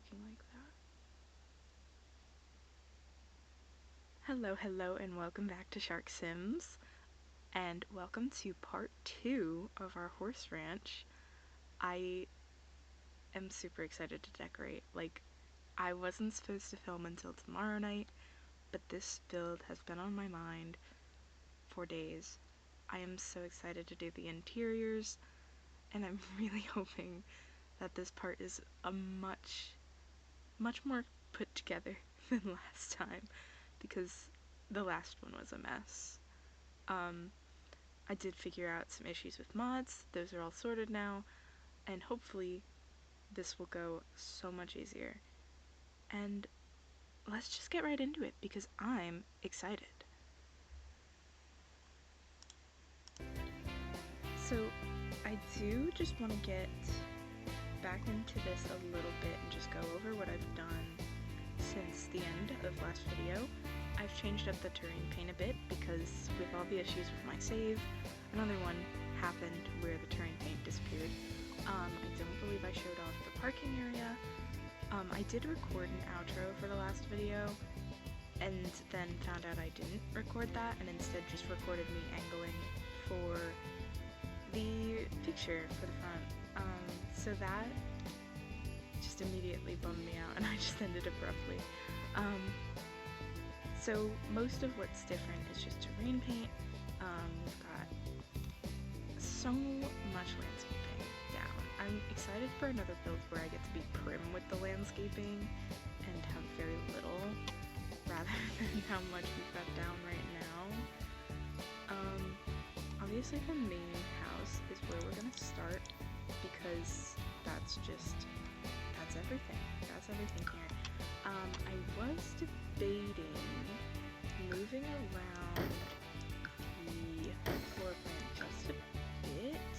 talking like that. Hello, and welcome back to Shark Sims, and welcome to part 2 of our horse ranch. I am super excited to decorate. Like, I wasn't supposed to film until tomorrow night, but this build has been on my mind for days. I am so excited to do the interiors, and I'm really hoping that this part is a much more put together than last time, because the last one was a mess. I did figure out some issues with mods. Those are all sorted now, and hopefully this will go so much easier. And let's just get right into it, because I'm excited. So I do just want to get back into this a little bit and just go over what I've done since the end of last video. I've changed up the terrain paint a bit because with all the issues with my save, another one happened where the terrain paint disappeared. I don't believe I showed off the parking area. I did record an outro for the last video and then found out I didn't record that and instead just recorded me angling for the picture for the front. So that just immediately bummed me out and I just ended abruptly. So most of what's different is just terrain paint. We've got so much landscaping down. I'm excited for another build where I get to be prim with the landscaping and have very little rather than how much we've got down right now. Obviously the main house is where we're gonna start because that's everything. That's everything here. I was debating moving around the floor plan just a bit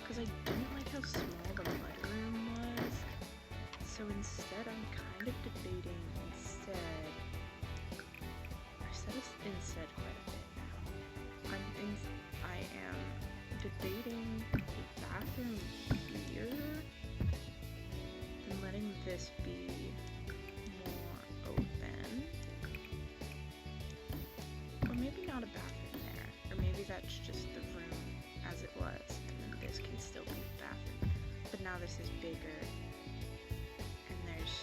because I didn't like how small the mudroom was. So instead I'm kind of debating instead. I've said instead quite a bit now. I am debating a bathroom here and letting this be more open. Or maybe not a bathroom there. Or maybe that's just the room as it was. And then this can still be the bathroom. But now this is bigger. And there's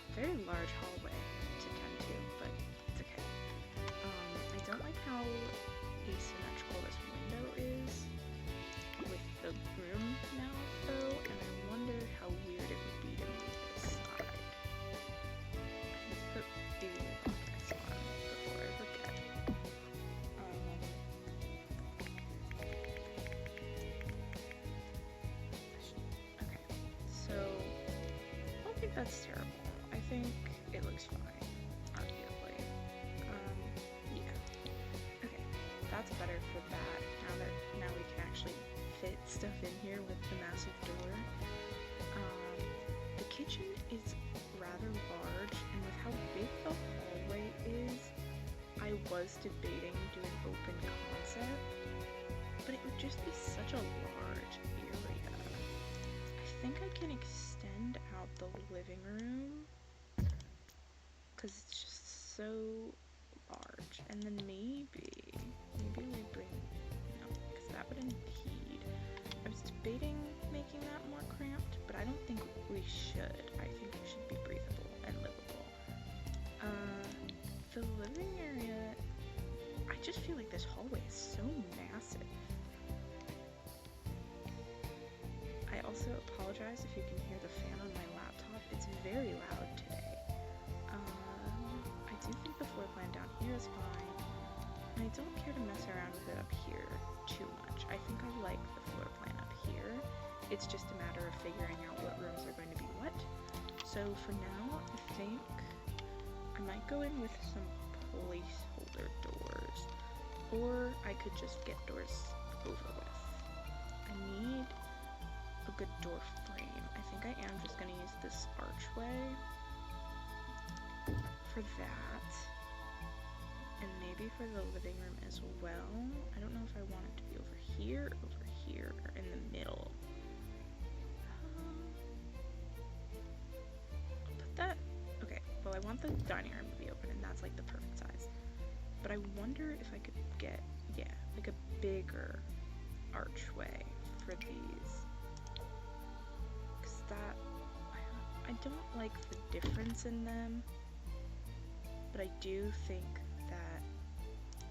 a very large hallway to tend to, but it's okay. I don't like how asymmetrical this window is with the room now though, and I wonder how weird it would be to move this side. Let's put the podcast on before I forget. Okay, so I don't think that's terrible. I think it looks fine, arguably. Yeah. Okay, that's better for that. Now we can actually fit stuff in here with the massive door. The kitchen is rather large, and with how big the hallway is, I was debating doing open concept, but it would just be such a large area. I think I can extend out the living room because it's just so large, and then maybe we bring, no, because that would impede. I was debating making that more cramped, but I don't think we should. I think it should be breathable and livable. The living area, I just feel like this hallway is so massive. I also apologize if you can hear the fan on my laptop. It's very loud today. I do think the floor plan down here is fine, and I don't care to mess around with it up here too much. I think I like the floor plan up here. It's just a matter of figuring out what rooms are going to be what. So for now, I think I might go in with some placeholder doors, or I could just get doors over with. I need a good door frame. I think I am just going to use this archway for that, and maybe for the living room as well. I don't know if I want it to be over here, or in the middle. want the dining room to be open, and that's like the perfect size. But I wonder if I could get, yeah, like a bigger archway for these. Because that, I don't like the difference in them, but I do think that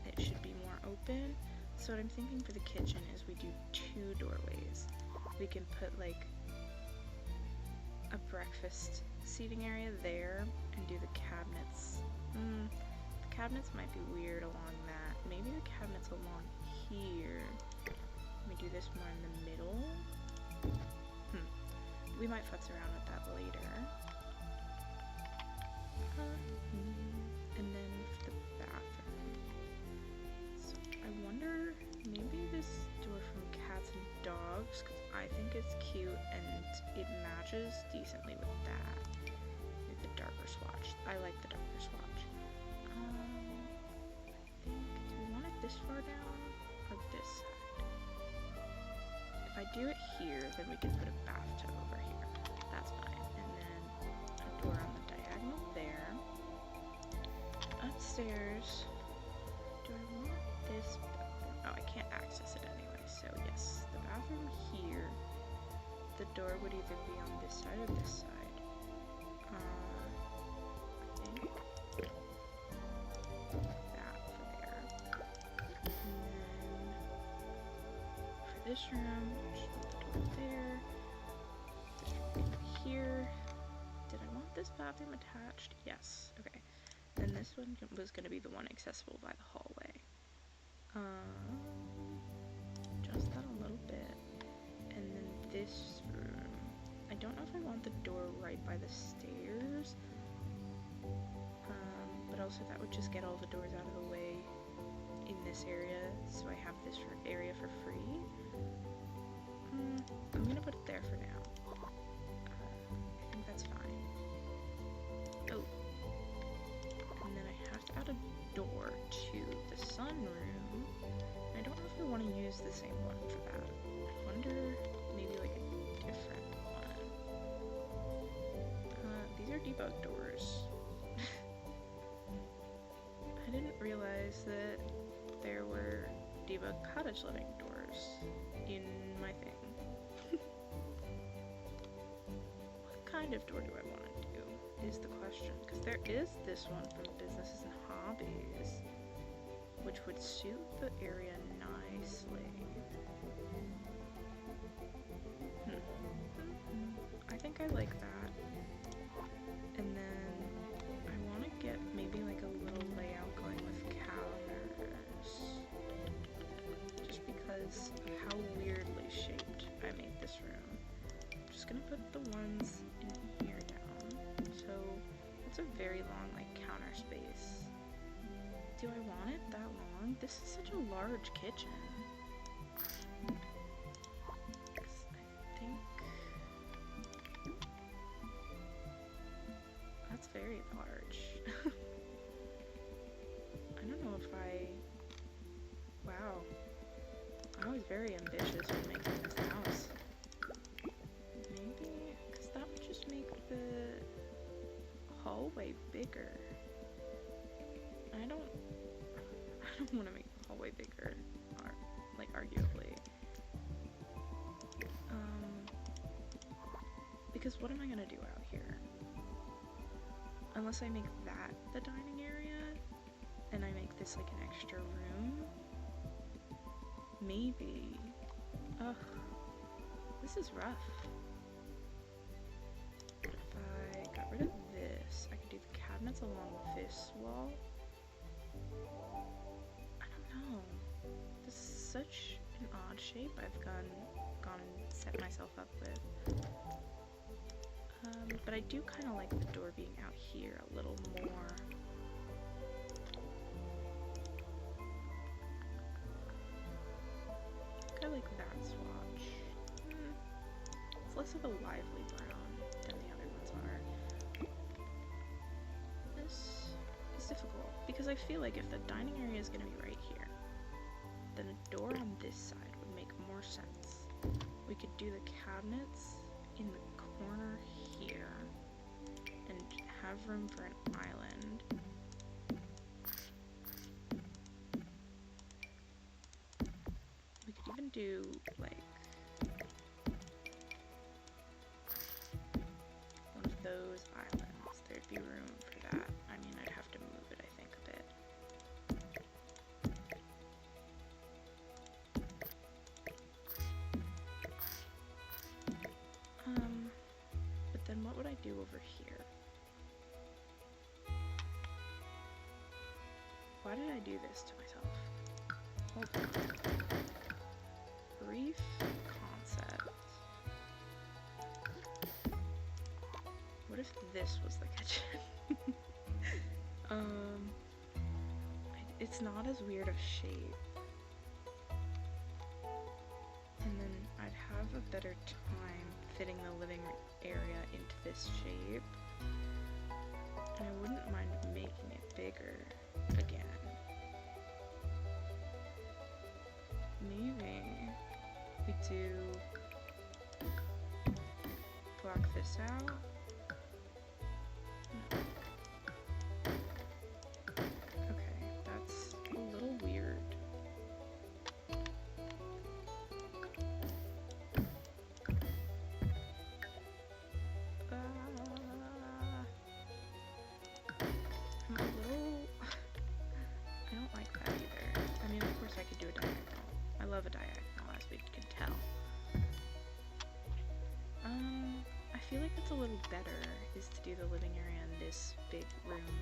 it should be more open. So what I'm thinking for the kitchen is we do 2 doorways. We can put like a breakfast seating area there and do the cabinets. The cabinets might be weird along that. Maybe the cabinets along here. Let me do this more in the middle. We might futz around with that later. And then for the bathroom. So I wonder, maybe this door from cats and dogs, because I think it's cute and it matches decently with that. Maybe the darker swatch. I like the darker swatch. I think, do we want it this far down or this side? If I do it here, then we can put a bathtub over here. That's fine. And then a door on the diagonal there. Upstairs, do I want this bathroom? Oh, I can't access it anyway, so yes, the bathroom here. The door would either be on this side or this side. I think that for there. And then for this room, just put the door there. This room here. Did I want this bathroom attached? Yes. Okay. Then this one was going to be the one accessible by the hallway. Adjust that a little bit. And then this room. I don't know if I want the door right by the stairs. But also that would just get all the doors out of the way in this area. So I have this area for free. I'm going to put it there for now. I think that's fine. Oh. And then I have to add a door to the sunroom. I don't know if I want to use the same one for that. I wonder, maybe like a different one. These are debug doors. I didn't realize that there were debug cottage living doors in my thing. What kind of door do I want to do is the question, because there is this one from businesses and hobbies, which would suit the area nicely. I think I like that. And then I want to get maybe like a little layout going with counters, just because of how weirdly shaped I made this room. I'm just gonna put the ones in here down. So it's a very long like counter space. Do I want it that long? This is such a large kitchen. I think that's very large. I don't know if wow. I was very ambitious when making this house. Maybe, because that would just make the hallway bigger. I don't want to make the hallway bigger, or like arguably. Because what am I gonna do out here? Unless I make that the dining area, and I make this like an extra room. Maybe. Ugh. This is rough. But if I got rid of this, I could do the cabinets along this wall. I don't know. This is such an odd shape I've gone and set myself up with. But I do kind of like the door being out here a little more. I like that swatch. It's less of a lively brown than the other ones are. This is difficult because I feel like if the dining area is going to be right here, then a door on this side would make more sense. We could do the cabinets in the corner here and have room for an island. We could even do, like, one of those islands. There'd be room for that. I mean, I'd have to move it, I think, a bit. But then what would I do over here? Why did I do this to myself? Hold on. Brief concept. What if this was the kitchen? It's not as weird of shape. And then I'd have a better time fitting the living area into this shape. And I wouldn't mind making it bigger again. Maybe we do block this out. No. Okay, that's a little weird. I'm a little... I don't like that either. I mean, of course I could do a diagonal. I love a diagonal, as we can tell. I feel like it's a little better is to do the living area in this big room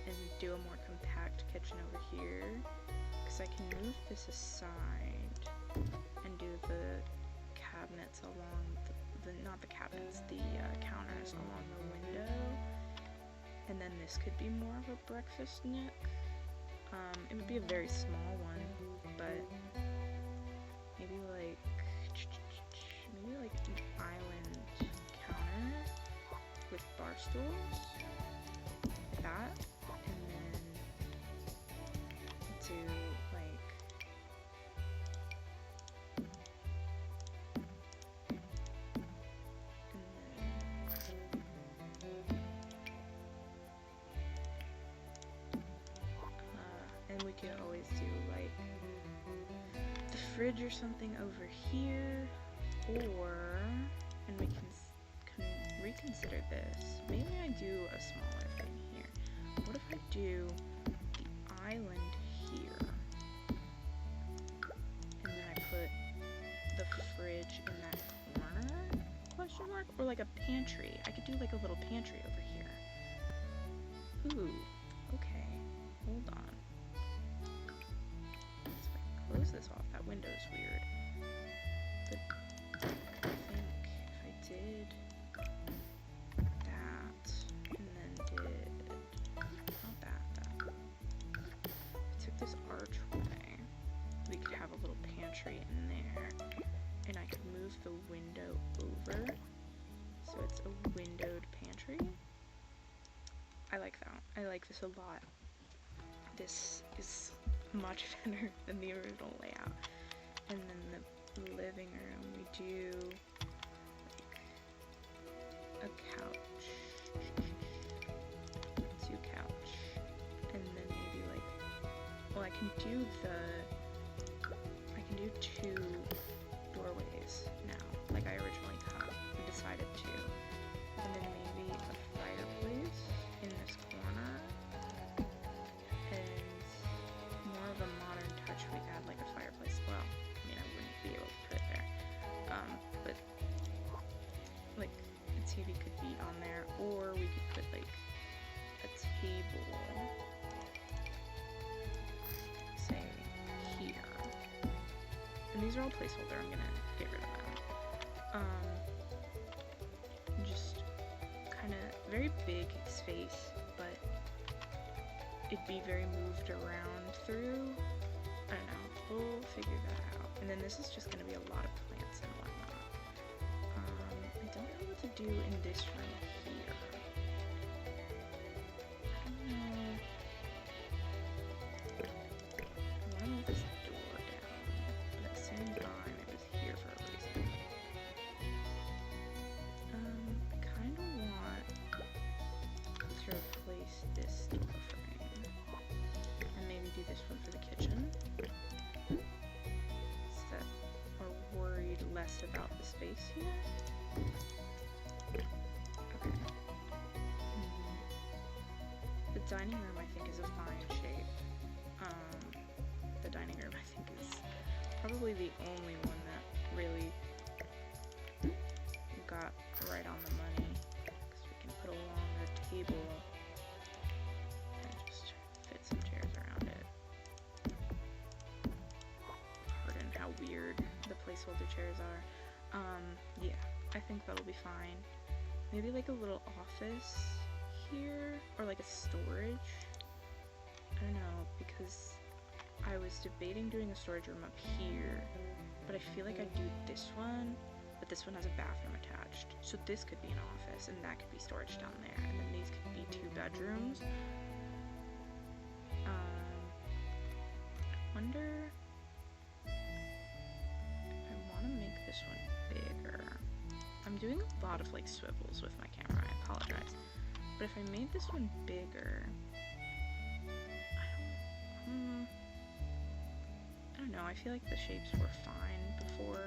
and do a more compact kitchen over here, because I can move this aside and do the cabinets along not the cabinets, the counters along the window, and then this could be more of a breakfast nook. It would be a very small one, but maybe like an island counter with bar stools, like that, and then do like and we could always do like the fridge or something over here, and we can reconsider this. Maybe I do a smaller thing here. What if I do the island here, and then I put the fridge in that corner? Question mark? Or like a pantry. I could do like a little pantry over here. Ooh, okay. Hold on. So if I close this off, that window is weird. But I think if I did that, and then did, not that, took this archway, we could have a little pantry in there, and I could move the window over, so it's a windowed pantry. I like that. I like this a lot. This is much better than the original layout. And then the living room, we do like a couch, 2 couch, and then maybe like, well, I can do 2 doorways now, like I originally decided to, and then maybe a fireplace in this corner, and more of a modern touch, we add like a fireplace. Well, I mean, I wouldn't be able to put it there, but like a TV could be on there, or we could put like a table, say here, and these are all placeholder. I'm gonna get rid of them. Just kind of very big space, but it'd be very moved around through. I don't know, we'll figure that out. And then this is just going to be a lot of plants and whatnot. I don't know what to do in this room here. I don't know. I want to move this door down, but at the same time, it was here for a reason. I kind of want this one for the kitchen. So that we're worried less about the space here. Okay. The dining room, I think, is a fine shape. The dining room, I think, is probably the only one that really got right on the money, because we can put a longer table and just fit some chairs around it. Pardon how weird the placeholder chairs are. Yeah, I think that'll be fine. Maybe like a little office here, or like a storage. I don't know, because I was debating doing a storage room up here, but I feel like I'd do this one, but this one has a bathroom attached. So this could be an office, and that could be storage down there, and then these could be 2 bedrooms. I wonder... I want to make this one bigger. I'm doing a lot of like swivels with my camera, I apologize. But if I made this one bigger... I don't know, I feel like the shapes were fine before.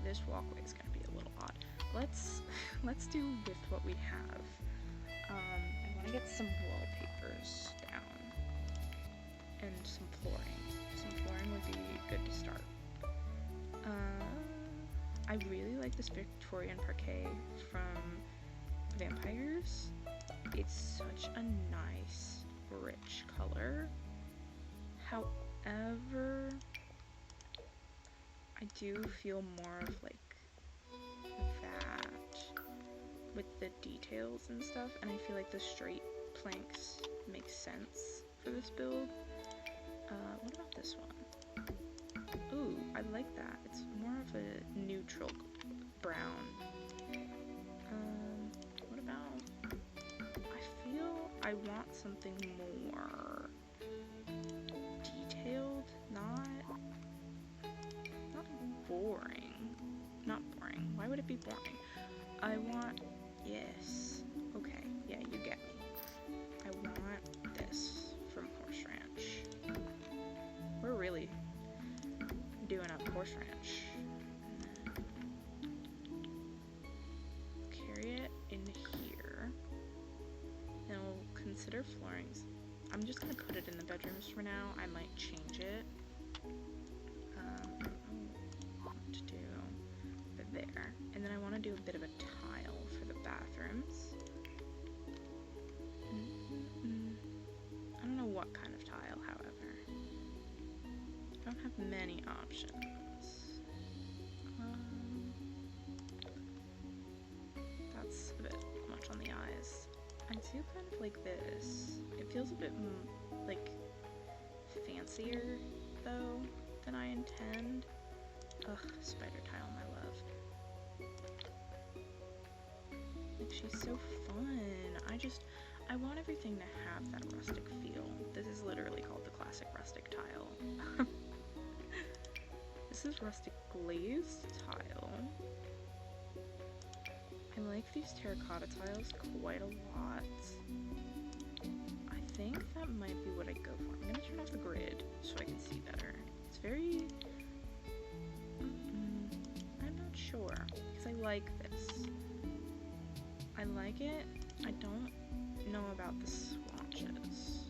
This walkway is going to be a little odd. Let's do with what we have. I want to get some wallpapers down. And some flooring. Some flooring would be good to start. I really like this Victorian parquet from Vampires. It's such a nice, rich color. However, I do feel more of like that with the details and stuff, and I feel like the straight planks make sense for this build. What about this one? Ooh, I like that. It's more of a neutral brown. What about... I feel I want something more detailed, not boring. Not boring. Why would it be boring? I want... Yes. Okay. Yeah, you get me. I want this from Horse Ranch. We're really doing up Horse Ranch. Carry it in here. And we'll consider floorings. I'm just gonna put it in the bedrooms for now. I might change it. What to do? But there. And then I want to do a bit of a tile for the bathrooms. I don't know what kind of tile, however. I don't have many options. That's a bit much on the eyes. I do kind of like this. It feels a bit like fancier though than I intend. Ugh, spider tile, my love. Like, she's so fun. I want everything to have that rustic feel. This is literally called the classic rustic tile. This is rustic glazed tile. I like these terracotta tiles quite a lot. I think that might be what I go for. I'm gonna turn off the grid so I can see better. It's very... I'm not sure, because I like this. I like it. I don't know about the swatches.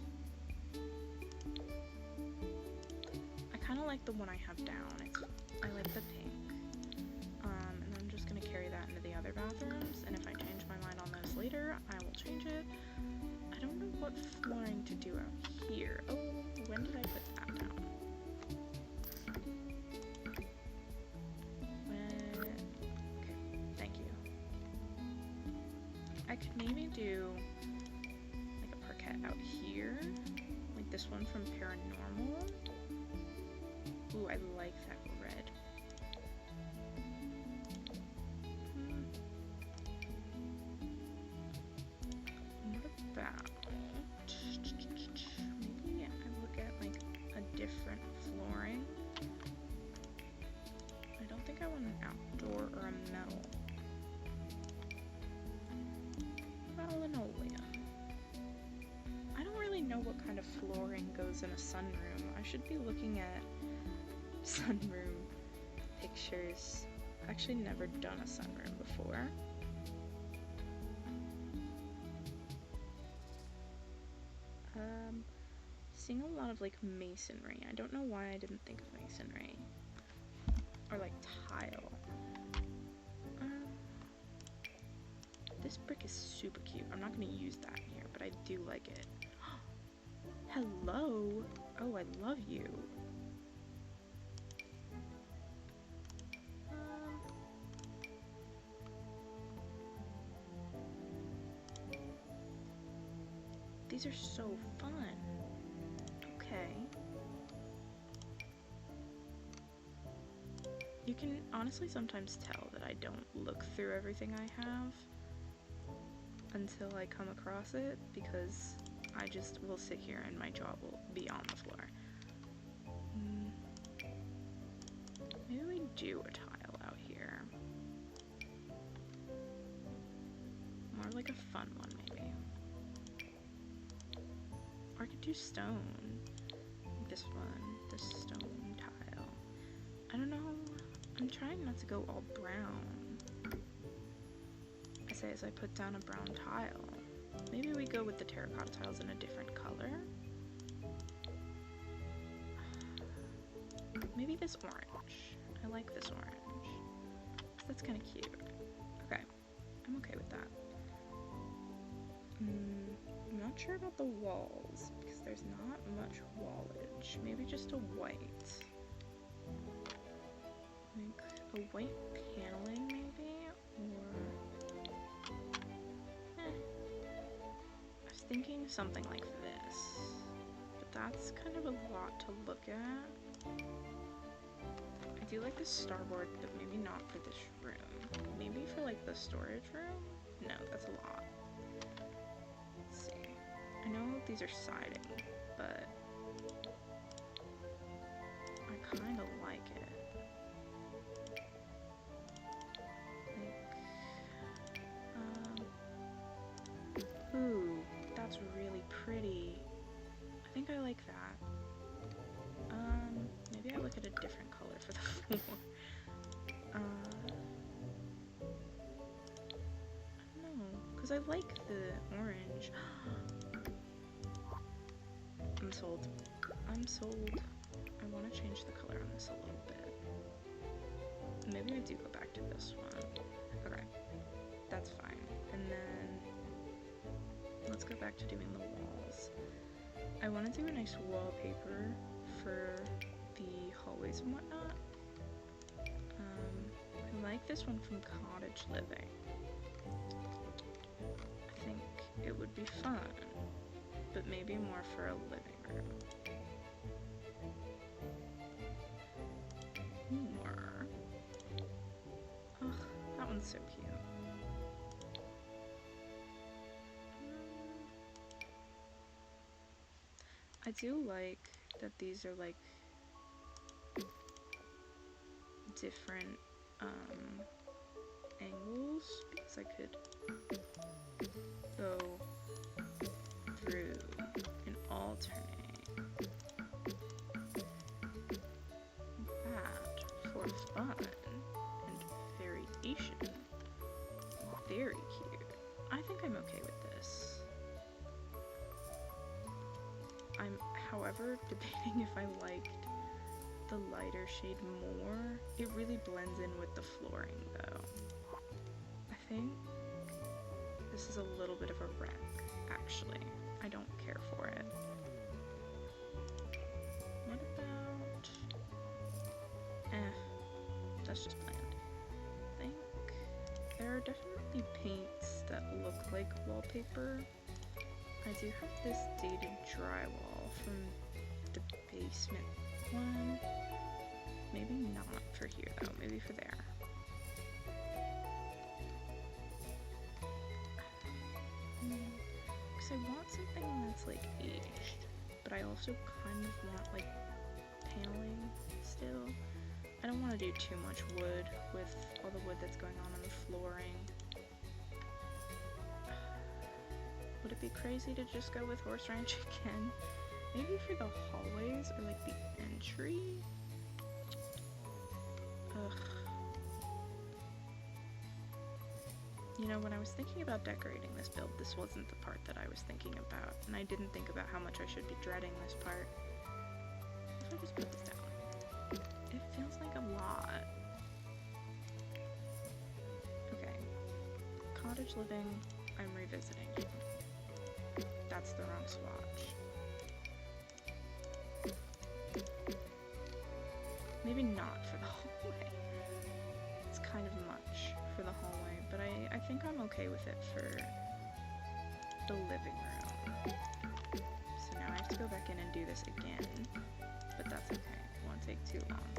I kind of like the one I have down. I like the pink. And then I'm just going to carry that into the other bathrooms, and if I change my mind on those later, I will change it. I don't know what flooring to do out here. Oh, when did I put that down? Okay, thank you. I could maybe do like a parquet out here, like this one from Paranormal. Ooh, I like that red. What about maybe I look at like a different flooring? I don't think I want an outdoor or a metal. What about linoleum? I don't really know of flooring goes in a sunroom. I should be looking at sunroom pictures. I've actually never done a sunroom before. Seeing a lot of like masonry. I don't know why I didn't think of masonry. Or like tile. This brick is super cute. I'm not going to use that here, but I do like it. Hello! Oh, I love you. These are so fun. Okay. You can honestly sometimes tell that I don't look through everything I have until I come across it, because I just will sit here and my jaw will be on the floor. Maybe we do a tile out here. More like a fun one, maybe. Or I could do stone. Like this one, this stone tile. I don't know. I'm trying not to go all brown. I say as I put down a brown tile. Maybe we go with the terracotta tiles in a different color. Maybe this orange. I like this orange. That's kind of cute. Okay, I'm okay with that. I'm not sure about the walls, because there's not much wallage. Maybe just a white. Like a white paneling, maybe? Or... I was thinking something like this. But that's kind of a lot to look at. I do like the starboard, but maybe not for this room. Maybe for like the storage room? No, that's a lot. Let's see. I know these are siding, but I kind of like it. Ooh, that's really pretty. I think I like that. Maybe I look at a different color for the floor. I don't know, because I like the orange. I'm sold. I'm sold. I want to change the color on this a little bit. Maybe we do go back to this one. Okay, that's fine. And then let's go back to doing the walls. I want to do a nice wallpaper for the hallways and whatnot. I like this one from Cottage Living. I think it would be fun, but maybe more for a living room. More. Ugh, that one's so cute. I do like that these are like different angles, because I could go through and alternate that for fun and variation. Very cute. I think I'm okay with this. I'm, however, debating if I liked the lighter shade more. It really blends in with the flooring, though. I think this is a little bit of a wreck, actually. I don't care for it. What about... that's just bland. I think there are definitely paints that look like wallpaper. I do have this dated drywall from the basement one. Maybe not for here though, maybe for there. Because I want something that's like aged, but I also kind of want like paneling still. I don't want to do too much wood with all the wood that's going on the flooring. Would it be crazy to just go with Horse Ranch again? Maybe for the hallways or like the entry? Ugh. You know, when I was thinking about decorating this build, this wasn't the part that I was thinking about, and I didn't think about how much I should be dreading this part. If I just put this down, it feels like a lot. Okay, cottage living, I'm revisiting. That's the wrong swatch. Maybe not for the hallway. It's kind of much for the hallway, but I think I'm okay with it for the living room. So now I have to go back in and do this again, but that's okay. It won't take too long.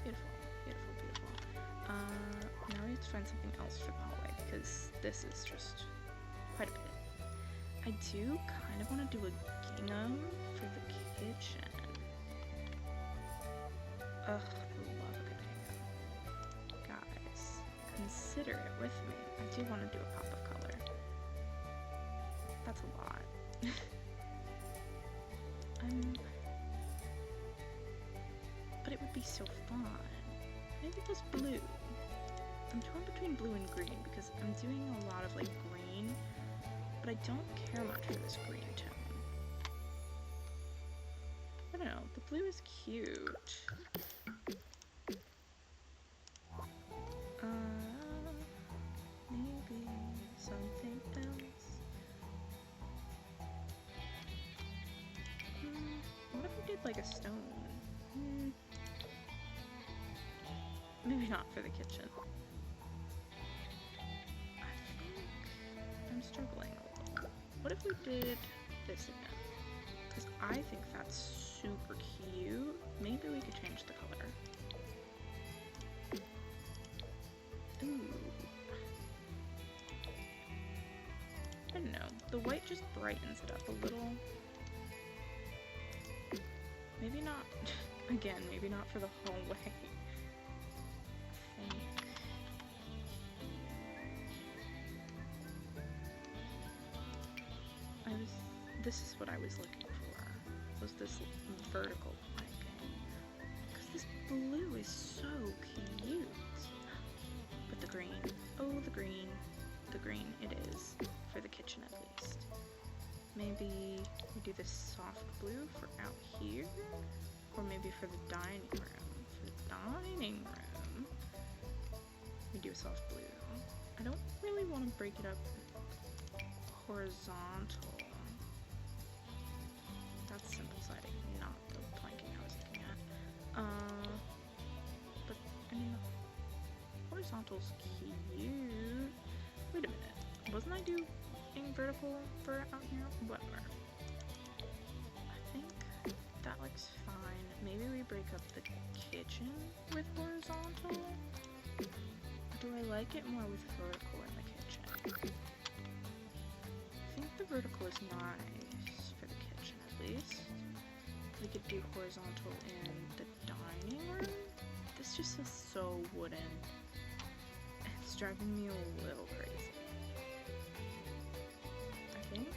Beautiful, beautiful, beautiful. Now we have to find something else for the hallway, because this is just quite a bit. I do kind of want to do a gingham for the kitchen. Ugh, I love a good gingham. Guys, consider it with me. I do want to do a pop of color. That's a lot. But it would be so fun. Maybe just blue. I'm torn between blue and green because I'm doing a lot of like green, but I don't care much for this green tone. I don't know, the blue is cute. Maybe something else. What if we did like a stone? Maybe not for the kitchen. I think I'm struggling a little. What if we did this again? Because I think that's super cute. Maybe we could change the color. Ooh. I don't know. The white just brightens it up a little. Maybe not. Again, maybe not for the hallway. This is what I was looking for, was this vertical planking. Because this blue is so cute. But the green, oh the green it is, for the kitchen at least. Maybe we do this soft blue for out here, or maybe for the dining room. For the dining room, we do a soft blue. I don't really want to break it up horizontal. That's simple siding, not the planking I was looking at. But, I mean, horizontal's cute. Wait a minute, wasn't I doing vertical for out here? Whatever. I think that looks fine. Maybe we break up the kitchen with horizontal? Or do I like it more with vertical in the kitchen? I think the vertical is nice for the kitchen at least. We could do horizontal in the dining room. This just is so wooden. It's driving me a little crazy. I think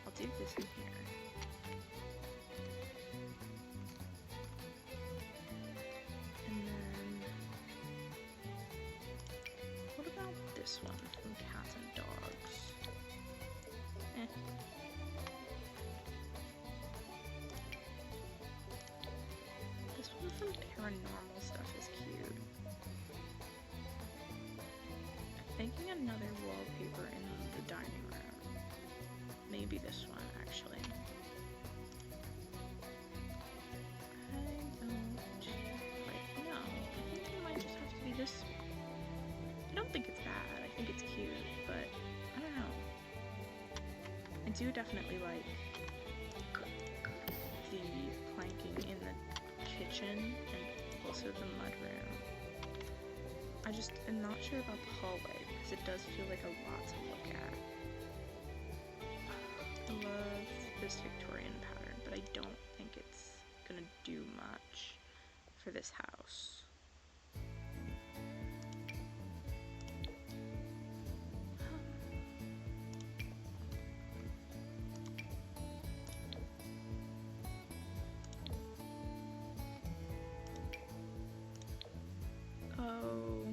I'll do this in here. And then what about this one from Cats and Dogs? This one from Paranormal Stuff is cute. I'm thinking another wallpaper in the dining room. Maybe this one, actually. I don't quite know. I think it might just have to be this one. I don't think it's bad. I think it's cute, but I don't know. I do definitely like the planking in the kitchen and also the mudroom. I just am not sure about the hallway because it does feel like a lot to look at. I love this Victorian pattern, but I don't think it's gonna do much for this house. Oh.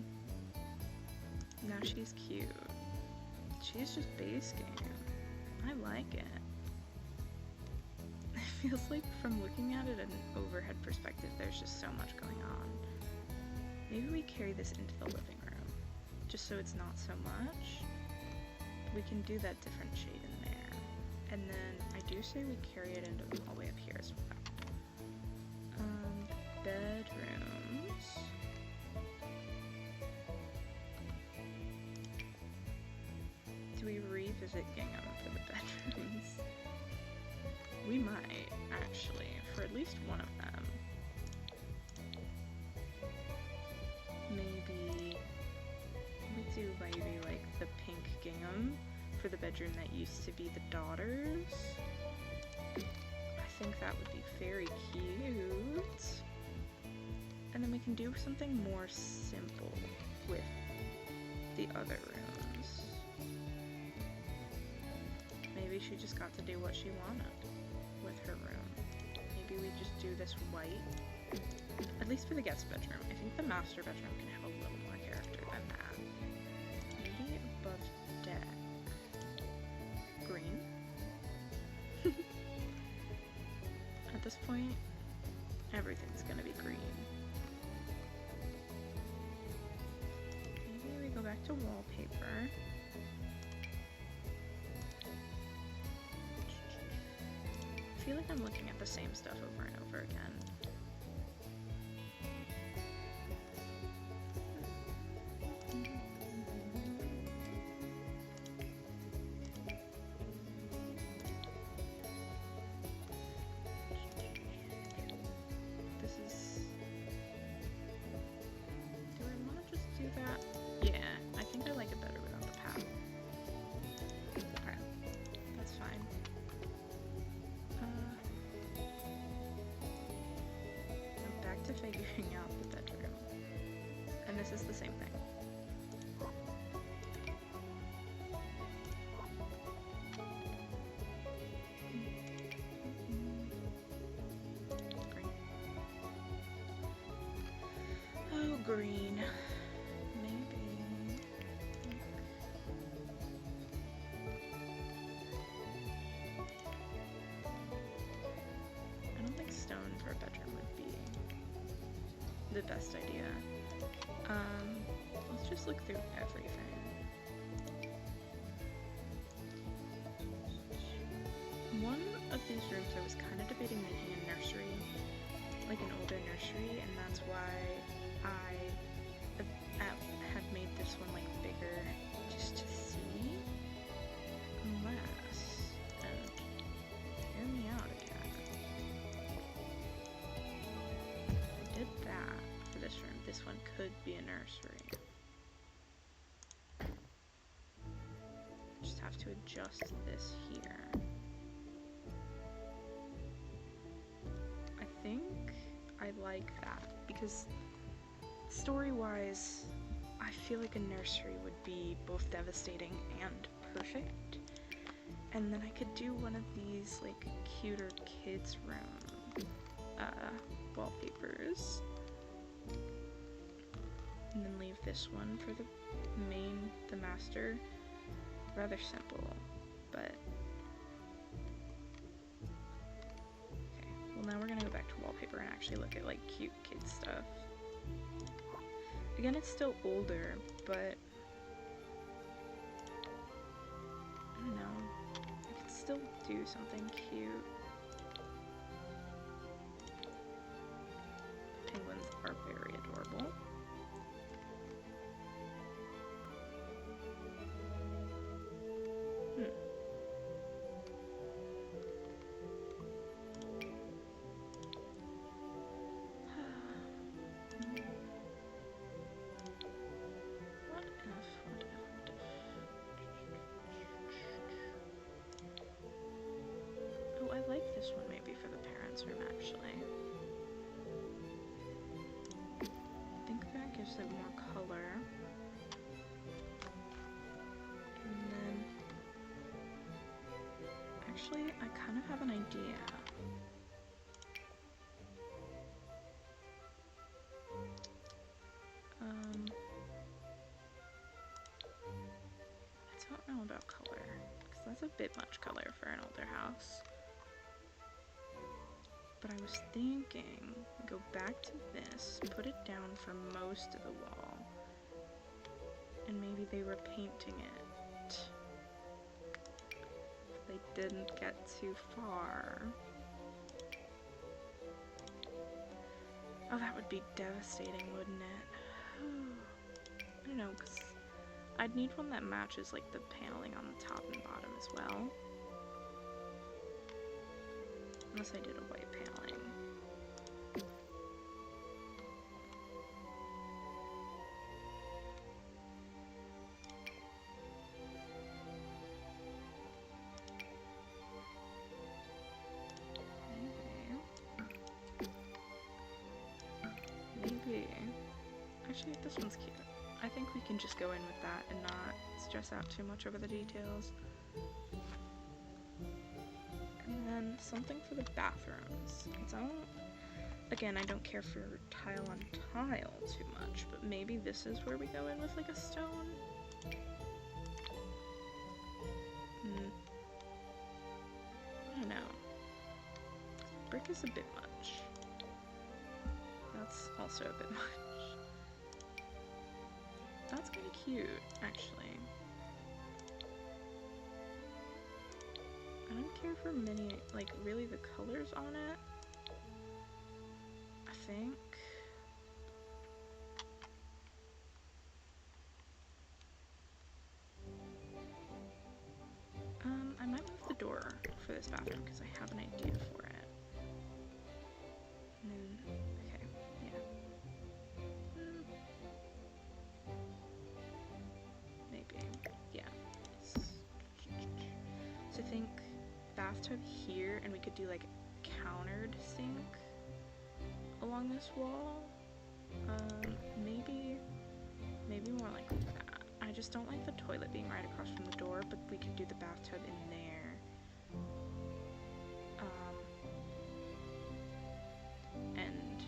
Now she's cute. She's just base game. I like it. It feels like from looking at it at an overhead perspective, there's just so much going on. Maybe we carry this into the living room, just so it's not so much. We can do that different shade in there. And then I do say we carry it into all the way up here as well. Bedrooms. Do we revisit Gingham for the bedrooms? We might, actually, for at least one of them. Maybe we do maybe like the pink gingham for the bedroom that used to be the daughters. I think that would be very cute. And then we can do something more simple with the other rooms. Maybe she just got to do what she wanted with her room. Maybe we just do this white. At least for the guest bedroom. I think the master bedroom can have a little more character than that. Maybe above deck. Green? At this point, everything's gonna be green. Maybe we go back to wallpaper. I feel like I'm looking at the same stuff over and over again. Figuring out the bedroom. And this is the same thing. Green. Oh, green. Maybe. I don't think stone for a bedroom would be the best idea. Let's just look through everything. One of these rooms I was kind of debating making a nursery, like an older nursery, and that's why I had made this one like bigger, just to see. Unless, hear me out again. I did that for this room. This one could be a nursery. Just have to adjust this here. I think I like that because story-wise, I feel like a nursery would be both devastating and perfect. And then I could do one of these like cuter kids' room wallpapers. And then leave this one for the master. Rather simple, but okay. Well, now we're gonna go back to wallpaper and actually look at like cute kid stuff. Again, it's still older, but I don't know. I could still do something cute. Penguins are very adorable. I like this one maybe for the parents' room actually. I think that gives it more color. And then, actually, I kind of have an idea. don't know about color, because that's a bit much color for an older house. But I was thinking, go back to this, put it down for most of the wall, and maybe they were painting it. They didn't get too far. Oh, that would be devastating, wouldn't it? I don't know, because I'd need one that matches like the paneling on the top and bottom as well. Unless I did a white paneling. Maybe. Actually, this one's cute. I think we can just go in with that and not stress out too much over the details. And then something for the bathrooms. Again, I don't care for tile on tile too much, but maybe this is where we go in with like a stone. I don't know. Brick is a bit much. That's also a bit much. That's kind of cute, actually. I don't care for many, like, really the colors on it. I think. I might move the door for this bathroom because I have an idea for it. And then, okay, yeah. Maybe, yeah. So I think bathtub here, and we could do like a countered sink along this wall. Maybe more like that. I just don't like the toilet being right across from the door, but we could do the bathtub in there. And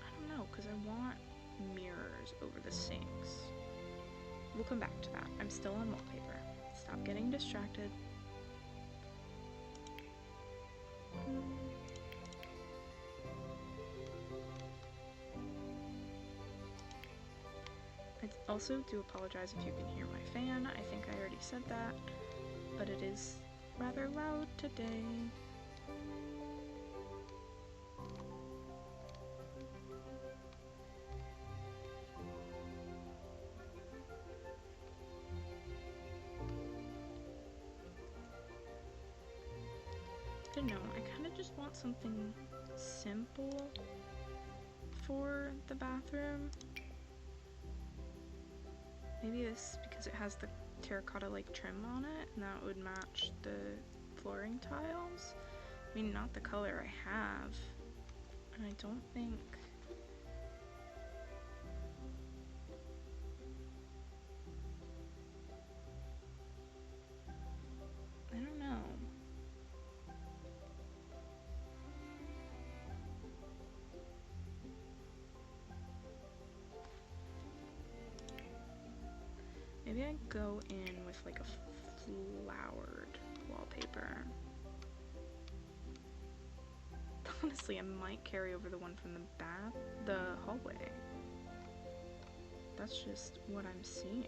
I don't know, because I want mirrors over the sinks. We'll come back to that. I'm still on wallpaper. Stop getting distracted. I also do apologize if you can hear my fan. I think I already said that, but it is rather loud today. I don't know, I kind of just want something simple for the bathroom. Maybe this, because it has the terracotta like trim on it, and that would match the flooring tiles. I mean, not the color I have, and I don't think... I don't know. Maybe I go in with like a flowered wallpaper. Honestly, I might carry over the one from the hallway. That's just what I'm seeing.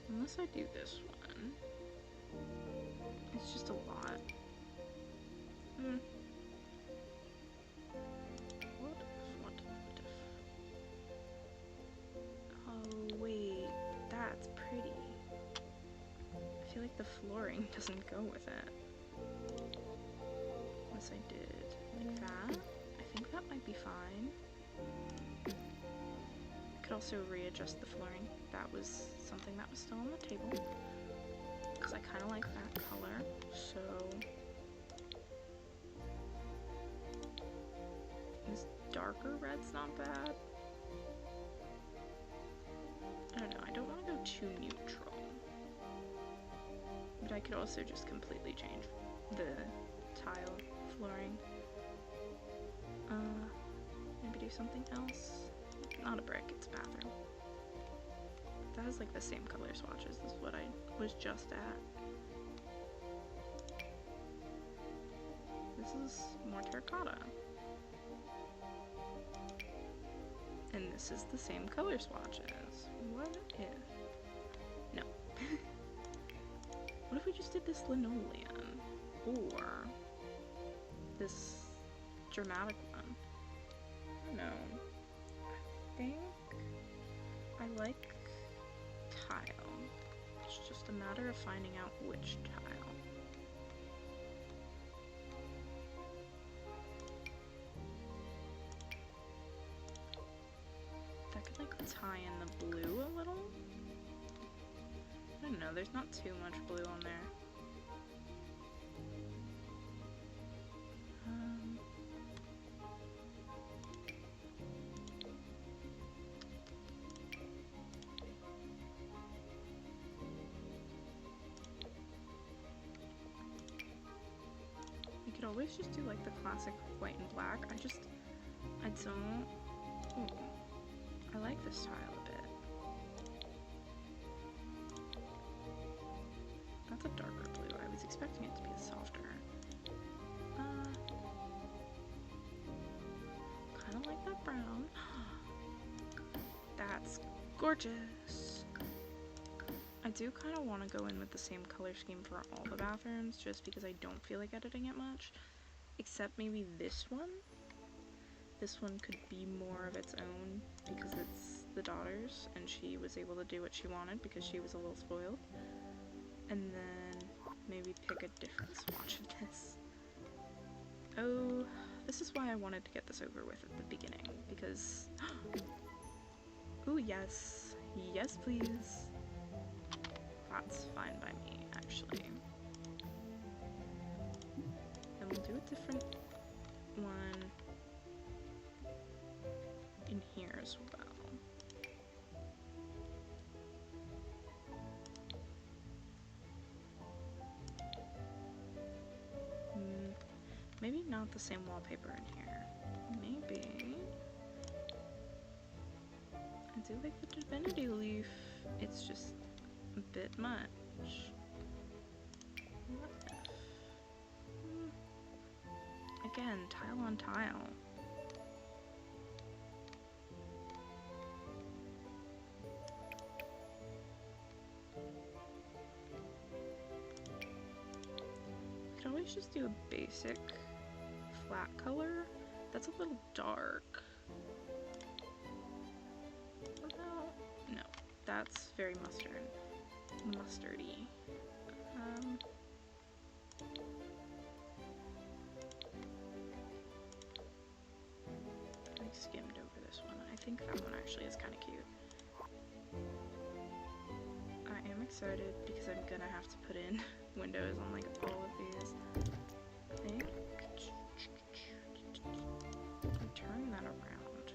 Unless I do this one. It's just a lot. What if? Oh wait, that's pretty. I feel like the flooring doesn't go with it. Unless I did like that. I think that might be fine. I could also readjust the flooring. That was something that was still on the table. Because I kind of like that color. So... this darker red's not bad. I don't know, I don't want to go too neutral. But I could also just completely change the tile flooring. Maybe do something else. Not a brick, it's a bathroom. that has like the same color swatches as what I was just at. This is more terracotta. And this is the same color swatches. What if? No. What if we just did this linoleum? Or this dramatic one? I don't know. I think I like tile. It's just a matter of finding out which tile. That could like tie in the blue a little. I don't know, there's not too much blue on there. You could always just do like the classic white and black. I don't. Ooh, I like this tile a bit. That's a darker blue. I was expecting it to be softer. Kind of like that brown. That's gorgeous. I do kind of want to go in with the same color scheme for all the bathrooms, just because I don't feel like editing it much. Except maybe this one. This one could be more of its own, because it's the daughter's, and she was able to do what she wanted because she was a little spoiled. And then maybe pick a different swatch of this. Oh, this is why I wanted to get this over with at the beginning, because... Ooh, yes. Yes, please. That's fine by me, actually. And we'll do a different one in here as well. Maybe not the same wallpaper in here. Maybe... I do like the divinity leaf. It's just a bit much. What if? Again, tile on tile. You could always just do a basic flat color. That's a little dark. What about? No, that's very mustardy. I skimmed over this one. I think that one actually is kind of cute. I am excited because I'm gonna have to put in windows on like all of these. I think turn that around,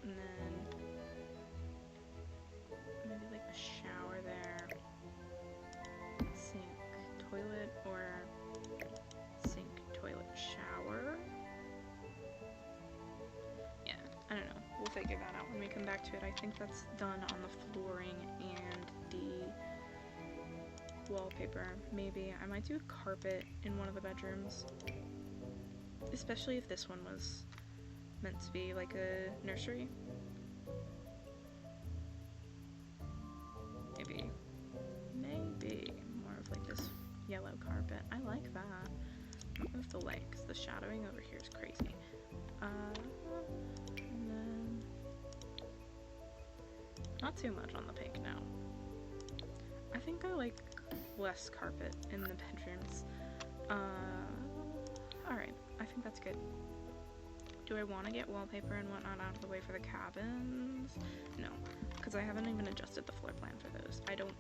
and then maybe like a shower there, sink, toilet, or sink, toilet, shower. Yeah, I don't know. We'll figure that out when we come back to it. I think that's done on the flooring and the wallpaper. Maybe I might do a carpet in one of the bedrooms, especially if this one was meant to be like a nursery. Maybe more of like this yellow carpet. I like that. Move the light because the shadowing over here is crazy. And then not too much on the pink now. I think I like less carpet in the bedrooms. Alright, I think that's good. Do I want to get wallpaper and whatnot out of the way for the cabins? No, because I haven't even adjusted the floor plan for those. I don't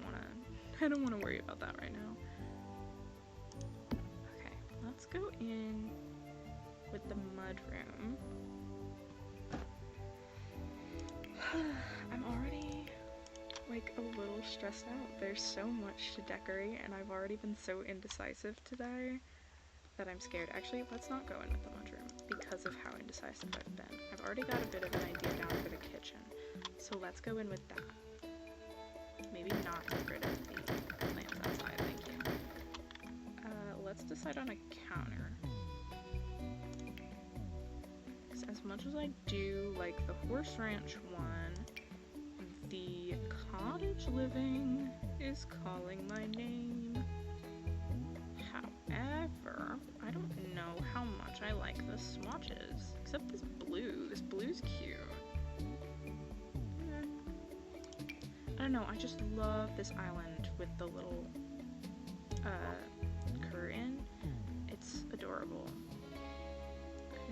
want to worry about that right now. Okay, let's go in with the mudroom. I'm already like a little stressed out. There's so much to decorate and I've already been so indecisive today. that I'm scared. Actually, let's not go in with the mudroom because of how indecisive I've been. I've already got a bit of an idea down for the kitchen, so let's go in with that. Maybe not get rid of the plants outside, thank you. Let's decide on a counter. As much as I do like the horse ranch one, the cottage living is calling my name. However, I don't know how much I like the swatches. Except this blue. This blue's cute. I don't know, I just love this island with the little curtain. It's adorable. I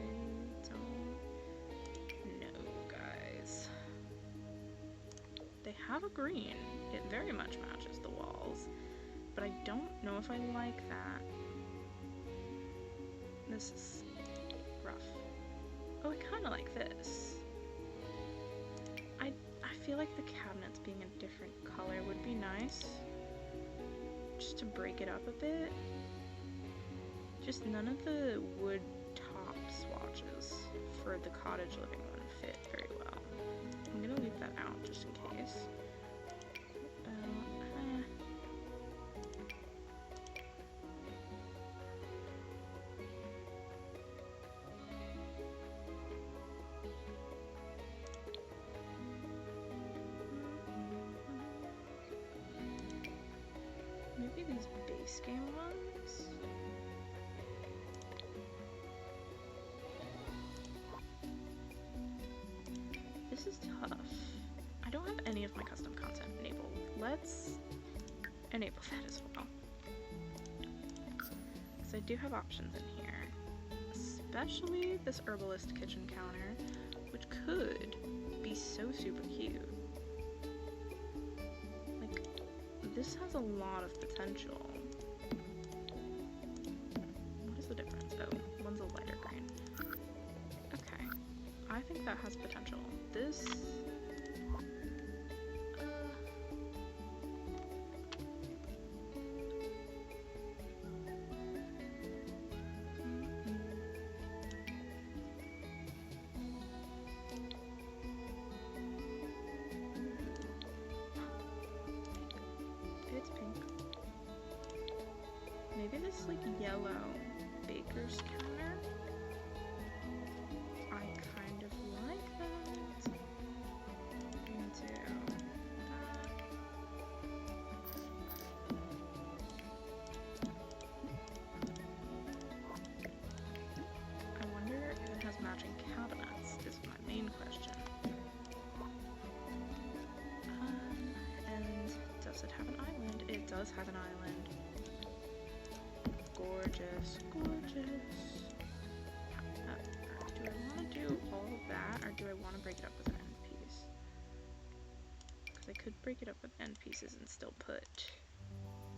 don't know, guys. They have a green. It very much matches the walls, but I don't know if I like that. This is rough. Oh, I kind of like this. I feel like the cabinets being a different color would be nice, just to break it up a bit. Just none of the wood top swatches for the cottage living one fit very well. I'm gonna leave that out just in case. Maybe these base game ones? This is tough. I don't have any of my custom content enabled. Let's enable that as well. Because I do have options in here. Especially this herbalist kitchen counter, which could be so super cute. Like, this has a lot of potential. What is the difference? Oh, one's a lighter green. Okay, I think that has potential. This... It's pink. Maybe this, like, yellow baker's counter? I kind of like that. Me too. I wonder if it has matching cabinets, is my main question. And does it have an island? It does have an island. Gorgeous, gorgeous. Do I want to do all of that, or do I want to break it up with an end piece? Because I could break it up with end pieces and still put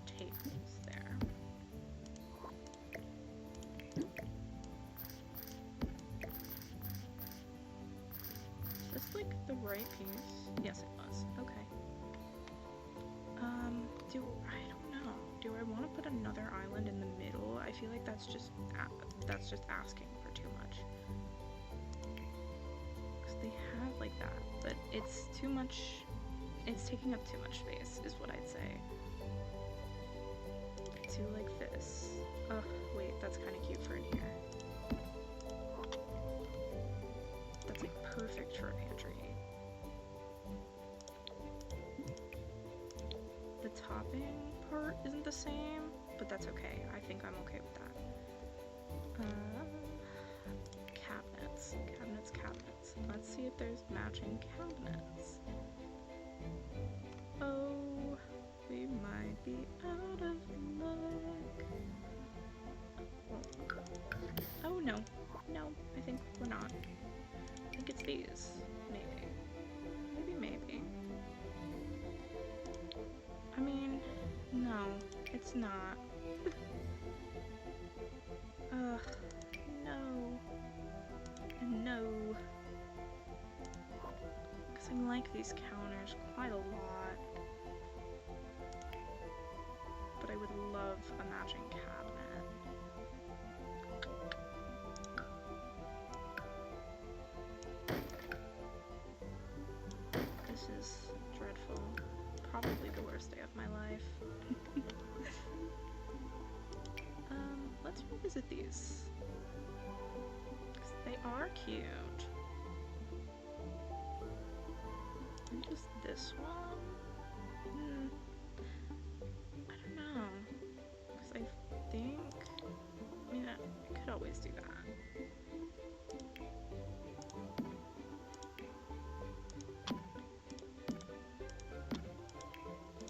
tables there. Is this like the right piece? Yes, it was. Okay. I don't know. Do I want to put another island in the middle? I feel like that's just asking for too much. Because they have like that, but it's too much. It's taking up too much space, is what I'd say. Do like this. Oh, wait, that's kind of cute for in here. That's like perfect for a pantry. The topping part isn't the same, but that's okay. I think I'm okay with that. Cabinets. Let's see if there's matching cabinets. Oh, we might be out of luck. Oh no, I think we're not. I think it's these. Maybe. I mean, no, it's not. Ugh, no. Because I like these counters quite a lot. But I would love a matching cabinet. let's revisit these. 'Cause they are cute. And just this one? I don't know. Because I think... I mean, I could always do that.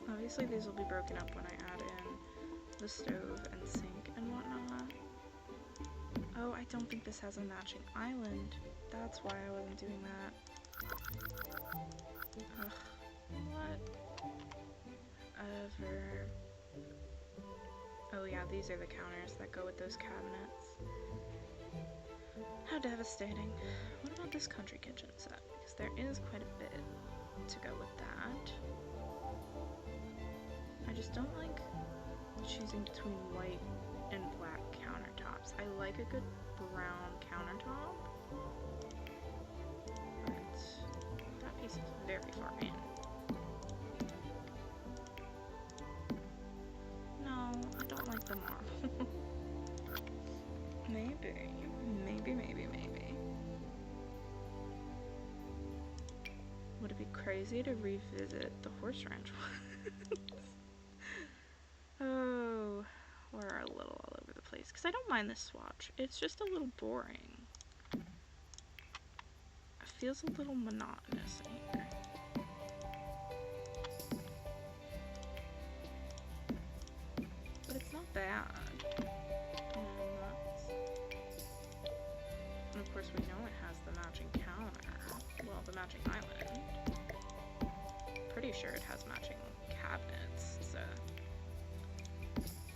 Obviously these will be broken up when I add in the stove and sink and whatnot. Oh, I don't think this has a matching island. That's why I wasn't doing that. Ugh. Whatever. Oh yeah, these are the counters that go with those cabinets. How devastating. What about this country kitchen set? Because there is quite a bit to go with that. I just don't like choosing between white and black countertops. I like a good brown countertop, but that piece is very far in. No, I don't like the marble. Maybe. Would it be crazy to revisit the horse ranch ones? Oh, we're a little all over the place. Because I don't mind this swatch. It's just a little boring. It feels a little monotonous in here. But it's not bad. And of course we know it has the matching counter. Well, the matching island. Pretty sure it has matching cabinets. It's a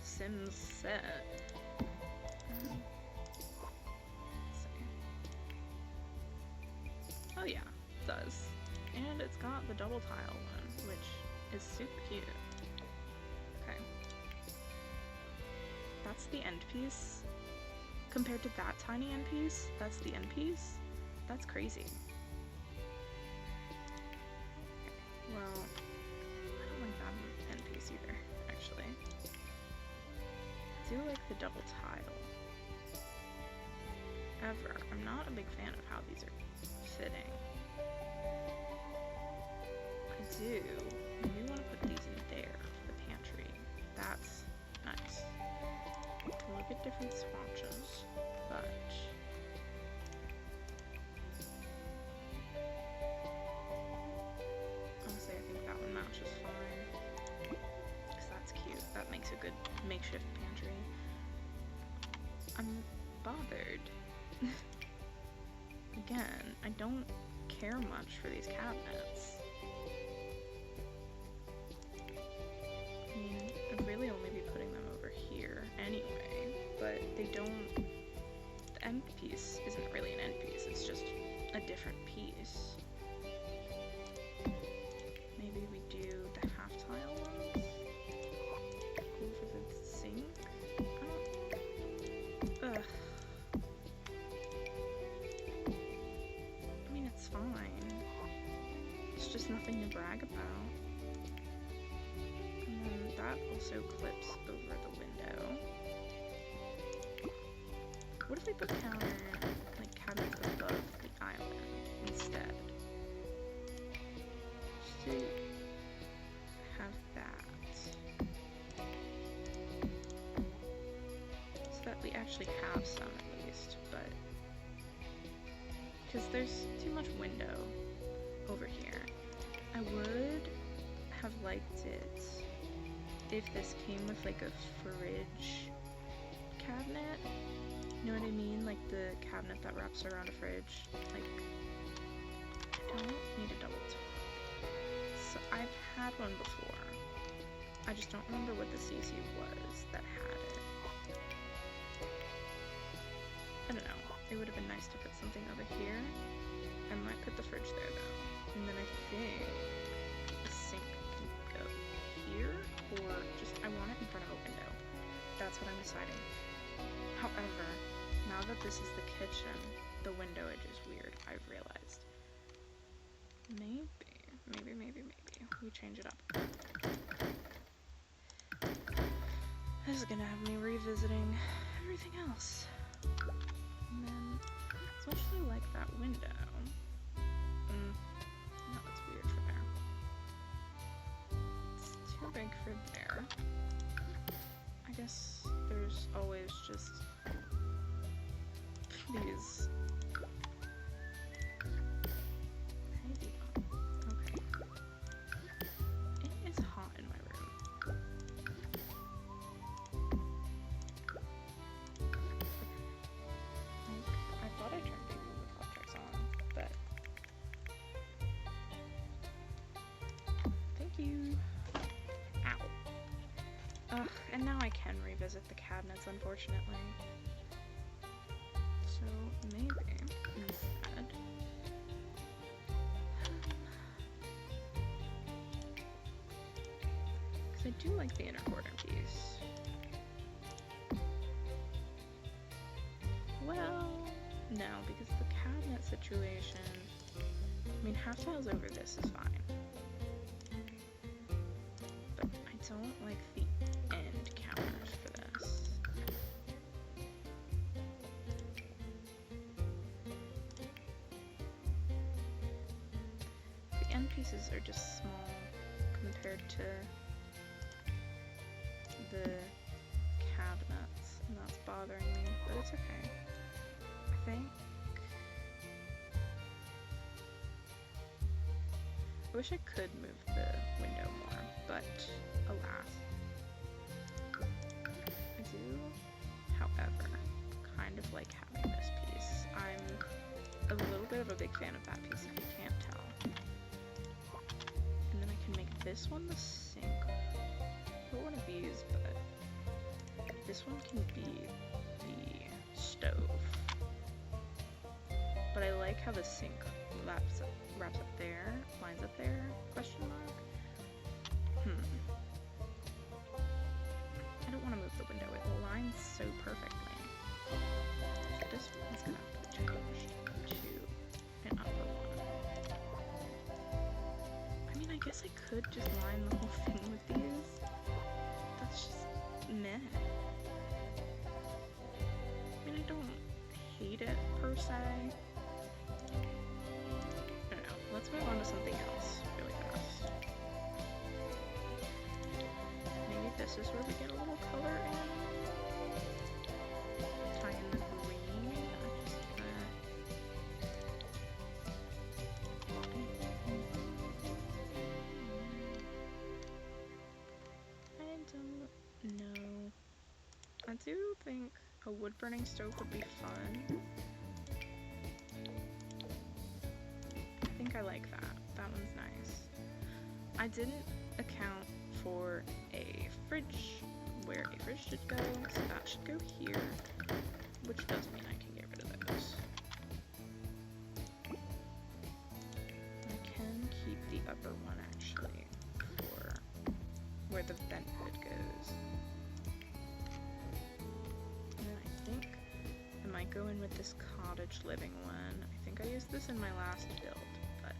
Sims set. Let's see. Oh yeah, it does. And it's got the double tile one, which is super cute. Okay. That's the end piece. Compared to that tiny end piece, that's the end piece. That's crazy. Okay, well, I don't like that end piece either, actually. I do like the double tile. However, I'm not a big fan of how these are fitting. I do maybe want to put these in there for the pantry. That's nice. We can look at different swatches, but honestly, I think that one matches fine. Because that's cute. That makes a good makeshift pantry. I'm bothered. Again, I don't care much for these cabinets. I mean, I'd really only be putting them over here anyway, but they don't... The end piece isn't really an end piece, it's just a different piece. Maybe we do the half tile ones over the sink? Ugh. I mean, it's fine. It's just nothing to brag about. And then that also clips over the window. What if we put cabinets above the island instead? Just to have that. So that we actually have some at least, but... Because there's too much window over here. I would have liked it if this came with like a fridge cabinet. You know what I mean? Like the cabinet that wraps around a fridge. Like, I don't need a double top. So I've had one before. I just don't remember what the CC was that had it. I don't know. It would have been nice to put something over here. I might put the fridge there though. And then I think the sink can go here, or just, I want it in front of a window. That's what I'm deciding. However, now that this is the kitchen, the window edge is weird, I've realized. Maybe we change it up. This is gonna have me revisiting everything else. And then it's actually like that window. No, it's weird for there. It's too big for there. I guess there's always just these. Maybe not. Okay. It is hot in my room. I thought I turned baby with objects on, but thank you. Ow. Ugh, and now I can revisit the cabinets, unfortunately. So maybe instead. Because I do like the inner corner piece. Well, no, because the cabinet situation, I mean, half tiles over this is fine. But I don't like the end counters for this. The end pieces are just small compared to the cabinets, and that's bothering me, but it's okay. I think I wish I could move the window more, but alas. I do, however, kind of like having this piece. I'm a little bit of a big fan of that piece, if you can't tell. And then I can make this one the sink. Not one of these, but this one can be the stove. But I like how the sink wraps up there, lines up there, question mark. I don't want to move the window, it aligns so perfectly. So this one's gonna have to be changed to an upper one. I mean, I guess I could just line the whole thing with these. That's just meh. I mean, I don't hate it per se. I don't know. Let's move on to something else really fast. Maybe this is where we get a little color in. Tie in the green. I don't know. I do think a wood burning stove would be fun. I think I like that. That one's nice. I didn't account for a fridge, where a fridge should go, so that should go here, which does mean I can get rid of those. I can keep the upper one actually for where the vent hood goes. And then I think I might go in with this cottage living one. I think I used this in my last build, but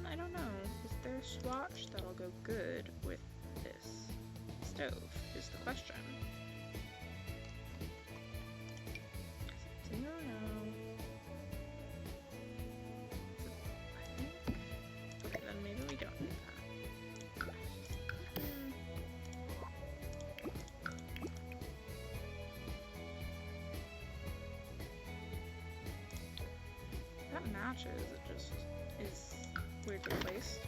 I don't know. Is there a swatch that'll go good with this stove is the question. I don't know. I think, okay, then maybe we don't need that. That matches, it just is weirdly placed.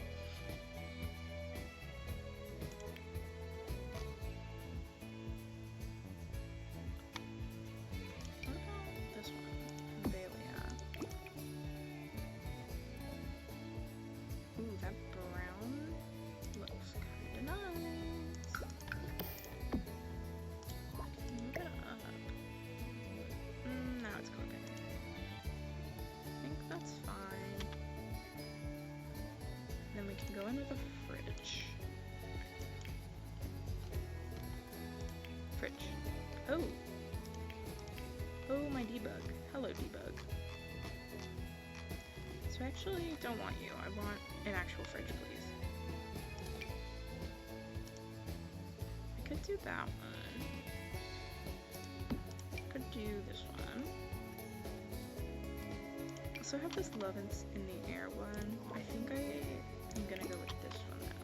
What about this one? Balia. Ooh, that brown looks kinda nice. Move it up. Now it's cooking. I think that's fine. Then we can go in with a fridge. Fridge. Oh! Oh, my debug. Hello, debug. So I actually don't want you. I want an actual fridge, please. I could do that one. also have this Love in the Air one. I think I'm gonna go with this one now.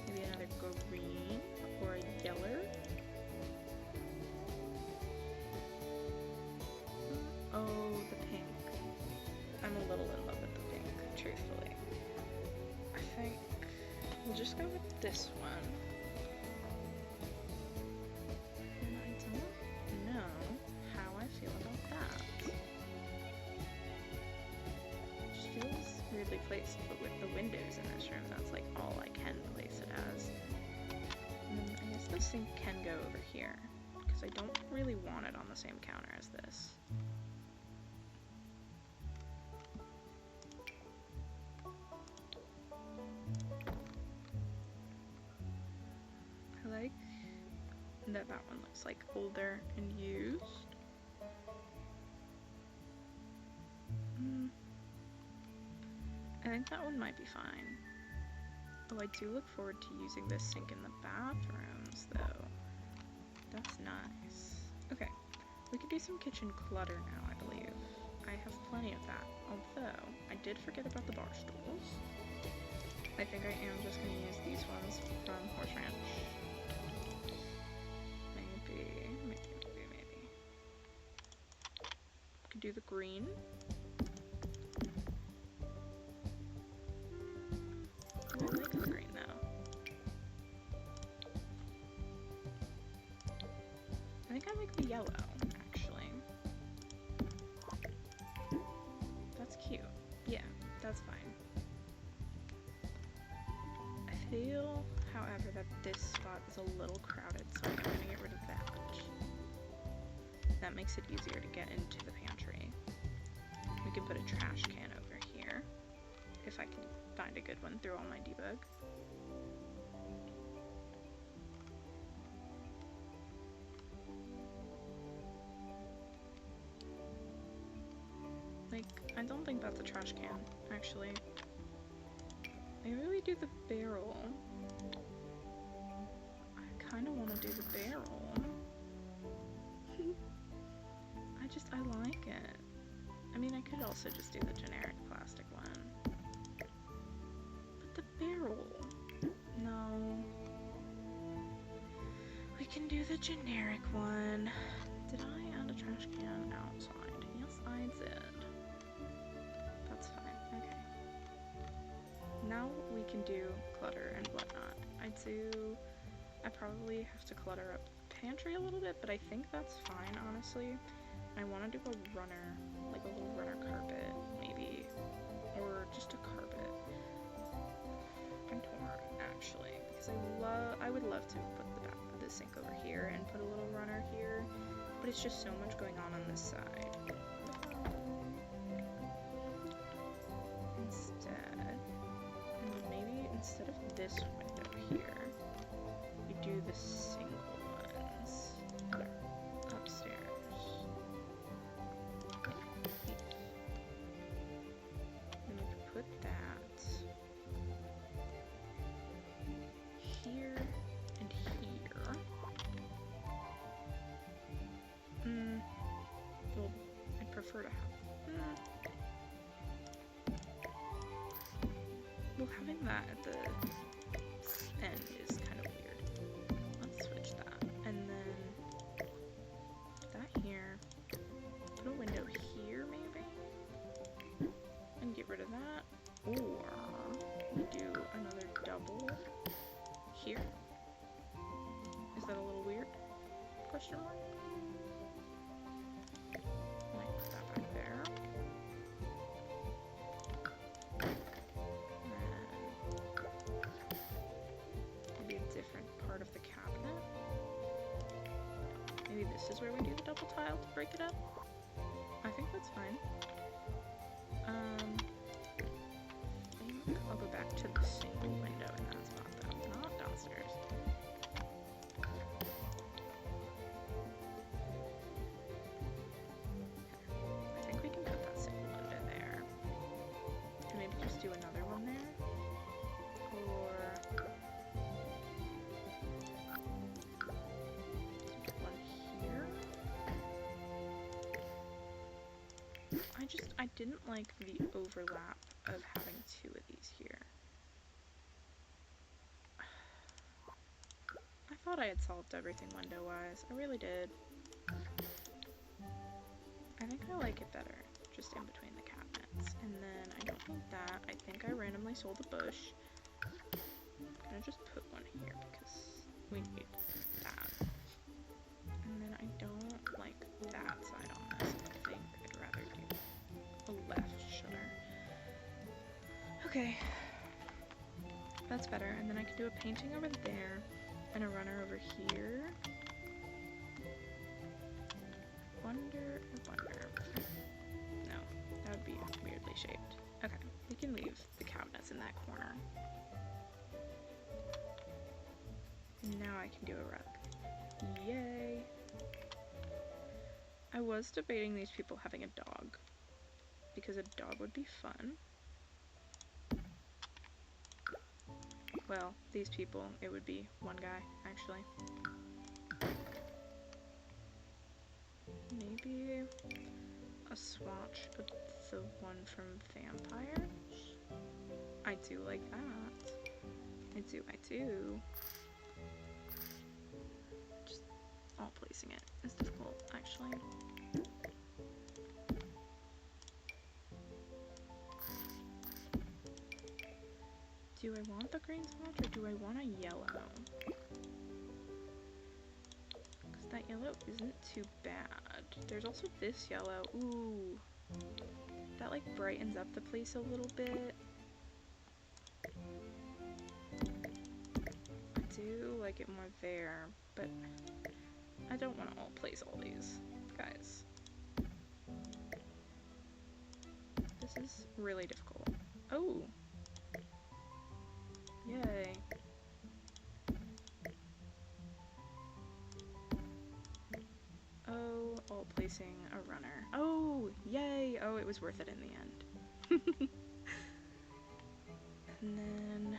Maybe another green or a yellow. Oh, the pink. I'm a little in love with the pink, truthfully. I think we'll just go with this one. And I don't know how I feel about that. It just feels weirdly placed, but with the windows in this room, that's like all I can place it as. And then I guess the sink can go over here, because I don't really want it on the same counter as this. I like that one looks like older and used. I think that one might be fine. Oh, I do look forward to using this sink in the bathrooms, though. That's nice. Okay, we could do some kitchen clutter now, I believe. I have plenty of that, although I did forget about the bar stools. I think I am just going to use these ones from Horse Ranch. Maybe. Could do the green. I like the green though. I think I like the yellow, actually. That's cute. Yeah, that's fine. I feel, however, that this spot is a little crowded, so I'm going to get rid of that. That makes it easier to get into the pantry. We can put a trash can over here, if I can find a good one through all my debug. Like, I don't think that's a trash can, actually. Maybe we do the barrel. I kind of want to do the barrel. I like it. I mean, I could also just do the generic plastic one. But the barrel... No. We can do the generic one. Did I add a trash can outside? Yes, I did. That's fine. Okay. Now we can do clutter and whatnot. I probably have to clutter up the pantry a little bit, but I think that's fine, honestly. I want to do a runner, like a little runner carpet, maybe, or just a carpet. I'm torn, actually, because I would love to put the sink over here and put a little runner here, but it's just so much going on this side. Instead of this window here, we do the single ones upstairs. And we could put that here and here. Well, I'd prefer to have. Well, having that at the end is kind of weird. Let's switch that. And then that here. Put a window here, maybe? And get rid of that. Or we do another double here. Is that a little weird? Question mark? Might put that back there. Part of the cabinet. Maybe this is where we do the double tile to break it up. I think that's fine. I think I'll go back to the single window in that spot though, not downstairs. I think we can put that single window there. And maybe just do another one there. Or I didn't like the overlap of having two of these here. I thought I had solved everything window-wise. I really did. I think I like it better, just in between the cabinets. And then I don't need that. I think I randomly sold a bush. I'm gonna just put one here because we need that. And then I don't like that side on this. I think I'd rather do a left shutter. Okay. That's better. And then I can do a painting over there and a runner over here. Wonder. No, that would be weirdly shaped. Okay, we can leave the cabinets in that corner. Now I can do a rug. Yay! I was debating these people having a dog, because a dog would be fun. Well, these people, it would be one guy, actually. Maybe a swatch of the one from Vampires? I do like that. I do. Just all placing it is difficult, actually. Do I want the green swatch or do I want a yellow? Because that yellow isn't too bad. There's also this yellow. Ooh. That like brightens up the place a little bit. I do like it more there, but I don't want to all place all these, guys. This is really difficult. Oh! Yay. Oh, all placing a runner. Oh, yay! Oh, it was worth it in the end. And then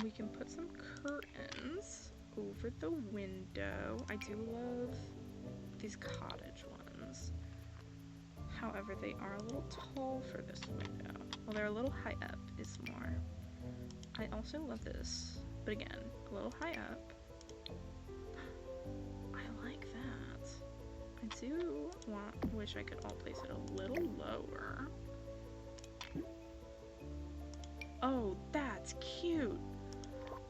we can put some curtains over the window. I do love these cottage ones. However, they are a little tall for this window. Well, they're a little high up is more. I also love this, but again, a little high up. I like that. I do wish I could all place it a little lower. Oh, that's cute!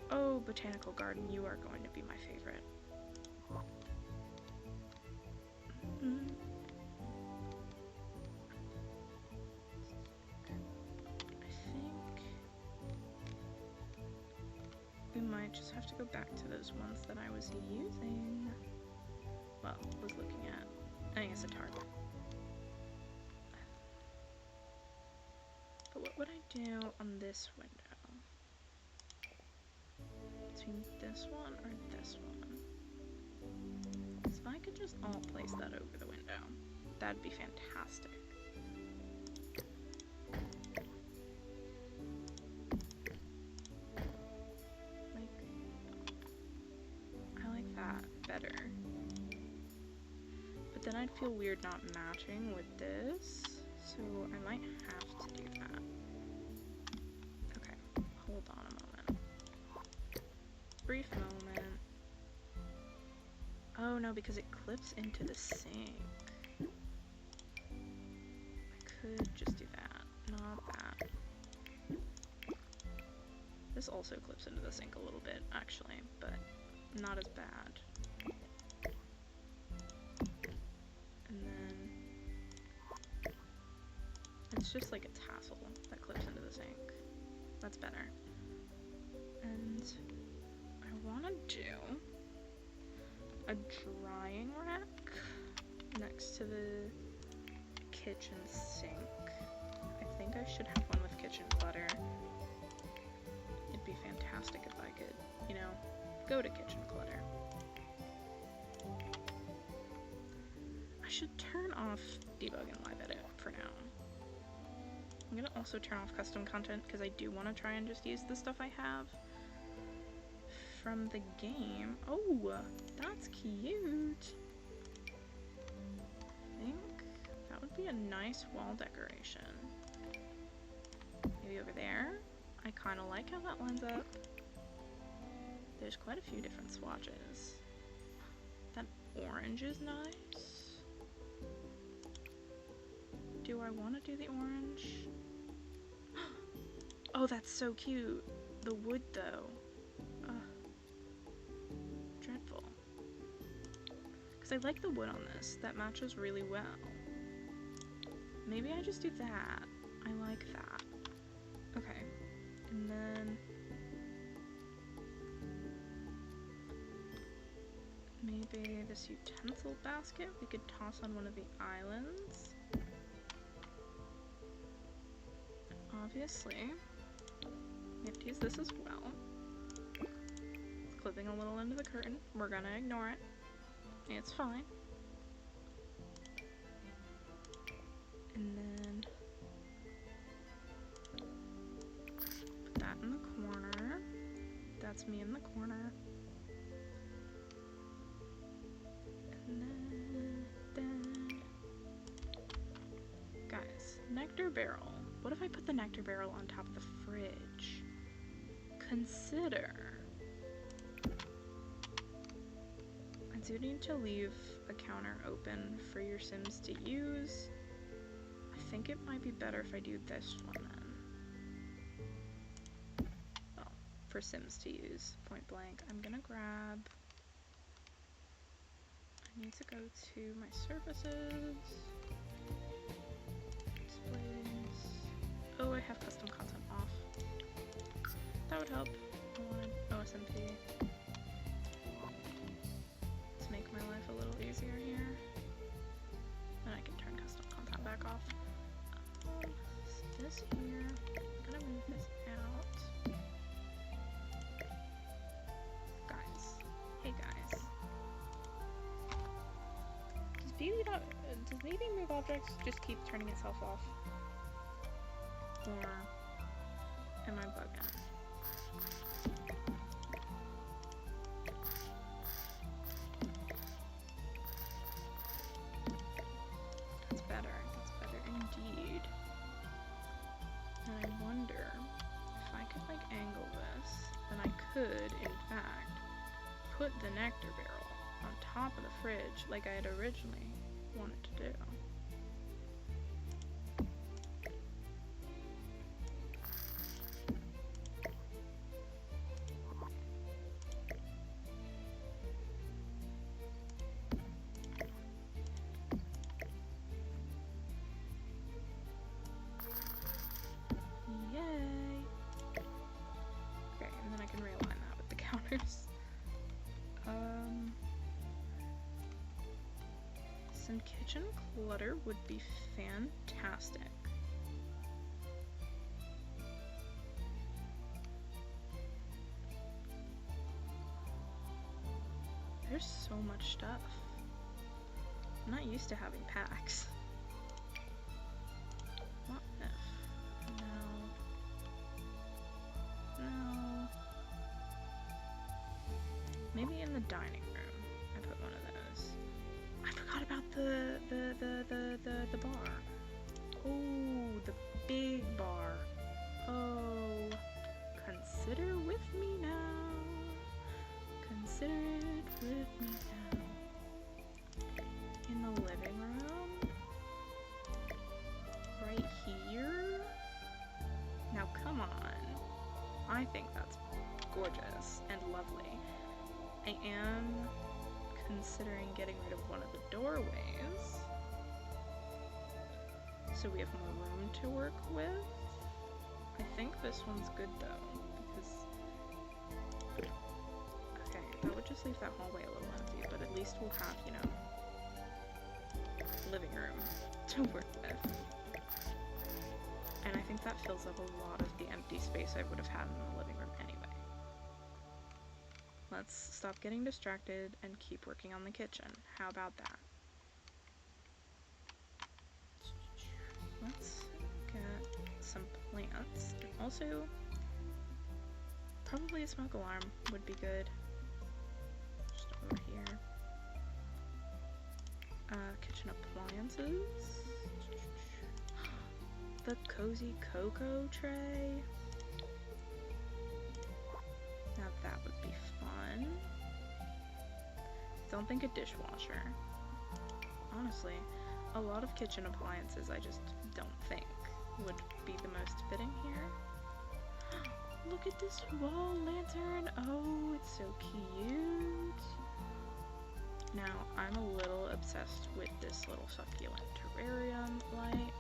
Oh, Botanical Garden, you are going to be my favorite. We might just have to go back to those ones that I was using. Well, was looking at. I guess a Target. But what would I do on this window? Between this one or this one? So if I could just all place that over the window, that'd be fantastic. Better. But then I'd feel weird not matching with this, so I might have to do that. Okay, hold on a moment. Brief moment. Oh no, because it clips into the sink. I could just do that, not that. This also clips into the sink a little bit, actually, but not as bad. And then it's just like a tassel that clips into the sink. That's better. And I want to do a drying rack next to the kitchen sink. I think I should have one with kitchen clutter. It'd be fantastic if I could, you know, go to kitchen clutter. I should turn off debug and live edit for now. I'm gonna also turn off custom content because I do want to try and just use the stuff I have from the game. Oh, that's cute. I think be a nice wall decoration. Maybe over there. I kind of like how that lines up. There's quite a few different swatches. That orange is nice. Do I want to do the orange? Oh, that's so cute. The wood, though. Dreadful. Because I like the wood on this. That matches really well. Maybe I just do that. I like that. Okay. And then... maybe this utensil basket we could toss on one of the islands. Obviously, we have to use this as well. It's clipping a little into the curtain. We're gonna ignore it. It's fine. And then put that in the corner. That's me in the corner. And then guys, nectar barrel. What if I put the nectar barrel on top of the fridge? Consider. I do need to leave a counter open for your Sims to use. I think it might be better if I do this one then. Well, for Sims to use, point blank. I'm gonna grab... I need to go to my services. Displays. Oh, I have custom content off. That would help. I wanted OSMP. Let's make my life a little easier here. Then I can turn custom content back off. This here. I'm gonna move this out. Guys. Hey guys. Does maybe move objects just keep turning itself off? Or am I bugging? That's better. That's better indeed. And I wonder if I could like angle this, then I could, in fact, put the nectar barrel on top of the fridge like I had originally wanted to do. Yay! Okay, and then I can realign that with the counters. Some kitchen clutter would be fantastic. There's so much stuff. I'm not used to having packs. What if? No. Maybe in the dining room I put one of those. I forgot about the bar. Oh, the big bar. Oh, consider with me now. Consider it with me now. In the living room. Right here. Now come on. I think that's gorgeous and lovely. I am considering getting rid of one of the doorways, so we have more room to work with. I think this one's good though, because, okay, that would just leave that hallway a little empty, but at least we'll have, you know, living room to work with. And I think that fills up a lot of the empty space I would have had in the living room anyway. Let's stop getting distracted and keep working on the kitchen. How about that? Let's get some plants. And also, probably a smoke alarm would be good. Just over here. Kitchen appliances. the cozy cocoa tray. Now that would be fun. Don't think a dishwasher. Honestly, a lot of kitchen appliances I just don't think would be the most fitting here. Look at this wall lantern. Oh, it's so cute. Now, I'm a little obsessed with this little succulent terrarium light.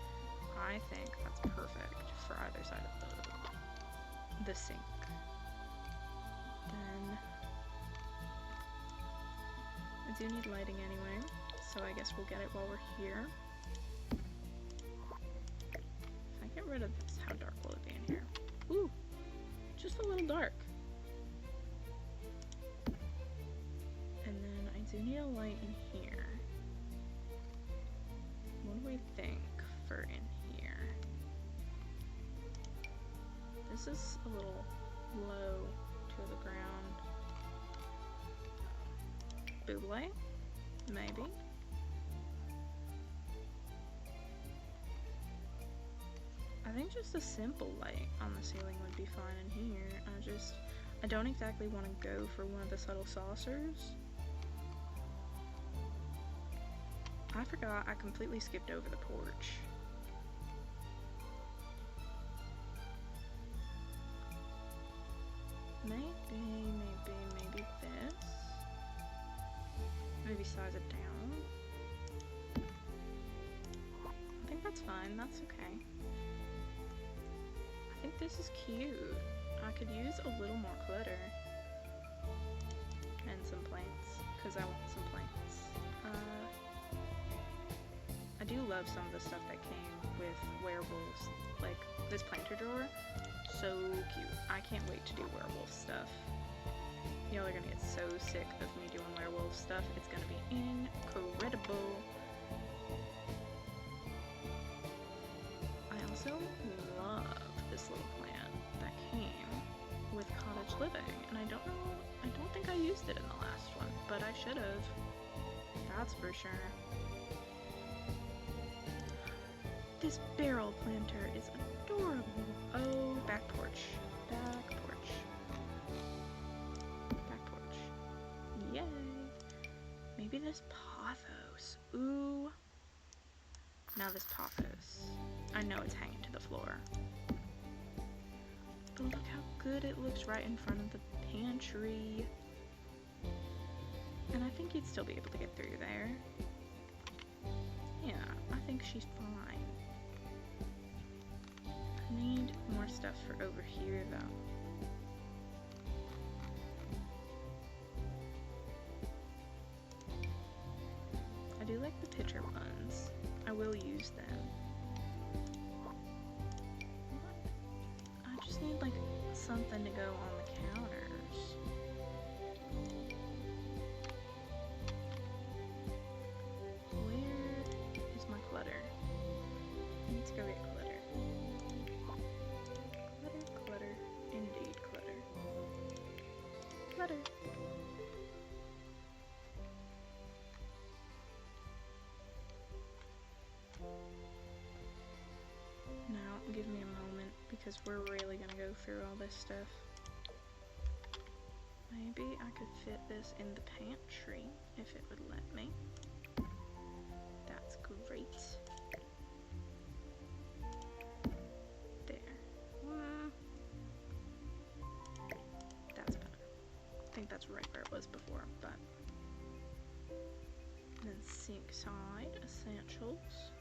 I think that's perfect for either side of the sink. Then I do need lighting anyway, so I guess we'll get it while we're here. If I get rid of this, how dark will it be in here? Ooh, just a little dark. And then I do need a light in here. What do we think for in here? This is a little low to the ground. Boob light? Maybe. I think just a simple light on the ceiling would be fine in here. I don't exactly want to go for one of the subtle saucers. I forgot I completely skipped over the porch. Maybe this. Maybe size it down. I think that's fine, that's okay. I think this is cute. I could use a little more clutter. And some plants, because I want some plants. I do love some of the stuff that came with wearables, like this planter drawer. So cute. I can't wait to do werewolf stuff. Y'all are gonna get so sick of me doing werewolf stuff. It's gonna be incredible. I also love this little plant that came with cottage living, and I don't think I used it in the last one, but I should have. That's for sure. This barrel planter is adorable. Oh, back porch. Back porch. Back porch. Yay. Maybe this pothos. Ooh. Now this pothos. I know it's hanging to the floor. But look how good it looks right in front of the pantry. And I think you'd still be able to get through there. Yeah, I think she's fine. I need more stuff for over here though. I do like the pitcher ones. I will use them. I just need like something to go on the counters. Where is my clutter? I need to go get clutter. Clutter, indeed clutter. Clutter. Now, give me a moment, because we're really gonna go through all this stuff. Maybe I could fit this in the pantry, if it would let me. That's great. I think that's right where it was before, but then sink side essentials.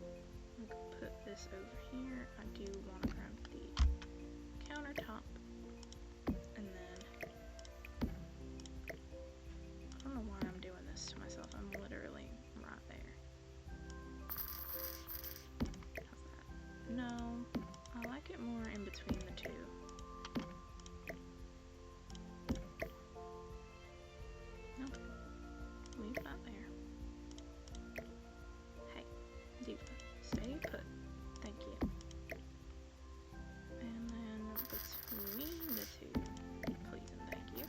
I could put this over here. I do want to grab the countertop, and then I don't know why I'm doing this to myself. I'm literally right there. How's that? No. I like it more in between the two. Nope. Leave that there. Hey, Diva, stay put. Thank you. And then between the two, please and thank you.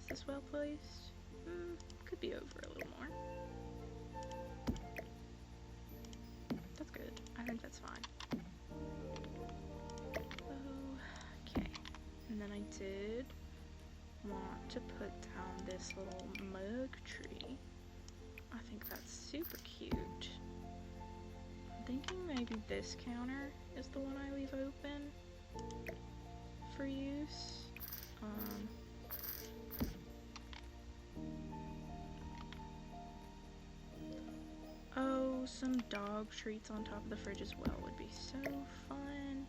Is this well placed? Could be over a little more. think that's fine. Okay. And then I did want to put down this little mug tree. I think that's super cute. I'm thinking maybe this counter is the one I leave open for use. Oh, some dog treats on top of the fridge as well would be so fun.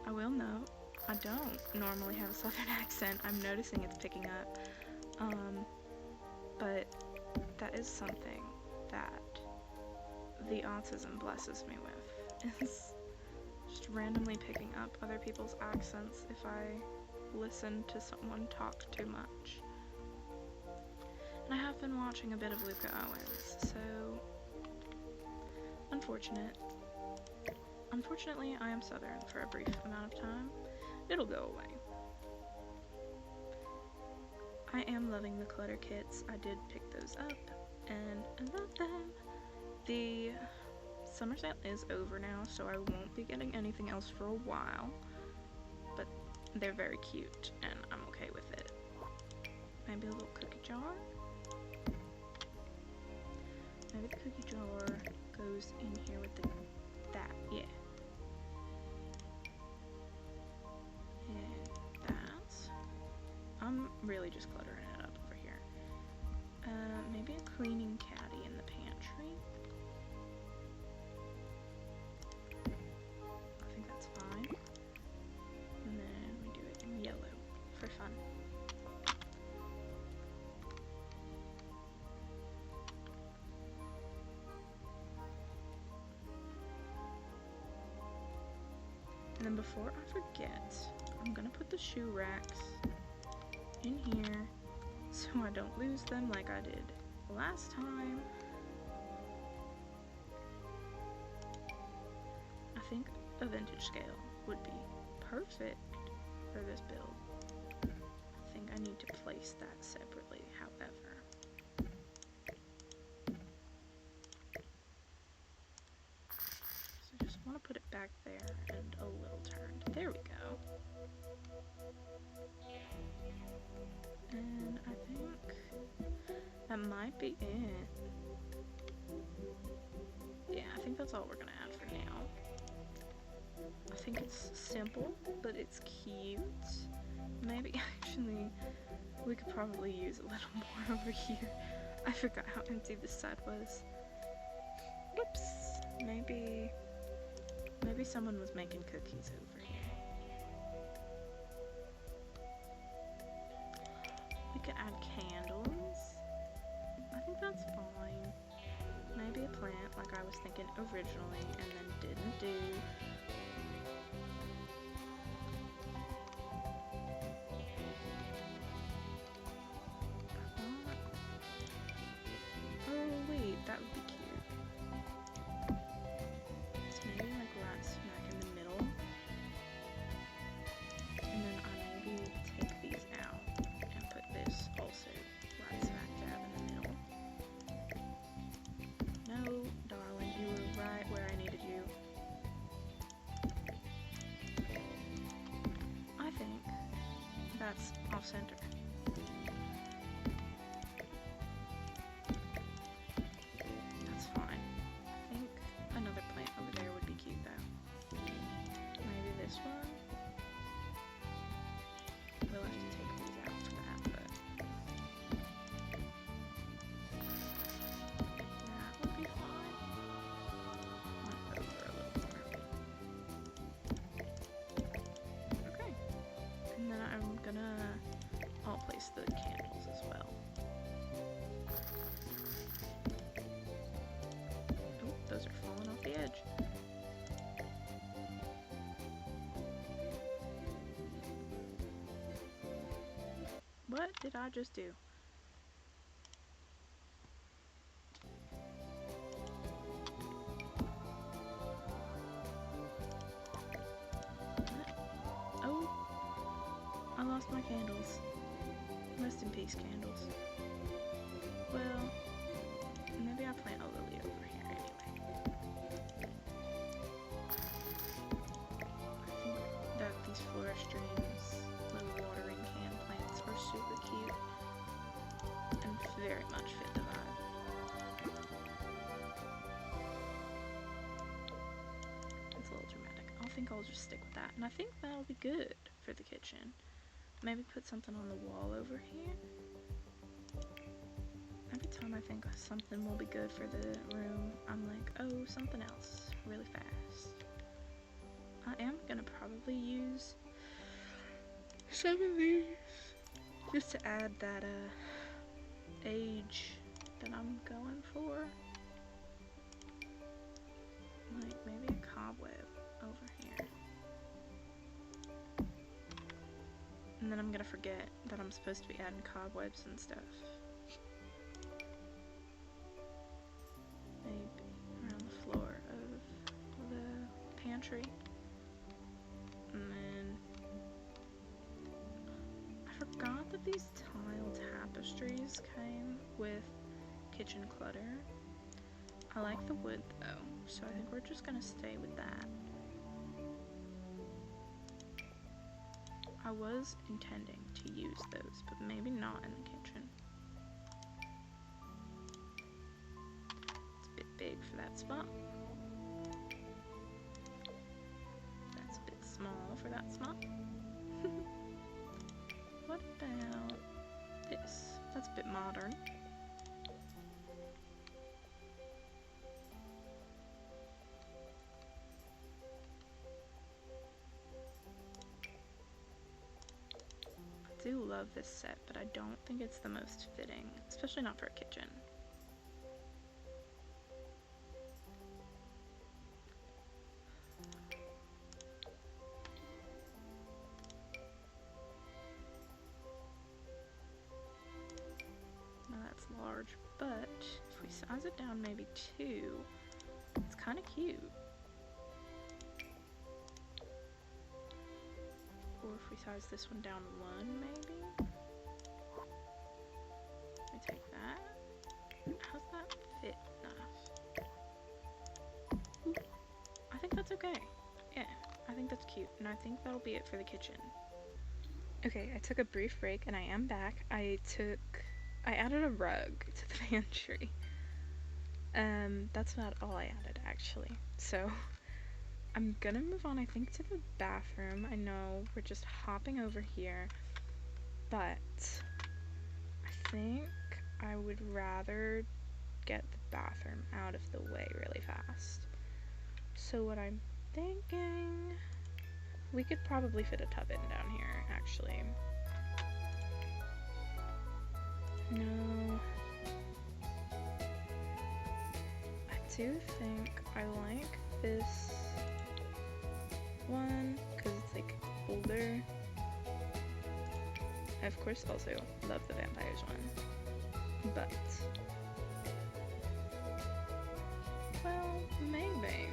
I will note, I don't normally have a southern accent. I'm noticing it's picking up. But that is something that the autism blesses me with. Is just randomly picking up other people's accents if I listen to someone talk too much. And I have been watching a bit of Luca Owens, so unfortunately I am southern for a brief amount of time. It'll go away. I am loving the clutter kits. I did pick those up and I love them. The summer sale is over now, so I won't be getting anything else for a while, but they're very cute and I'm okay with it. Maybe a little cookie jar? Maybe the cookie jar goes in here with that, yeah. And that. I'm really just cluttering it up over here. Maybe a cleaning caddy in the pantry. I think that's fine. And then we do it in yellow for fun. And then before I forget, I'm gonna put the shoe racks in here so I don't lose them like I did last time. I think a vintage scale would be perfect for this build. I think I need to place that separately, however. So I just want to put it back there and a little turned. There we go. And I think that might be it. Yeah, I think that's all we're gonna add for now. I think it's simple, but it's cute. Maybe actually we could probably use a little more over here. I forgot how empty this side was. Whoops. Maybe someone was making cookies over here. We could add candles. I think that's fine. Maybe a plant like I was thinking originally and then didn't do. Oh wait, that would be cute. So maybe like right smack in the middle. And then I maybe take these out and put this also right smack dab in the middle. No, darling, you were right where I needed you. I think that's off center. That's fine. I think another plant over there would be cute though. Maybe this one. We'll have to take these out for that, but that would be fine. One over a little more. Okay. And then I'm gonna place the candles as well. Oh, those are falling off the edge. What did I just do? What? Oh, I lost my candles. Rest in peace, candles. Well, maybe I plant a lily over here anyway. I think that these Floristreams little watering can plants are super cute and very much fit the vibe. It's a little dramatic. I think I'll just stick with that, and I think that'll be good for the kitchen. Maybe put something on the wall over here. Every time I think something will be good for the room, I'm like, oh, something else really fast. I am gonna probably use some of these just to add that age that I'm going for. Like maybe a cobweb over here. And then I'm gonna forget that I'm supposed to be adding cobwebs and stuff. Maybe around the floor of the pantry. And then I forgot that these tile tapestries came with kitchen clutter. I like the wood though, so I think we're just gonna stay with that. I was intending to use those, but maybe not in the kitchen. It's a bit big for that spot. That's a bit small for that spot. What about this? That's a bit modern. I do love this set, but I don't think it's the most fitting, especially not for a kitchen. Now that's large, but if we size it down maybe 2, it's kind of cute. Or if we size this one down 1, maybe? Let me take that. How's that fit enough? Ooh, I think that's okay. Yeah, I think that's cute. And I think that'll be it for the kitchen. Okay, I took a brief break and I am back. I added a rug to the pantry. That's not all I added actually. So I'm gonna move on, I think, to the bathroom. I know we're just hopping over here, but I think I would rather get the bathroom out of the way really fast. So what I'm thinking, we could probably fit a tub in down here, actually. No. I do think I like this one because it's like older. I of course also love the vampires one, but well, maybe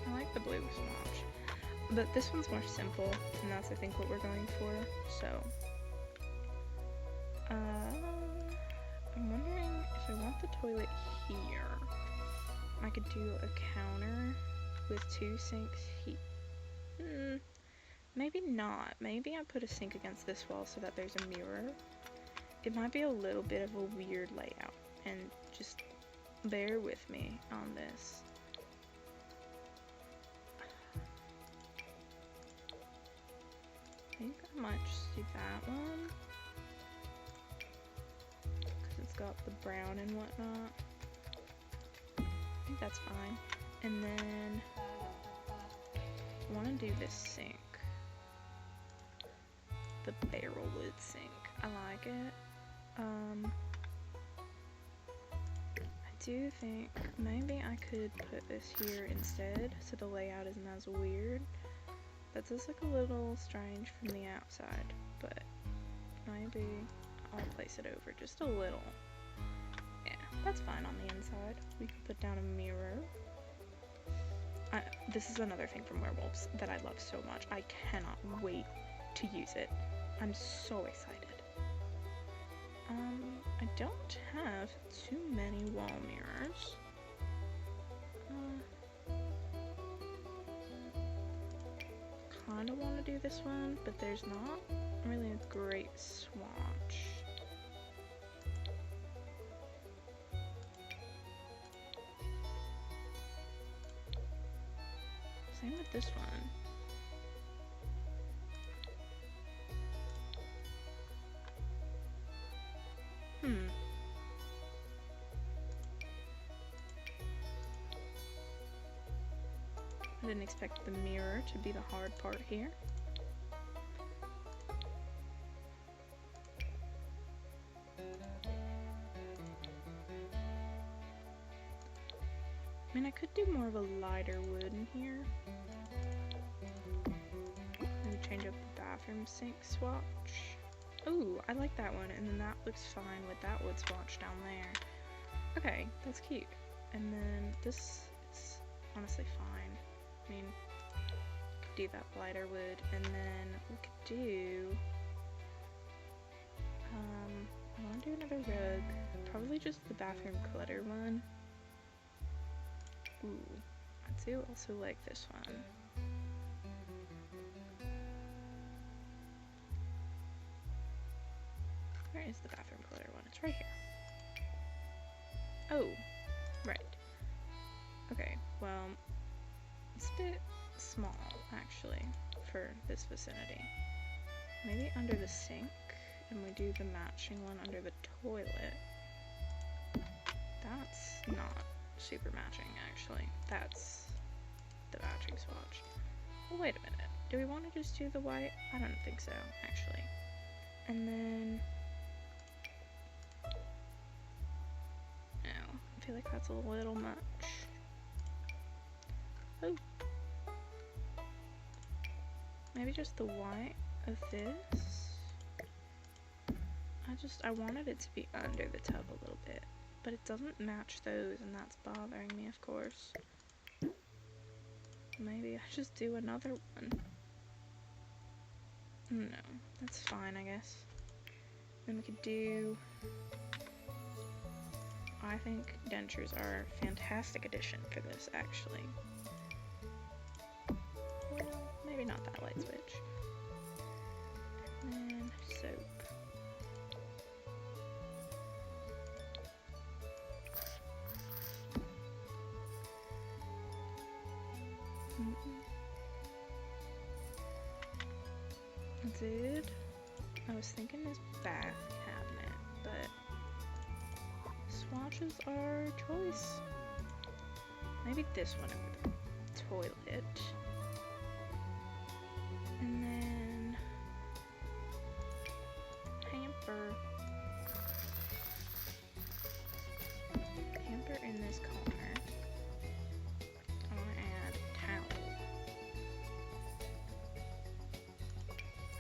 I like the blue so much, but this one's more simple, and that's I think what we're going for. So I'm wondering if I want the toilet here, I could do a counter with 2 sinks here. Maybe not. Maybe I put a sink against this wall so that there's a mirror. It might be a little bit of a weird layout, and just bear with me on this. I think I might just do that one, because it's got the brown and whatnot. I think that's fine. And then I want to do this sink, the barrel wood sink. I like it. I do think maybe I could put this here instead, so the layout isn't as weird. That does look a little strange from the outside, but maybe I'll place it over just a little. Yeah, that's fine on the inside. We can put down a mirror. This is another thing from Werewolves that I love so much. I cannot wait to use it. I'm so excited. I don't have too many wall mirrors. Kinda want to do this one, but there's not really a great swatch. Same with this one. I didn't expect the mirror to be the hard part here. I mean, I could do more of a lighter wood in here. Maybe change up the bathroom sink swatch. Ooh, I like that one, and then that looks fine with that wood swatch down there. Okay, that's cute. And then this is honestly fine. I mean, could do that lighter wood, and then we could do, I want to do another rug, probably just the bathroom clutter one. Ooh, I do also like this one. Where is the bathroom clutter one? It's right here. Oh, right. Okay, well, it's a bit small, actually, for this vicinity. Maybe under the sink, and we do the matching one under the toilet. That's not super matching, actually. That's the matching swatch. Well, wait a minute. Do we want to just do the white? I don't think so, actually. And then... no, I feel like that's a little much. Oh. Maybe just the white of this. I wanted it to be under the tub a little bit, but it doesn't match those, and that's bothering me, of course. Maybe I just do another one. No, that's fine, I guess. Then we could do... I think dentures are a fantastic addition for this, actually. Well, maybe not that light switch. And then soap. I was thinking this bath cabinet, but swatches are a choice. Maybe this one over the toilet. And then hamper. Hamper in this corner. I want to add towel.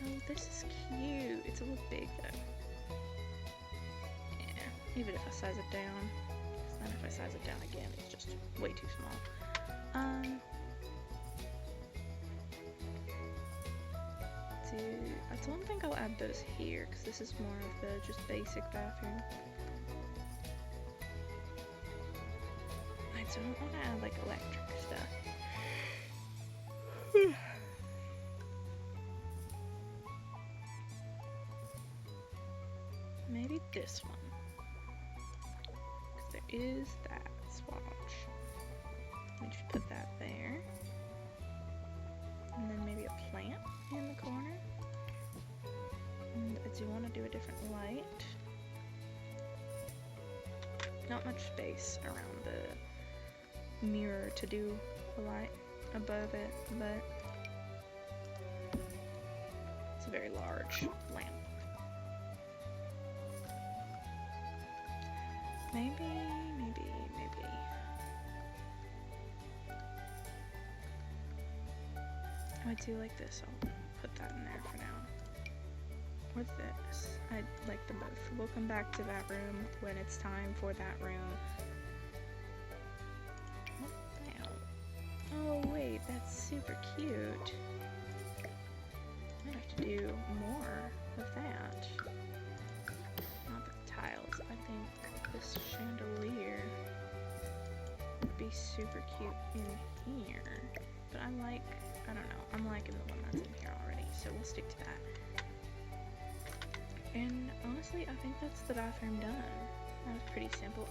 Oh, this is cute. It's a little big though. Yeah, even if I size it down. Then if I size it down again, it's just way too small. I don't think I'll add those here, because this is more of the just basic bathroom. I don't want to add like electric stuff. Maybe this one, because there is that swatch. Let me just put that there. And then maybe a plant in the corner. And I do want to do a different light. Not much space around the mirror to do a light above it, but it's a very large lamp. Maybe. I do like this. I'll put that in there for now. Or this. I like them both. We'll come back to that room when it's time for that room. Oh wait, that's super cute. I might have to do more of that. Not the tiles. I think this chandelier would be super cute in here. But I don't know, I'm liking the one that's in here already, so we'll stick to that. And honestly, I think that's the bathroom done. That was pretty simple.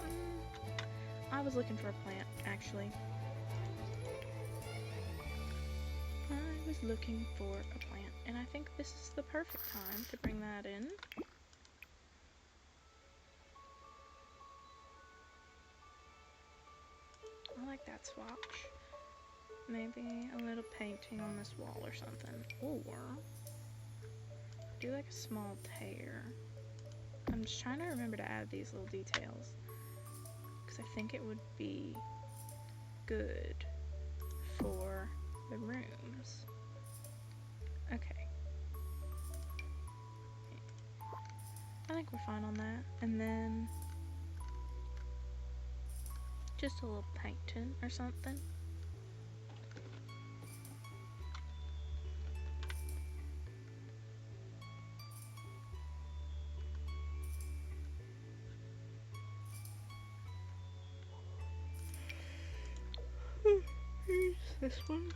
I was looking for a plant, actually. I was looking for a plant, and I think this is the perfect time to bring that in. I like that swatch. Maybe a little painting on this wall or something. Or do like a small tear. I'm just trying to remember to add these little details, because I think it would be good for the rooms. Okay. I think we're fine on that. And then just a little painting or something. Here's this one.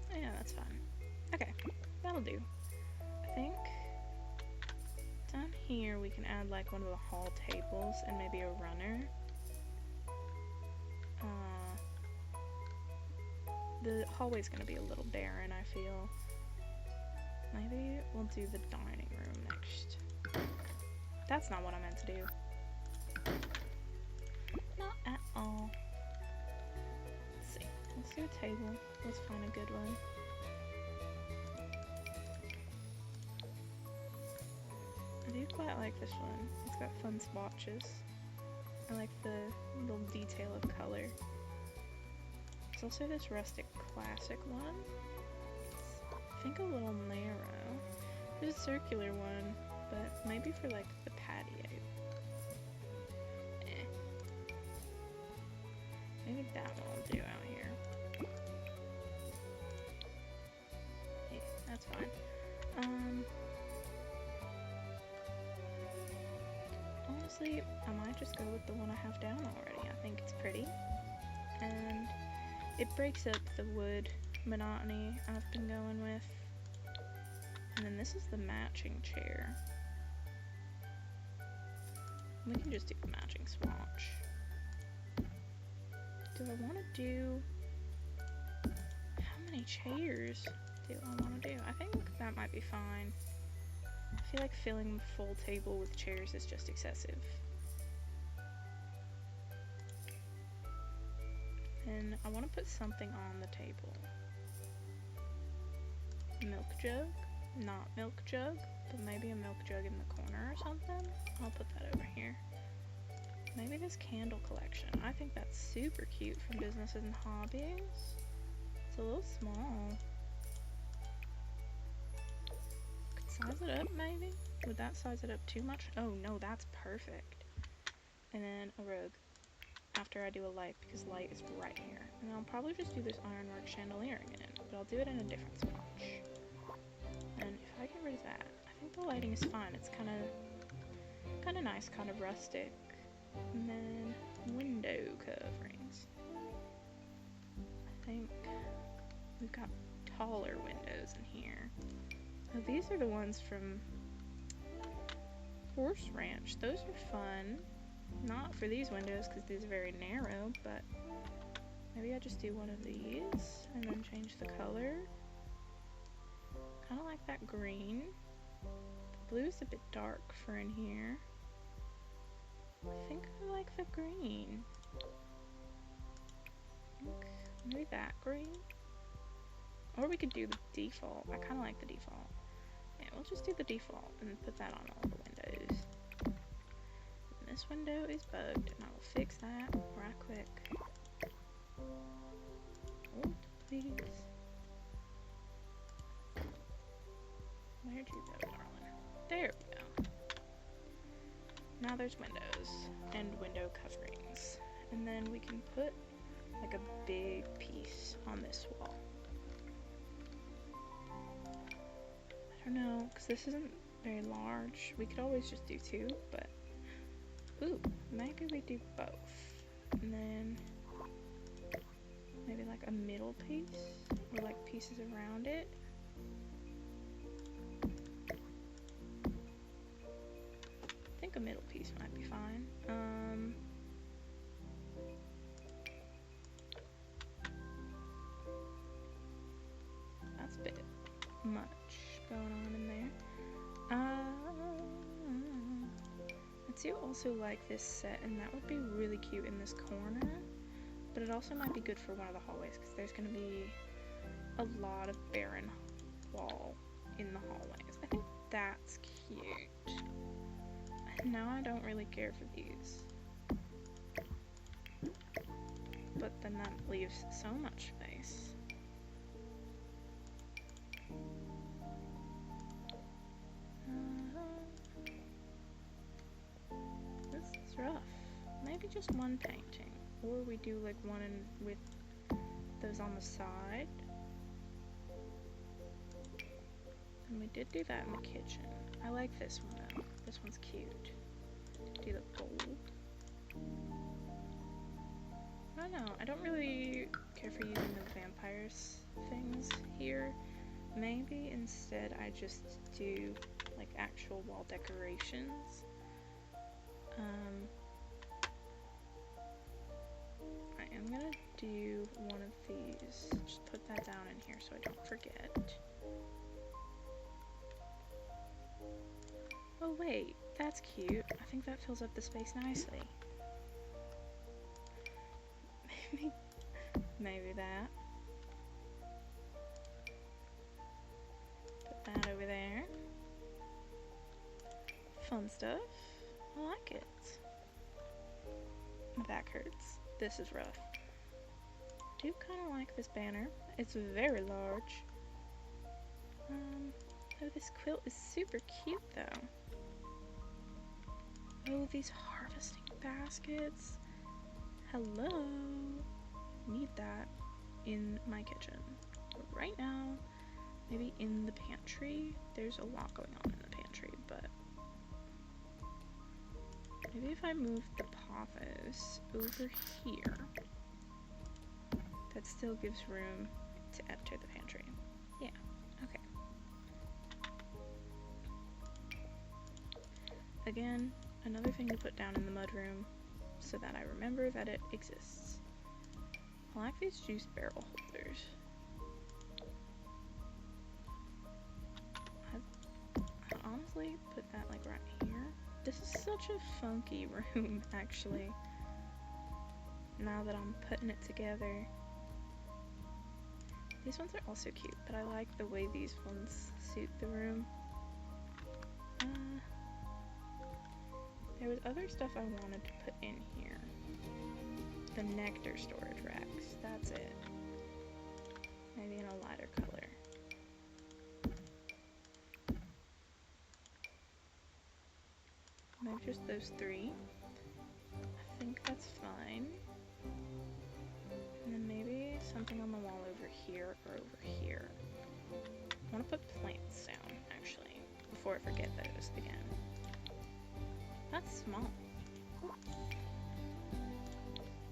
Yeah, that's fine. Okay, that'll do. I think down here we can add like one of the hall tables and maybe a runner. The hallway's gonna be a little barren, I feel. Maybe we'll do the dining room next. That's not what I meant to do. Not at all. Let's see. Let's do a table. Let's find a good one. I do quite like this one. It's got fun swatches. I like the little detail of color. There's also this rustic classic one. It's, I think, a little narrow. There's a circular one, but maybe for like the patio. Maybe that one will do out here. Yeah, that's fine. Honestly, I might just go with the one I have down already. I think it's pretty. And it breaks up the wood monotony I've been going with. And then this is the matching chair. We can just do the matching swatch. Do I want to do... How many chairs do I want to do? I think that might be fine. I feel like filling the full table with chairs is just excessive. And I want to put something on the table. Milk jug? Not milk jug, but maybe a milk jug in the corner or something. I'll put that over here. Maybe this candle collection. I think that's super cute from Businesses and Hobbies. It's a little small. Could size it up maybe? Would that size it up too much? Oh no, that's perfect. And then a rug after I do a light, because light is right here. And I'll probably just do this ironwork chandelier again, but I'll do it in a different swatch. And if I get rid of that, I think the lighting is fine. It's kind of nice, kind of rustic. And then window coverings. I think we've got taller windows in here. Now these are the ones from Horse Ranch. Those are fun. Not for these windows because these are very narrow, but maybe I just do one of these and then change the color. Kind of like that green. The blue is a bit dark for in here. I think I like the green. Maybe that green. Or we could do the default. I kind of like the default. Yeah, we'll just do the default and put that on all the windows. And this window is bugged, and I will fix that right quick. Hold, please. Where'd you go, darling? There we go. Now there's windows and window coverings. And then we can put like a big piece on this wall. I I don't know, because this isn't very large. We could always just do 2, but... Ooh, maybe we do both. And then... maybe like a middle piece, or like pieces around it. I think a middle piece might be fine. That's a bit much going on in there. I do also like this set, and that would be really cute in this corner. But it also might be good for one of the hallways, because there's going to be a lot of barren wall in the hallways. I think that's cute. And now I don't really care for these. But then that leaves so much space. This is rough. Maybe just one painting. Or we do like one with those on the side. And we did do that in the kitchen. I like this one though. This one's cute. Do the gold. I don't know. I don't really care for using the vampires things here. Maybe instead I just do like actual wall decorations. I am gonna do one of these. Just put that down in here so I don't forget. Oh wait, that's cute. I think that fills up the space nicely. Maybe that. Put that over there. Fun stuff. I like it. My back hurts. This is rough. I do kind of like this banner. It's very large. Oh, this quilt is super cute though. Oh, these harvesting baskets. Hello. Need that in my kitchen. But right now, maybe in the pantry. There's a lot going on in the pantry, but maybe if I move the pothos over here, that still gives room to enter the pantry. Yeah, okay. Again, another thing to put down in the mudroom so that I remember that it exists. I like these juice barrel holders. I'd honestly put that like right here. This is such a funky room, actually. Now that I'm putting it together. These ones are also cute, but I like the way these ones suit the room. There was other stuff I wanted to put in here. The nectar storage racks, that's it. Maybe in a lighter color. Maybe just those 3. I think that's fine. And then maybe something on the wall over here or over here. I want to put plants down, actually, before I forget those again. That's small.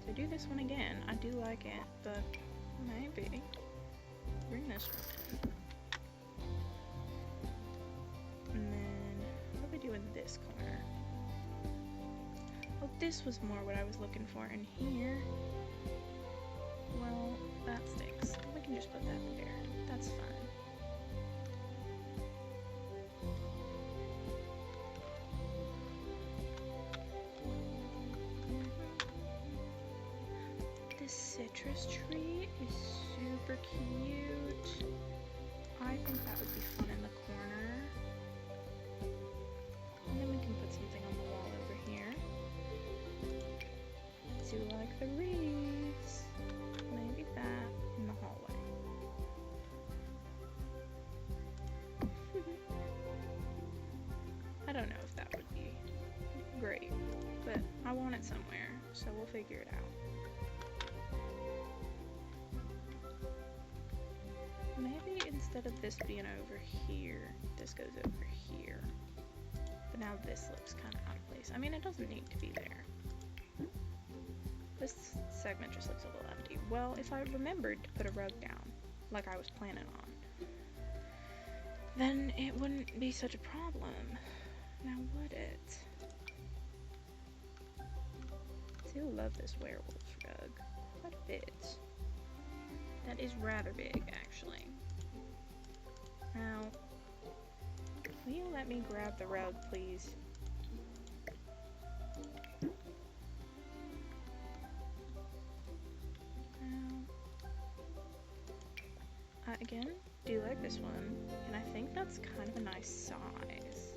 To do this one again, I do like it, but maybe bring this one in. And then, what do we do in this corner? Oh, this was more what I was looking for in here. Well, that stinks. We can just put that in there. That's fine. This citrus tree is super cute. I think that would be fun in the corner. And then we can put something on the wall over here. I do like the wreaths. Maybe that in the hallway. I don't know if that would be great, but I want it somewhere, so we'll figure it out. maybe instead of this being over here, this goes over here. But now this looks kind of out of place. I mean, it doesn't need to be there. This segment just looks a little empty. Well, if I remembered to put a rug down, like I was planning on, then it wouldn't be such a problem. Now would it? I do love this werewolf rug quite a bit. That is rather big, actually. Now, will you let me grab the rug, please? I again do like this one, and I think that's kind of a nice size.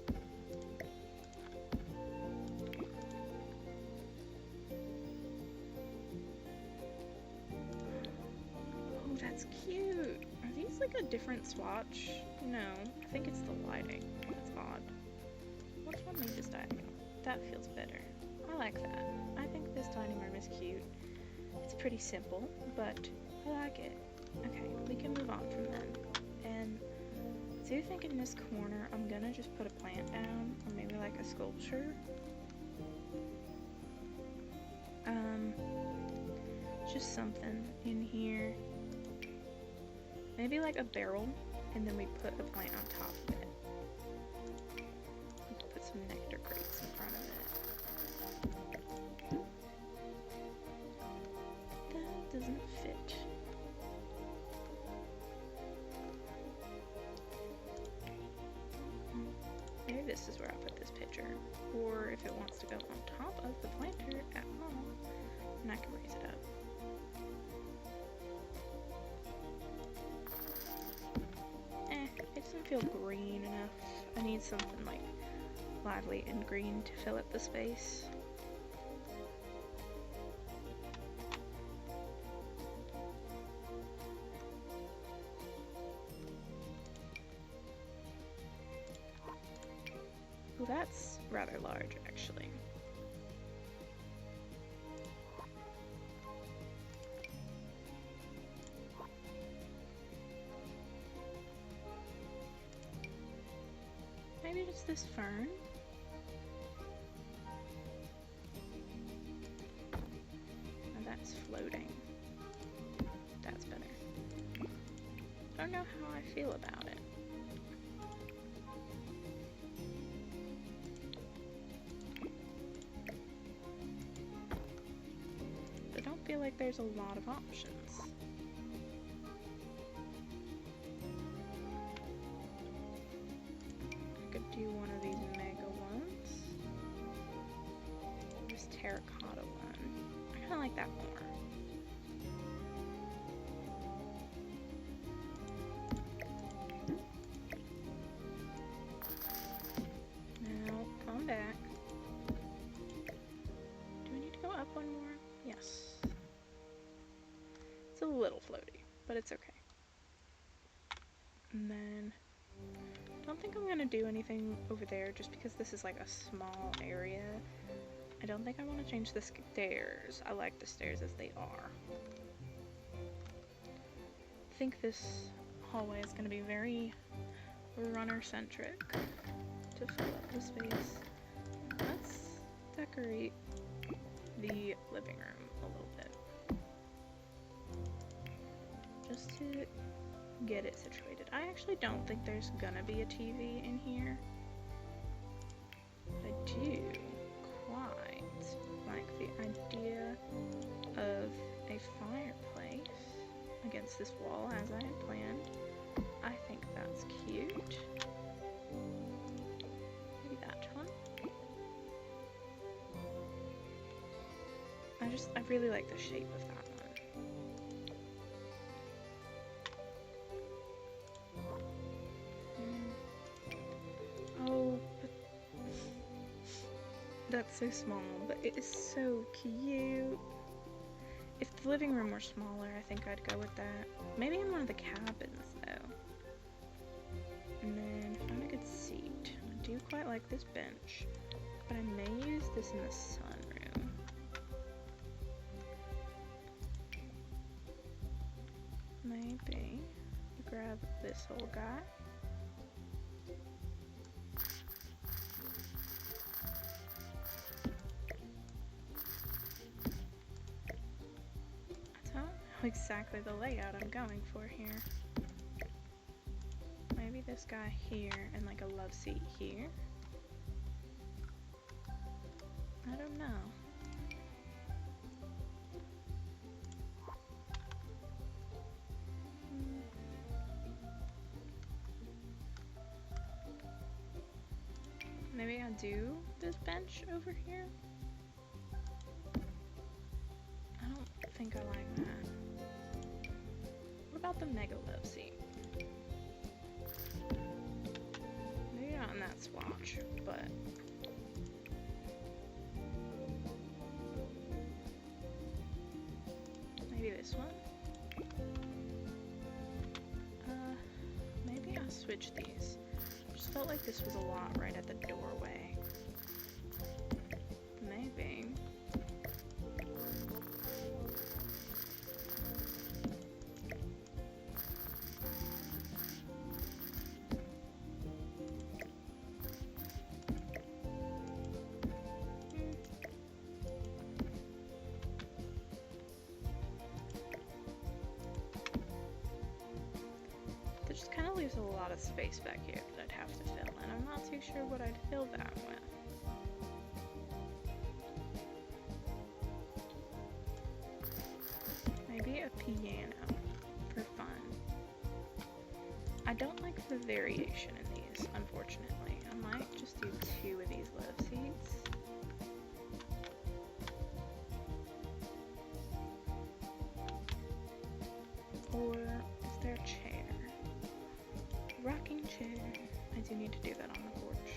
Oh, that's cute. Are these like a different swatch? No, I think it's the lighting. That's odd. Which one made this dining room? That feels better. I like that. I think this dining room is cute. It's pretty simple, but I like it. Okay, we can move on from then. And I do think in this corner I'm gonna just put a plant down, or maybe like a sculpture. Just something in here. Maybe like a barrel, and then we put a plant on top of it. Let's put some nectar crates in front of it. That doesn't fit. Maybe this is where I put this picture. Or if it wants to go on top of the planter at all, then I can raise it up. It doesn't feel green enough. I need something like lively and green to fill up the space. Well, that's rather large, actually. Maybe just this fern? Oh, that's floating. That's better. I don't know how I feel about it. I don't feel like there's a lot of options. Do one of these mega ones. This terracotta one. I kind of like that more. Now, come back. Do we need to go up one more? Yes. It's a little floaty, but it's okay. And then I don't think I'm gonna do anything over there just because this is like a small area. I don't think I want to change the stairs. I like the stairs as they are. I think this hallway is gonna be very runner-centric to fill up the space. Let's decorate the living room a little bit. Just to get it situated. I actually don't think there's gonna be a TV in here. But I do quite like the idea of a fireplace against this wall as I had planned. I think that's cute. Maybe that one. I really like the shape of that one. Oh, but that's so small, but it is so cute. If the living room were smaller, I think I'd go with that. Maybe in one of the cabins, though. And then find a good seat. I do quite like this bench, but I may use this in the sunroom. Maybe a grab this whole guy. I don't know exactly the layout I'm going for here. Maybe this guy here and like a love seat here. I don't know. Maybe I'll do this bench over here. I don't think I like that. What about the mega love seat? Maybe not in that swatch, but maybe this one? Maybe I'll switch these. Just felt like this was a lot right at the doorway. Maybe. That just kind of leaves a lot of space back here that I'd have to fill, and I'm not too sure what I'd fill that with. Maybe a piano for fun. I don't like the variation in these, unfortunately. I might just do 2 of these love seats. Or is there a chair? Rocking chair. I do need to do that on the porch.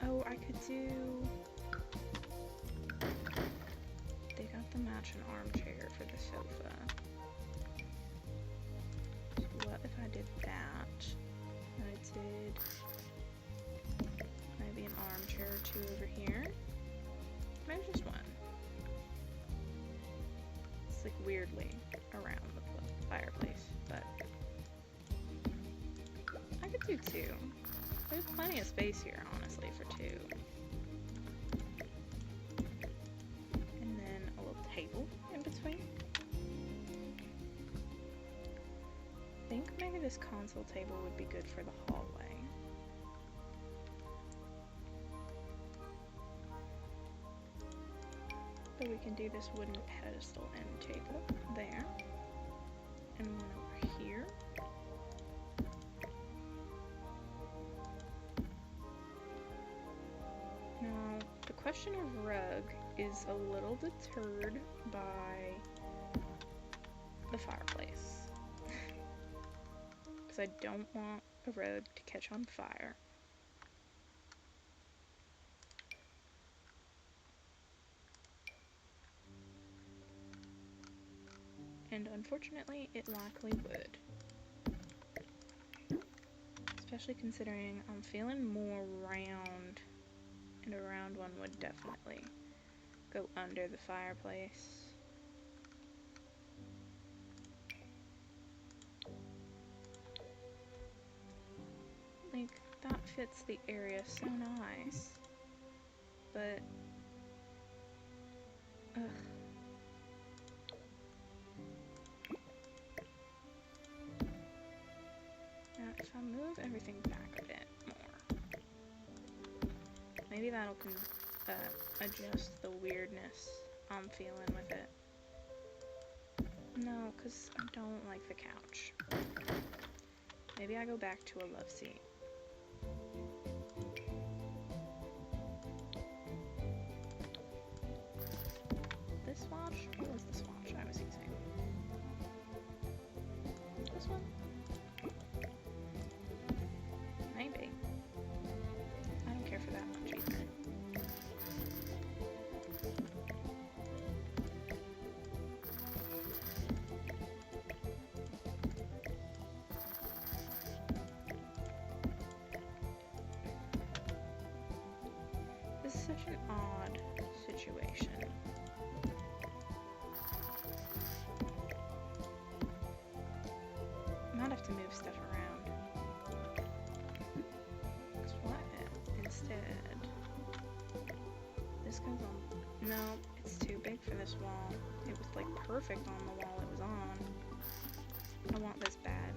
Oh, I could do... They got the matching armchair for the sofa. So what if I did that? And I did maybe an armchair or 2 over here? Maybe just 1. It's like weirdly around the fireplace, but I could do 2. There's plenty of space here, honestly, for 2. And then a little table in between. I think maybe this console table would be good for the hallway. So we can do this wooden pedestal end table there. And one over here. Now, the question of rug is a little deterred by the fireplace. Because I don't want a rug to catch on fire. And unfortunately, it likely would. Especially considering I'm feeling more round, and a round one would definitely go under the fireplace. Like, that fits the area so nice. But, ugh. Now, if I move everything back a bit more, maybe that'll adjust the weirdness I'm feeling with it. No, because I don't like the couch. Maybe I go back to a love seat. This swatch? What was the swatch I was using? This one? Maybe. I don't care for that much either. This is such an odd situation. this goes on. No, it's too big for this wall. It was like perfect on the wall it was on. I want this bad.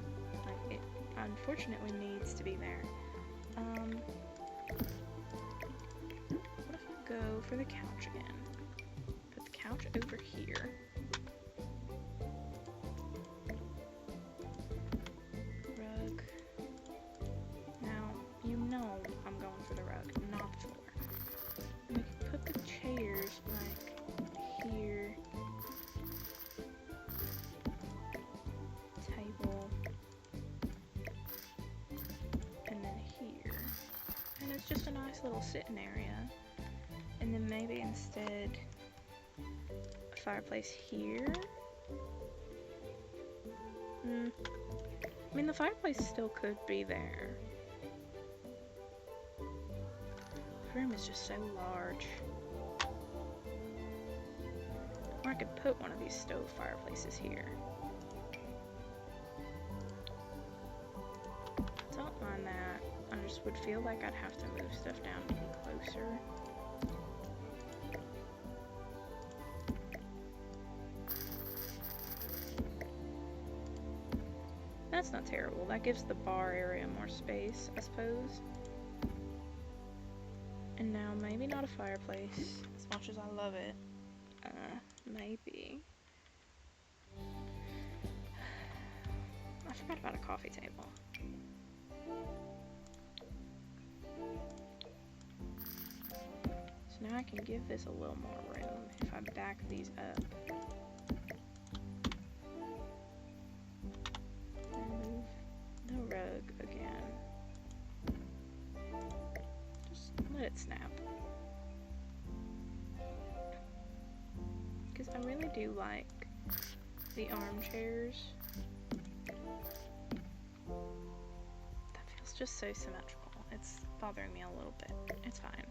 Like, it unfortunately needs to be there. What if I go for the couch again? Put the couch over here. Rug. Now, you know I'm going for the rug, not the floor. And we can put the chairs, like, here. Table. And then here. And it's just a nice little sitting area. And then maybe instead a fireplace here. I mean, the fireplace still could be there. The room is just so large. Or I could put one of these stove fireplaces here. Don't mind that. I just would feel like I'd have to move stuff down to be closer. That's not terrible. That gives the bar area more space, I suppose. And now maybe not a fireplace, as much as I love it. Maybe. I forgot about a coffee table. So now I can give this a little more room if I back these up. And move the rug again. Just let it snap. Because I really do like the armchairs. That feels just so symmetrical. It's bothering me a little bit. It's fine.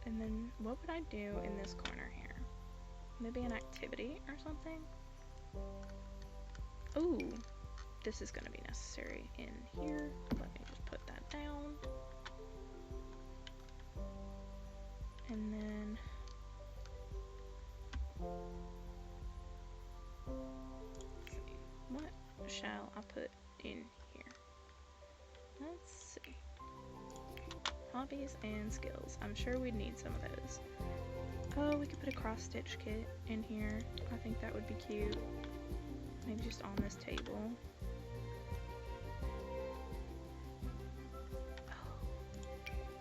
And then what would I do in this corner here? Maybe an activity or something? Ooh, this is gonna be necessary in here. Let me just put that down. And then let's see, what shall I put in here? Let's see. Hobbies and skills. I'm sure we'd need some of those. Oh, we could put a cross-stitch kit in here. I think that would be cute. Maybe just on this table. Oh,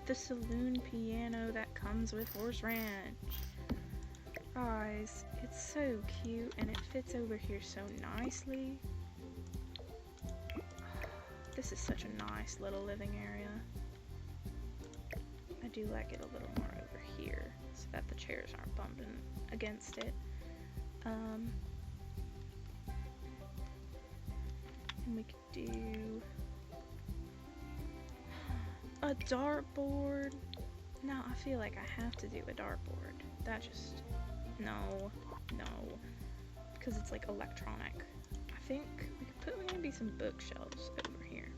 the saloon piano that comes with Horse Ranch. Guys, it's so cute and it fits over here so nicely. This is such a nice little living area. I do like it a little more over here so that the chairs aren't bumping against it. And we could do a dartboard. No, I feel like I have to do a dartboard. That just, no, because it's like electronic. I think we could put maybe some bookshelves over here.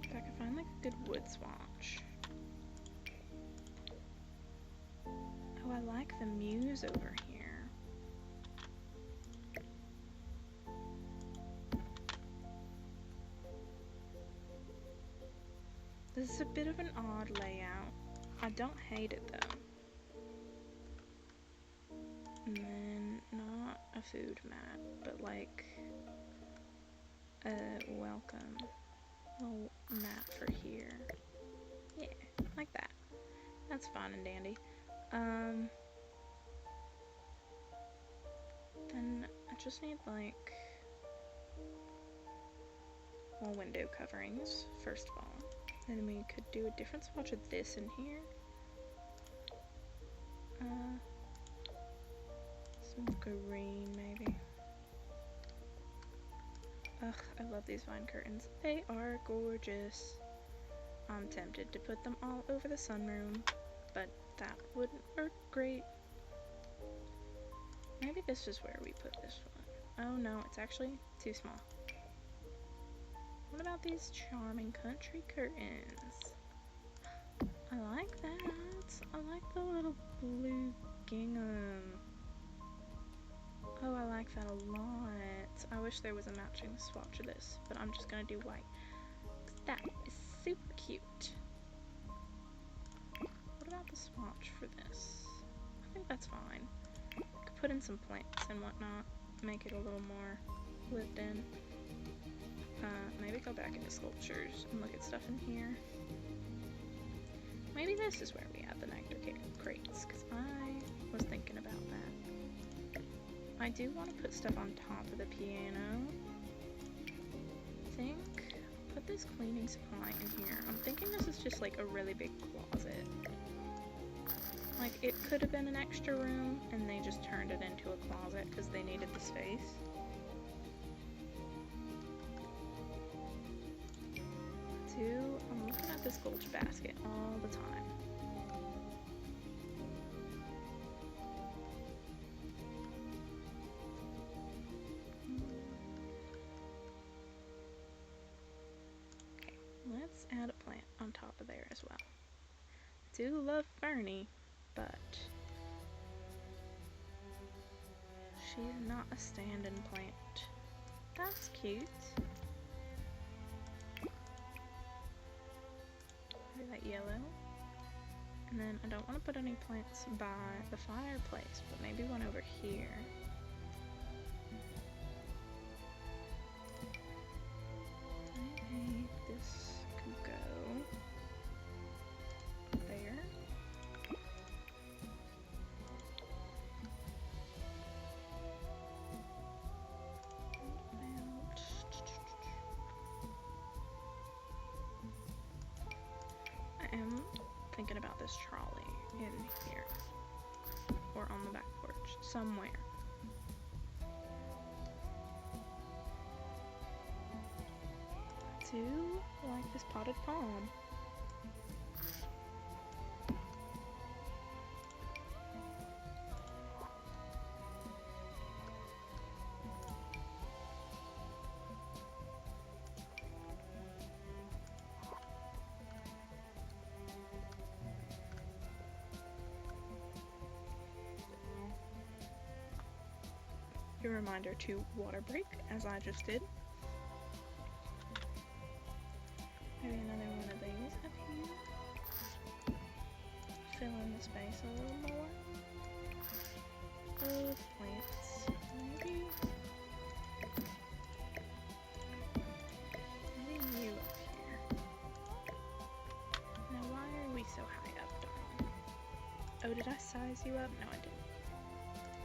If I could find like a good wood swatch. Oh, I like the muse over here. This is a bit of an odd layout. I don't hate it though. And then not a food mat, but like a welcome little mat for here. Yeah, like that. That's fine and dandy. Then I just need like more window coverings, first of all. And then we could do a different swatch of this in here. Some green maybe. Ugh, I love these vine curtains. They are gorgeous. I'm tempted to put them all over the sunroom, but That wouldn't work great. Maybe this is where we put this one. Oh no, it's actually too small. What about these charming country curtains? I like that. I like the little blue gingham. Oh, I like that a lot. I wish there was a matching swatch of this, but I'm just gonna do white. That is super cute. What about the swatch for this? I think that's fine. Could put in some plants and whatnot, make it a little more lived in. Maybe go back into sculptures and look at stuff in here. Maybe this is where we add the nectar crates, because I was thinking about that. I do want to put stuff on top of the piano. I think put this cleaning supply in here. I'm thinking this is just like a really big closet. Like it could have been an extra room and they just turned it into a closet because they needed the space. I'm looking at this gold basket all the time. Okay, let's add a plant on top of there as well. I do love Fernie, but she's not a standing plant. That's cute. That yellow. And then I don't want to put any plants by the fireplace, but maybe one over here. Maybe this could go there. I am thinking about this trolley in here, or on the back porch, somewhere. I do like this potted palm. A reminder to water break, as I just did. Maybe another one of these up here. Fill in the space a little more. Those plants. Maybe you up here. Now why are we so high up, darling? Oh, did I size you up? No, I didn't.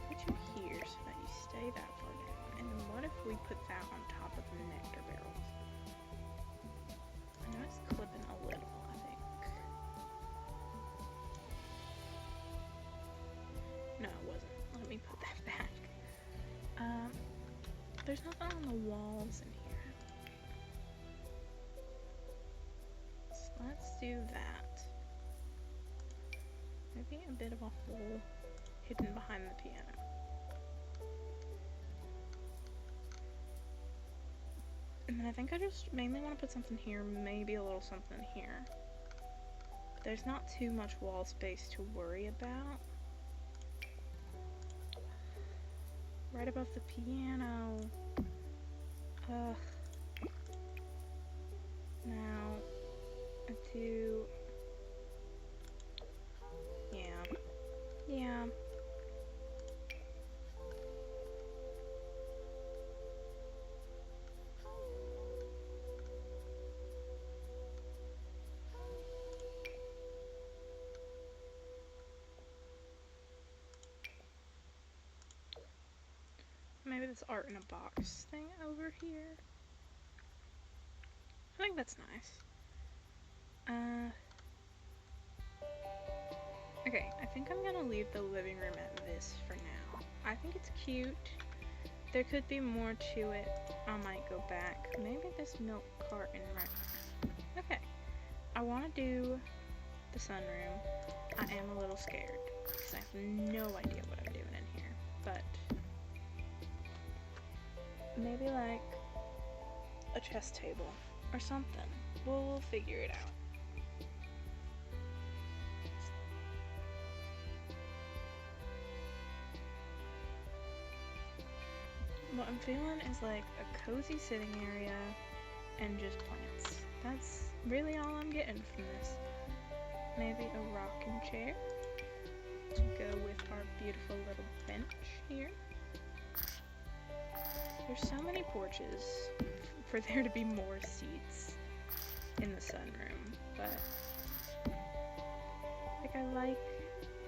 Put you here so that you stay that far down. And then what if we put that on top of the nectar barrels? I know it's clipping a little, I think. No, it wasn't. Let me put that back. There's nothing on the walls in here. So let's do that. Maybe a bit of a hole hidden behind the piano. And then I think I just mainly want to put something here, maybe a little something here. But there's not too much wall space to worry about. Right above the piano. Ugh. Now, I do... Yeah. Maybe this art in a box thing over here. I think that's nice. Okay, I think I'm gonna leave the living room at this for now. I think it's cute. There could be more to it. I might go back. Maybe this milk carton right here. Okay. I want to do the sunroom. I am a little scared because I have no idea what I'm doing in here, but maybe like a chess table or something. We'll figure it out. What I'm feeling is like a cozy sitting area and just plants. That's really all I'm getting from this. Maybe a rocking chair to go with our beautiful little bench here. There's so many porches for there to be more seats in the sunroom, but like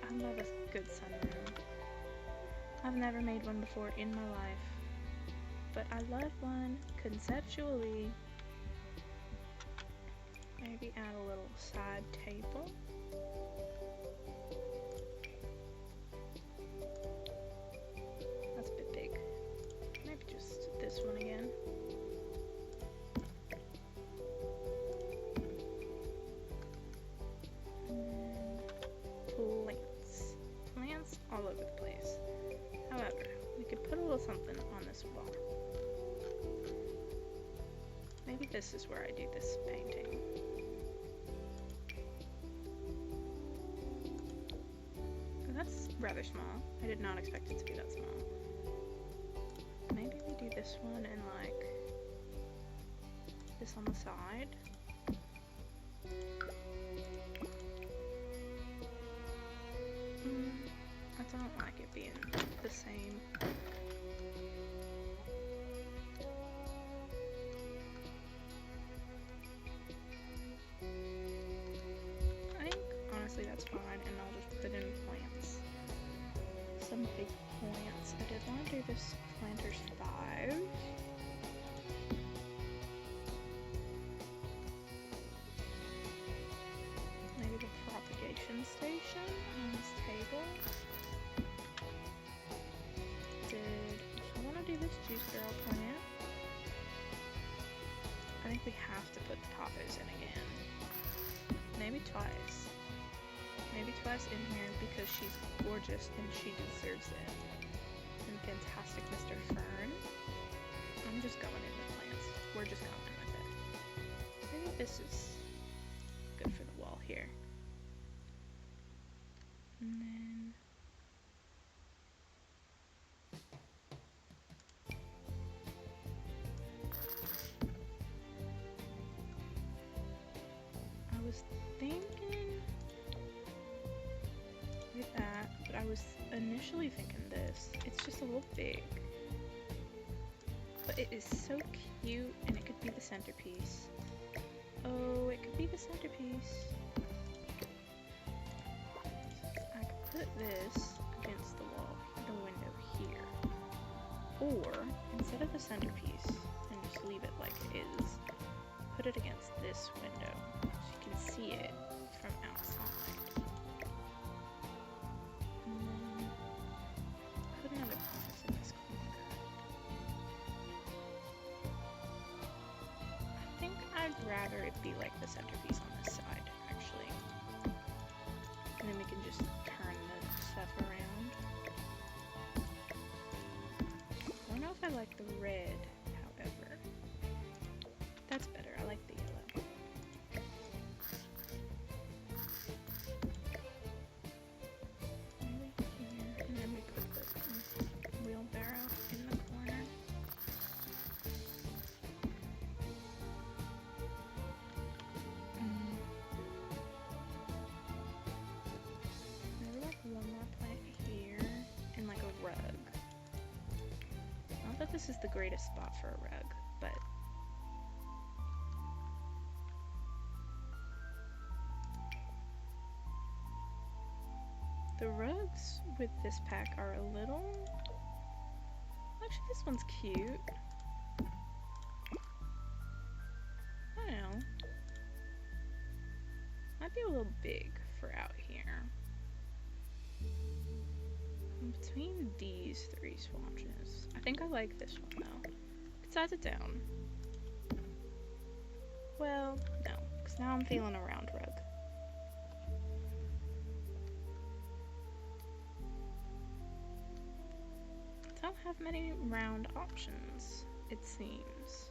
I love a good sunroom. I've never made one before in my life, but I love one conceptually. Maybe add a little side table. That's a bit big. Maybe just this one again. Plants. Plants all over the place. However, we could put a little something on this wall. Maybe this is where I do this painting. That's rather small. I did not expect it to be that small. Maybe we do this one and like this on the side. I don't like it being the same. I think honestly that's fine, and I'll just put in plants. Some big plants. I did want to do this planters 5. Maybe the propagation station on this table. I want to do this juice barrel plant. I think we have to put the poppos in again. Maybe twice. Maybe twice in here because she's gorgeous and she deserves it. And fantastic Mr. Fern. I'm just going in with plants. We're just going with it. Maybe this is good for the wall here. And then I was thinking with that, but I was initially thinking this. It's just a little big. But it is so cute, and it could be the centerpiece. Oh, it could be the centerpiece. I could put this against the wall, the window here. Or, instead of the centerpiece, and just leave it like it is, put it against this window, so you can see it from outside. And then put another compass in this corner. I think I'd rather it be like the centerpiece on this side, actually. And then we can just turn the stuff around. I don't know if I like the red, however. That's better. I like the yellow. Maybe here, and then we put the wheelbarrow in the corner. Maybe like one more plant here, and like a rug. Not that this is the greatest spot for a rug, but the rugs with this pack are a little... Actually, this one's cute. I don't know. Might be a little big for out here. Between these 3 swatches, I think I like this one though. Could size it down. Well, no, because now I'm feeling a round rug. don't have many round options, it seems.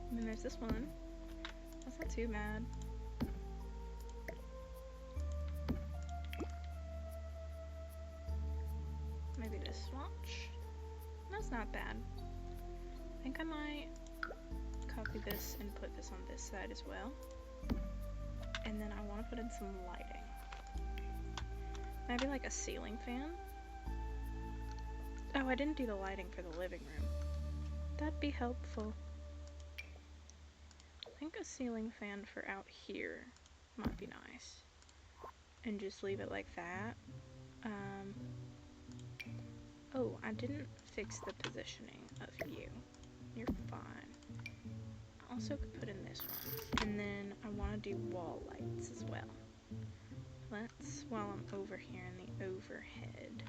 And then there's this one. That's not too bad. Maybe this swatch. That's not bad. I think I might copy this and put this on this side as well. And then I want to put in some lighting. Maybe like a ceiling fan. Oh, I didn't do the lighting for the living room. That'd be helpful. I think a ceiling fan for out here might be nice. And just leave it like that. Oh, I didn't fix the positioning of you. You're fine. I also could put in this one. And then I want to do wall lights as well. Let's, while I'm over here in the overhead.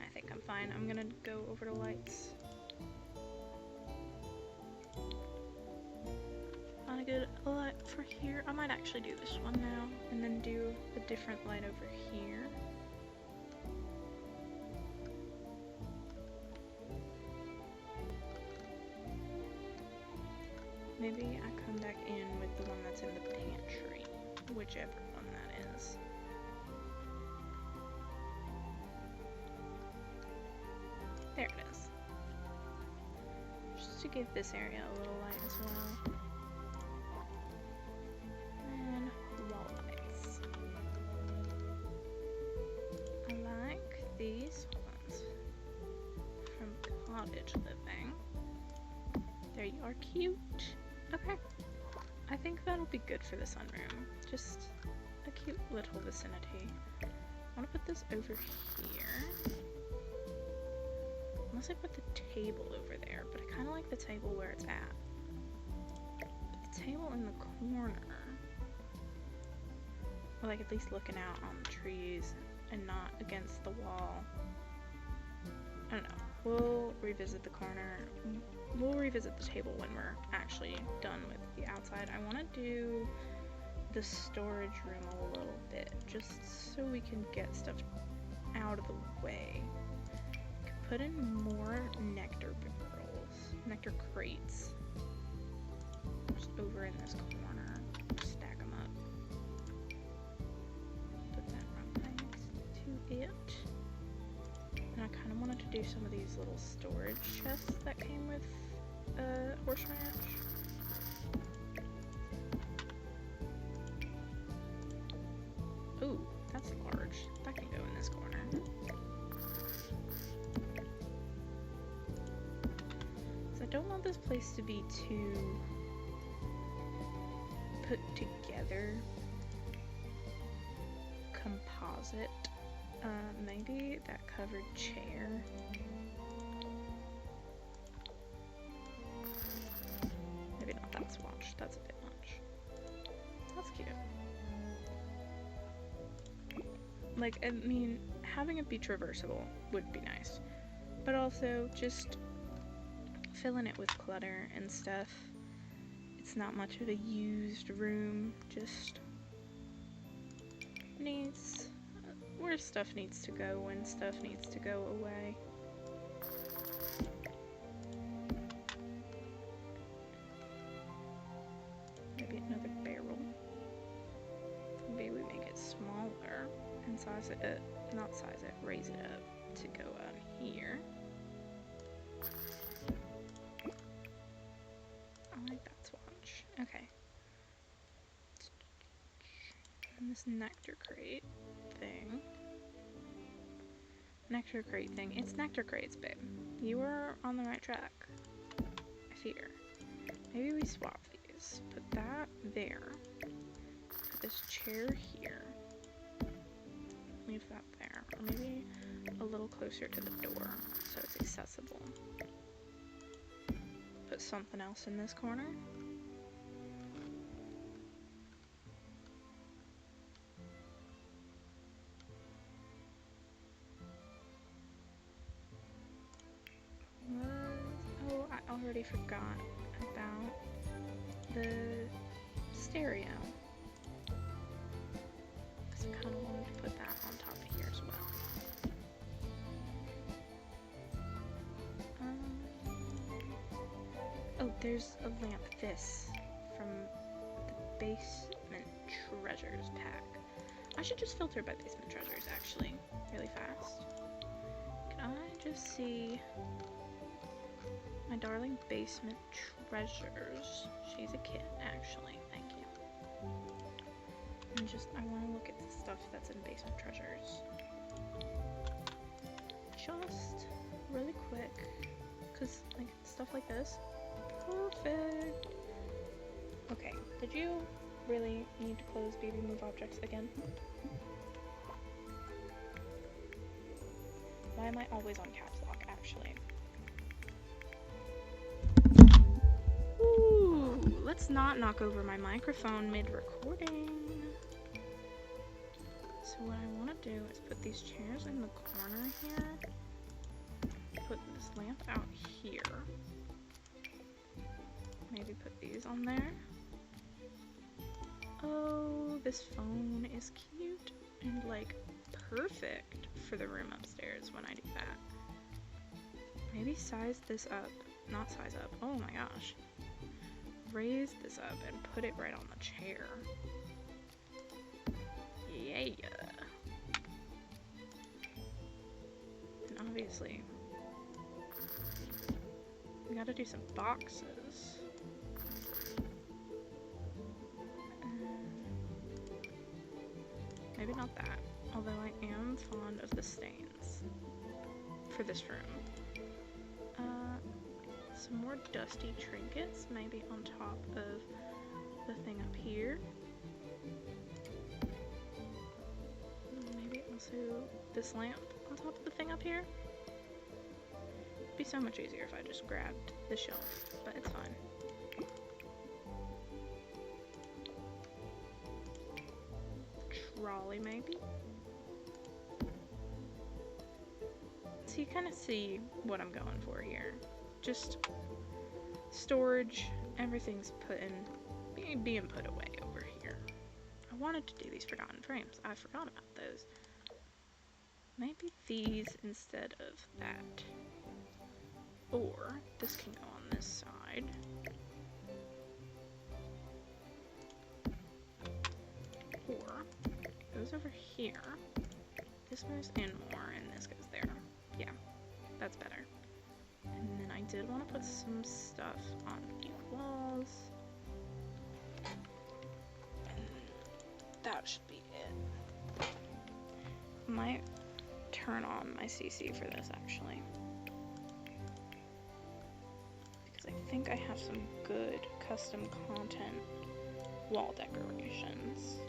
I think I'm fine. I'm gonna go over to lights. Find a good light for here. I might actually do this one now. And then do a different light over here. Maybe I come back in with the one that's in the pantry, whichever one that is. There it is. Just to give this area a little light as well. And wall lights. I like these ones from Cottage Living. There you are, cute. Okay, I think that'll be good for the sunroom. Just a cute little vicinity. I want to put this over here. Unless I put the table over there, but I kind of like the table where it's at. But the table in the corner, or like at least looking out on the trees and not against the wall. I don't know. We'll revisit the corner. We'll revisit the table when we're actually done with the outside. I want to do the storage room a little bit, just so we can get stuff out of the way. Could put in more nectar barrels, nectar crates, just over in this corner. Stack them up. Put that right next to it. And I kind of wanted to do some of these little storage chests that came with Horse Ranch. Ooh, that's large. That can go in this corner. So I don't want this place to be too put together. Composite. Maybe that covered chair. Maybe not that swatch. That's a bit much. That's cute. Like, I mean, having it be traversable would be nice. But also, just filling it with clutter and stuff. It's not much of a used room. Just needs... where stuff needs to go when stuff needs to go away. Maybe another barrel. Maybe we make it smaller and size it, not size it, raise it up to go on here. I like that swatch. Okay. And this nectar crate thing. Nectar crate thing. It's nectar crates, babe. You were on the right track. I fear. Maybe we swap these. Put that there. Put this chair here. Leave that there. Or maybe a little closer to the door so it's accessible. Put something else in this corner. Oh, I already forgot about the stereo. there's a lamp, this, from the Basement Treasures pack. I should just filter by Basement Treasures, actually, really fast. Can I just see my darling Basement Treasures? She's a kid, actually. Thank you. And I want to look at the stuff that's in Basement Treasures. Just really quick, because like stuff like this. Perfect. Okay, did you really need to close baby move objects again? Why am I always on caps lock, actually? Ooh, let's not knock over my microphone mid-recording. So what I want to do is put these chairs in the corner here. Put this lamp out here. Maybe put these on there. Oh, this phone is cute and like perfect for the room upstairs when I do that. Maybe size this up. Not size up. Oh my gosh. Raise this up and put it right on the chair. Yeah. And obviously, we gotta do some boxes. Maybe not that, although I am fond of the stains for this room. Some more dusty trinkets, maybe on top of the thing up here. Maybe also this lamp on top of the thing up here. It'd be so much easier if I just grabbed the shelf, but it's fine. Trolley, maybe? So you kind of see what I'm going for here. Just storage, everything's being put away over here. I wanted to do these forgotten frames. I forgot about those. Maybe these instead of that. Or this can go on this side. Or it goes over here. This moves in more and this goes there. Yeah, that's better. And then I did want to put some stuff on the walls. And that should be it. Might turn on my CC for this actually. Because I think I have some good custom content wall decorations.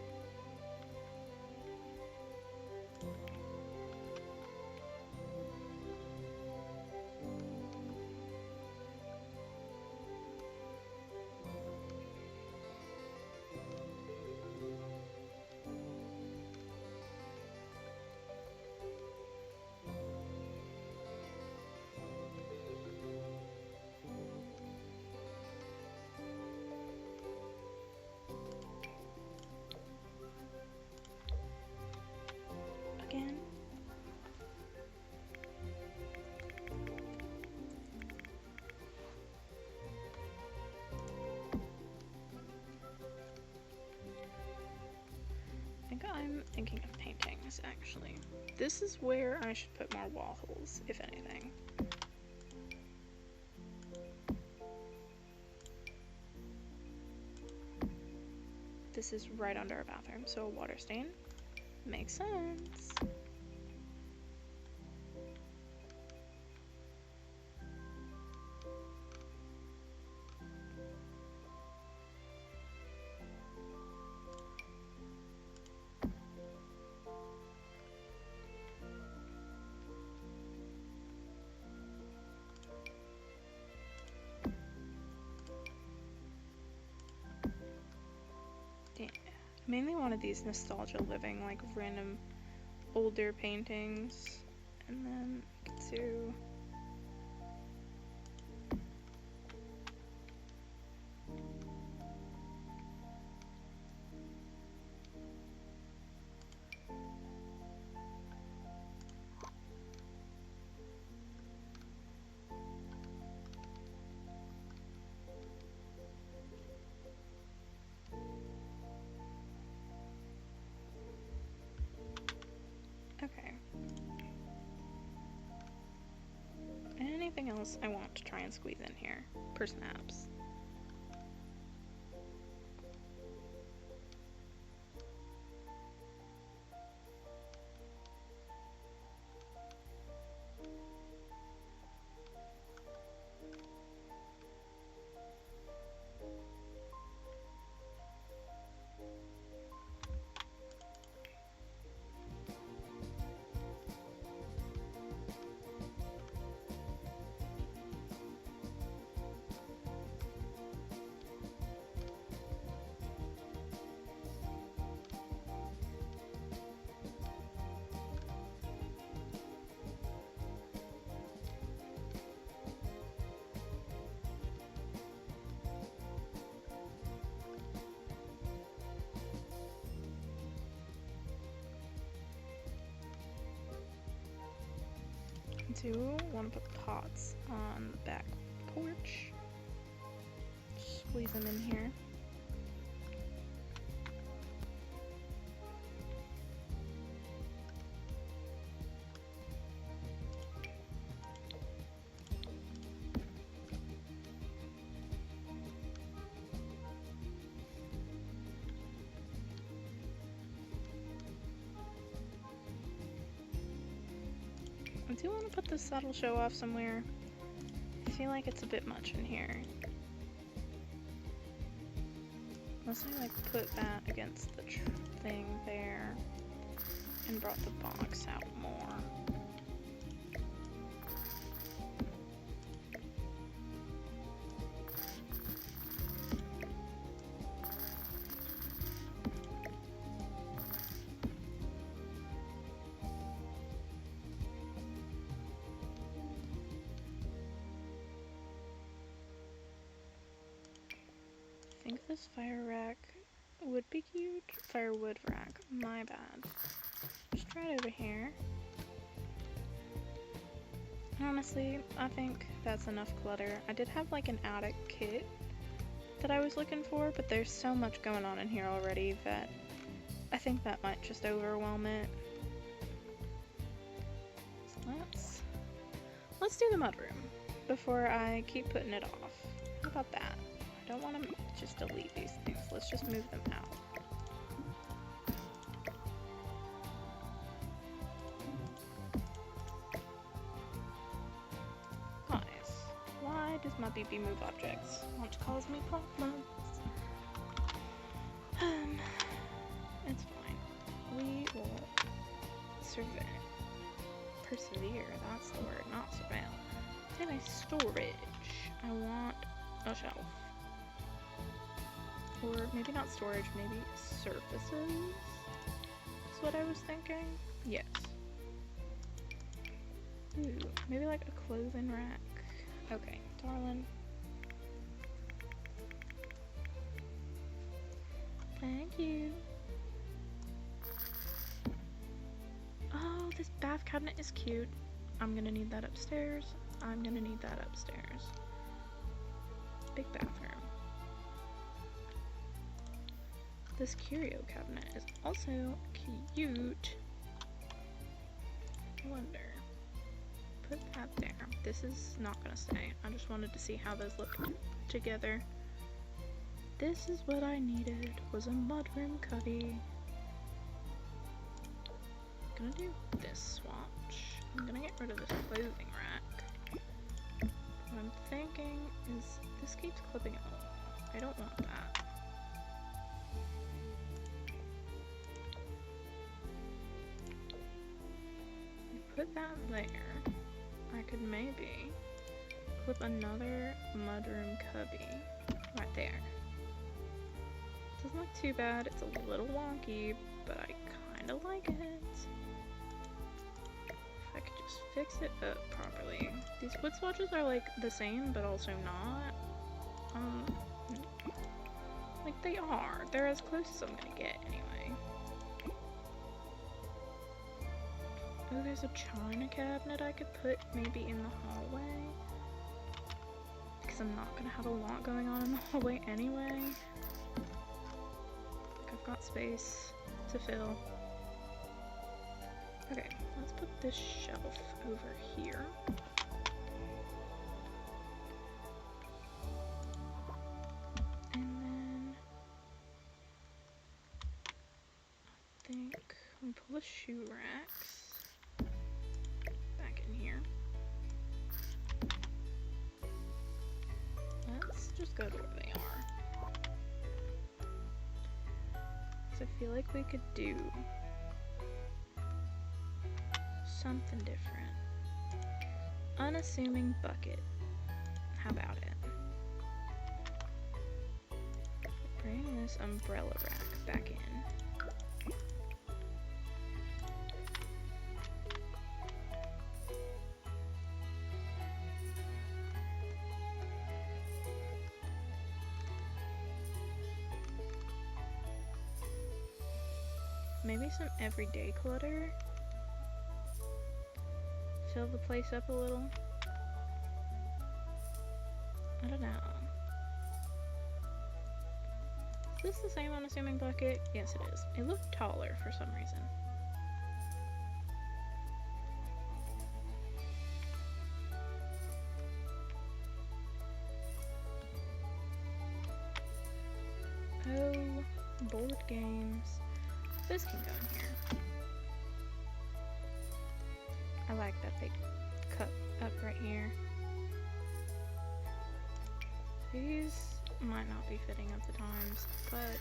Again. I think I'm thinking of paintings, actually. This is where I should put more wall holes, if anything. This is right under our bathroom, so a water stain makes sense. Mainly wanted these nostalgia living, like random older paintings, and then to else I want to try and squeeze in here, per snaps. I do want to put pots on the back porch. Squeeze them in here. I do want to put this saddle show off somewhere. I feel like it's a bit much in here. Unless I like put that against the thing there and brought the box out more. I think this fire rack would be cute. Firewood rack, my bad. Just right over here. Honestly, I think that's enough clutter. I did have like an attic kit that I was looking for, but there's so much going on in here already that I think that might just overwhelm it. So let's do the mudroom before I keep putting it off. How about that? I don't want to just delete these things. Let's just move them out. Guys, why does my BB move objects? Want to cause me problems? It's fine. We will persevere. That's the word, not surveil. Then a storage. I want a shelf. Or maybe not storage, maybe surfaces is what I was thinking. Yes. Ooh, maybe like a clothing rack. Okay, darling. Thank you. Oh, this bath cabinet is cute. I'm gonna need that upstairs. I'm gonna need that upstairs. Big bathroom. This curio cabinet is also cute. I wonder. Put that there. This is not gonna stay. I just wanted to see how those look together. This is what I needed, was a mudroom cubby. I'm gonna do this swatch. I'm gonna get rid of this clothing rack. What I'm thinking is this keeps clipping out. I don't want that. Put that there. I could maybe clip another mudroom cubby right there. Doesn't look too bad. It's a little wonky, but I kind of like it. If I could just fix it up properly. These wood swatches are like the same, but also not. Like they are. They're as close as I'm gonna get anyway. Oh, there's a china cabinet I could put maybe in the hallway. Because I'm not gonna have a lot going on in the hallway anyway. I've got space to fill. Okay, let's put this shelf over here. I'll pull the shoe racks back in here. Let's just go to where they are. So I feel like we could do something different. Unassuming bucket. How about it? Bring this umbrella rack back in. Maybe some everyday clutter. Fill the place up a little. I don't know. Is this the same unassuming bucket? Yes, it is. It looked taller for some reason. Oh, board games. This can go in here. I like that they cut up right here. These might not be fitting at the times, but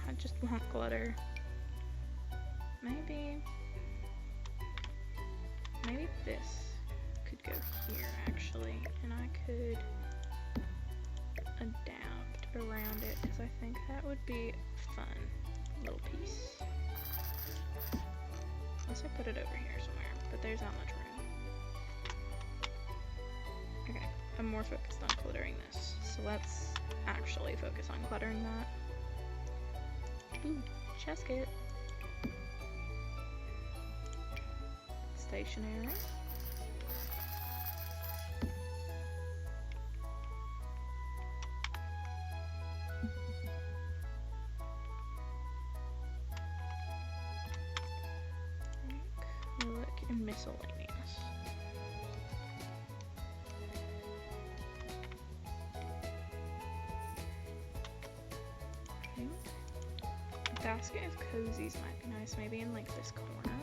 I just want glitter. Maybe this could go here actually, and I could adapt around it because I think that would be a fun little piece. Unless I put it over here somewhere, but there's not much room. Okay, I'm more focused on cluttering this, so let's actually focus on cluttering that. Ooh, chest kit. Stationery. Look and miscellaneous. A basket of cozies might be nice, maybe in like this corner.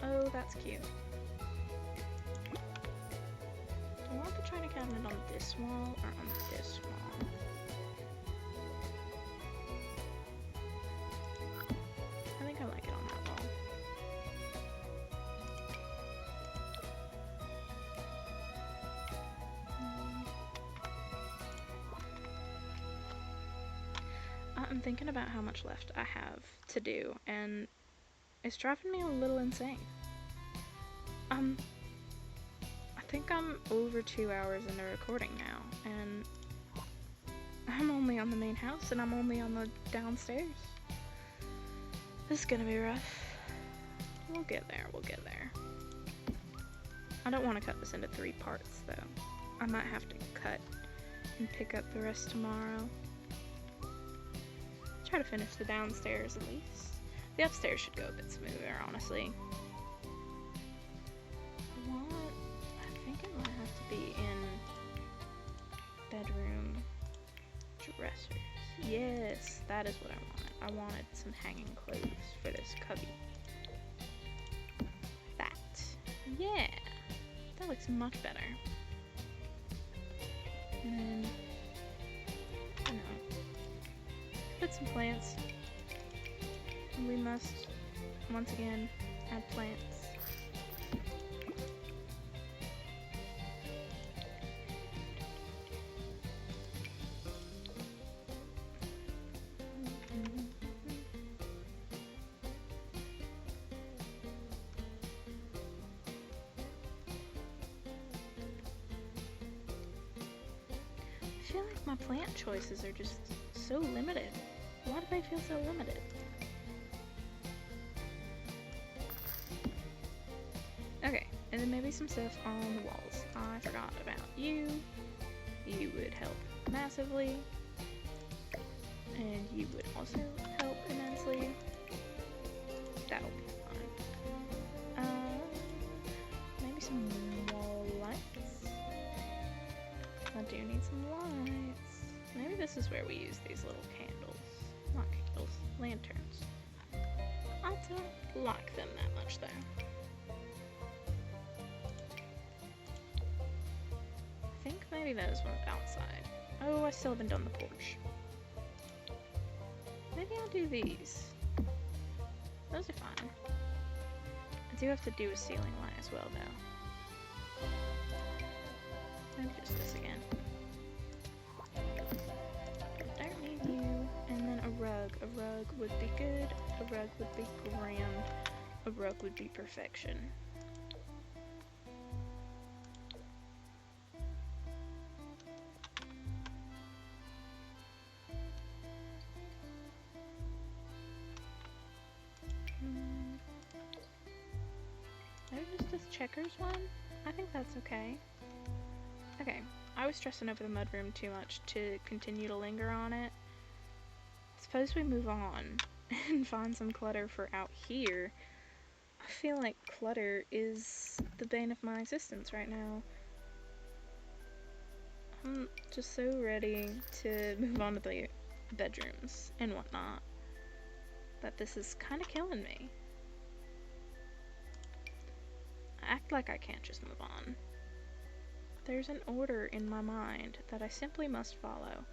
Oh, that's cute. Do I want the china cabinet on this wall or on this wall? I think I like it on that wall. I'm thinking about how much left I have to do, and it's driving me a little insane. I think I'm over 2 hours into recording now, and I'm only on the main house, and I'm only on the downstairs. This is gonna be rough. We'll get there, we'll get there. I don't want to cut this into 3 parts, though. I might have to cut and pick up the rest tomorrow. Try to finish the downstairs at least. The upstairs should go a bit smoother, honestly. I think it might have to be in bedroom dressers. Yes, that is what I wanted. I wanted some hanging clothes for this cubby. That. Yeah. That looks much better. And then, I don't know. Put some plants. And we must, once again, add plants. I feel like my plant choices are just so limited. Why do they feel so limited? Okay, and then maybe some stuff on the walls. I forgot about you. You would help massively. And you would also help immensely. That'll be fun. Maybe some wall lights. I do need some lights. Maybe this is where we use these little candles. Not candles, lanterns. I don't like them that much though. I think maybe those ones outside. Oh, I still haven't done the porch. Maybe I'll do these. Those are fine. I do have to do a ceiling light as well though. Maybe just this again. Don't need you. And then a rug. A rug would be good. A rug would be grand. A rug would be perfection. Maybe just this checkers one? I think that's okay. Okay, I was stressing over the mudroom too much to continue to linger on it. Suppose we move on and find some clutter for out here. I feel like clutter is the bane of my existence right now. I'm just so ready to move on to the bedrooms and whatnot that this is kind of killing me. I act like I can't just move on. There's an order in my mind that I simply must follow,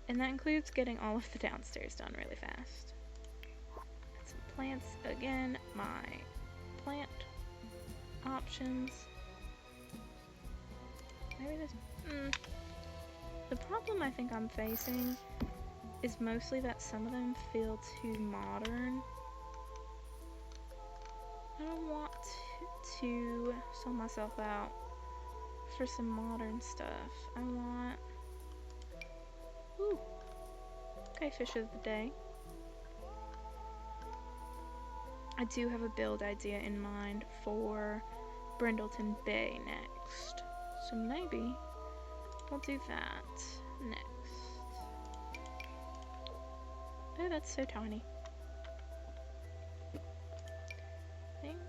and that includes getting all of the downstairs done really fast. And some plants again, my plant options. Maybe this. The problem I think I'm facing is mostly that some of them feel too modern. I don't want to sell myself out for some modern stuff. I want... Ooh. Okay, fish of the day. I do have a build idea in mind for Brindleton Bay next. So maybe we'll do that next. Oh, that's so tiny. I think,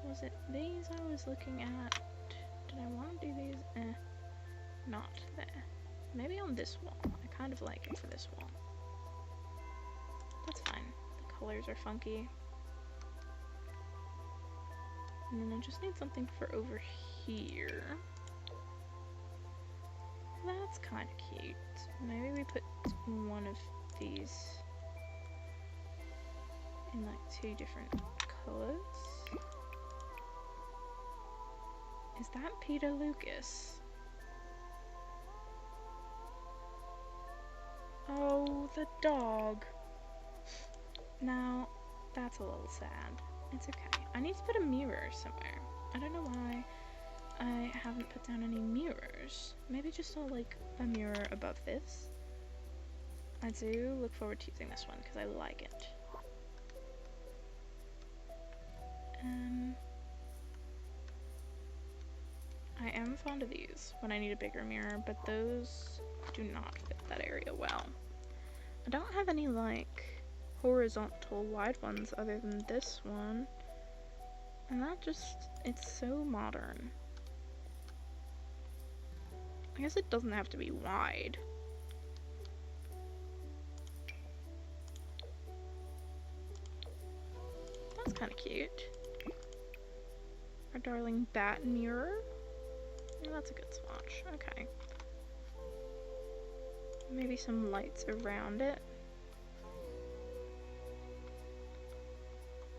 was it these I was looking at? Did I want to do these? Not there. Maybe on this wall. I kind of like it for this wall. That's fine. The colors are funky. And then I just need something for over here. That's kind of cute. Maybe we put one of these in like 2 different colors. Is that Peter Lucas? Oh, the dog. Now, that's a little sad. It's okay. I need to put a mirror somewhere. I don't know why I haven't put down any mirrors. Maybe just a mirror above this. I do look forward to using this one because I like it. I am fond of these when I need a bigger mirror, but those do not fit that area well. I don't have any horizontal wide ones other than this one, and that just, it's so modern. I guess it doesn't have to be wide. That's kind of cute. Our darling bat mirror. Yeah, that's a good swatch. Okay. Maybe some lights around it.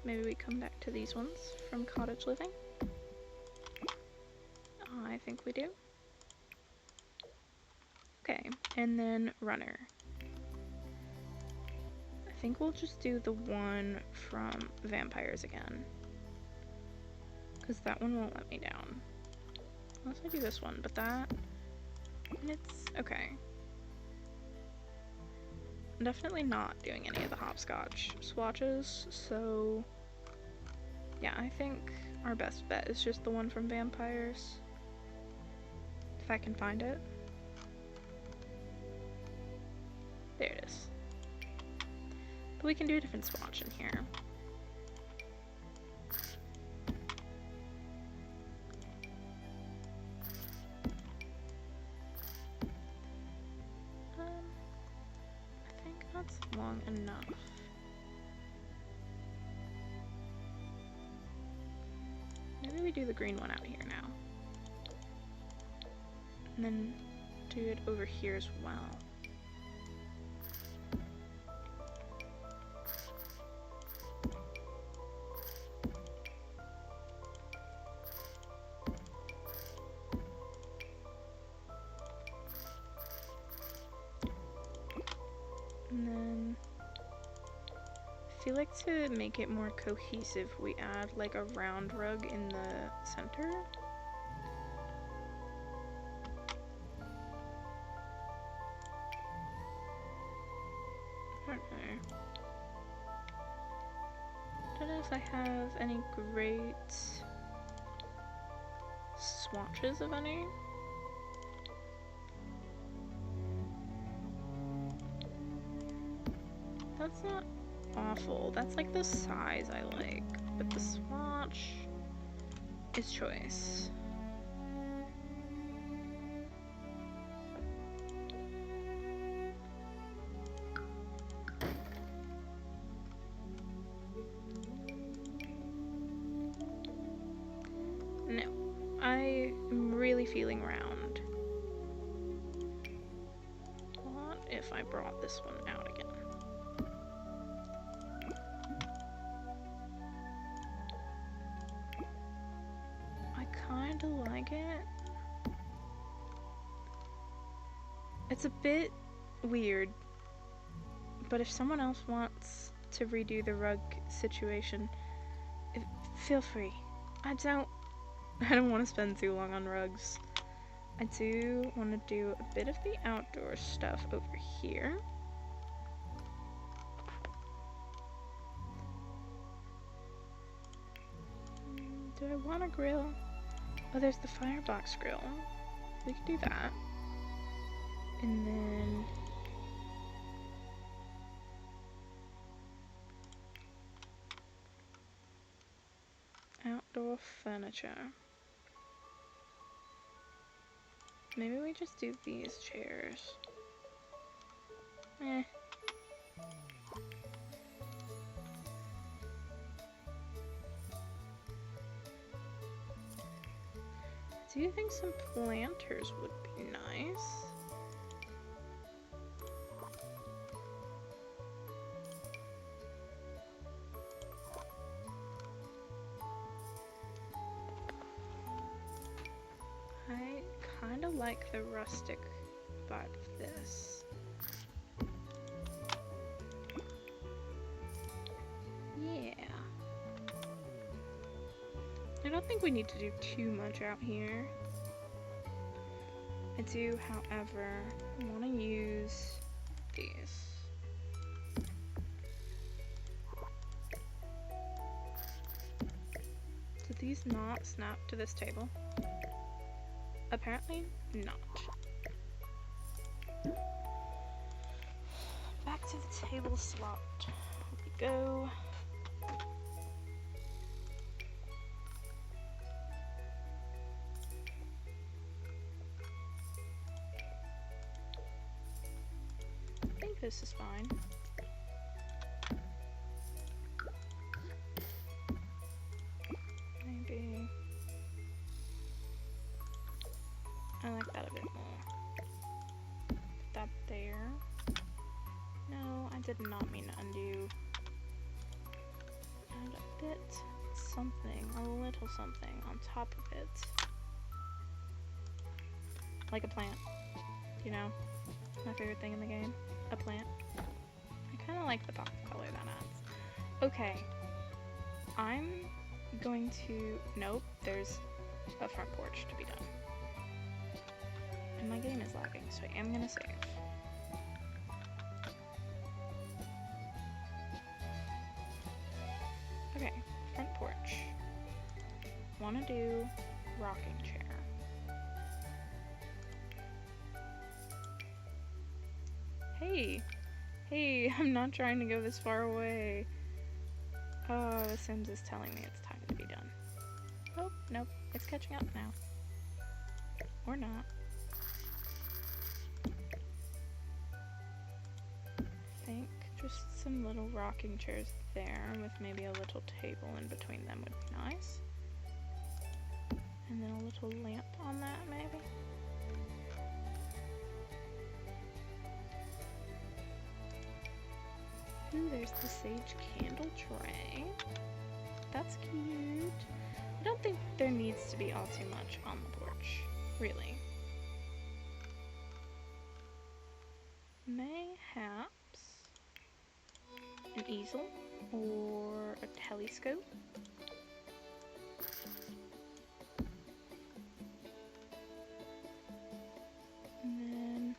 Maybe we come back to these ones from Cottage Living. I think we do. Okay, and then runner. I think we'll just do the one from Vampires again, because that one won't let me down. Unless I do this one, but that, and it's okay. I'm definitely not doing any of the hopscotch swatches, so yeah, I think our best bet is just the one from Vampires. If I can find it. There it is. But we can do a different swatch in here. long enough. Maybe we do the green one out here now. And then do it over here as well. And then I feel like to make it more cohesive, we add like a round rug in the center. I don't know. Don't know if I have any great swatches of any. That's not awful. That's like the size I like, but the swatch is choice. No, I am really feeling round. What if I brought this one out again? Kinda like it. It's a bit weird, but if someone else wants to redo the rug situation, feel free. I don't want to spend too long on rugs. I do want to do a bit of the outdoor stuff over here. Do I want a grill? Oh, there's the firebox grill. We could do that. And then outdoor furniture. Maybe we just do these chairs. Eh. Do you think some planters would be nice? I kind of like the rustic vibe of this. Yeah. I don't think we need to do too much out here. I do, however, want to use these. Do these not snap to this table? Apparently not. Back to the table slot we go. I think this is fine. Maybe I like that a bit more. Put that there. No, I did not mean to undo. Add a bit something, a little something on top of it. Like a plant, you know? My favorite thing in the game, a plant. I kind of like the pop color that adds. Okay, I'm going to, nope, there's a front porch to be done. And my game is lagging, so I am gonna save. Okay, front porch. Wanna do rocking chair. Hey, I'm not trying to go this far away. Oh, The Sims is telling me it's time to be done. Oh, nope, it's catching up now. Or not. I think just some little rocking chairs there with maybe a little table in between them would be nice. And then a little lamp on that maybe. Ooh, there's the sage candle tray. That's cute. I don't think there needs to be all too much on the porch, really. Mayhaps an easel or a telescope. And then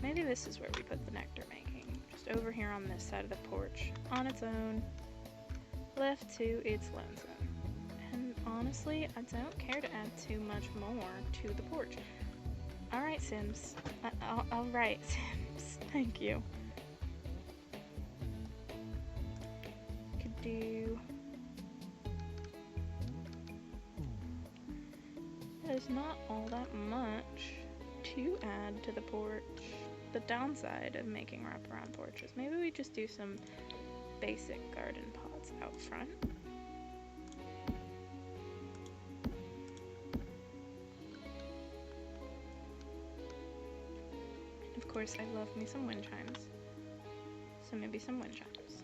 maybe this is where we put the nectar making. Just over here on this side of the porch, on its own, left to its lonesome. And honestly, I don't care to add too much more to the porch. Alright, Sims. Alright, Sims. Thank you. Could do... There's not all that much to add to the porch. The downside of making wraparound porches. Maybe we just do some basic garden pots out front. Of course, I love me some wind chimes. So maybe some wind chimes.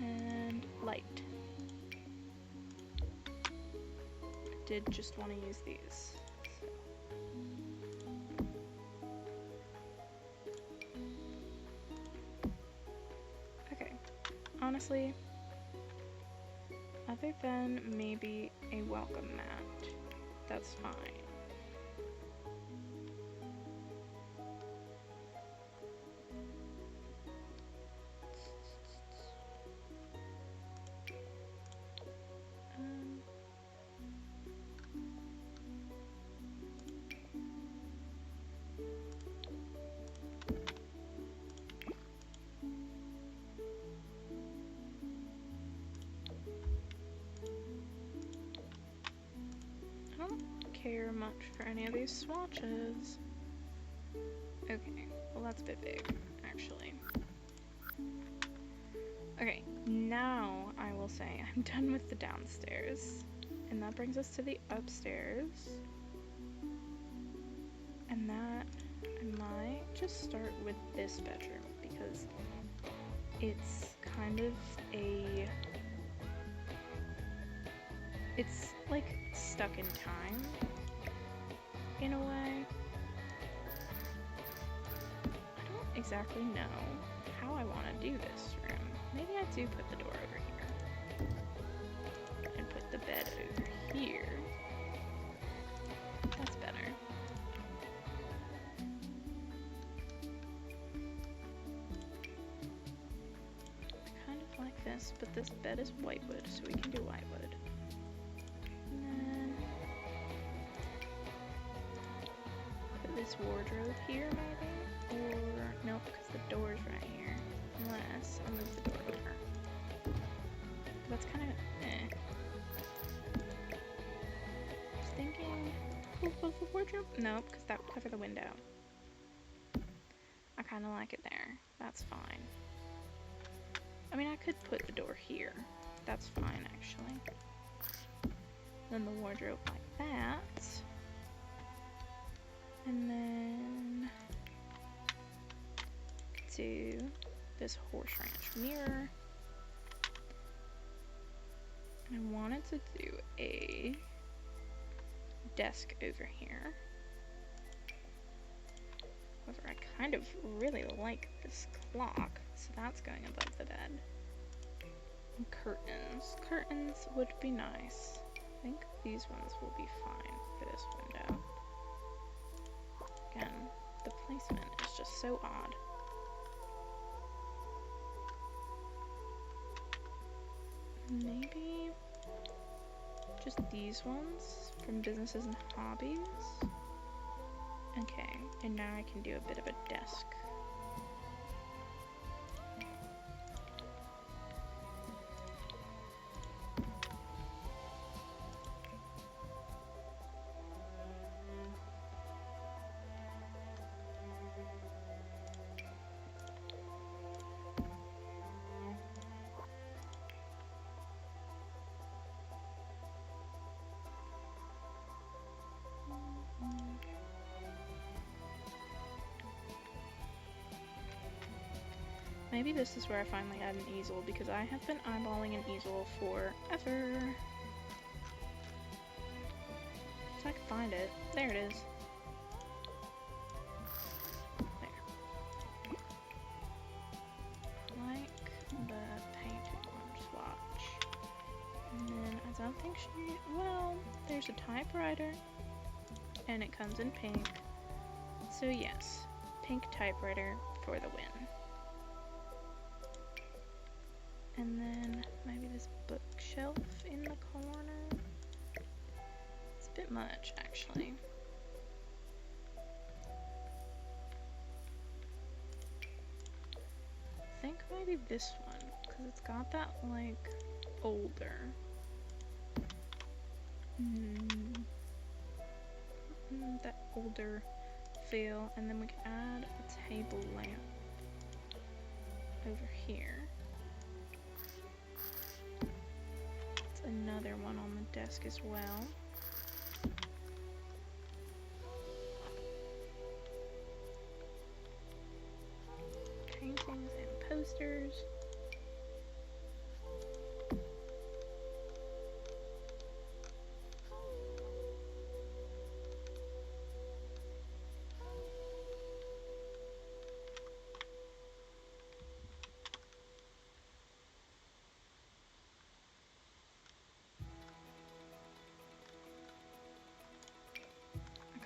And light. I did just want to use these. Honestly, other than maybe a welcome mat, that's fine. Care much for any of these swatches. Okay, well that's a bit big, actually. Okay, now I will say I'm done with the downstairs. And that brings us to the upstairs. And that, I might just start with this bedroom because it's kind of a... It's like stuck in time, in a way. I don't exactly know how I want to do this room. Maybe I do put the door over here. And put the bed over here. That's better. I kind of like this, but this bed is whitewood, so we can do whitewood. This wardrobe here, maybe? Or, nope, because the door's right here. Unless I move the door over. That's kind of, Just thinking, wardrobe? Nope, because that would cover the window. I kind of like it there. That's fine. I mean, I could put the door here. That's fine, actually. Then the wardrobe like that. And then do this horse ranch mirror. And I wanted to do a desk over here. However, I kind of really like this clock, so that's going above the bed. And curtains. Curtains would be nice. I think these ones will be fine for this window. Again, the placement is just so odd. Maybe just these ones from businesses and hobbies. Okay, and now I can do a bit of a desk. Maybe this is where I finally add an easel, because I have been eyeballing an easel forever. So I can find it. There it is. There. Like the painted one swatch. And then I don't think she... Well, there's a typewriter. And it comes in pink. So yes, pink typewriter for the win. And then maybe this bookshelf in the corner. It's a bit much, actually. I think maybe this one, because it's got that, like, older. That older feel. And then we can add a table lamp over here. Another one on the desk as well. Paintings and posters.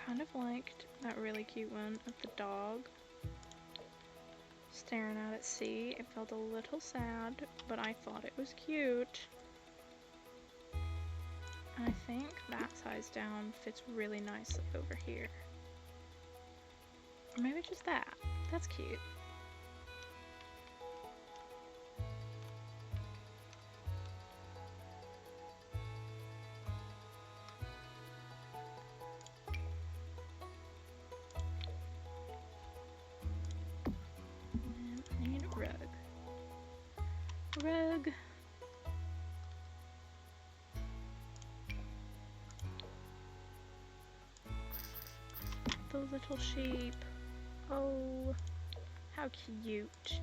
Kind of liked that really cute one of the dog staring out at sea. It felt a little sad, but I thought it was cute. I think that size down fits really nicely over here. Or maybe just that. That's cute. Rug. The little sheep. Oh, how cute.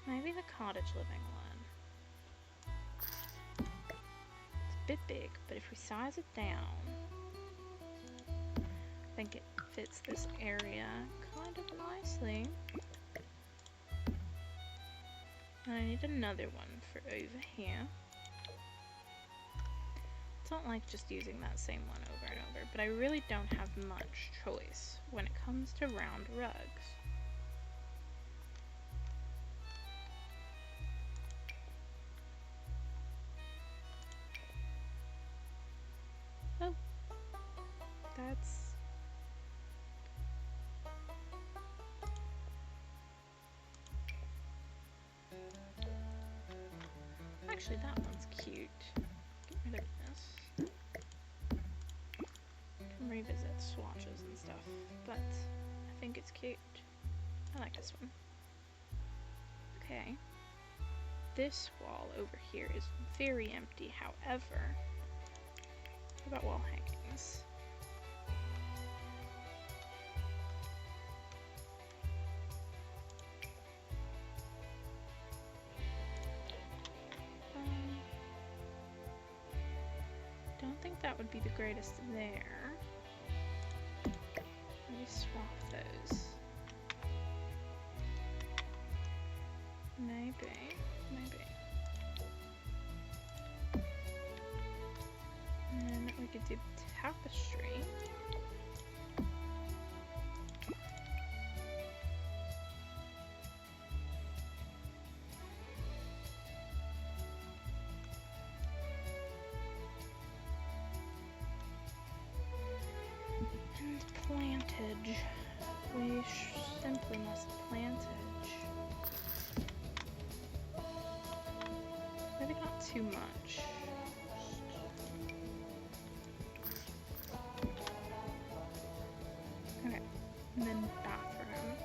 Maybe the cottage living one. It's a bit big, but if we size it down, I think it fits this area kind of nicely. And I need another one for over here. I don't like just using that same one over and over, but I really don't have much choice when it comes to round rugs. Oh, that's... Actually, that one's cute. Get rid of this. Can revisit swatches and stuff, but I think it's cute. I like this one. Okay. This wall over here is very empty, however, what about wall hangings? Don't think that would be the greatest there. Let me swap those. Maybe. And then we could do tapestry. And plantage. We simply must plantage. Maybe not too much. Okay, and then bathroom.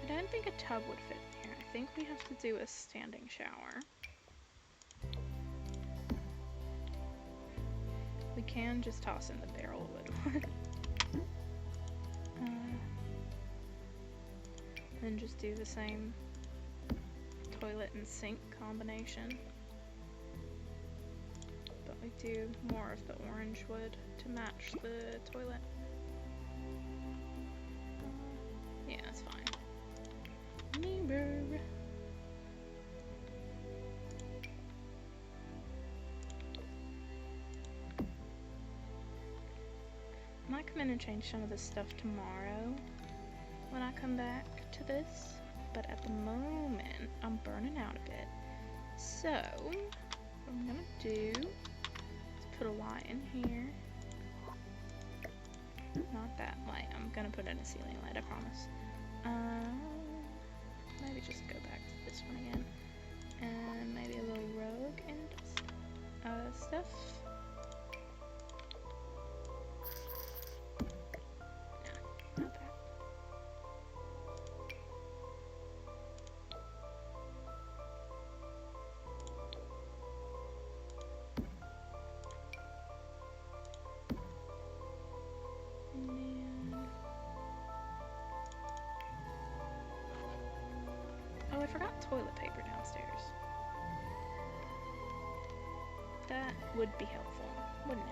I don't think a tub would fit in here. I think we have to do a standing shower. can just toss in the barrel of wood. Then just do the same toilet and sink combination. But we do more of the orange wood to match the toilet. Yeah, that's fine. Neighbor. I might come in and change some of this stuff tomorrow when I come back to this, but at the moment I'm burning out a bit. So what I'm gonna do is put a light in here. Not that light, I'm gonna put in a ceiling light, I promise. Maybe just go back to this one again. And maybe a little rogue and stuff. No, not that. And then... oh, I forgot toilet paper downstairs. That would be helpful, wouldn't it?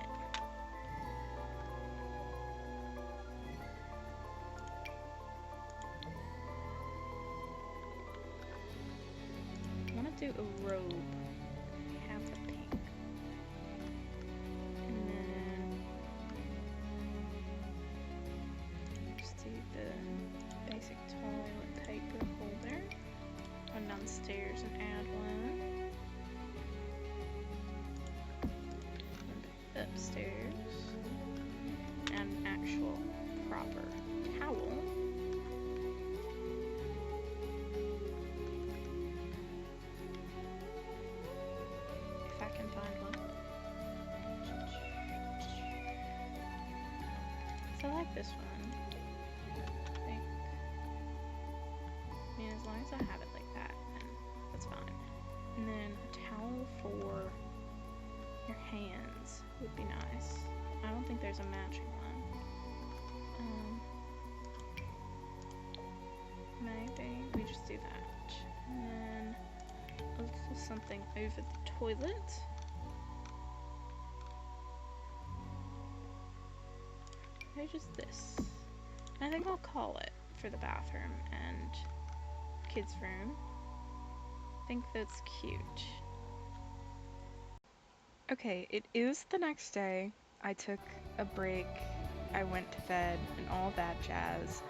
I want to do a robe. I have the pink. And then just do the basic toilet paper holder. Run downstairs and add one. Upstairs. Add an actual proper towel. If I can find one. So I like this one. I think. I mean, as long as I have it like that, then that's fine. And then a towel for your hands would be nice. I don't think there's a matching one. Maybe we just do that. And then a little something over the toilet. Maybe just this. I think I'll call it for the bathroom and kids' room. I think that's cute. Okay, it is the next day. I took a break, I went to bed, and all that jazz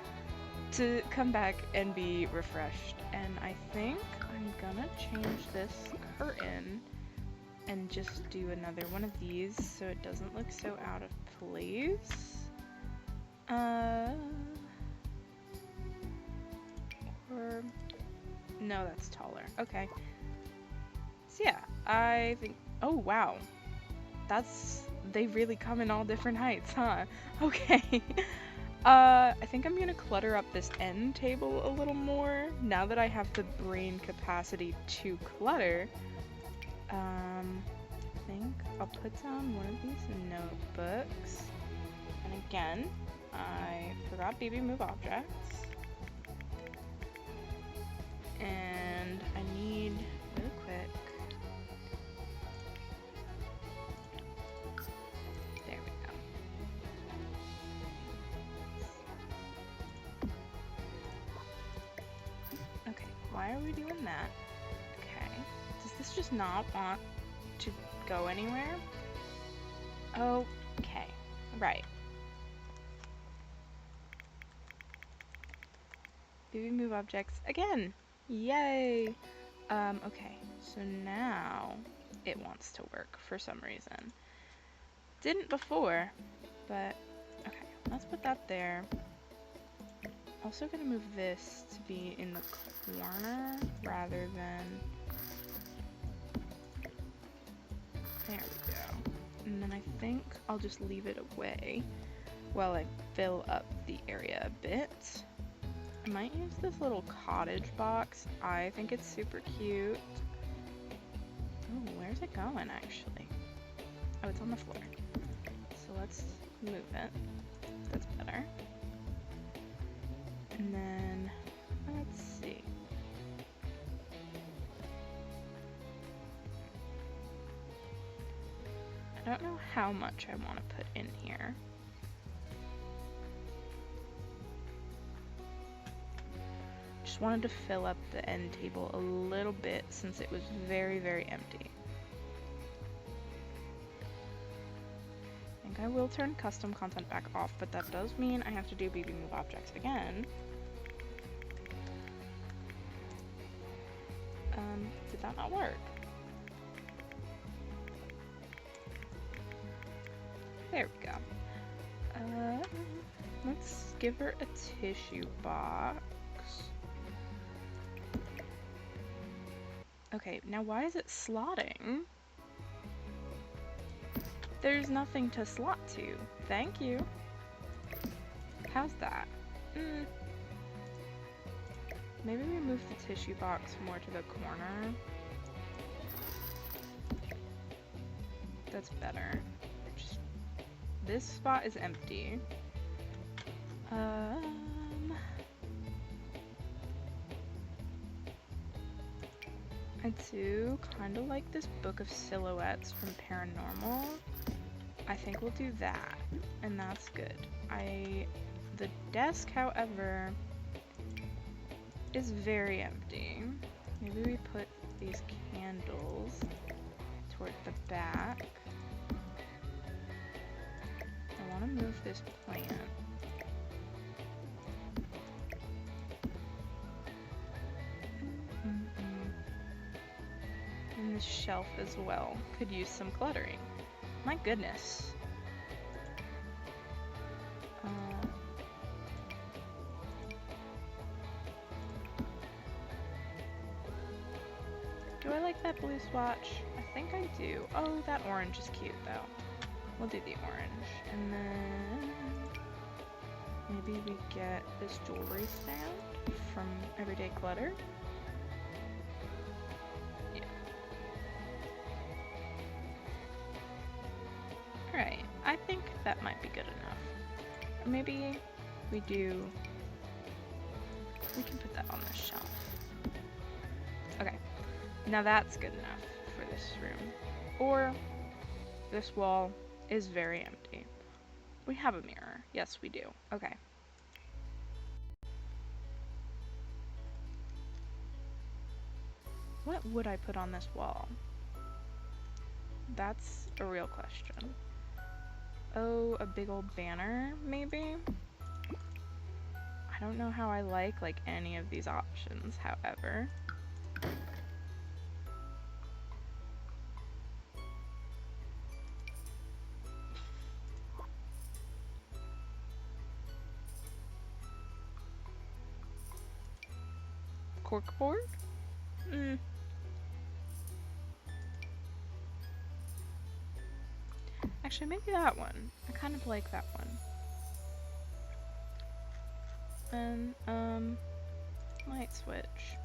to come back and be refreshed. And I think I'm gonna change this curtain and just do another one of these so it doesn't look so out of place. Or no, that's taller. Okay. So yeah, I think, oh wow. They really come in all different heights, huh? Okay. I think I'm gonna clutter up this end table a little more now that I have the brain capacity to clutter. I think I'll put down one of these notebooks. And again, I forgot BB move objects. And I need, really quick, there we go. Okay, why are we doing that? Okay, does this just not want to go anywhere? Okay, right. BB move objects again. Yay! Okay, so now it wants to work for some reason. Didn't before, but okay, let's put that there. Also gonna move this to be in the corner rather than... there we go. And then I think I'll just leave it away while I fill up the area a bit. I might use this little cottage box. I think it's super cute. Oh, where's it going actually? Oh, it's on the floor. let's move it. That's better. And then, let's see. I don't know how much I want to put in here. Just wanted to fill up the end table a little bit since it was very, very empty. I think I will turn custom content back off, but that does mean I have to do BB move objects again. Did that not work? There we go. Let's give her a tissue box. Okay, now why is it slotting? There's nothing to slot to. Thank you. How's that? Maybe we move the tissue box more to the corner. That's better. Just, this spot is empty. I do kind of like this book of silhouettes from Paranormal. I think we'll do that, and that's good. The desk, however, is very empty. Maybe we put these candles toward the back. I want to move this plant. And this shelf as well could use some cluttering. My goodness. Do I like that blue swatch? I think I do. Oh, that orange is cute though. We'll do the orange. And then maybe we get this jewelry stand from Everyday Clutter. Yeah. Alright, I think that might be good enough. Or maybe we can put that on this shelf. Okay. Now that's good enough for this room. Or this wall is very empty. We have a mirror. Yes, we do. Okay. What would I put on this wall? That's a real question. Oh, a big old banner, maybe? I don't know how I like any of these options, however. Corkboard? Actually, maybe that one. I kind of like that one. And, light switch.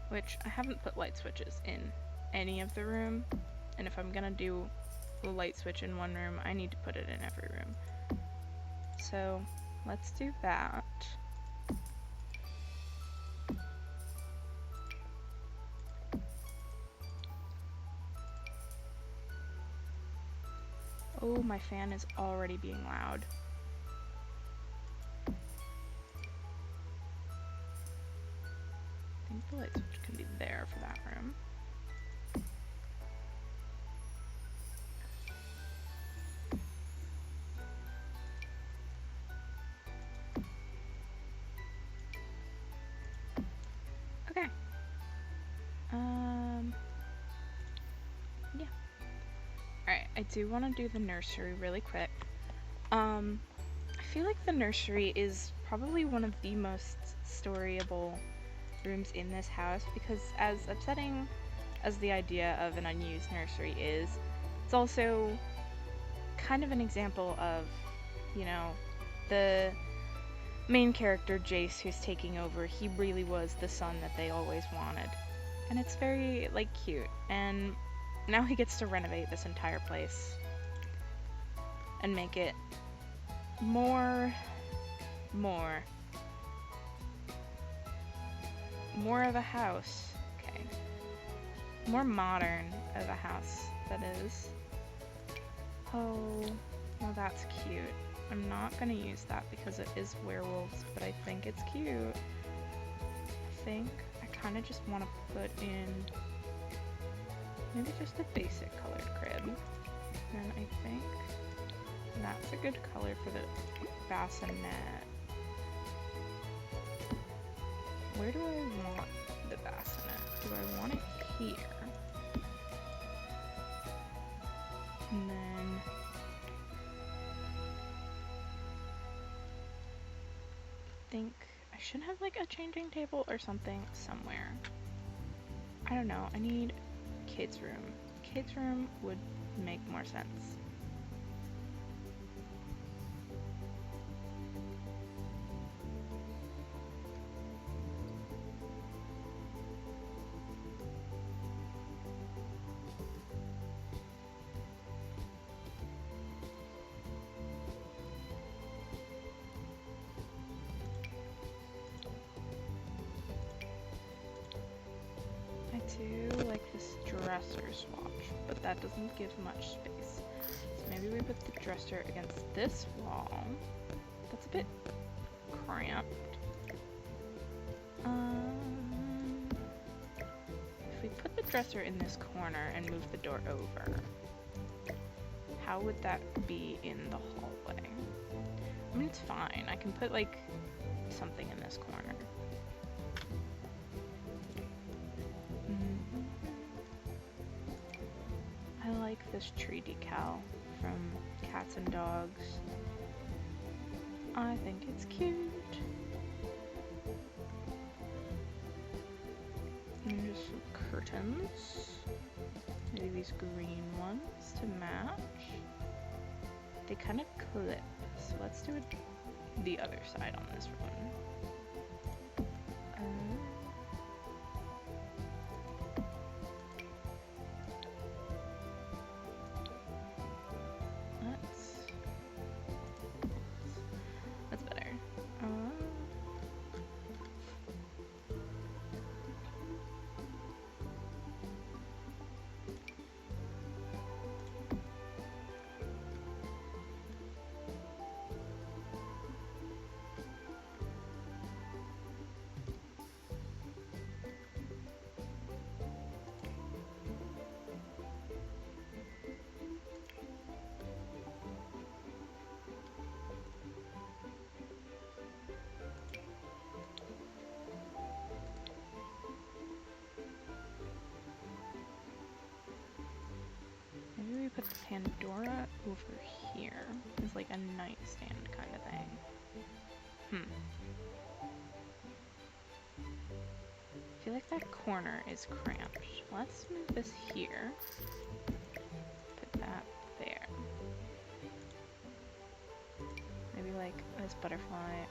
Which, I haven't put light switches in any of the room. And if I'm gonna do a light switch in one room, I need to put it in every room. So, let's do that. Oh, my fan is already being loud. I think the light switch can be there for that room. Okay. Yeah. Alright, I do want to do the nursery really quick. I feel like the nursery is probably one of the most storyable rooms in this house because as upsetting as the idea of an unused nursery is, it's also kind of an example of, you know, the main character, Jace, who's taking over. He really was the son that they always wanted. And it's very, cute. And now he gets to renovate this entire place. and make it more of a house. Okay. More modern of a house, that is. Oh, well that's cute. I'm not gonna use that because it is werewolves, but I think it's cute. I think I kind of just want to put in maybe just a basic colored crib. And I think that's a good color for the bassinet. Where do I want the bassinet? Do I want it here? And then I think I should have like a changing table or something somewhere. I don't know. I need kids' room. Kids' room would make more sense. I do like this dresser swatch, but that doesn't give much space. So maybe we put the dresser against this wall. That's a bit cramped. If we put the dresser in this corner and move the door over, how would that be in the hallway? I mean, it's fine. I can put like something in this corner. I like this tree decal from Cats and Dogs. I think it's cute. And just some curtains. Maybe these green ones to match. They kind of clip, so let's do it the other side on this one. That's better. Maybe we put the Pandora over here. It's like a nightstand kind of thing. I feel like that corner is cramped. Let's move this here. Put that there. Maybe like this butterfly.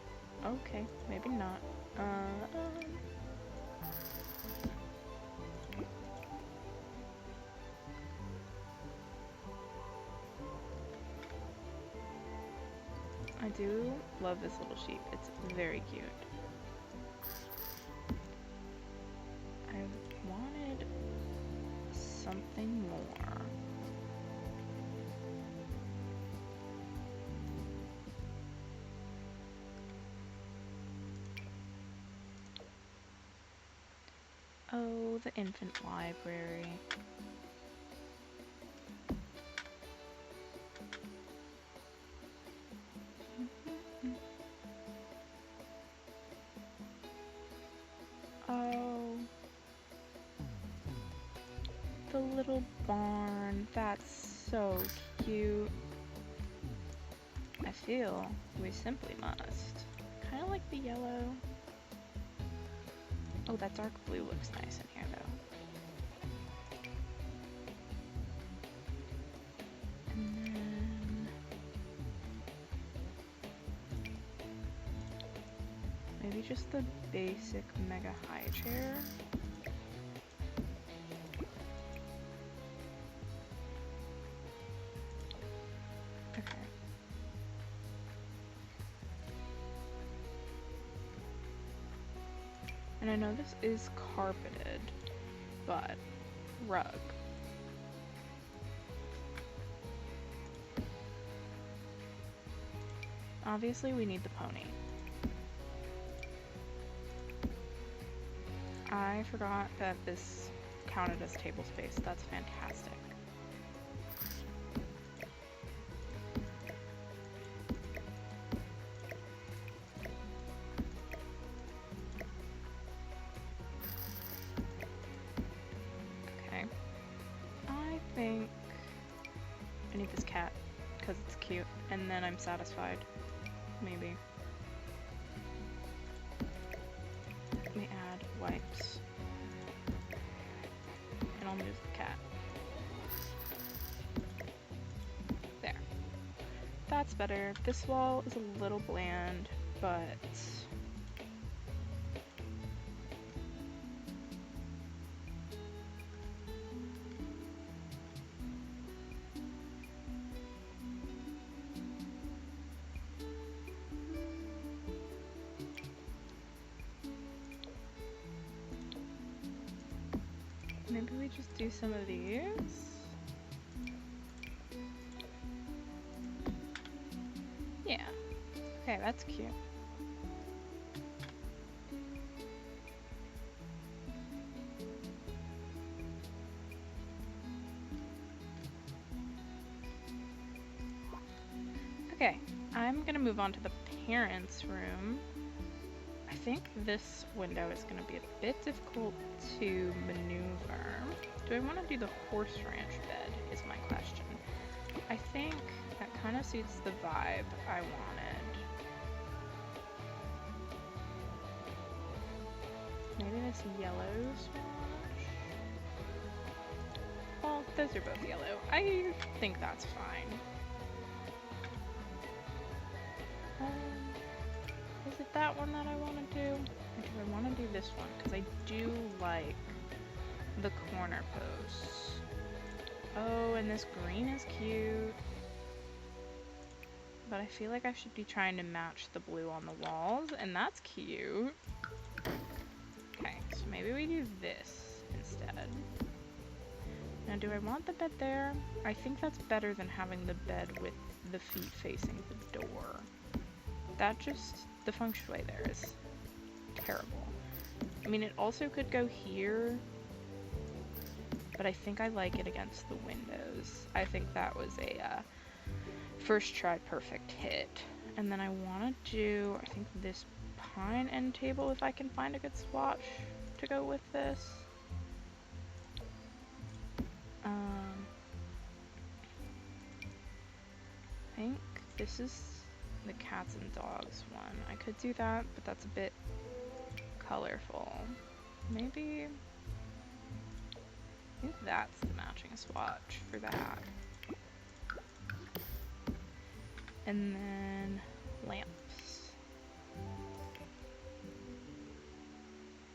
Okay, maybe not. I do love this little sheep. It's very cute. I wanted something more. Oh, the infant library. Oh, the little barn. That's so cute. I feel we simply must. Kind of like the yellow. Oh, that dark blue looks nice in here, though. And then maybe just the basic mega high chair. Okay, And I know this is carpeted, but rug. Obviously, we need the pony. I forgot that this counted as table space. That's fantastic. Okay. I think I need this cat because it's cute, and then I'm satisfied. Maybe. Let me add wipes. And I'll move the cat. There. That's better. This wall is a little bland, but maybe we just do some of these. Yeah. Okay, that's cute. Okay, I'm gonna move on to the parents' room. I think this window is gonna be a bit difficult to maneuver. Do I want to do the horse ranch bed is my question. I think that kind of suits the vibe I wanted. Maybe this yellow swatch? Well, those are both yellow. I think that's fine. Is it that one that I want to do? Or do I want to do this one? Because I do like the corner posts. Oh, and this green is cute. But I feel like I should be trying to match the blue on the walls, and that's cute. Okay, so maybe we do this instead. Now, do I want the bed there? I think that's better than having the bed with the feet facing the door. That just, the feng shui there is terrible. I mean, it also could go here, but I think I like it against the windows. I think that was a first try perfect hit. And then I want to do, I think, this pine end table if I can find a good swatch to go with this. I think this is the cats and dogs one. I could do that, but that's a bit colorful. Maybe, I think that's the matching swatch for that. And then lamps.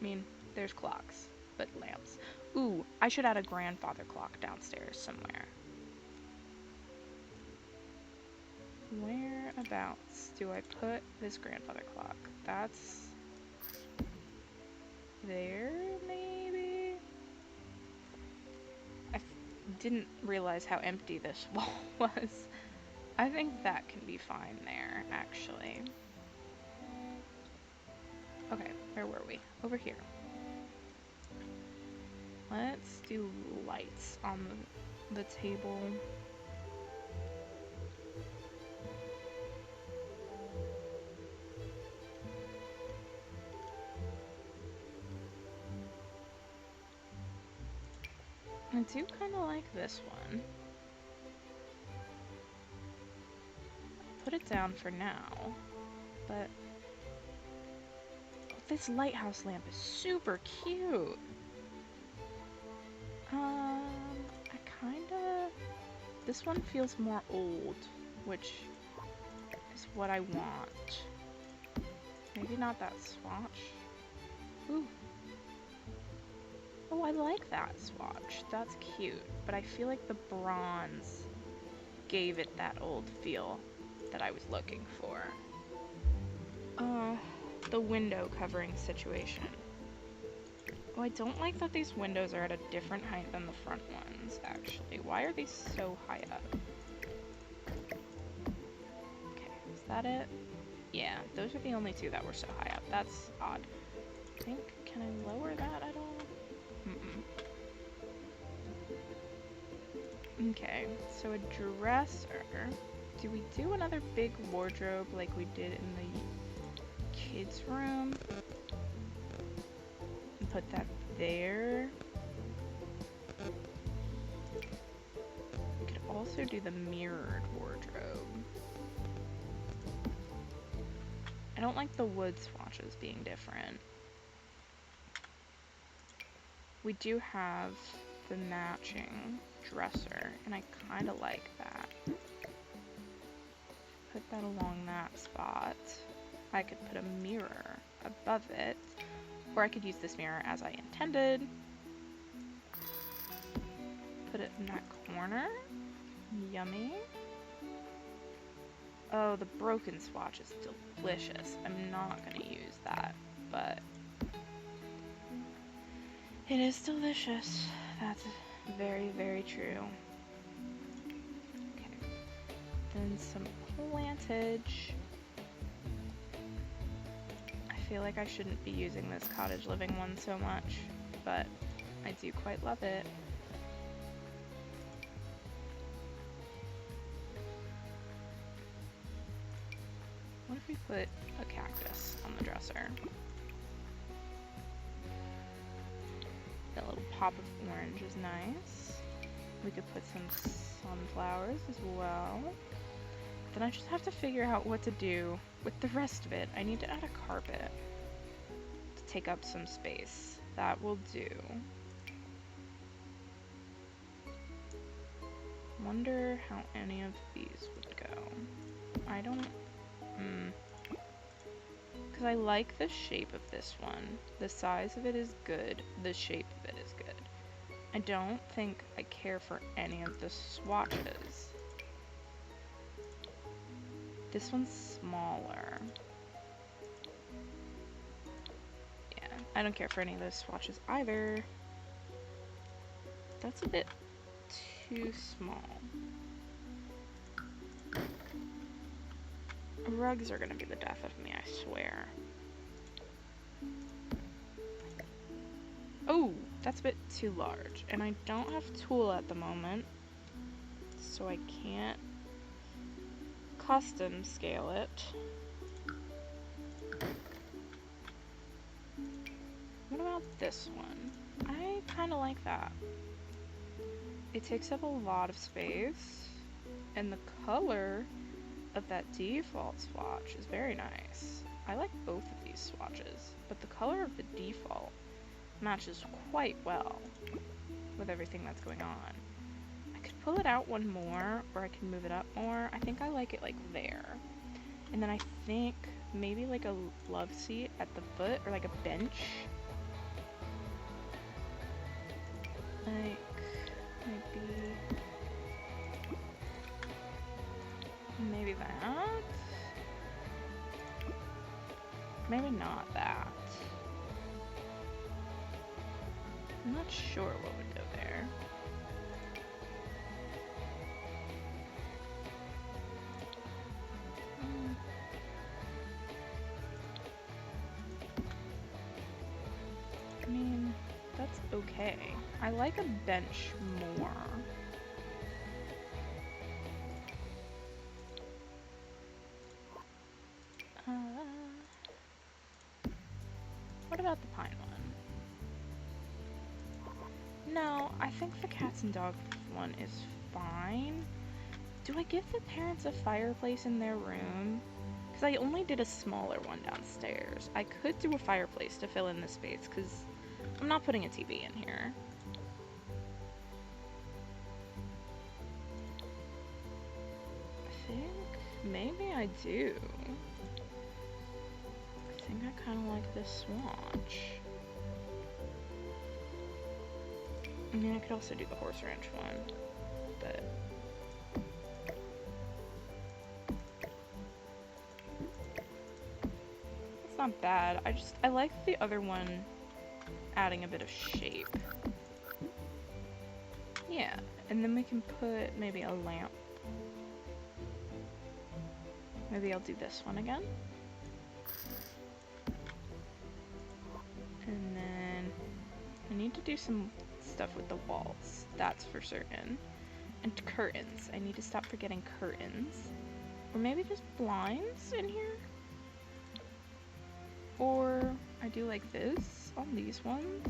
I mean, there's clocks, but lamps. Ooh, I should add a grandfather clock downstairs somewhere. Whereabouts do I put this grandfather clock? That's there, maybe? I didn't realize how empty this wall was. I think that can be fine there, actually. Okay, where were we? Over here. Let's do lights on the table. I do kind of like this one. Put it down for now, but this lighthouse lamp is super cute. I kinda, this one feels more old, which is what I want. Maybe not that swatch. Ooh. Oh, I like that swatch. That's cute, but I feel like the bronze gave it that old feel that I was looking for. The window covering situation. Oh, I don't like that these windows are at a different height than the front ones, actually. Why are these so high up? Okay, is that it? Yeah, those are the only two that were so high up. That's odd. I think, can I lower that at all? Okay, so a dresser. Do we do another big wardrobe like we did in the kids' room? And put that there. We could also do the mirrored wardrobe. I don't like the wood swatches being different. We do have the matching dresser, and I kind of like that. Put that along that spot. I could put a mirror above it, or I could use this mirror as I intended. Put it in that corner. Yummy. Oh, the broken swatch is delicious. I'm not going to use that, but it is delicious. That's very, very true. Okay. Then some plantage. I feel like I shouldn't be using this cottage living one so much, but I do quite love it. What if we put a cactus on the dresser? That little pop of orange is nice. We could put some sunflowers as well. Then I just have to figure out what to do with the rest of it. I need to add a carpet to take up some space. That will do. Wonder how any of these would go. I don't... Because I like the shape of this one. The size of it is good. The shape of it is good. I don't think I care for any of the swatches. This one's smaller. Yeah, I don't care for any of those swatches either. That's a bit too small. Rugs are gonna be the death of me, I swear. Oh, that's a bit too large. And I don't have tulle at the moment, so I can't custom scale it. What about this one? I kind of like that. It takes up a lot of space, and the color of that default swatch is very nice. I like both of these swatches, but the color of the default matches quite well with everything that's going on. I could pull it out one more, or I can move it up more. I think I like it like there. And then I think maybe like a love seat at the foot, or like a bench. Like, maybe that? Maybe not that. I'm not sure what would go there. I mean, that's okay. I like a bench more. What about the pine one? No, I think the cats and dogs one is fine. Do I give the parents a fireplace in their room? Because I only did a smaller one downstairs. I could do a fireplace to fill in the space, because I'm not putting a TV in here. I think maybe I do. I think I kind of like this swatch. I mean, I could also do the horse ranch one, but... it's not bad. I like the other one adding a bit of shape. Yeah, and then we can put maybe a lamp. Maybe I'll do this one again. And then I need to do some stuff with the walls, that's for certain. And curtains. I need to stop forgetting curtains. Or maybe just blinds in here? Or I do like this on these ones.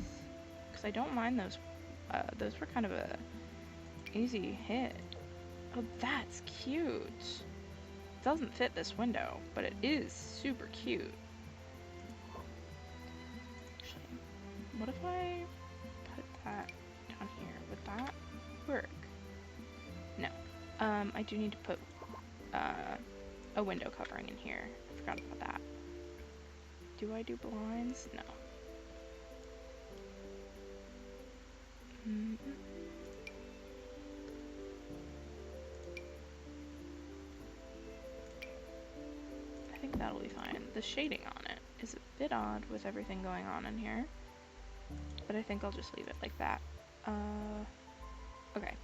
Because I don't mind those. Those were kind of a easy hit. Oh, that's cute. It doesn't fit this window, but it is super cute. Actually, what if I put that down here? Would that work? No. I do need to put a window covering in here. I forgot about that. Do I do blinds? No. I think that'll be fine. The shading on it is a bit odd with everything going on in here, but I think I'll just leave it like that. Okay,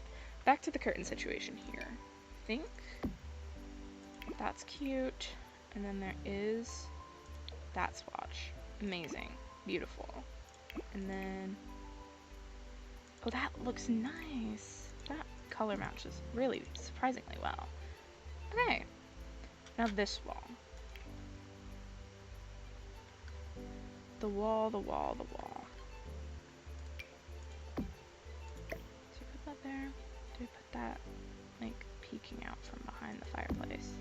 back to the curtain situation here. I think that's cute, and then there is that swatch. Amazing. Beautiful. And then, oh, that looks nice. That color matches really surprisingly well. Okay, now this wall. The wall, the wall, the wall. Do you put that there? Do we put that, like, peeking out from behind the fireplace?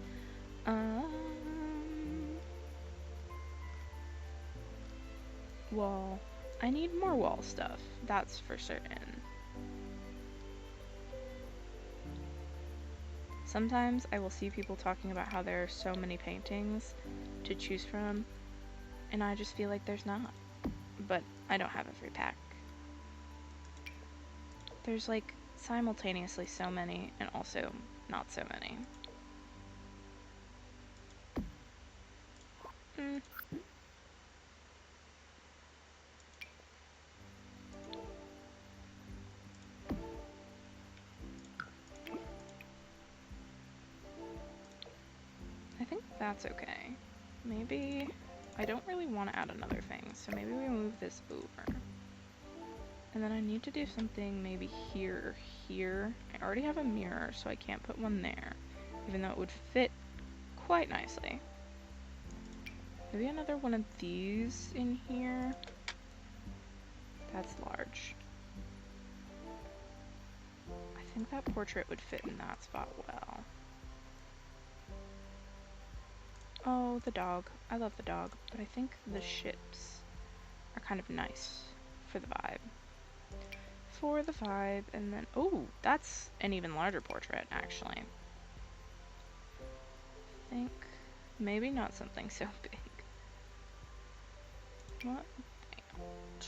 Wall. I need more wall stuff, that's for certain. Sometimes I will see people talking about how there are so many paintings to choose from, and I just feel like there's not. But I don't have a free pack. There's like simultaneously so many and also not so many. I think that's okay. Maybe I don't really want to add another thing, so maybe we move this over. And then I need to do something maybe here or here. I already have a mirror, so I can't put one there, even though it would fit quite nicely. Maybe another one of these in here. That's large. I think that portrait would fit in that spot well. Oh, the dog. I love the dog, but I think the ships are kind of nice for the vibe. For the vibe, and then, oh, that's an even larger portrait, actually. I think maybe not something so big. What about...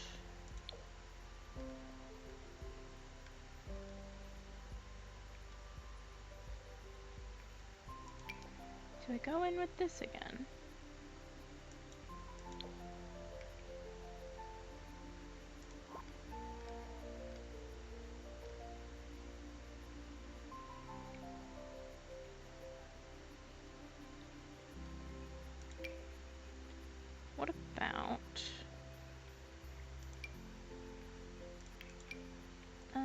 Do I go in with this again? What about... I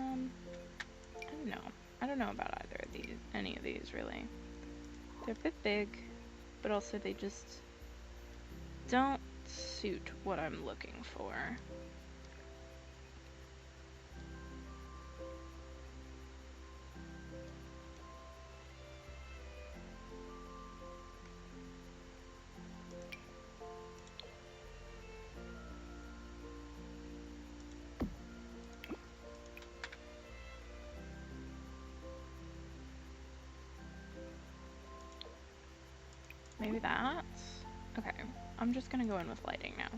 don't know. I don't know about either of these, any of these, really. They're a bit big, but also they just don't suit what I'm looking for. Maybe that? Okay, I'm just gonna go in with lighting now.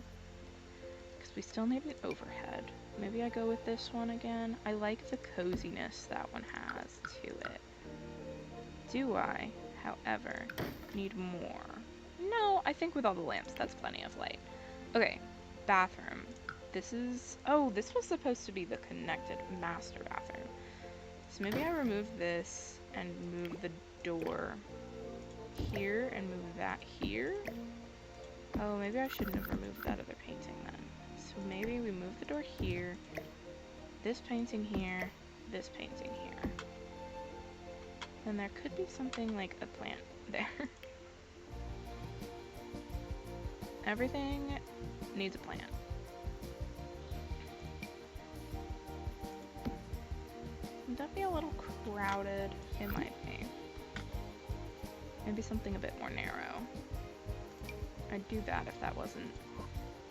Because we still need an overhead. Maybe I go with this one again. I like the coziness that one has to it. Do I, however, need more? No, I think with all the lamps, that's plenty of light. Okay, bathroom. this is, oh, this was supposed to be the connected master bathroom. So maybe I remove this and move the door here and move that here. Oh, maybe I shouldn't have removed that other painting then. So maybe we move the door here, this painting here, this painting here. And there could be something like a plant there. Everything needs a plant. Would that be a little crowded? It might be. Maybe something a bit more narrow. I'd do that if that wasn't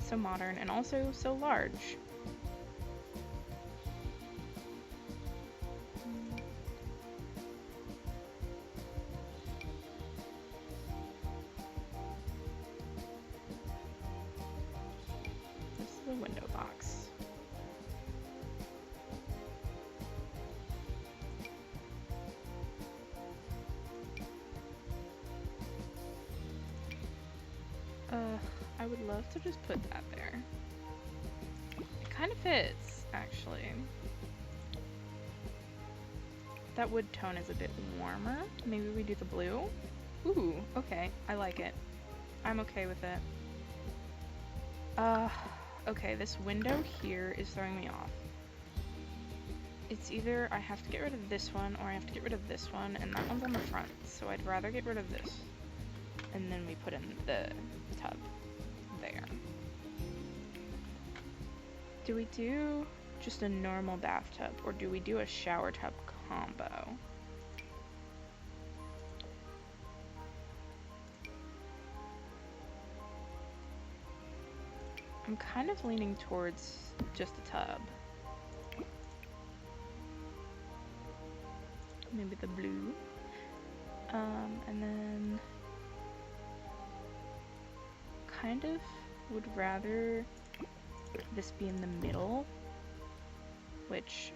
so modern and also so large. This is a window box. I would love to just put that there. It kind of fits, actually. That wood tone is a bit warmer. Maybe we do the blue? Ooh, okay. I like it. I'm okay with it. Okay, this window here is throwing me off. It's either I have to get rid of this one or I have to get rid of this one, and that one's on the front, so I'd rather get rid of this. And then we put in the tub there. Do we do just a normal bathtub, or do we do a shower tub combo? I'm kind of leaning towards just a tub. Maybe the blue. And then kind of would rather this be in the middle, which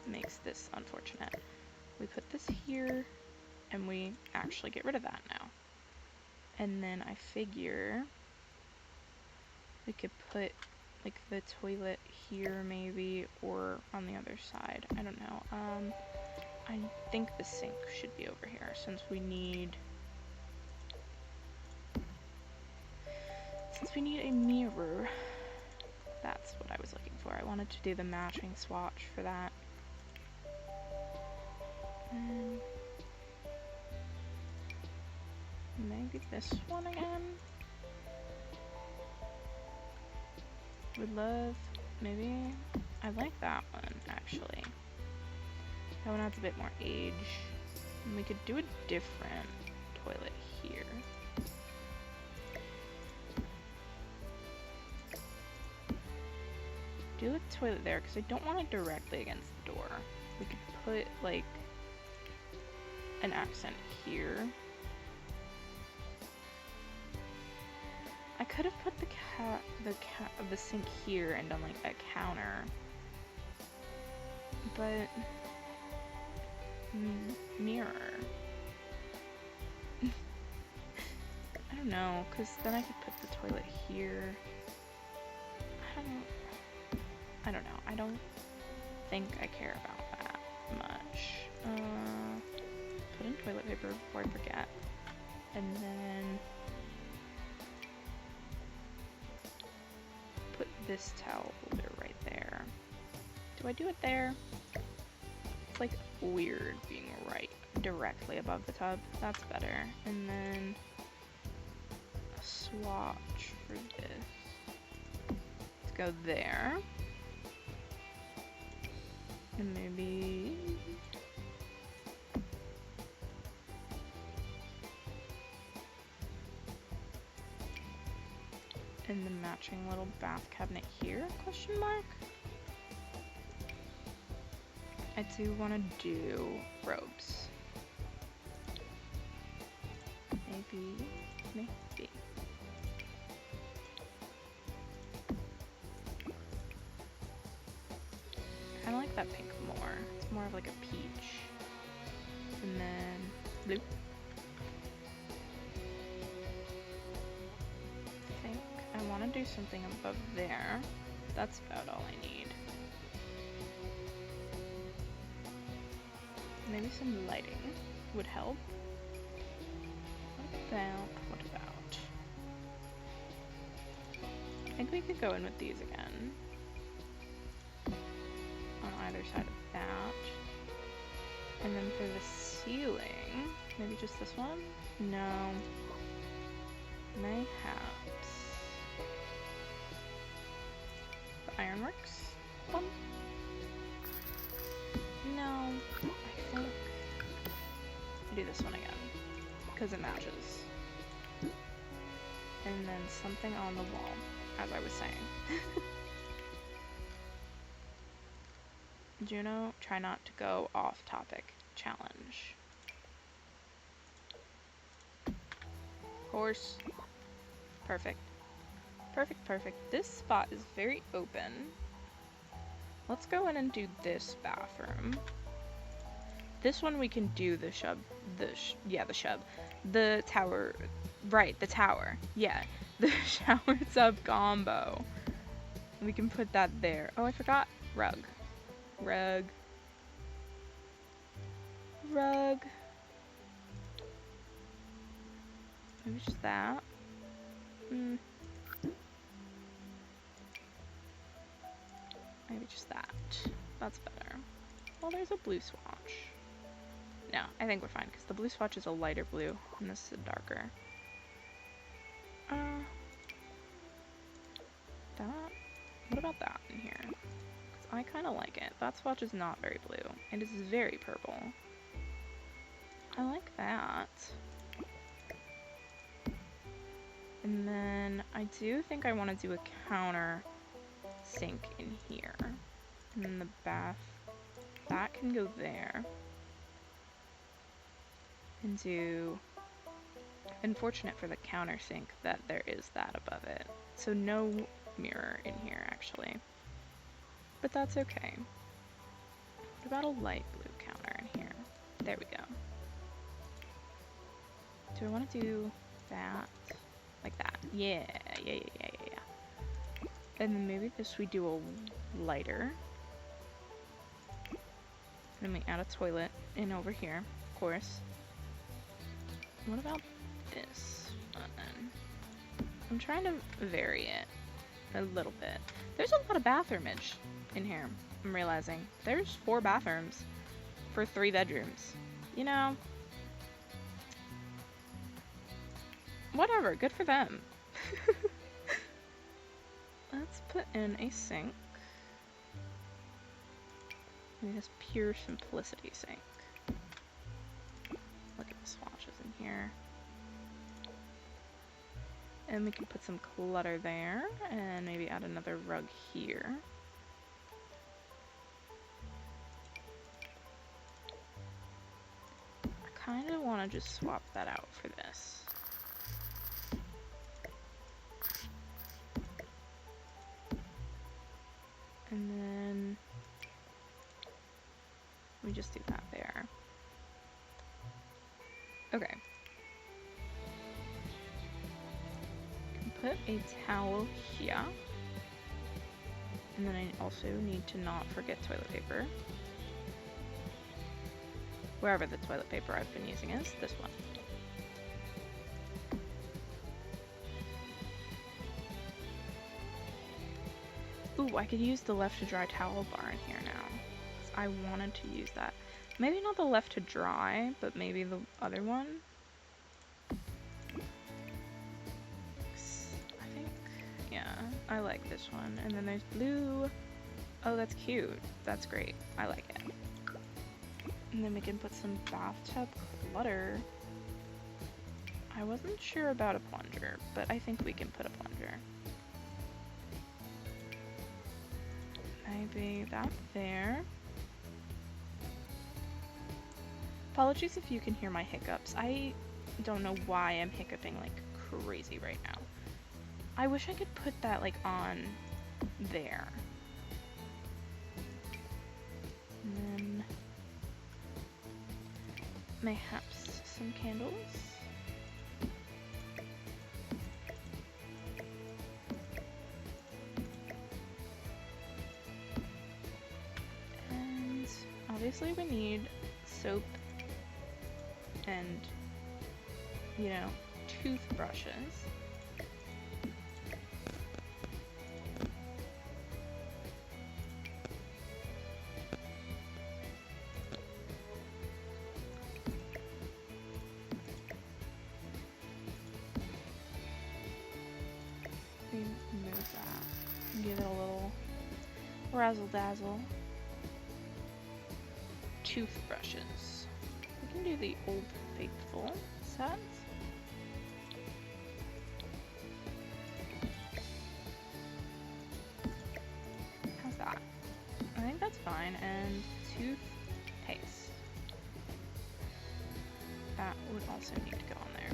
makes this unfortunate. We put this here and we actually get rid of that now. And then I figure we could put like the toilet here maybe, or on the other side. I don't know. I think the sink should be over here since we need a mirror. That's what I was looking for. I wanted to do the matching swatch for that. And maybe this one again. Would love, maybe, I like that one actually. That one adds a bit more age. And we could do a different toilet here. Do a toilet there because I don't want it directly against the door. We could put like an accent here. I could have put the sink here and done like a counter, but mirror. I don't know, because then I could put the toilet here. I don't know. I don't think I care about that much. Put in toilet paper before I forget. And then put this towel holder right there. Do I do it there? It's like weird being right directly above the tub. That's better. And then a swatch for this. Let's go there. And maybe and the matching little bath cabinet here, question mark? I do want to do robes. Maybe. I kind of like that pink more. It's more of like a peach. And then blue. I think I want to do something above there. That's about all I need. Maybe some lighting would help. What about? I think we could go in with these again. On either side of that. And then for the ceiling, maybe just this one? No. Mayhaps. The ironworks one? No. I think I do this one again. Because it matches. And then something on the wall, as I was saying. Juno, try not to go off topic. Challenge. Horse. Perfect. Perfect, perfect. This spot is very open. Let's go in and do this bathroom. This one we can do the the tower, right, the tower, yeah, the shower tub combo. We can put that there. Oh, I forgot, rug. Maybe just that. Maybe just that. That's better. Well, there's a blue swatch. No, I think we're fine, because the blue swatch is a lighter blue, and this is a darker. What about that in here? Because I kind of like it. That swatch is not very blue. It is very purple. I like that. And then I do think I want to do a counter sink in here. And then the bath, that can go there. And do, unfortunate for the countersink that there is that above it. So no mirror in here actually. But that's okay. What about a light blue counter in here? There we go. Do I want to do that? Like that. Yeah. And then maybe this we do a lighter. Then we add a toilet in over here, of course. What about this one? I'm trying to vary it a little bit. There's a lot of bathroomage in here, I'm realizing. There's 4 bathrooms for 3 bedrooms. You know, whatever, good for them. Let's put in a sink. Maybe this pure simplicity sink. Look at the swatches in here. And we can put some clutter there, and maybe add another rug here. I kind of want to just swap that out for this. And then we just do that there. Okay. Put a towel here. And then I also need to not forget toilet paper. Wherever the toilet paper I've been using is, this one. Ooh, I could use the left to dry towel bar in here now. I wanted to use that. Maybe not the left to dry, but maybe the other one. I think, yeah, I like this one. And then there's blue. Oh, that's cute. That's great. I like it. And then we can put some bathtub clutter. I wasn't sure about a plunger, but I think we can put a plunger. Maybe that there. Apologies if you can hear my hiccups. I don't know why I'm hiccuping like crazy right now. I wish I could put that like on there. And then mayhaps some candles. obviously we need soap and, you know, toothbrushes. Move that. Give it a little razzle dazzle. Toothbrushes. We can do the Old Faithful set. How's that? I think that's fine. And toothpaste. That would also need to go on there.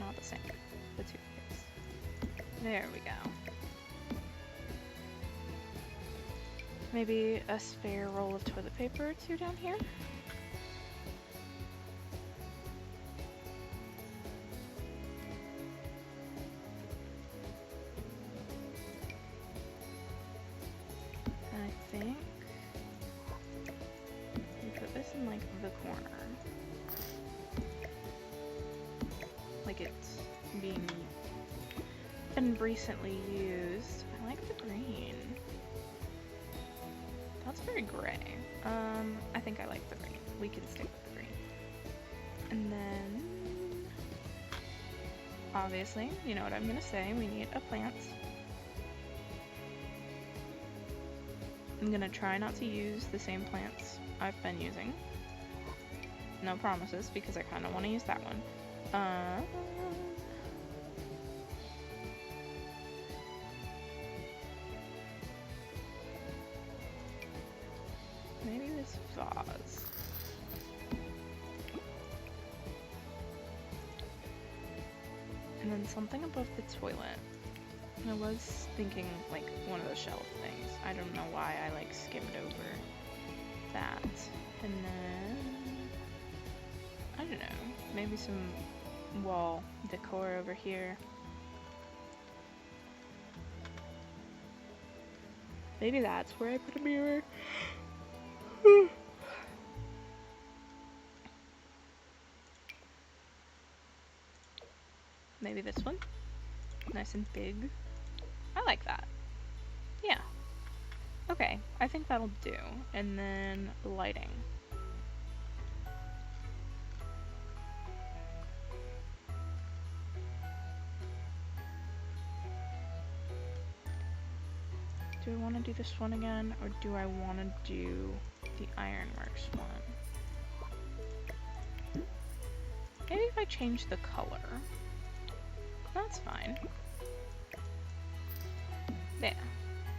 Not the same. The toothpaste. There we go. Maybe a spare roll of toilet paper or two down here? I think we put this in like the corner. Like it's been recently used. I like the green. That's very gray. I think I like the green. We can stick with the green. And then, obviously, you know what I'm gonna say, we need a plant. I'm gonna try not to use the same plants I've been using. No promises, because I kinda wanna use that one. Maybe this vase. And then something above the toilet. And I was thinking like one of the shelf things. I don't know why I like skimmed over that. And then, I don't know, maybe some wall decor over here. Maybe that's where I put a mirror. Maybe this one. Nice and big. I like that. Yeah. Okay, I think that'll do. And then lighting. Do I want to do this one again, or do I want to do the Ironworks one? Maybe if I change the color. That's fine. Yeah.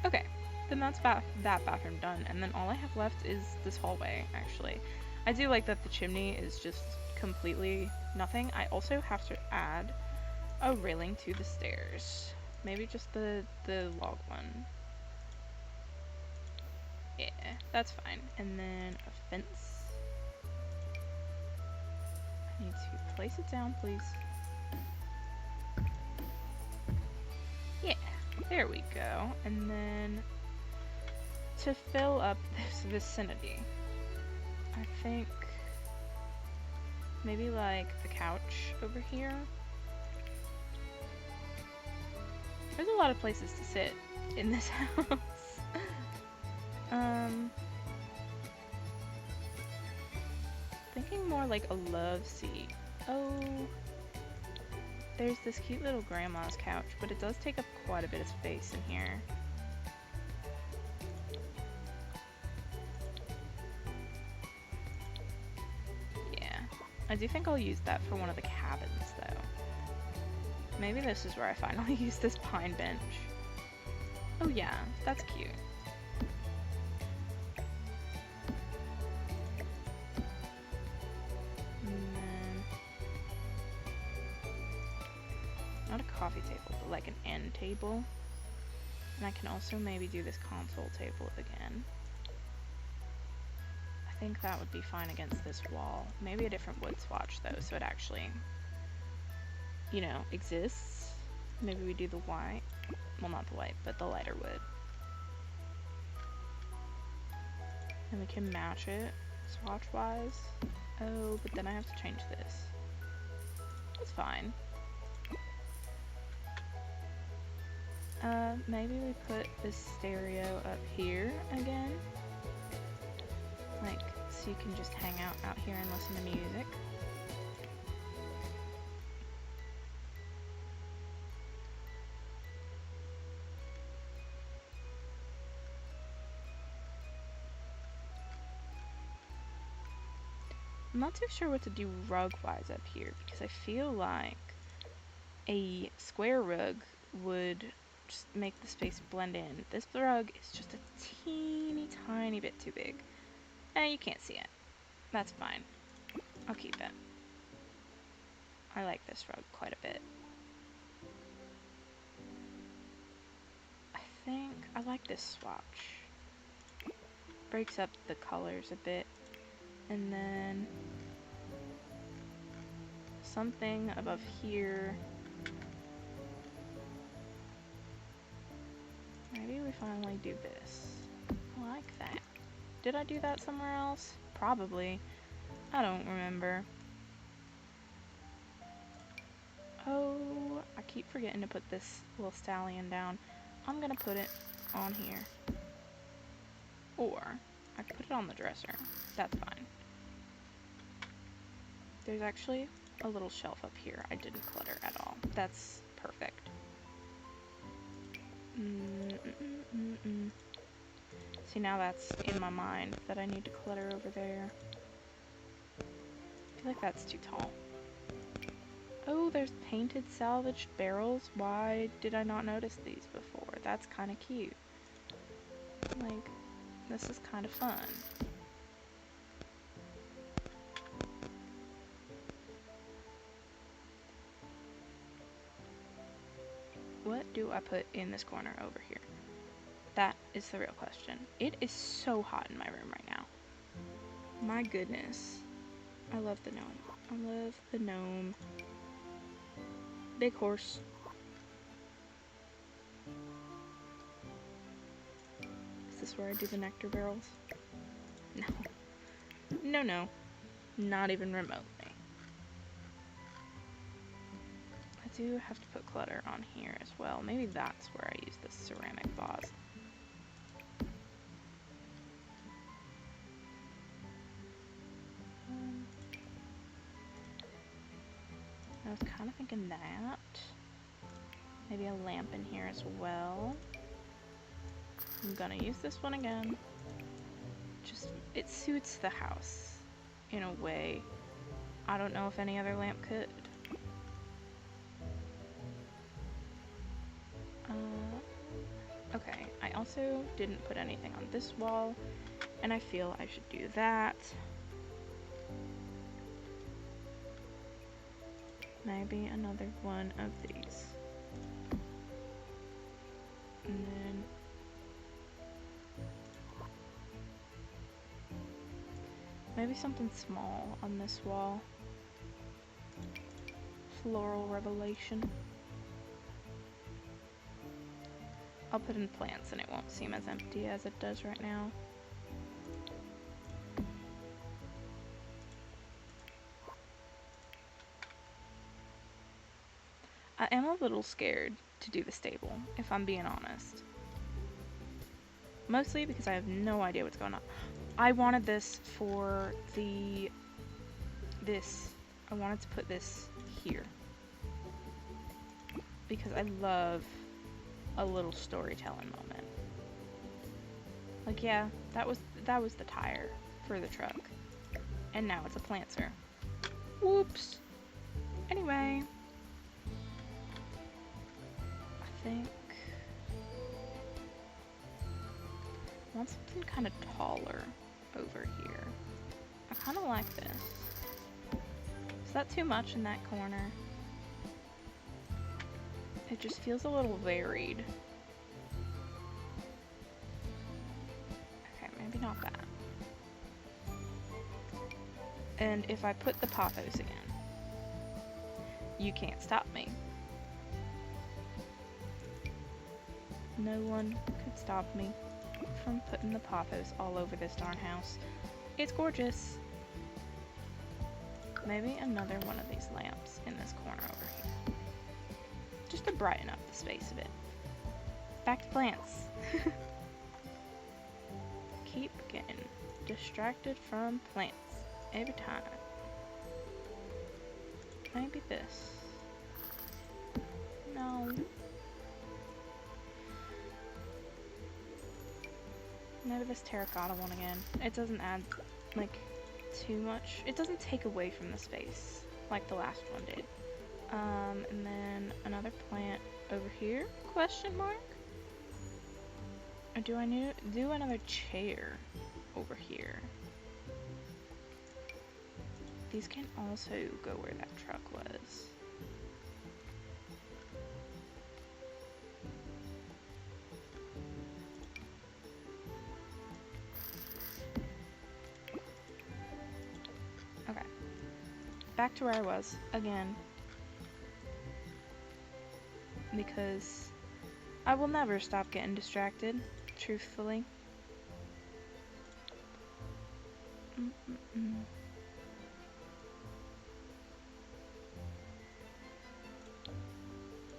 Okay. Then that's that bathroom done. And then all I have left is this hallway, actually. I do like that the chimney is just completely nothing. I also have to add a railing to the stairs. Maybe just the log one. Yeah, that's fine. And then a fence. I need to place it down, please. Yeah, there we go. And then to fill up this vicinity, I think maybe like the couch over here. There's a lot of places to sit in this house. Thinking more like a love seat. Oh, there's this cute little grandma's couch, but it does take up quite a bit of space in here. Yeah, I do think I'll use that for one of the cabins, though. Maybe this is where I finally use this pine bench. Oh yeah, that's cute. Not a coffee table, but like an end table. And I can also maybe do this console table again. I think that would be fine against this wall. Maybe a different wood swatch though, so it actually, you know, exists. Maybe we do the white. Well, not the white, but the lighter wood. And we can match it swatch-wise. Oh, but then I have to change this. That's fine. Maybe we put this stereo up here again. Like, so you can just hang out here and listen to music. I'm not too sure what to do rug-wise up here, because I feel like a square rug would just make the space blend in. This rug is just a teeny tiny bit too big. You can't see it. That's fine. I'll keep it. I like this rug quite a bit. I think I like this swatch. Breaks up the colors a bit. And then something above here. Maybe we finally do this. I like that. Did I do that somewhere else? Probably. I don't remember. Oh, I keep forgetting to put this little stallion down. I'm gonna put it on here. Or, I could put it on the dresser. That's fine. There's actually a little shelf up here I didn't clutter at all. That's perfect. See, now that's in my mind that I need to clutter over there. I feel like that's too tall. Oh, there's painted salvaged barrels. Why did I not notice these before? That's kind of cute. Like, this is kind of fun. What do I put in this corner over here? That is the real question. It is so hot in my room right now. My goodness. I love the gnome. I love the gnome. Big horse. Is this where I do the nectar barrels? No. No, no. Not even remotely. I do have to put clutter on here as well. Maybe that's where I use this ceramic vase. I was kind of thinking that. Maybe a lamp in here as well. I'm gonna use this one again. Just, it suits the house in a way. I don't know if any other lamp could. Okay, I also didn't put anything on this wall, and I feel I should do that. Maybe another one of these. And then maybe something small on this wall. Floral revelation. I'll put in plants and it won't seem as empty as it does right now. I am a little scared to do the stable, if I'm being honest. Mostly because I have no idea what's going on. I wanted this for I wanted to put this here. Because I love a little storytelling moment. Like, yeah, that was the tire for the truck. And now it's a planter. Whoops. Anyway. I think I want something kind of taller over here. I kind of like this. Is that too much in that corner? It just feels a little varied. Okay, maybe not that. And if I put the pothos again, you can't stop me. No one could stop me from putting the pothos all over this darn house. It's gorgeous. Maybe another one of these lamps in this corner over here. Just to brighten up the space a bit. Back to plants. Keep getting distracted from plants every time. Maybe this. No. Maybe this terracotta one again. It doesn't add, like, too much. It doesn't take away from the space like the last one did. And then another plant over here? Question mark? Or do I need to do another chair over here? These can also go where that truck was. Okay. Back to where I was again. Because I will never stop getting distracted, truthfully.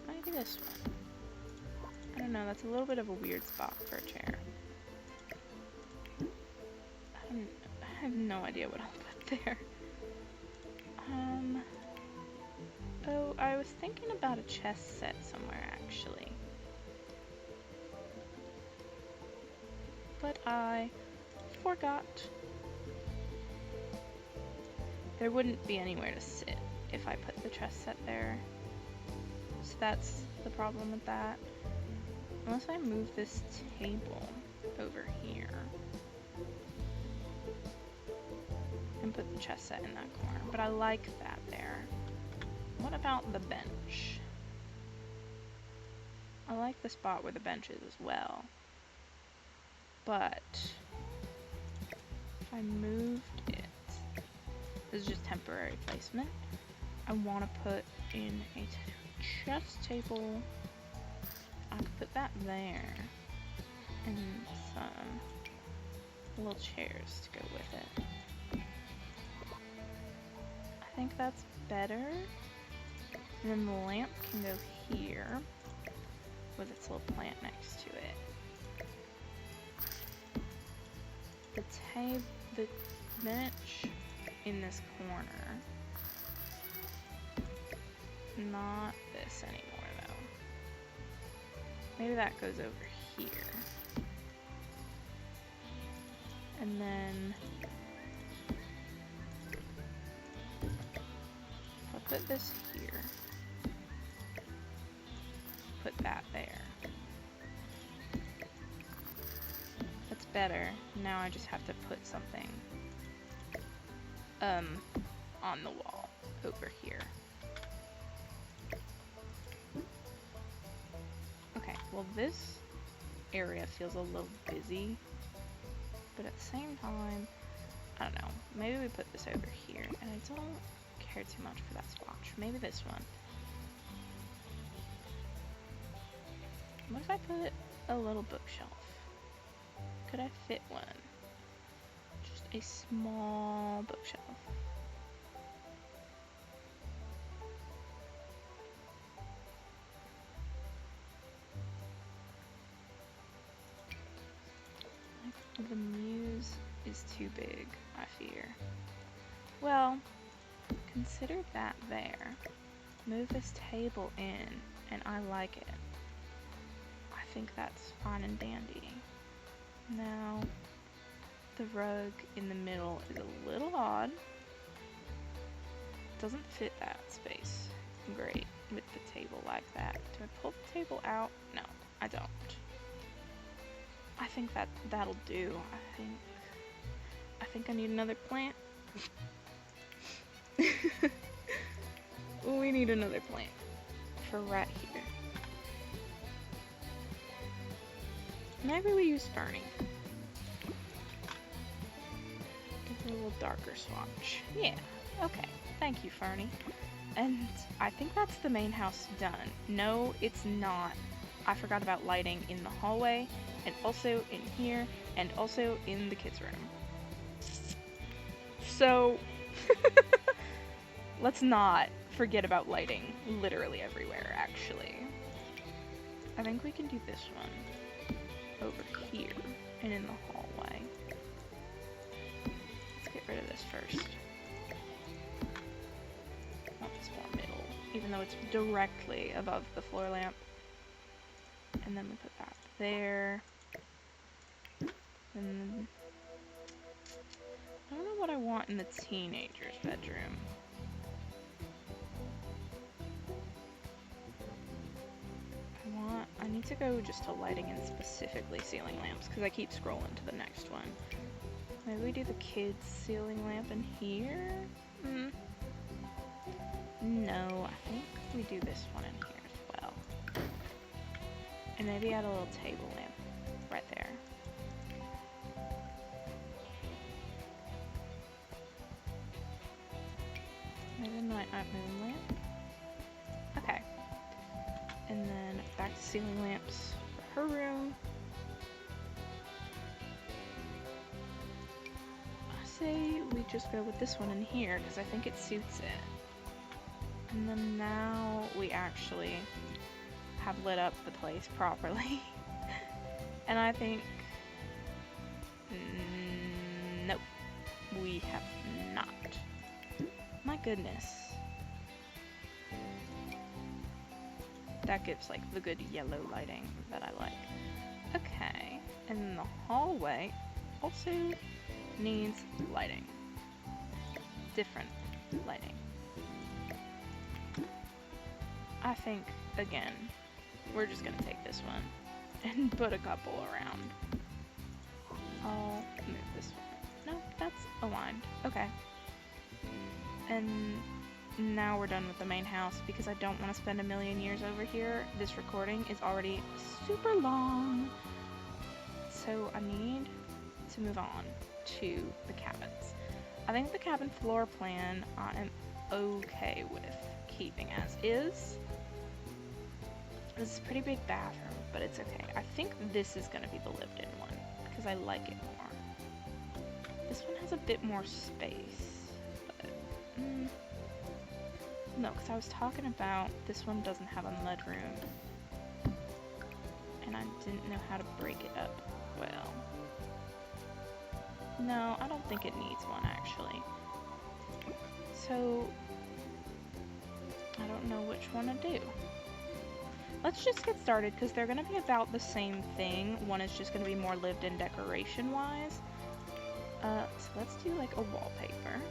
Maybe this one. I don't know, that's a little bit of a weird spot for a chair. I have no idea what I'll put there. Oh, I was thinking about a chess set somewhere, actually. But I forgot. There wouldn't be anywhere to sit if I put the chess set there. So that's the problem with that. Unless I move this table over here. And put the chess set in that corner. But I like that there. What about the bench? I like the spot where the bench is as well. But if I moved it, this is just temporary placement. I want to put in a chess table. I could put that there. And some little chairs to go with it. I think that's better. And then the lamp can go here with its little plant next to it. The bench in this corner. Not this anymore though. Maybe that goes over here. And then I'll put this here. Put that there. That's better. Now I just have to put something on the wall over here. Okay, well this area feels a little busy, but at the same time, I don't know, maybe we put this over here, and I don't care too much for that splotch. Maybe this one. What if I put a little bookshelf? Could I fit one? Just a small bookshelf. The muse is too big, I fear. Well, consider that there. Move this table in, and I like it. I think that's fine and dandy. Now, the rug in the middle is a little odd. Doesn't fit that space great with the table like that. Do I pull the table out? No, I don't. I think that'll do. I think I need another plant. We need another plant for right here. Maybe we use Fernie. Give it a little darker swatch. Yeah, okay. Thank you, Fernie. And I think that's the main house done. No, it's not. I forgot about lighting in the hallway, and also in here, and also in the kids' room. So, let's not forget about lighting literally everywhere, actually. I think we can do this one over here and in the hallway. Let's get rid of this first. I want this more middle, even though it's directly above the floor lamp. And then we put that there. And I don't know what I want in the teenager's bedroom. I need to go just to lighting and specifically ceiling lamps, because I keep scrolling to the next one. Maybe we do the kids' ceiling lamp in here? No, I think we do this one in here as well. And maybe add a little table lamp right there. Maybe a night moon lamp. Okay. And then back to ceiling lamps for her room. I say we just go with this one in here because I think it suits it. And then now we actually have lit up the place properly. And I think... nope. We have not. My goodness. That gives like the good yellow lighting that I like. Okay, and then the hallway also needs lighting. Different lighting. I think, again, we're just gonna take this one and put a couple around. I'll move this one. No, that's aligned. Okay. And now we're done with the main house because I don't want to spend a million years over here. This recording is already super long. So I need to move on to the cabins. I think the cabin floor plan I am okay with keeping as is. This is a pretty big bathroom, but it's okay. I think this is going to be the lived-in one because I like it more. This one has a bit more space, but no, because I was talking about this one doesn't have a mudroom, and I didn't know how to break it up well. No, I don't think it needs one actually. So I don't know which one to do. Let's just get started because they're going to be about the same thing. One is just going to be more lived in decoration wise. So let's do like a wallpaper.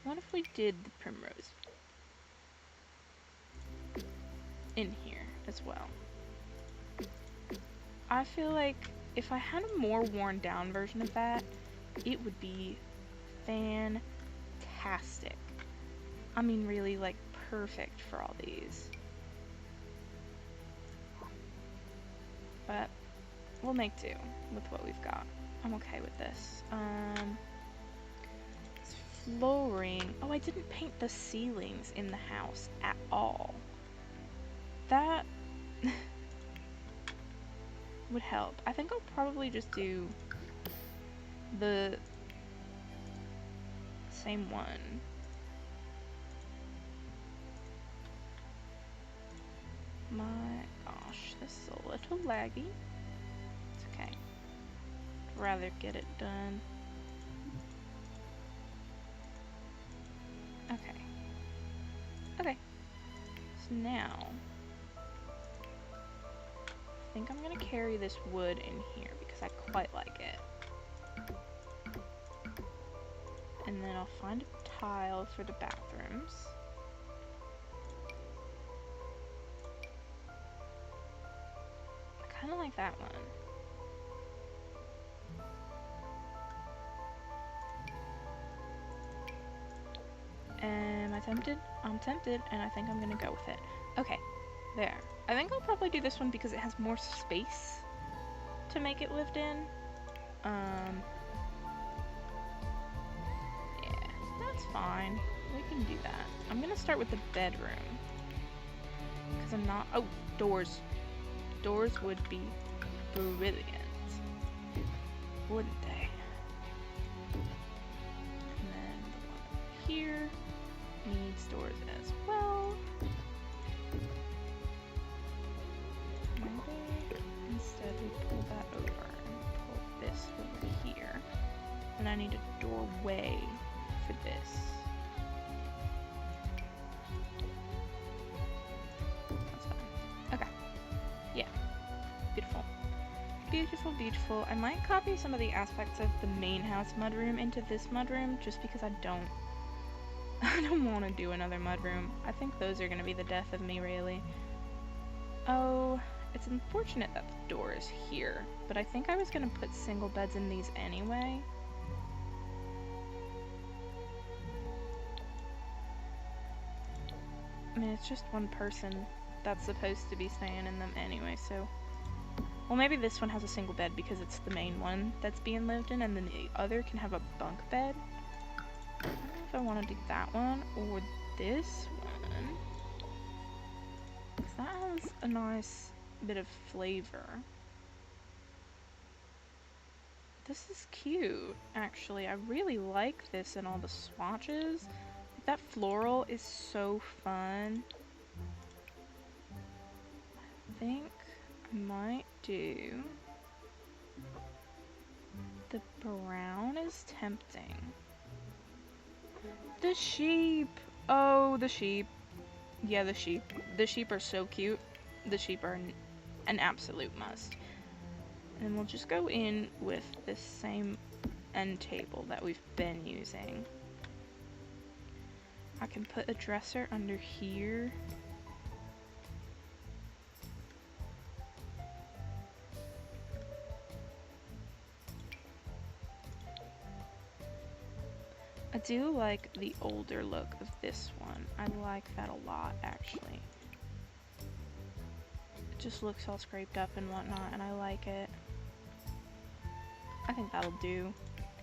What if we did the primrose in here as well? I feel like if I had a more worn down version of that, it would be fantastic. I mean, really, like, perfect for all these. But we'll make do with what we've got. I'm okay with this. Flooring. Oh, I didn't paint the ceilings in the house at all. That would help. I think I'll probably just do the same one. My gosh, this is a little laggy. It's okay. I'd rather get it done. Okay. Okay. So now, I think I'm gonna carry this wood in here because I quite like it. And then I'll find a tile for the bathrooms. I kinda like that one. Am I tempted? I'm tempted, and I think I'm gonna go with it. Okay, there. I think I'll probably do this one because it has more space. to make it lived in. Yeah, that's fine. We can do that. I'm gonna start with the bedroom. Because I'm not... Oh, doors. Doors would be brilliant. Wouldn't they? And then the one over here needs doors as well. Maybe instead we pull that over and pull this over here. And I need a doorway for this. That's fine. Okay. Yeah. Beautiful. Beautiful, beautiful. I might copy some of the aspects of the main house mudroom into this mudroom just because I don't want to do another mudroom. I think those are going to be the death of me, really. Oh, it's unfortunate that the door is here, but I think I was going to put single beds in these anyway. I mean, it's just one person that's supposed to be staying in them anyway, so... Well, maybe this one has a single bed because it's the main one that's being lived in, and then the other can have a bunk bed. I don't know if I want to do that one or this one. Because that has a nice bit of flavor. This is cute, actually. I really like this and all the swatches. That floral is so fun. I think I might do... The brown is tempting. The sheep! Oh, the sheep. Yeah, the sheep. The sheep are so cute. The sheep are an absolute must. And we'll just go in with this same end table that we've been using. I can put a dresser under here. I do like the older look of this one. I like that a lot, actually. It just looks all scraped up and whatnot, and I like it. I think that'll do.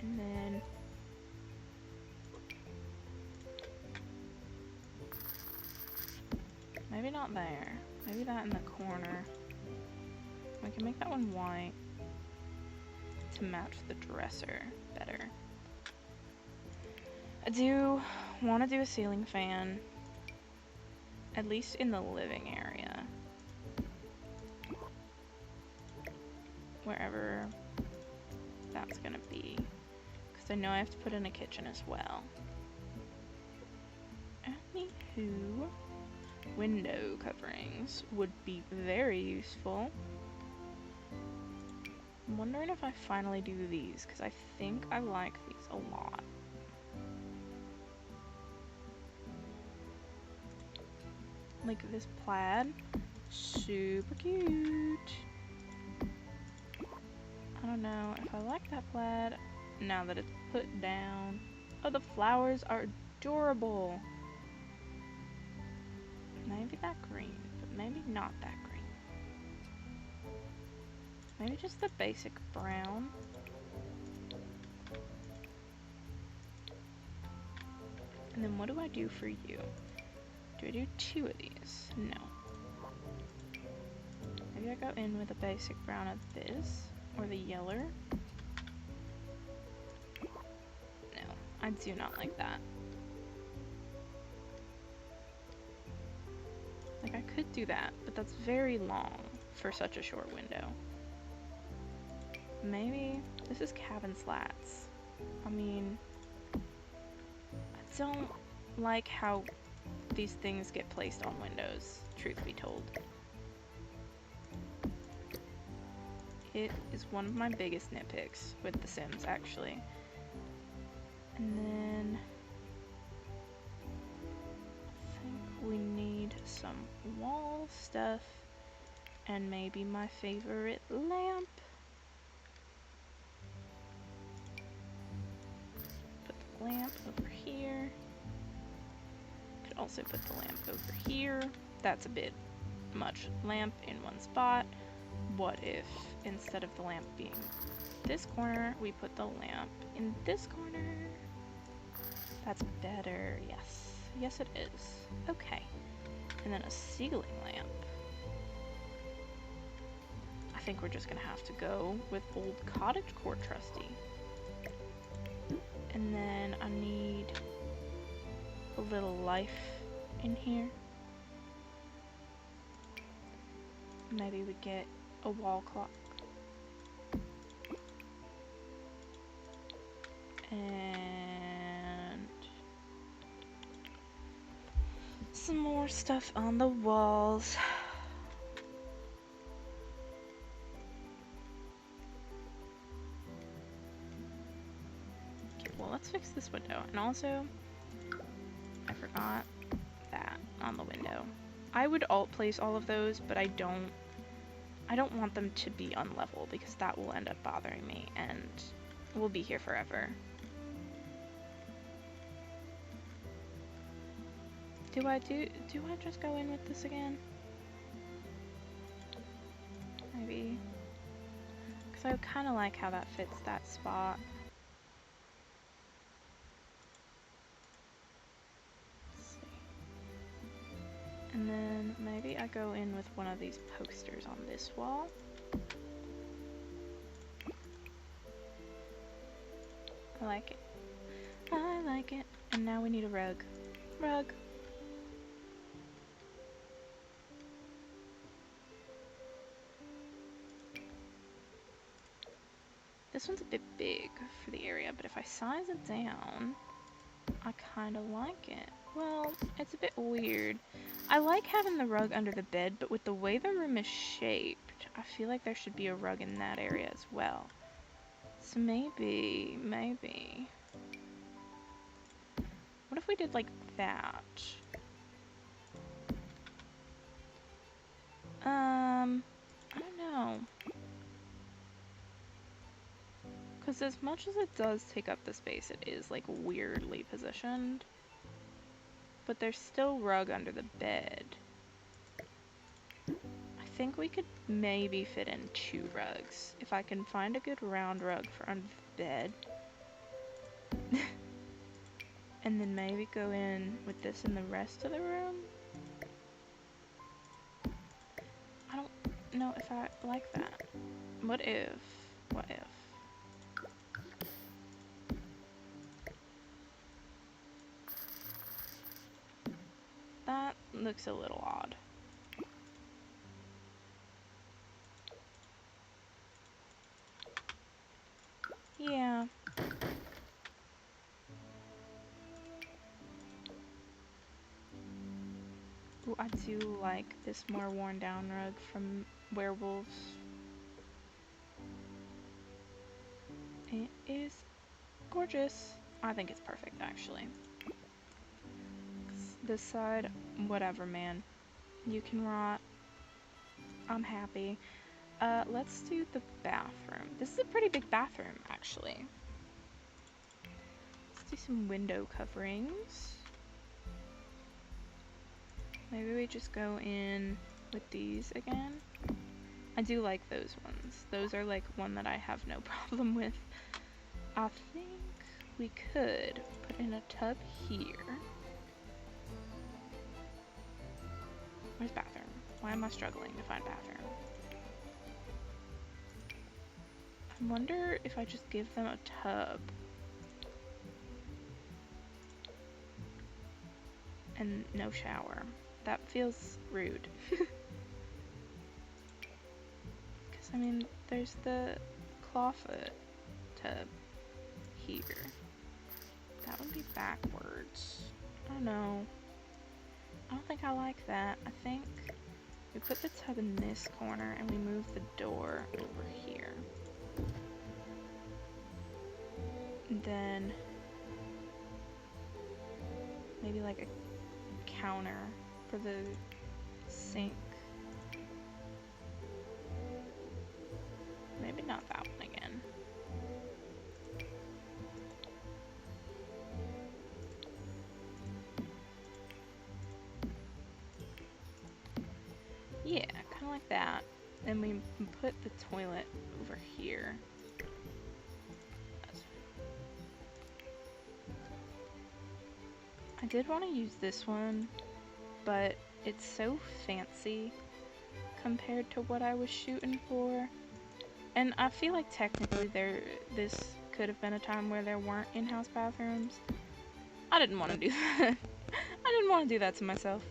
And then... maybe not there. Maybe that in the corner. We can make that one white to match the dresser better. I do want to do a ceiling fan, at least in the living area. Wherever that's gonna be. Because I know I have to put in a kitchen as well. Anywho, window coverings would be very useful. I'm wondering if I finally do these, because I think I like these a lot. Like this plaid, super cute. I don't know if I like that plaid now that it's put down. Oh, the flowers are adorable. Maybe that green, but maybe not that green. Maybe just the basic brown. And then what do I do for you? Do I do 2 of these? No. Maybe I go in with a basic brown of this, or the yeller. No, I do not like that. Like, I could do that, but that's very long for such a short window. Maybe this is cabin slats. I mean, I don't like how these things get placed on windows, truth be told. It is one of my biggest nitpicks with The Sims, actually. And then I think we need some wall stuff and maybe my favorite lamp. Put the lamp over here. Could also put the lamp over here. That's a bit much lamp in one spot, what if instead of the lamp being this corner, we put the lamp in this corner? That's better, yes. Yes it is. Okay. And then a ceiling lamp. I think we're just gonna have to go with old cottagecore trusty. And then I need a little life in here. Maybe we get a wall clock. And some more stuff on the walls. Okay, well, let's fix this window. And also, I forgot that on the window. I would alt place all of those, but I don't want them to be unlevel because that will end up bothering me and we'll be here forever. Do I just go in with this again? Maybe. Because I kind of like how that fits that spot. Let's see. And then maybe I go in with one of these posters on this wall. I like it. I like it. And now we need a rug. Rug. This one's a bit big for the area, but if I size it down, I kind of like it. Well, it's a bit weird. I like having the rug under the bed, but with the way the room is shaped, I feel like there should be a rug in that area as well. So maybe. What if we did like that? I don't know. Because as much as it does take up the space, it is like weirdly positioned. But there's still rug under the bed. I think we could maybe fit in 2 rugs. If I can find a good round rug for under the bed. And then maybe go in with this in the rest of the room. I don't know if I like that. What if? That looks a little odd. Yeah. Ooh, I do like this more worn down rug from Werewolves. It is gorgeous. I think it's perfect, actually. This side, whatever, man. You can rot. I'm happy. Let's do the bathroom. This is a pretty big bathroom, actually. Let's do some window coverings. Maybe we just go in with these again. I do like those ones. Those are like one that I have no problem with. I think we could put in a tub here. Where's bathroom? Why am I struggling to find bathroom? I wonder if I just give them a tub. And no shower. That feels rude. Because, I mean, there's the clawfoot tub here. That would be backwards. I don't know. I don't think I like that. I think we put the tub in this corner and we move the door over here. And then maybe like a counter for the sink. Maybe not that one again. Yeah, kind of like that. and we put the toilet over here. I did want to use this one, but it's so fancy compared to what I was shooting for. And I feel like technically this could have been a time where there weren't in-house bathrooms. I didn't want to do that. I didn't want to do that to myself.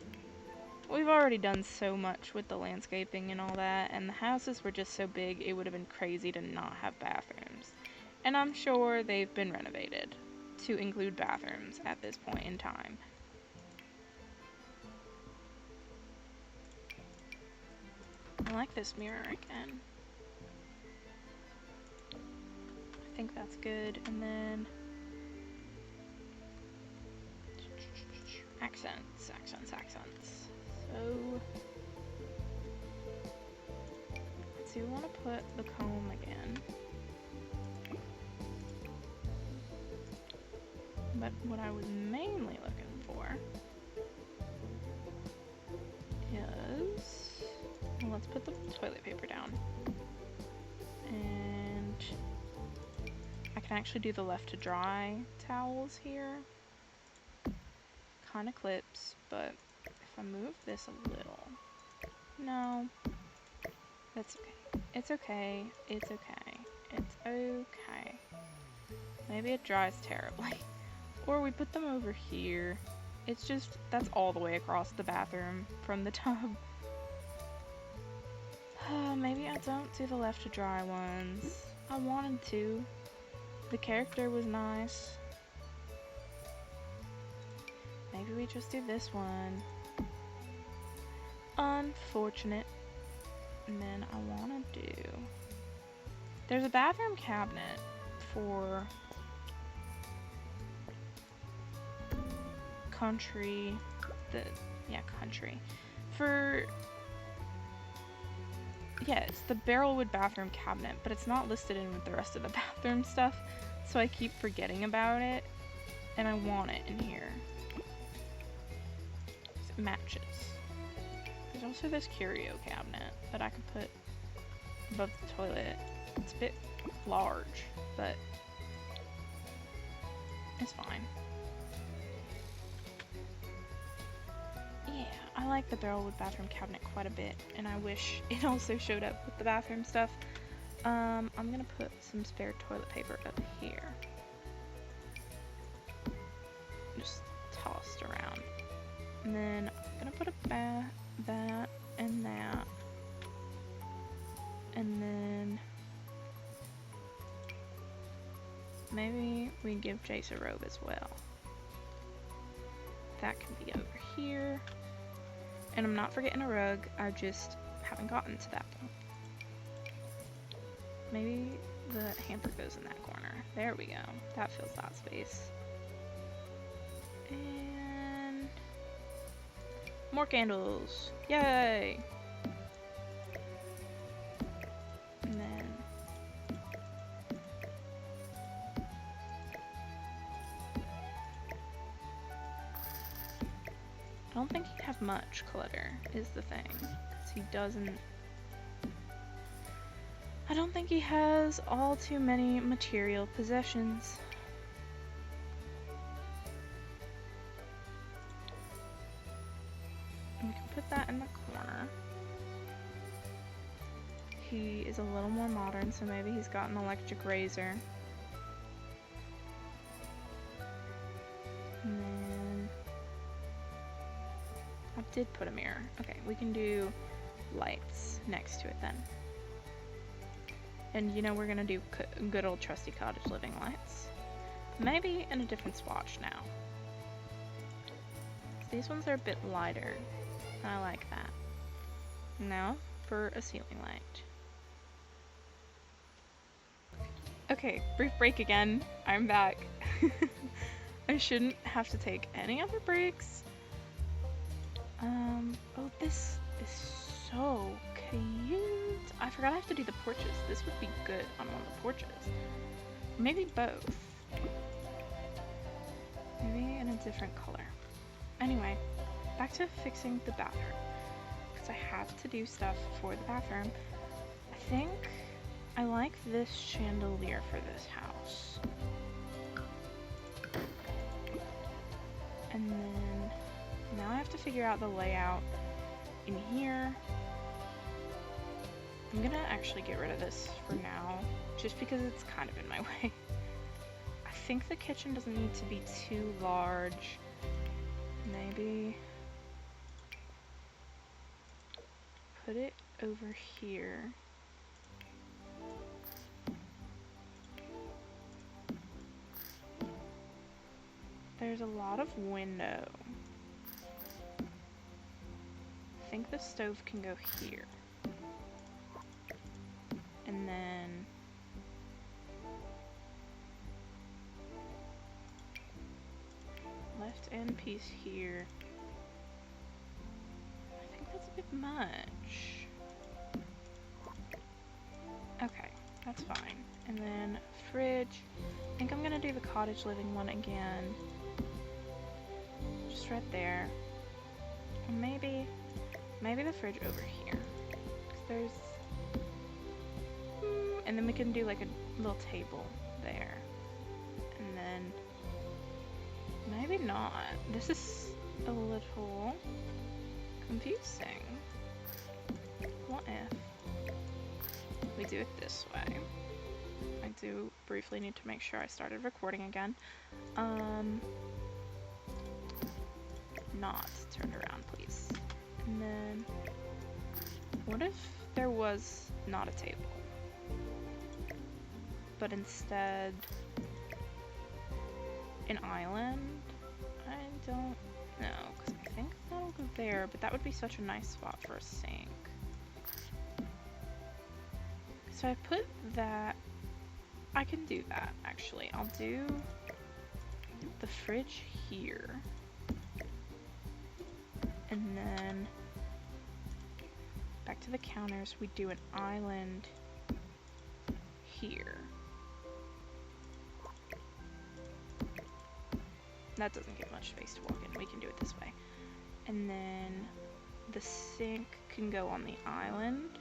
We've already done so much with the landscaping and all that, and the houses were just so big it would have been crazy to not have bathrooms. And I'm sure they've been renovated to include bathrooms at this point in time. I like this mirror again. I think that's good. And then accents. So let's see, we want to put the comb again. But what I was mainly looking for is, well, let's put the toilet paper down. And I can actually do the left to dry towels here. Kind of clips, but if I move this a little, no, that's okay. It's okay. It's okay. It's okay. Maybe it dries terribly. Or we put them over here. It's just, that's all the way across the bathroom from the tub. Maybe I don't do the left to dry ones. I wanted to. The character was nice. Maybe we just do this one. Unfortunate. And then I want to do... There's a bathroom cabinet for country. Country. Yeah, it's the Barrelwood bathroom cabinet, but it's not listed in with the rest of the bathroom stuff, so I keep forgetting about it, and I want it in here. It matches. There's also this curio cabinet that I could put above the toilet. It's a bit large, but it's fine. Yeah, I like the Barrelwood bathroom cabinet quite a bit, and I wish it also showed up with the bathroom stuff. I'm gonna put some spare toilet paper up here. Just tossed around. And then I'm gonna put that and that. And then maybe we give Jace a robe as well. That can be over here. And I'm not forgetting a rug, I just haven't gotten to that point. Maybe the hamper goes in that corner. There we go. That fills that space. And more candles. Yay! And then I don't think he'd have much clutter, is the thing. Because he doesn't... I don't think he has all too many material possessions. And we can put that in the corner. He is a little more modern, so maybe he's got an electric razor. And then I did put a mirror. Okay, we can do lights next to it then. And you know we're gonna do good old trusty cottage living lights. Maybe in a different swatch now. These ones are a bit lighter. I like that. Now for a ceiling light. Okay, brief break again. I'm back. I shouldn't have to take any other breaks. Oh, this is so cute. I forgot I have to do the porches. This would be good on one of the porches. Maybe both. Maybe in a different color. Anyway, back to fixing the bathroom. Because I have to do stuff for the bathroom. think I like this chandelier for this house. And then now I have to figure out the layout in here. I'm gonna actually get rid of this for now, just because it's kind of in my way. I think the kitchen doesn't need to be too large. Maybe put it over here. There's a lot of window. I think the stove can go here. And then left end piece here. I think that's a bit much. Okay, that's fine. And then fridge. I think I'm gonna do the cottage living one again. Just right there. And maybe the fridge over here. 'Cause there's and then we can do like a little table there. And then maybe not. This is a little confusing. What if we do it this way? I do briefly need to make sure I started recording again. Not turned around, please. And then what if there was not a table, but instead an island? I don't know, because I think that'll go there, but that would be such a nice spot for a sink. So I put that. I can do that, actually. I'll do the fridge here. And then back to the counters, we do an island here. That doesn't give much space to walk in. We can do it this way. And then the sink can go on the island.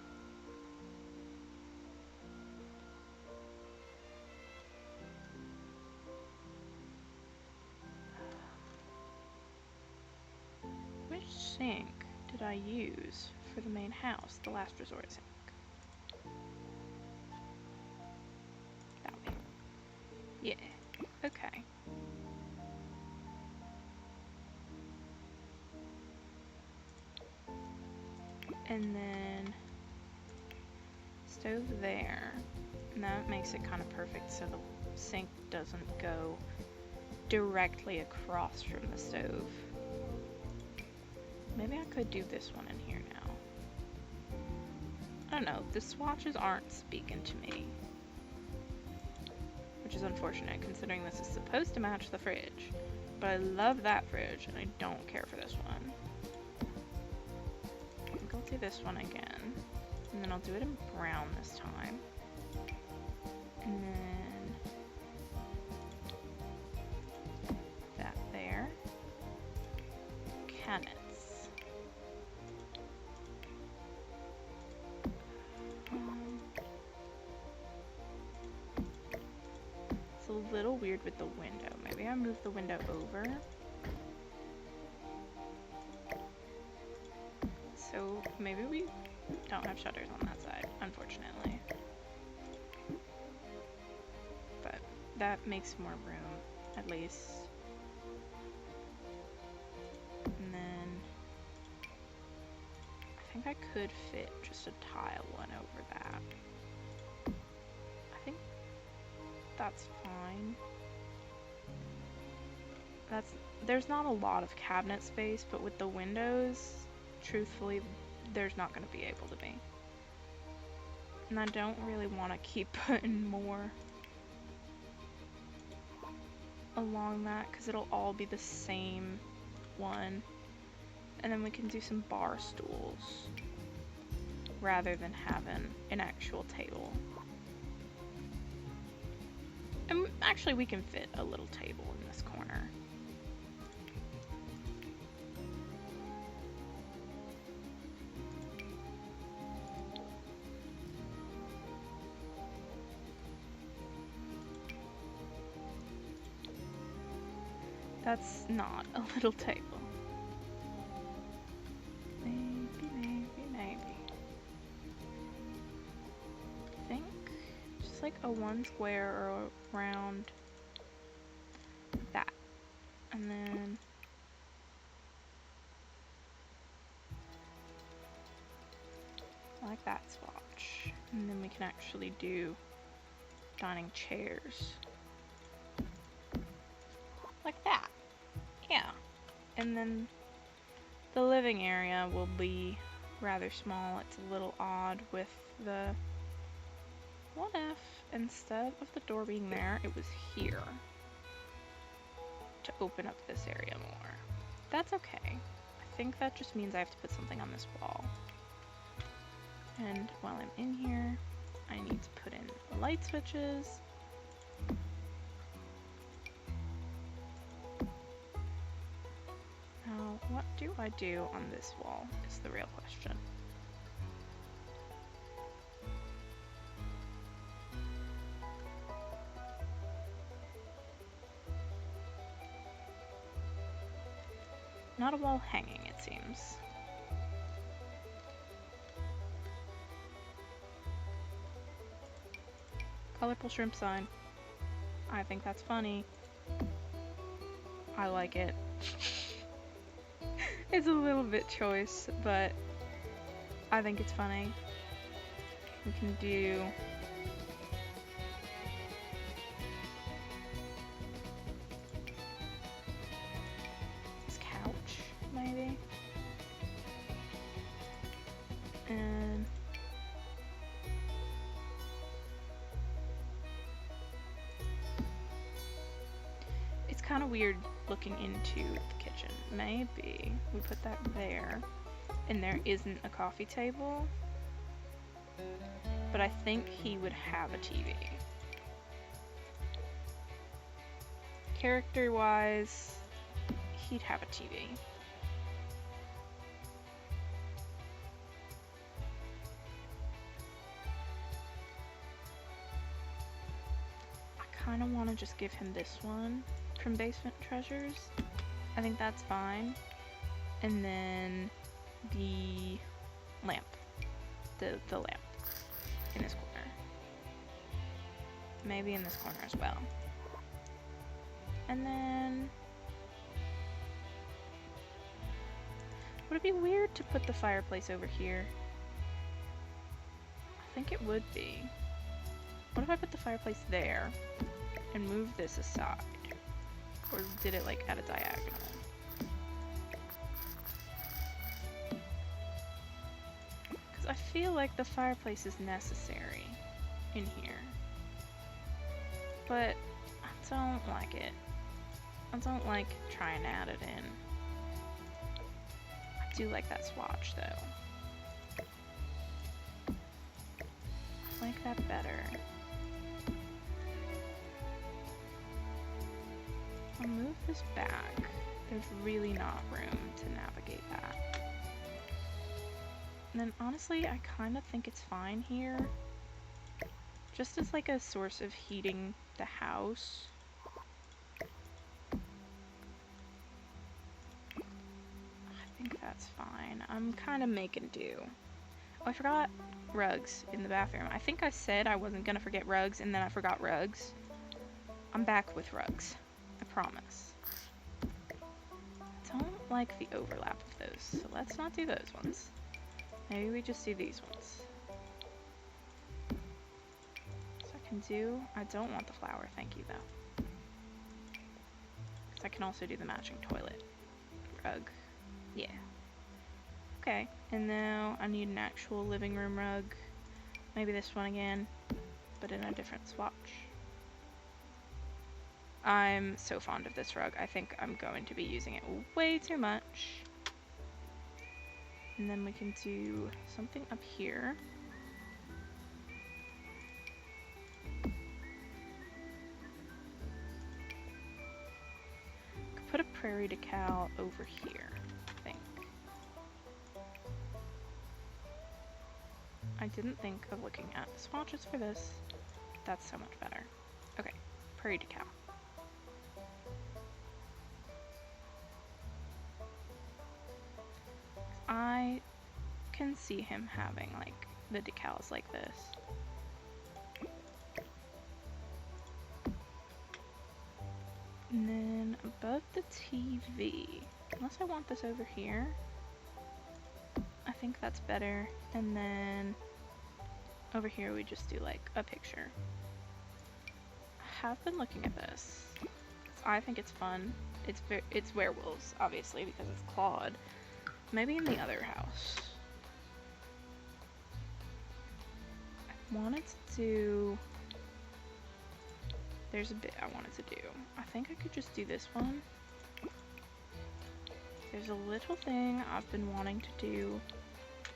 Which sink did I use for the main house? The last resort sink. That way. Yeah. Okay. And then stove there. And that makes it kind of perfect so the sink doesn't go directly across from the stove. Maybe I could do this one in here now. I don't know, the swatches aren't speaking to me. Which is unfortunate considering this is supposed to match the fridge. But I love that fridge and I don't care for this one. I think I'll do this one again. And then I'll do it in brown this time. And then that there. Cabinets. It's a little weird with the window. Maybe I move the window over. So maybe we don't have shutters on that side, unfortunately. But that makes more room, at least. And then I think I could fit just a tile one over that. I think that's fine. There's not a lot of cabinet space, but with the windows, truthfully, there's not going to be able to be. And I don't really want to keep putting more along that because it'll all be the same one. And then we can do some bar stools rather than having an actual table. And actually we can fit a little table in this corner. That's not a little table. Maybe. I think just like a one square around that. And then I like that swatch. And then we can actually do dining chairs. Like that. Yeah. And then the living area will be rather small. It's a little odd with the... What if instead of the door being there, it was here? To open up this area more. That's okay. I think that just means I have to put something on this wall. And while I'm in here, I need to put in light switches. Now, what do I do on this wall is the real question. Not a wall hanging, it seems. Colorful shrimp sign. I think that's funny. I like it. It's a little bit choice, but I think it's funny. We can do... this couch, maybe? And... it's kind of weird looking into the kitchen. Maybe we put that there, and there isn't a coffee table, but I think he would have a TV. Character-wise, he'd have a TV. I kind of want to just give him this one from Basement Treasures. I think that's fine. And then the lamp. The lamp in this corner. Maybe in this corner as well. And then... would it be weird to put the fireplace over here? I think it would be. What if I put the fireplace there and move this aside? Or did it like at a diagonal? Because I feel like the fireplace is necessary in here. But I don't like it. I don't like trying to add it in. I do like that swatch though. I like that better. I'll move this back. There's really not room to navigate that. And then honestly, I kind of think it's fine here. Just as like a source of heating the house. I think that's fine. I'm kind of making do. Oh, I forgot rugs in the bathroom. I think I said I wasn't gonna forget rugs, and then I forgot rugs. I'm back with rugs. I promise. I don't like the overlap of those, so let's not do those ones. Maybe we just do these ones. So I can do... I don't want the flower, thank you though. So I can also do the matching toilet rug. Yeah. Okay, and now I need an actual living room rug. Maybe this one again, but in a different swatch. I'm so fond of this rug. I think I'm going to be using it way too much. And then we can do something up here. Could put a prairie decal over here, I think. I didn't think of looking at the swatches for this. That's so much better. Okay, prairie decal. can see him having like the decals like this. And then above the TV, unless I want this over here, I think that's better. And then over here we just do like a picture. I have been looking at this. I think it's fun. It's werewolves, obviously, because it's Claude. Maybe in the other house. I wanted to do... There's a bit I wanted to do. I think I could just do this one. There's a little thing I've been wanting to do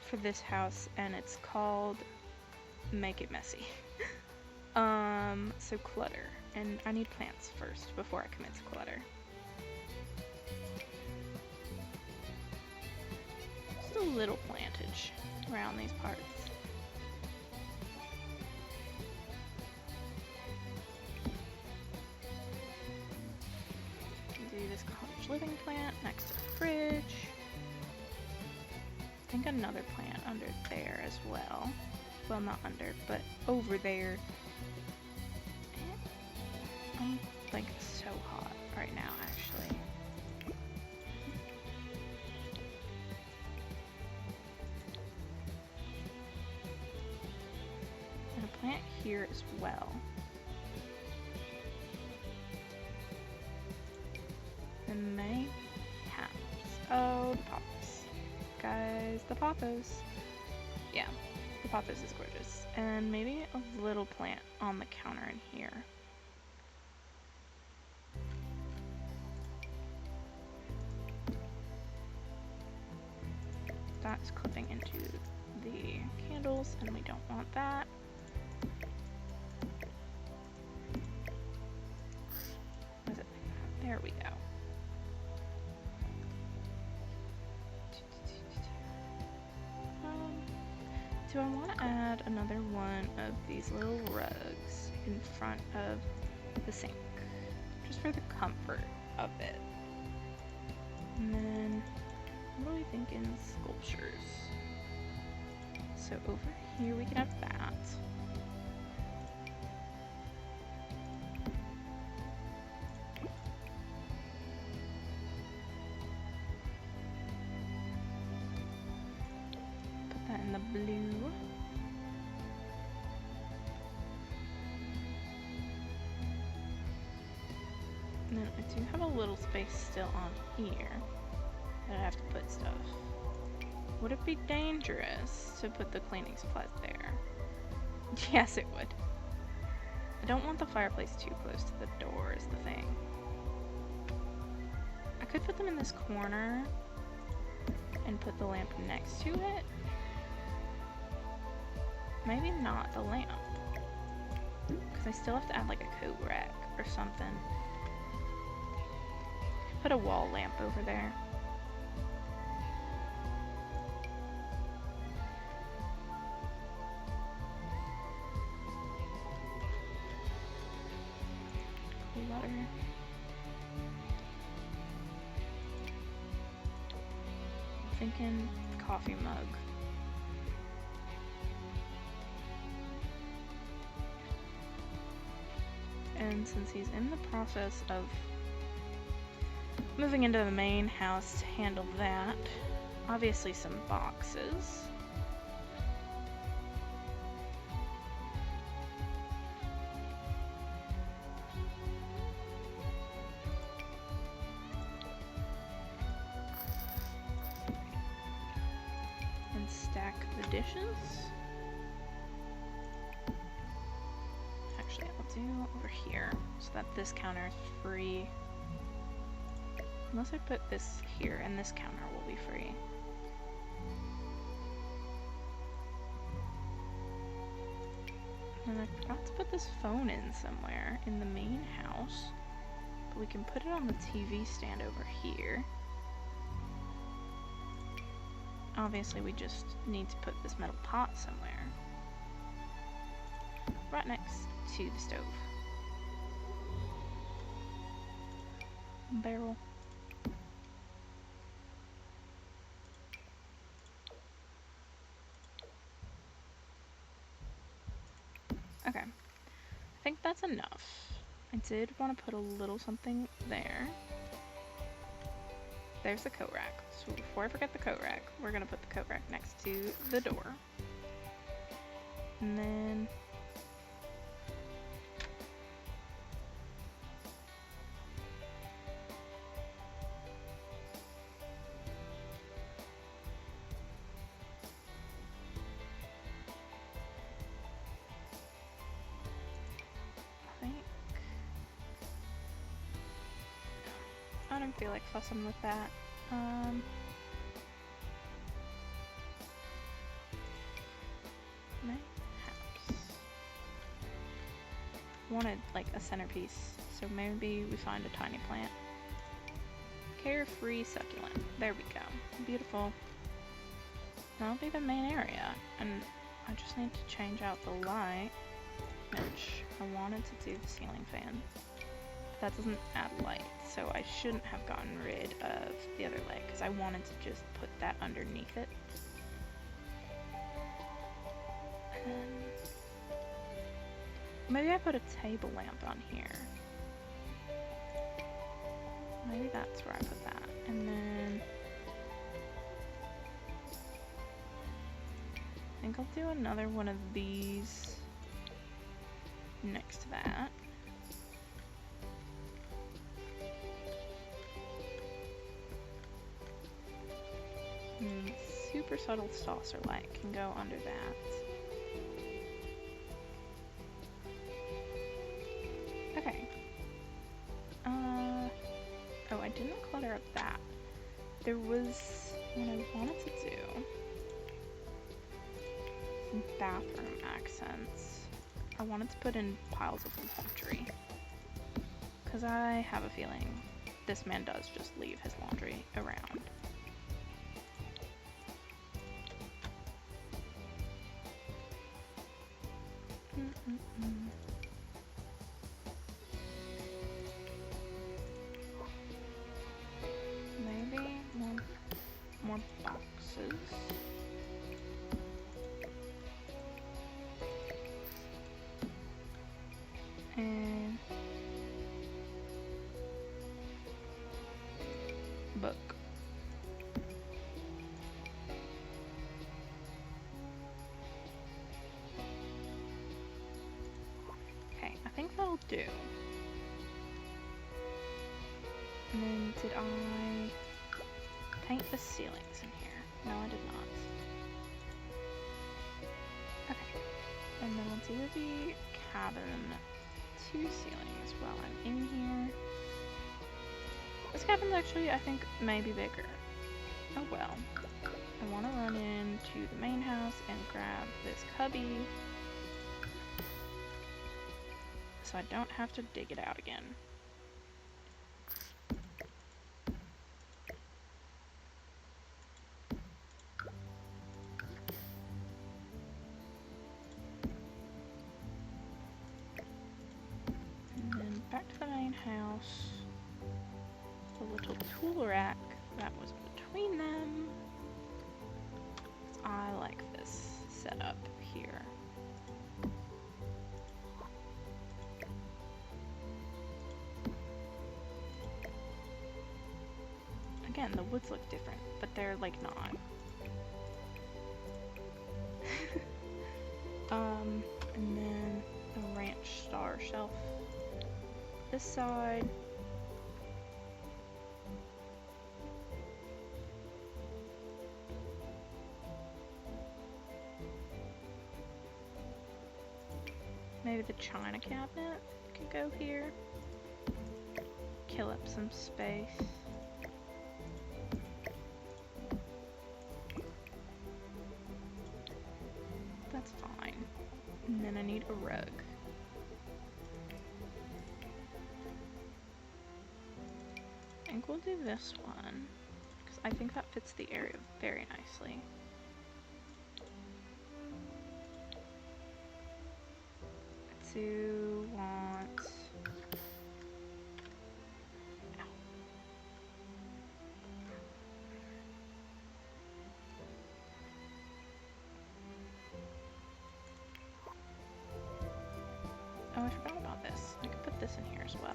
for this house, and it's called Make It Messy. So clutter. And I need plants first before I commit to clutter. Just a little plantage around these parts. Do this cottage living plant next to the fridge. I think another plant under there as well. Well, not under, but over there. I'm like so hot right now, actually. And a plant here as well. And May hats. Oh, the poppos. Guys, the poppos. Yeah, the poppos is gorgeous. And maybe a little plant on the counter in here. That's clipping into the candles, and we don't want that. Was it like that? There we go. Do I want to add another one of these little rugs in front of the sink? Just for the comfort of it. And then, what are we thinking? Sculptures. So over here we can have that. Put that in the blue. And then I do have a little space still on here that I have to put stuff. Would it be dangerous to put the cleaning supplies there? Yes, it would. I don't want the fireplace too close to the door is the thing. I could put them in this corner and put the lamp next to it. Maybe not the lamp. Because I still have to add like a coat rack or something. Put a wall lamp over there. Water. I'm thinking coffee mug. And since he's in the process of moving into the main house to handle that, obviously some boxes. And stack the dishes. Actually, I'll do over here so that this counter is free. Unless I put this here, and this counter will be free. And I forgot to put this phone in somewhere in the main house. But we can put it on the TV stand over here. Obviously, we just need to put this metal pot somewhere. Right next to the stove. Barrel. that's enough. I did want to put a little something there. There's the coat rack. So before I forget the coat rack, we're going to put the coat rack next to the door. And then I don't feel like fussing with that. My house. Wanted like a centerpiece, so maybe we find a tiny plant. Carefree succulent. There we go. Beautiful. That'll be the main area, and I just need to change out the light, which I wanted to do the ceiling fan. That doesn't add light, so I shouldn't have gotten rid of the other leg because I wanted to just put that underneath it. Maybe I put a table lamp on here. Maybe that's where I put that. And then I think I'll do another one of these next to that. Super subtle saucer light can go under that. Okay. Oh, I didn't clutter up that. There was what I wanted to do. Some bathroom accents. I wanted to put in piles of laundry. Because I have a feeling this man does just leave his laundry around. Maybe more boxes. And book. Okay, I think that'll do. And then did I paint the ceilings in here? No, I did not. Okay. And then we'll do the cabin 2 ceilings while I'm in here. This cabin's actually, I think, maybe bigger. Oh well. I want to run into the main house and grab this cubby so I don't have to dig it out again. And then back to the main house. The little tool rack that was between them. I like this setup here. Again, the woods look different, but they're like not. And then a ranch star shelf. This side. Maybe the china cabinet could go here. Kill up some space. That's fine. And then I need a rug. I think we'll do this one, because I think that fits the area very nicely. To want oh, I forgot about this in here as well.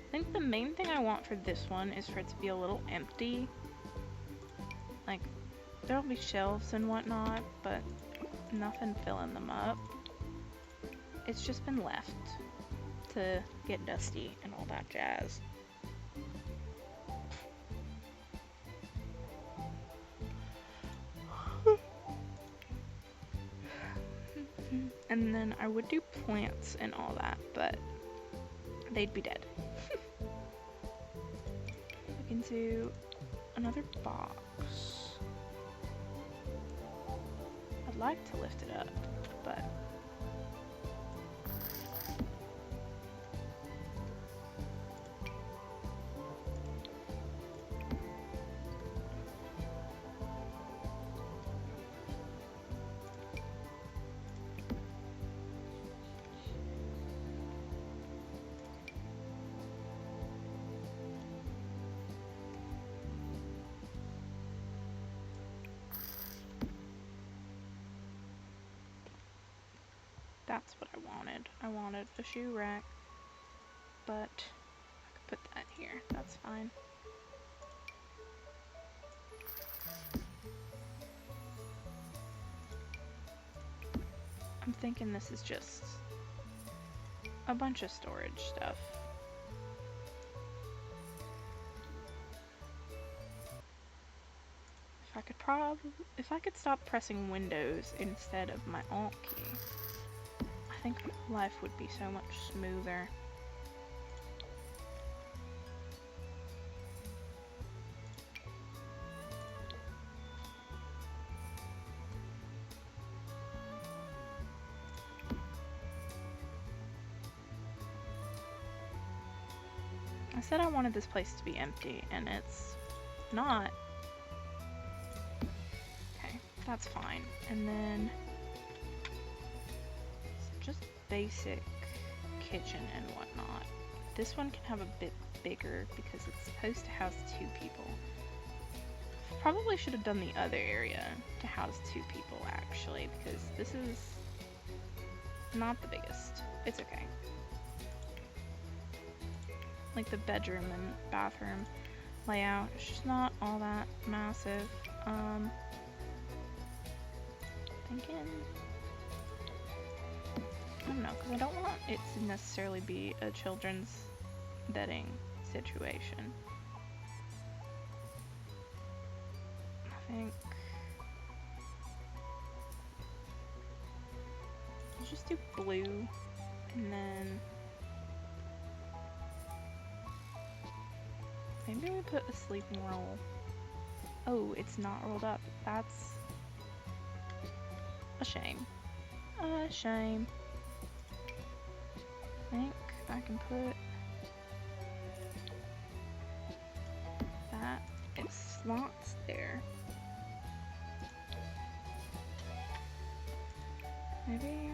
I think the main thing I want for this one is for it to be a little empty. Like, there'll be shelves and whatnot, but nothing filling them up. It's just been left to get dusty and all that jazz. And then I would do plants and all that, but they'd be dead. Look into another box. I'd like to lift it up, but that's what I wanted. I wanted a shoe rack, but I could put that here. That's fine. I'm thinking this is just a bunch of storage stuff. If I could stop pressing Windows instead of my Alt key, I think life would be so much smoother. I said I wanted this place to be empty, and it's not. Okay, that's fine. And then just basic kitchen and whatnot. This one can have a bit bigger because it's supposed to house 2 people. Probably should have done the other area to house 2 people actually, because this is not the biggest. It's okay. Like the bedroom and bathroom layout, it's just not all that massive. Thinking, I don't know, because I don't want it to necessarily be a children's bedding situation. I think I'll just do blue, and then maybe we put a sleeping roll. Oh, it's not rolled up. That's a shame. A shame. I think I can put that. It slots there. Maybe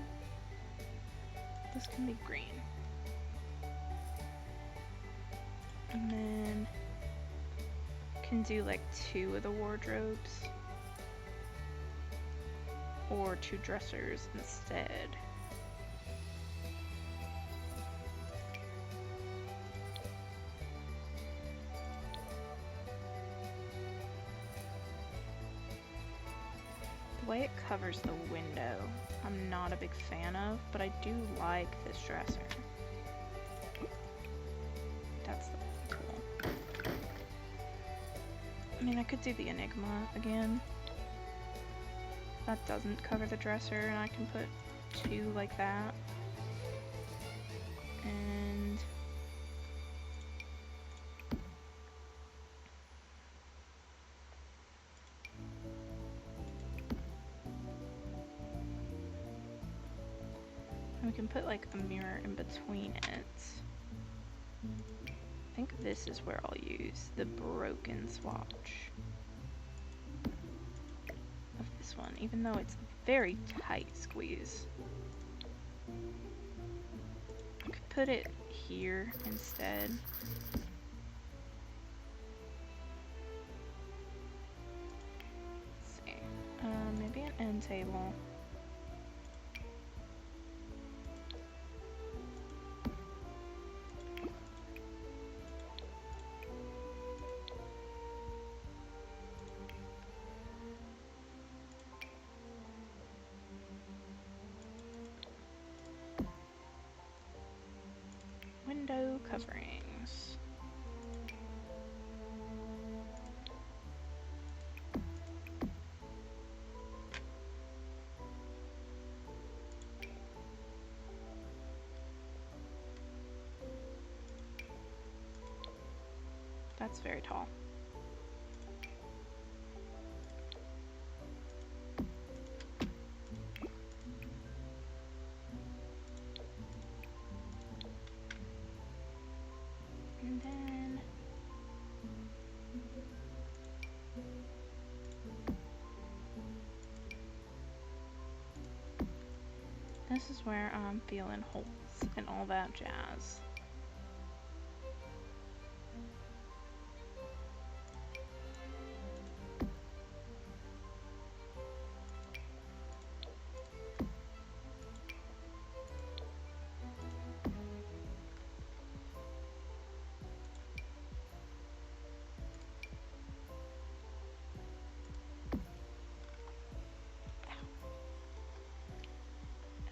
this can be green. And then can do like 2 of the wardrobes or 2 dressers instead. The way it covers the window, I'm not a big fan of, but I do like this dresser. That's cool. I mean, I could do the Enigma again. That doesn't cover the dresser, and I can put 2 like that. And we can put like a mirror in between it. think this is where I'll use the broken swatch of this one, even though it's a very tight squeeze. I could put it here instead. Let's see. Maybe an end table. Window coverings. That's very tall. And then this is where I'm feeling holes and all that jazz.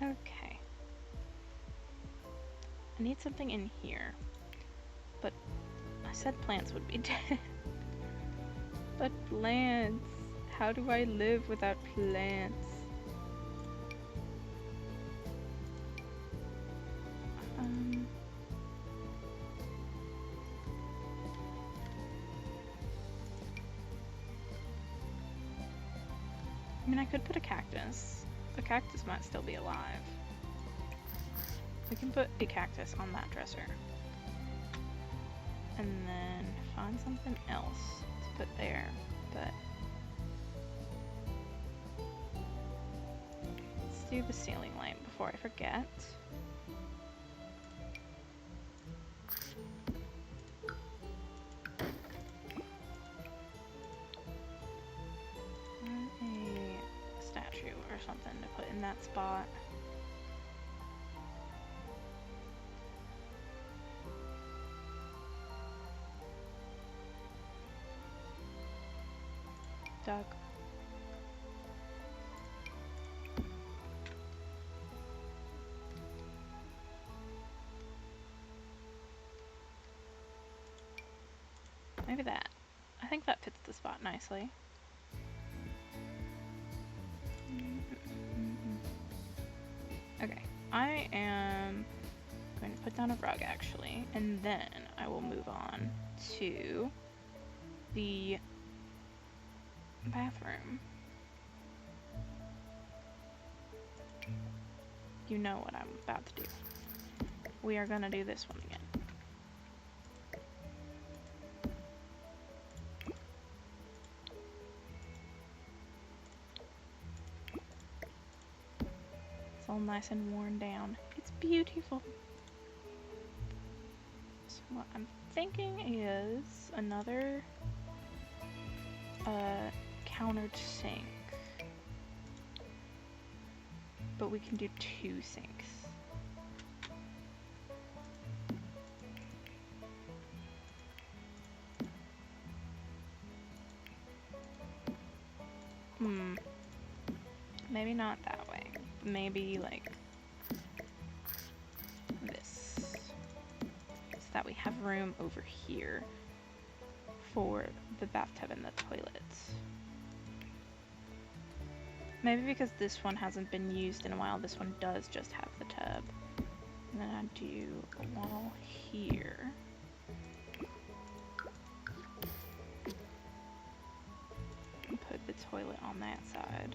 Okay. I need something in here, but I said plants would be dead. But plants, how do I live without plants? I mean, I could put a cactus. The cactus might still be alive. We can put a cactus on that dresser. And then find something else to put there, but let's do the ceiling light before I forget. A statue or something to put in that spot. Doug. Maybe that. I think that fits the spot nicely. Okay, I am going to put down a rug actually, and then I will move on to the bathroom. You know what I'm about to do. We are gonna do this one again. It's all nice and worn down. It's beautiful. So what I'm thinking is another countered sink. But we can do 2 sinks. Maybe not that way. Maybe like this. So that we have room over here for the bathtub and the toilets. Maybe because this one hasn't been used in a while, this one does just have the tub. And then I do a wall here. And put the toilet on that side.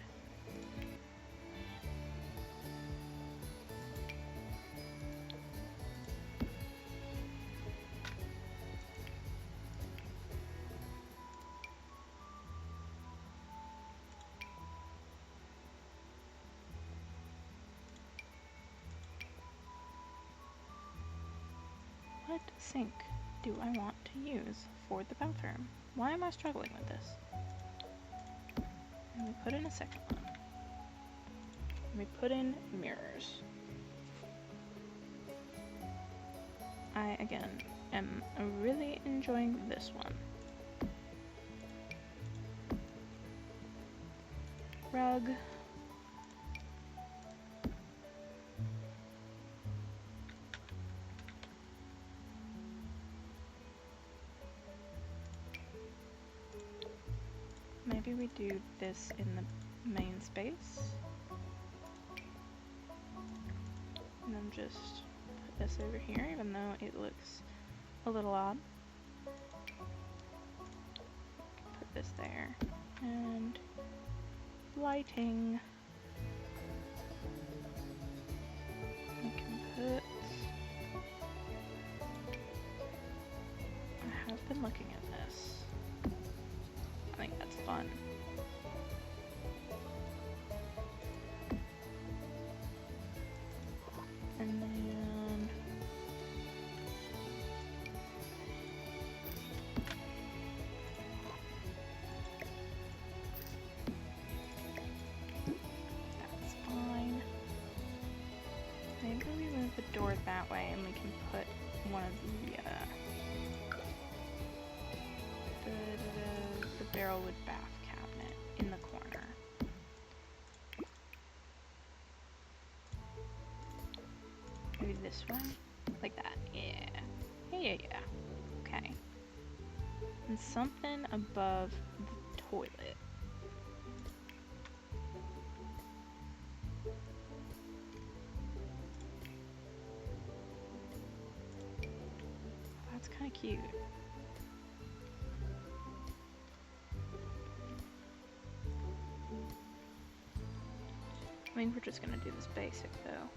What sink do I want to use for the bathroom? Why am I struggling with this? And we put in a second one. And we put in mirrors. I, again, am really enjoying this one. Rug. Maybe we do this in the main space. And then just put this over here, even though it looks a little odd. Put this there. And lighting. We can put... I have been looking at this. I think that's fun. And then... that's fine. Maybe we move the door that way and we can put one of the barrelwood bath cabinet in the corner. Maybe this one? Like that. Yeah. Yeah. Okay. And something above the toilet. That's kind of cute. I think we're just gonna do this basic though.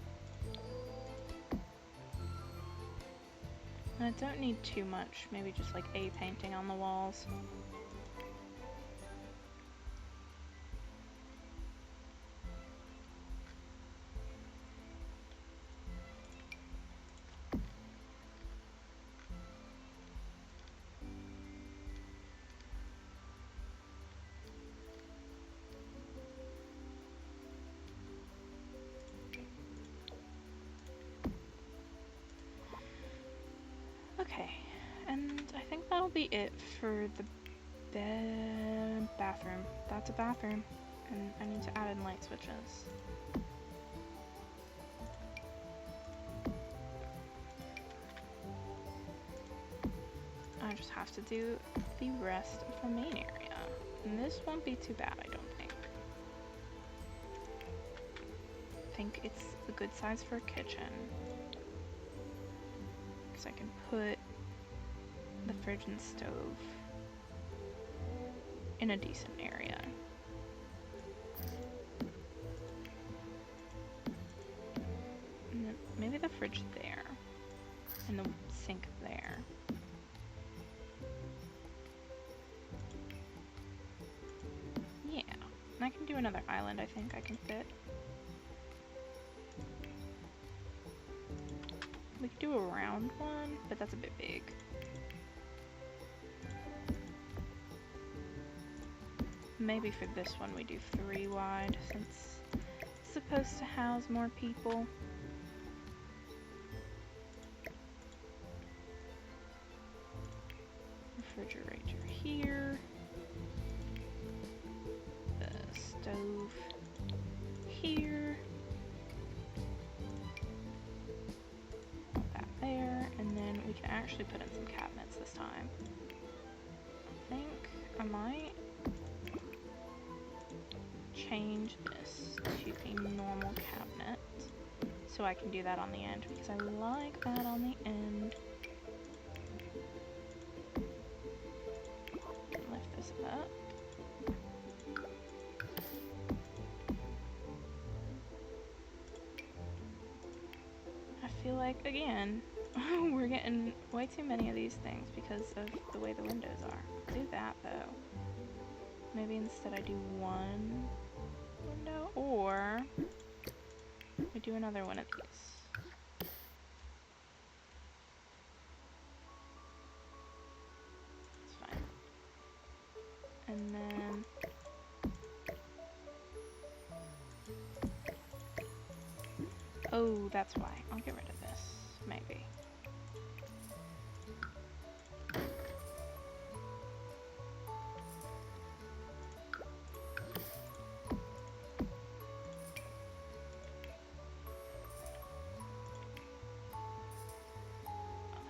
And I don't need too much, maybe just like a painting on the walls. Okay, and I think that'll be it for the bathroom. That's a bathroom, and I need to add in light switches. I just have to do the rest of the main area, and this won't be too bad, I don't think. I think it's a good size for a kitchen. I can put the fridge and stove in a decent area. And then maybe the fridge there, and the sink there. Yeah, and I can do another island, I think I can fit. We could do a round one, but that's a bit big. Maybe for this one we do 3 wide, since it's supposed to house more people. Refrigerator here. The stove here. There, and then we can actually put in some cabinets this time. I think I might change this to a normal cabinet so I can do that on the end, because I like that on the end. Lift this up. I feel like, again, we're getting way too many of these things because of the way the windows are. I'll do that though. Maybe instead I do one window, or we do another one of these. Oh, that's why. I'll get rid of this. Maybe.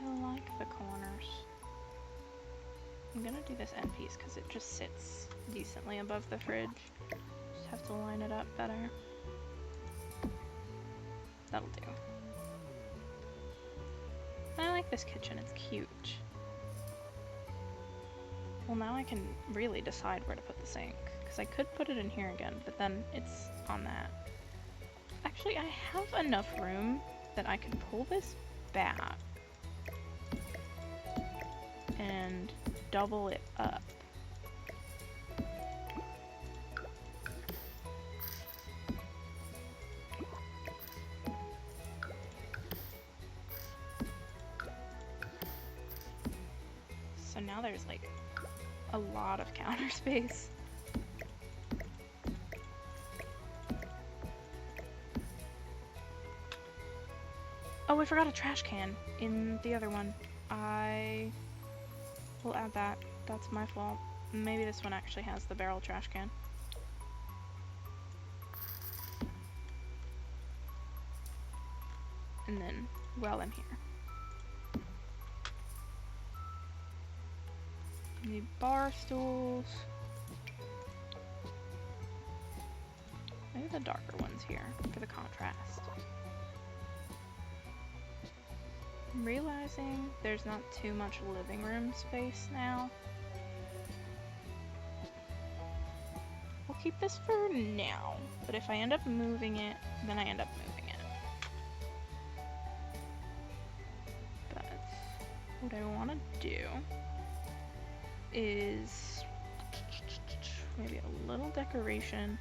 I like the corners. I'm gonna do this end piece because it just sits decently above the fridge. Just have to line it up better. That'll do. I like this kitchen, it's cute. Well, now I can really decide where to put the sink, because I could put it in here again, but then it's on that. Actually, I have enough room that I could pull this back and double it up. So now there's like a lot of counter space. Oh, I forgot a trash can in the other one. I will add that. That's my fault. Maybe this one actually has the barrel trash can. And then, while I'm here, need bar stools. Maybe the darker ones here for the contrast. I'm realizing there's not too much living room space now. We'll keep this for now, but if I end up moving it, then I end up moving it. But what I want to do is maybe a little decoration.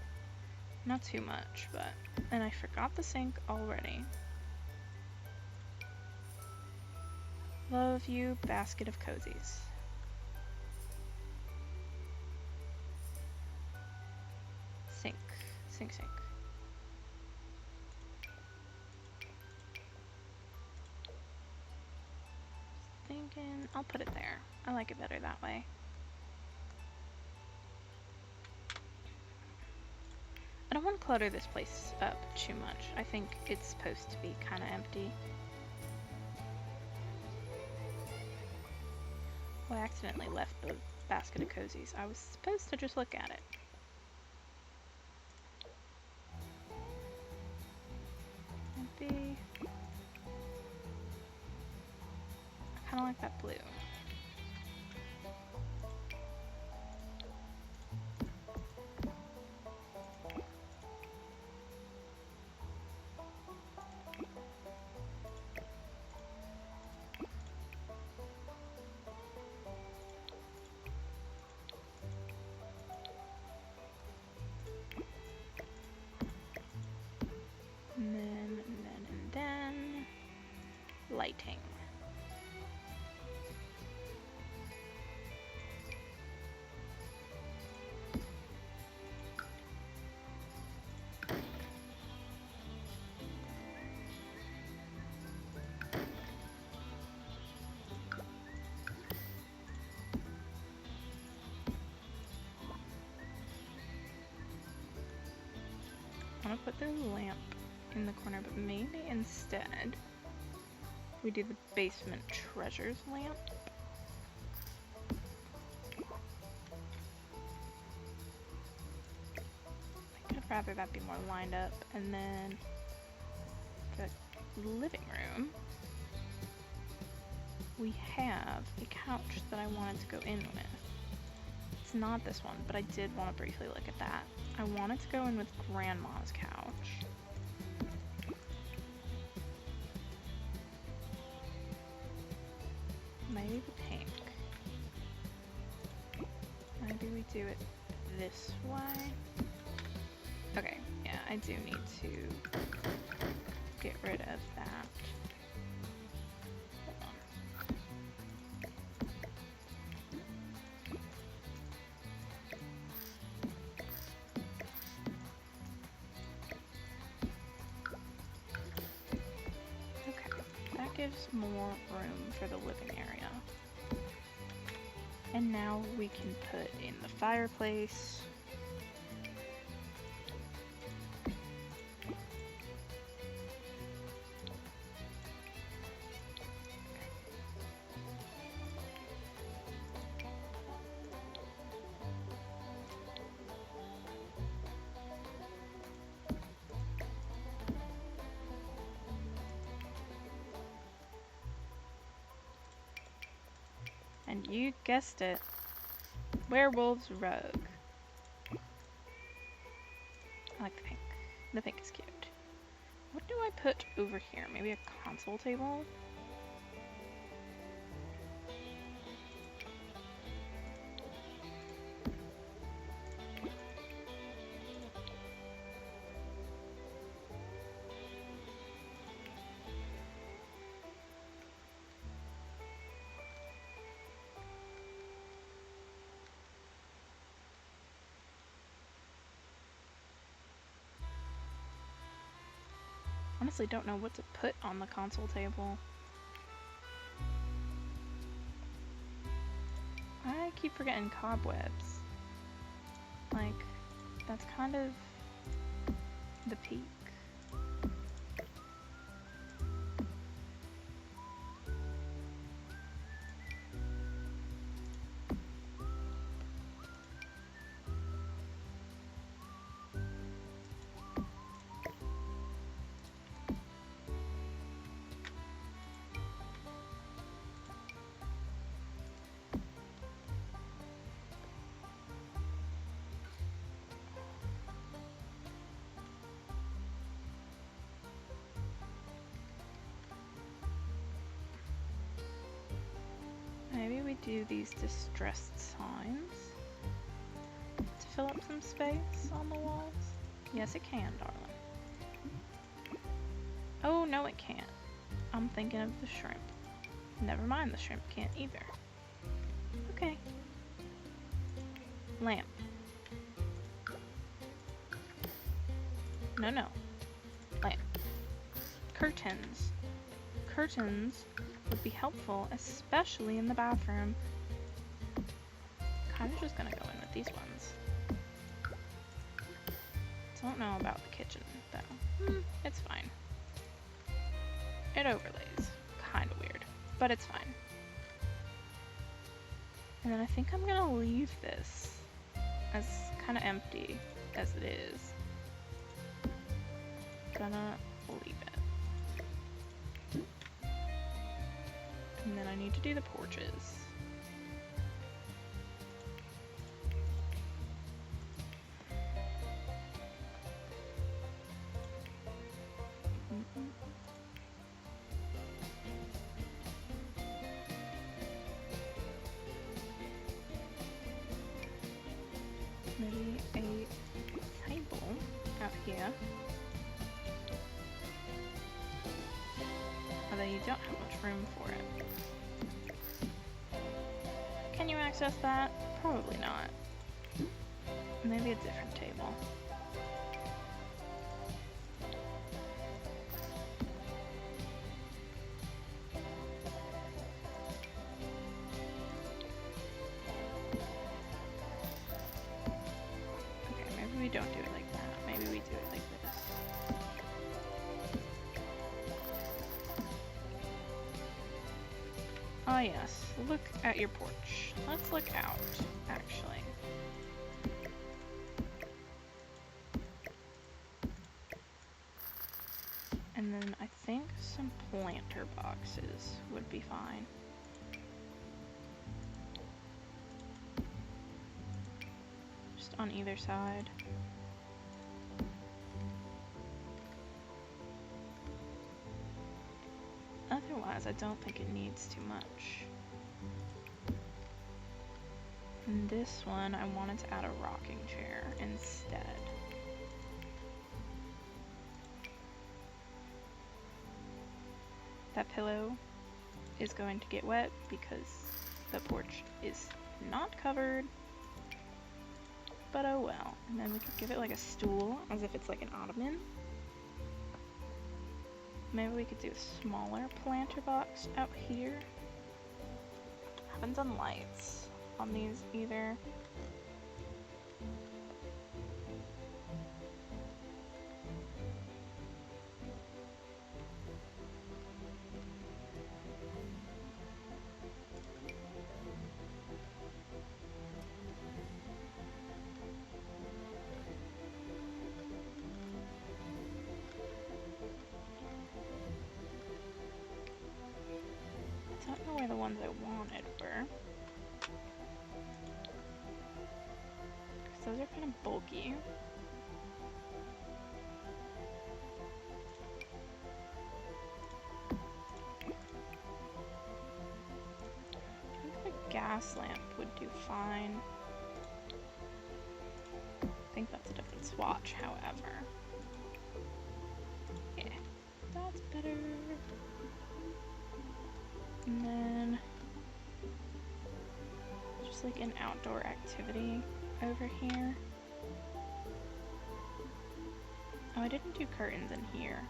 Not too much, but... And I forgot the sink already. Love you, basket of cozies. Sink. Sink, sink. Thinking I'll put it there. I like it better that way. I don't want to clutter this place up too much. I think it's supposed to be kind of empty. Well, I accidentally left the basket of cozies. I was supposed to just look at it. Maybe... I kind of like that blue. And then, lighting. I want to put the lamp in the corner, but maybe instead we do the basement treasures lamp. I think I'd rather that be more lined up. And then the living room, we have a couch that I wanted to go in with. It's not this one, but I did want to briefly look at that. I wanted to go in with Grandma's couch. Maybe the pink. Maybe we do it this way. Okay, yeah, I do need to get rid of that. Hold on. gives more room for the living area. And now we can put in the fireplace. And you guessed it, werewolf's rug. I like the pink. The pink is cute. What do I put over here? Maybe a console table? Honestly don't know what to put on the console table. I keep forgetting cobwebs. Like, that's kind of the peak. Maybe we do these distressed signs to fill up some space on the walls. Yes, it can, darling. Oh, no, it can't. I'm thinking of the shrimp. Never mind, the shrimp can't either. Okay. Lamp. No, no. Lamp. Curtains. Curtains would be helpful, especially in the bathroom. Kind of just gonna go in with these ones. Don't know about the kitchen, though. It's fine. It overlays. Kind of weird, but it's fine. And then I think I'm gonna leave this as kind of empty as it is. Gonna leave it. And then I need to do the porches. Maybe a table out here. Although you don't have much room for it. Can you access that? Probably not. Maybe a different table. Okay, maybe we don't do it like that. Maybe we do it like this. Ah yes, look at your porch. Let's look out, actually. And then I think some planter boxes would be fine. Just on either side. Otherwise, I don't think it needs too much. And this one, I wanted to add a rocking chair instead. That pillow is going to get wet because the porch is not covered. But oh well. And then we could give it like a stool, as if it's like an ottoman. Maybe we could do a smaller planter box out here. Haven't done lights on these either. I don't know where the ones I wanted were. Because those are kind of bulky. I think a gas lamp would do fine. I think that's a different swatch, however. Yeah, that's better. And then just like an outdoor activity over here. Oh, I didn't do curtains in here.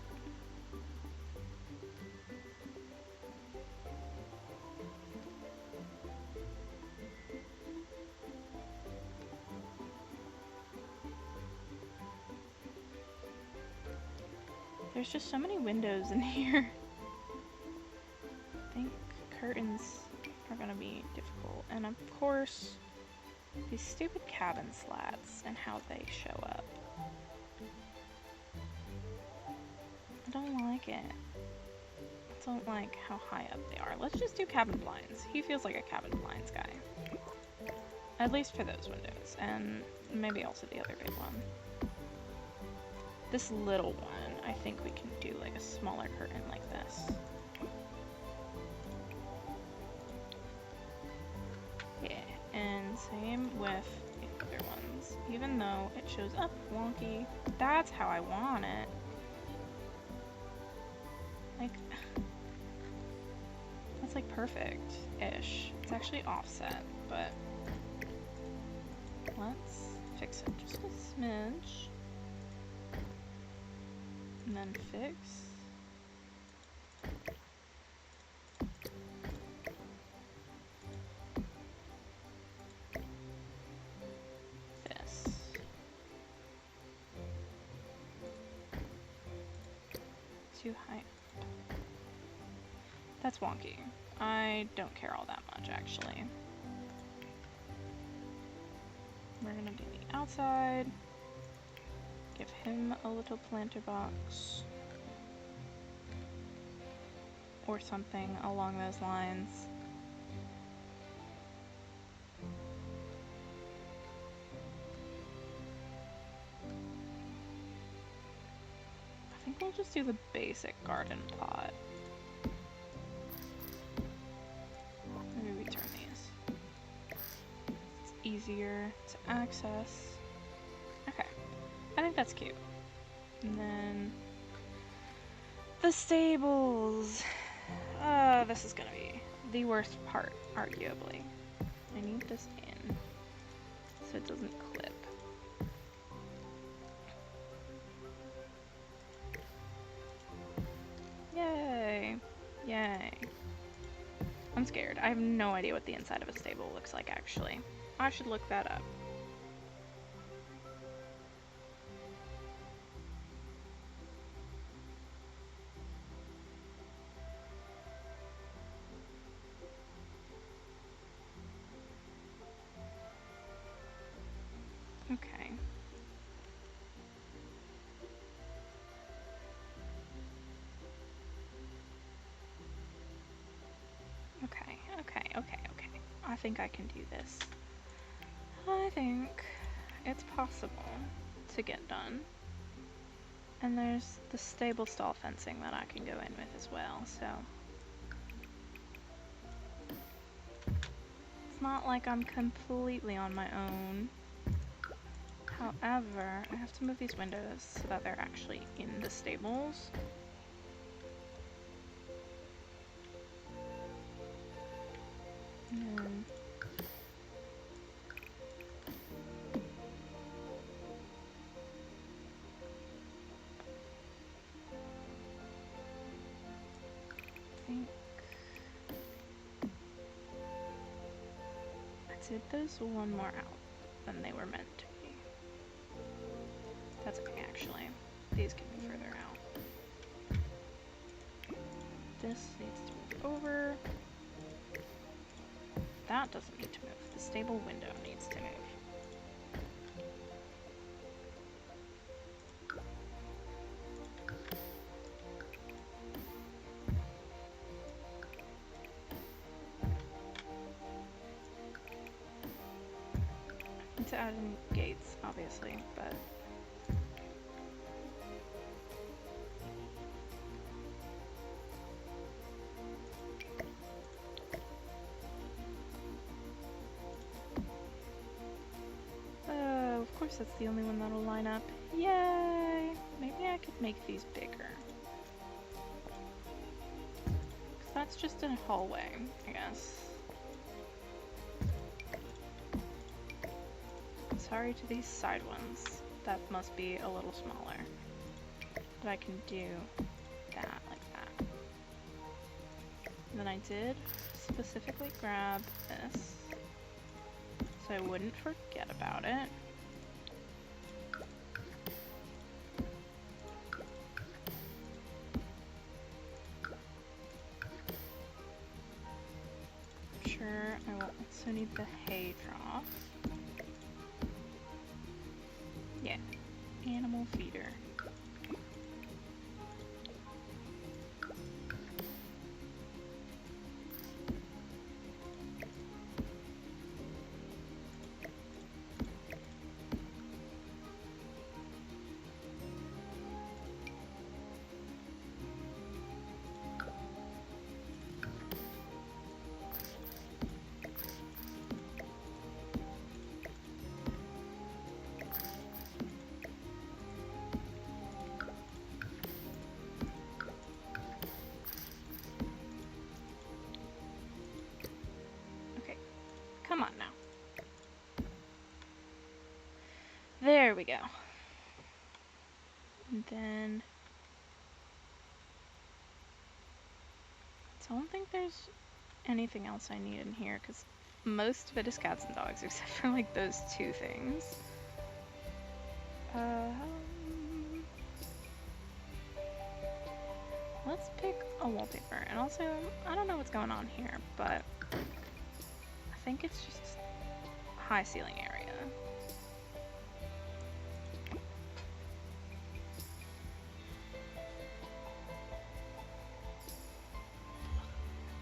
There's just so many windows in here. I think curtains are gonna be difficult. And of course, these stupid cabin slats and how they show up. I don't like it. I don't like how high up they are. Let's just do cabin blinds. He feels like a cabin blinds guy. At least for those windows. And maybe also the other big one. This little one, I think we can do like a smaller curtain like this. Yeah, and same with the other ones. Even though it shows up wonky, that's how I want it. Like, that's like perfect-ish. It's actually offset, but let's fix it just a smidge. And then fix. This. Too high. That's wonky. I don't care all that much, actually. We're gonna do the outside. Give him a little planter box. Or something along those lines. I think we'll just do the basic garden pot. Maybe we turn these. It's easier to access. Okay. I think that's cute. And then the stables. This is gonna be the worst part, arguably. I need this in so it doesn't clip. Yay! Yay. I'm scared. I have no idea what the inside of a stable looks like, actually. I should look that up. Okay. Okay. I think I can do this. I think it's possible to get done. And there's the stable stall fencing that I can go in with as well, so. It's not like I'm completely on my own. However, I have to move these windows so that they're actually in the stables. And did those one more out than they were meant to be. That's okay, actually. These can be further out. This needs to move over. That doesn't need to move. The stable window needs to move. I need to add in gates, obviously, but of course that's the only one that'll line up. Yay! Maybe I could make these bigger. Because that's just a hallway, I guess. Sorry to these side ones. That must be a little smaller. But I can do that like that. And then I did specifically grab this so I wouldn't forget about it. Sure, I will also need the hay trough. Yeah, animal feeder. Come on now. There we go. And then I don't think there's anything else I need in here because most of it is cats and dogs except for like those two things. Let's pick a wallpaper. And also, I don't know what's going on here, but I think it's just a high ceiling area.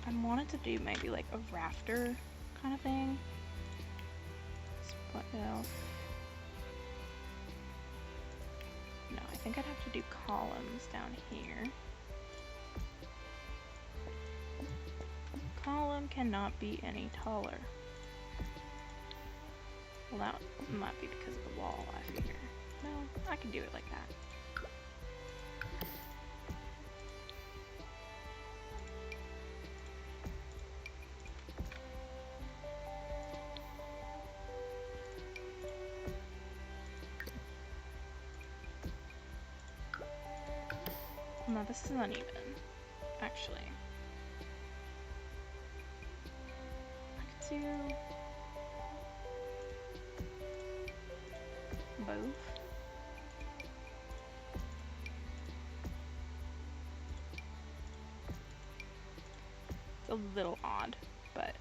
I wanted to do maybe like a rafter kind of thing. What else? No, I think I'd have to do columns down here. Column cannot be any taller. Well, that might be because of the wall, I figure. No, I can do it like that. No, this is uneven, actually. I could do both. It's a little odd, but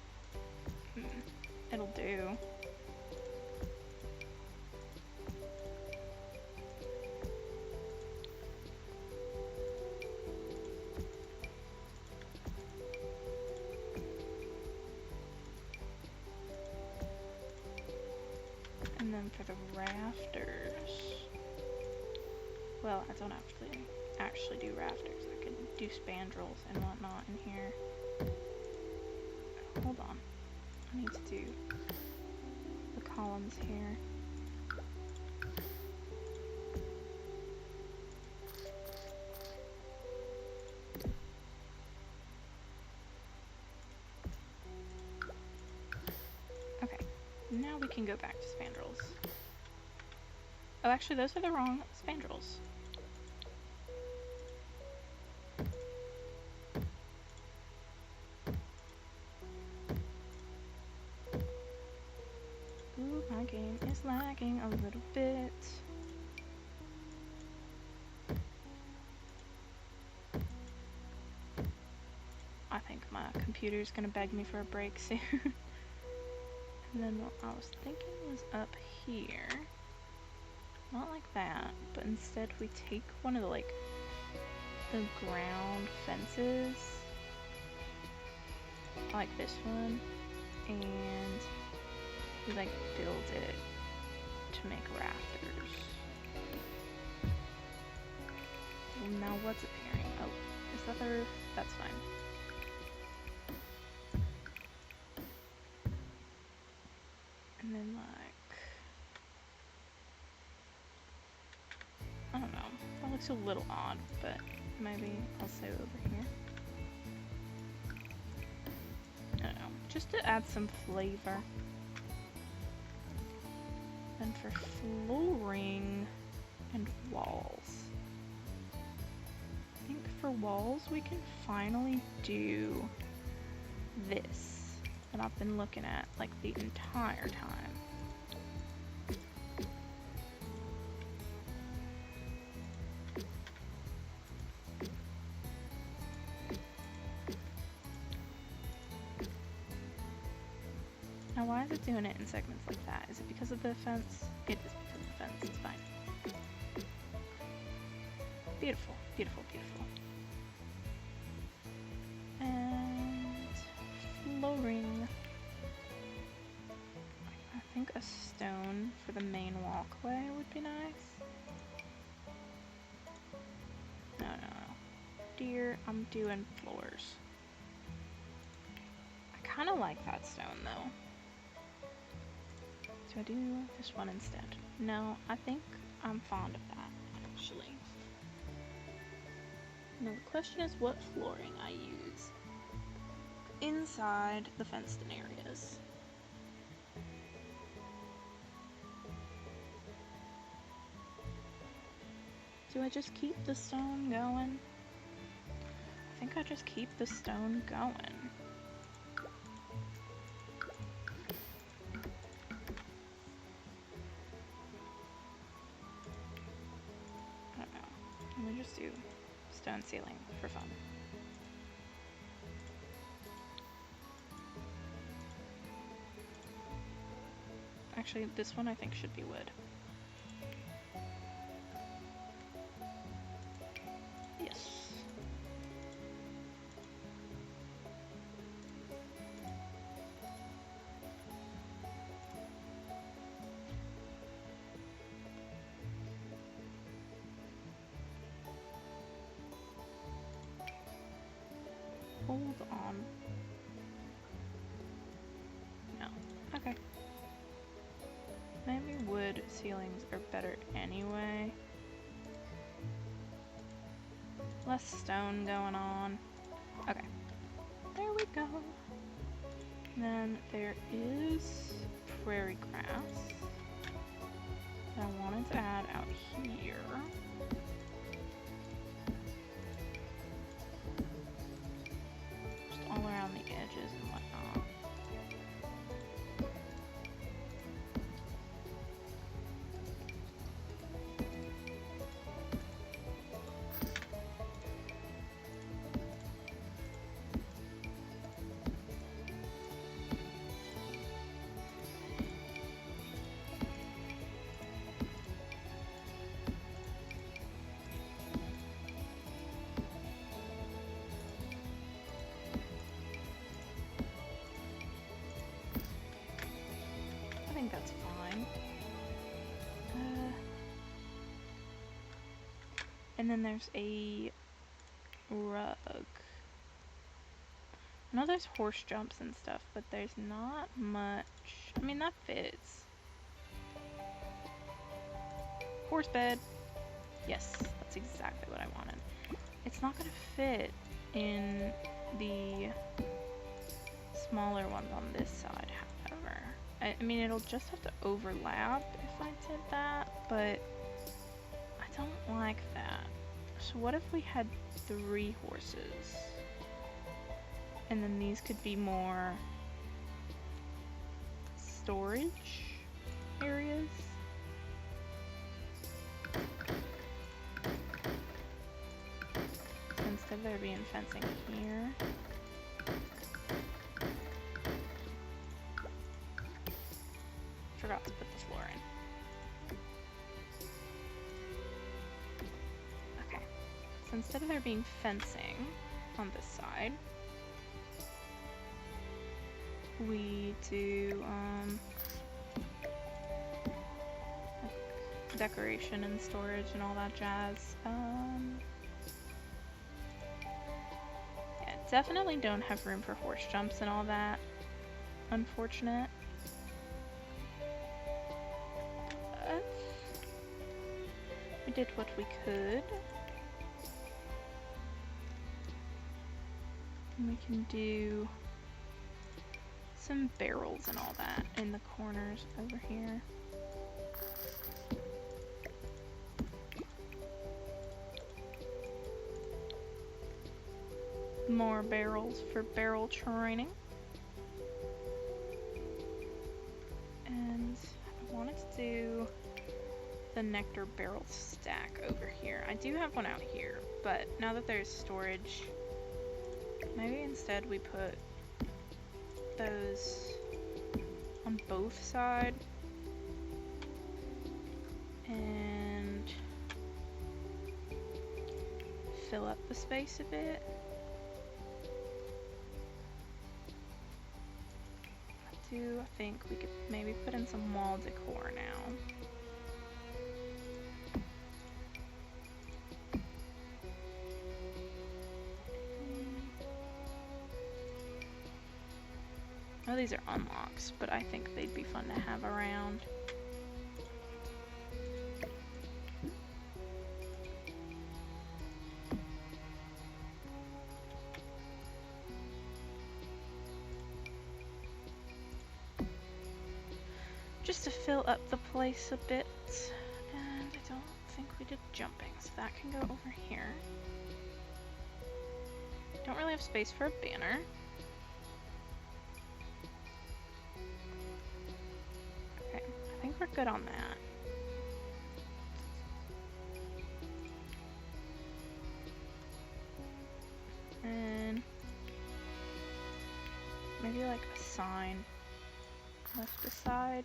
it'll do. And then for the rafters, well, I don't actually do rafters. I could do spandrels and whatnot in here. Hold on. I need to do the columns here. Okay, now we can go back to spandrels. Oh, actually, those are the wrong spandrels. lagging a little bit. I think my computer's gonna beg me for a break soon. And then what I was thinking was up here. Not like that, but instead we take one of the, like, the ground fences. Like this one. And we, like, build it to make rafters. Well, now what's appearing? Oh, is that the roof? That's fine. And then, like, I don't know. That looks a little odd, but maybe I'll say over here. I don't know. Just to add some flavor. And for flooring and walls, I think for walls we can finally do this that I've been looking at like the entire time. Now why is it doing it in segments like that? Is it because of the fence? It is because of the fence, it's fine. Beautiful, beautiful, beautiful. And flooring. I think a stone for the main walkway would be nice. No, no, no. Dear, I'm doing floors. I kind of like that stone though. Do I do this one instead? No, I think I'm fond of that, actually. Now the question is what flooring I use inside the fenced-in areas. Do I just keep the stone going? I think I just keep the stone going. Let me just do stone ceiling for fun. Actually, this one I think should be wood. Yes. Hold on. No. Okay. Maybe wood ceilings are better anyway. Less stone going on. Okay. There we go. And then there is prairie grass that I wanted to add out here. Just all around the edges and whatnot. I think that's fine. And then there's a rug. I know there's horse jumps and stuff, but there's not much. I mean, that fits. Horse bed. Yes, that's exactly what I wanted. It's not gonna fit in the smaller ones on this side, however. I mean, it'll just have to overlap if I did that, but I don't like that. So what if we had 3 horses? And then these could be more storage areas. So instead of there being fencing here, forgot to put the floor in. Okay, so instead of there being fencing on this side, we do like decoration and storage and all that jazz. Yeah, definitely don't have room for horse jumps and all that. Unfortunate. But we did what we could. And we can do some barrels and all that in the corners over here. More barrels for barrel training. And I wanted to do the nectar barrel stack over here. I do have one out here, but now that there's storage, maybe instead we put those on both sides and fill up the space a bit. I think we could maybe put in some wall decor now. Oh, these are unlocks, but I think they'd be fun to have around. Just to fill up the place a bit. And I don't think we did jumping, so that can go over here. Don't really have space for a banner. Okay, I think we're good on that. And maybe like a sign left aside.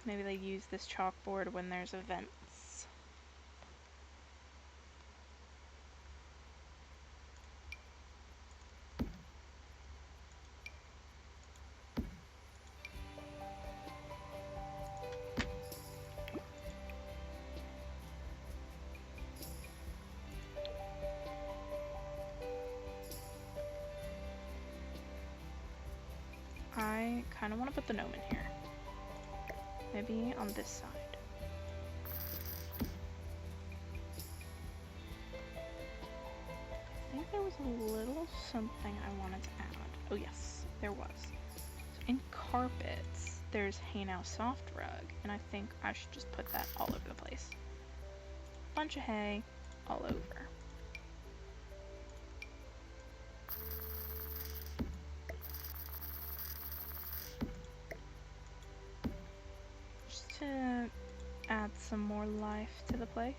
Maybe they use this chalkboard when there's events. I kind of want to put the gnome in here. Maybe on this side. I think there was a little something I wanted to add. Oh yes, there was. So in carpets, there's Hey Now Soft Rug, and I think I should just put that all over the place. Bunch of hay all over. To add some more life to the place.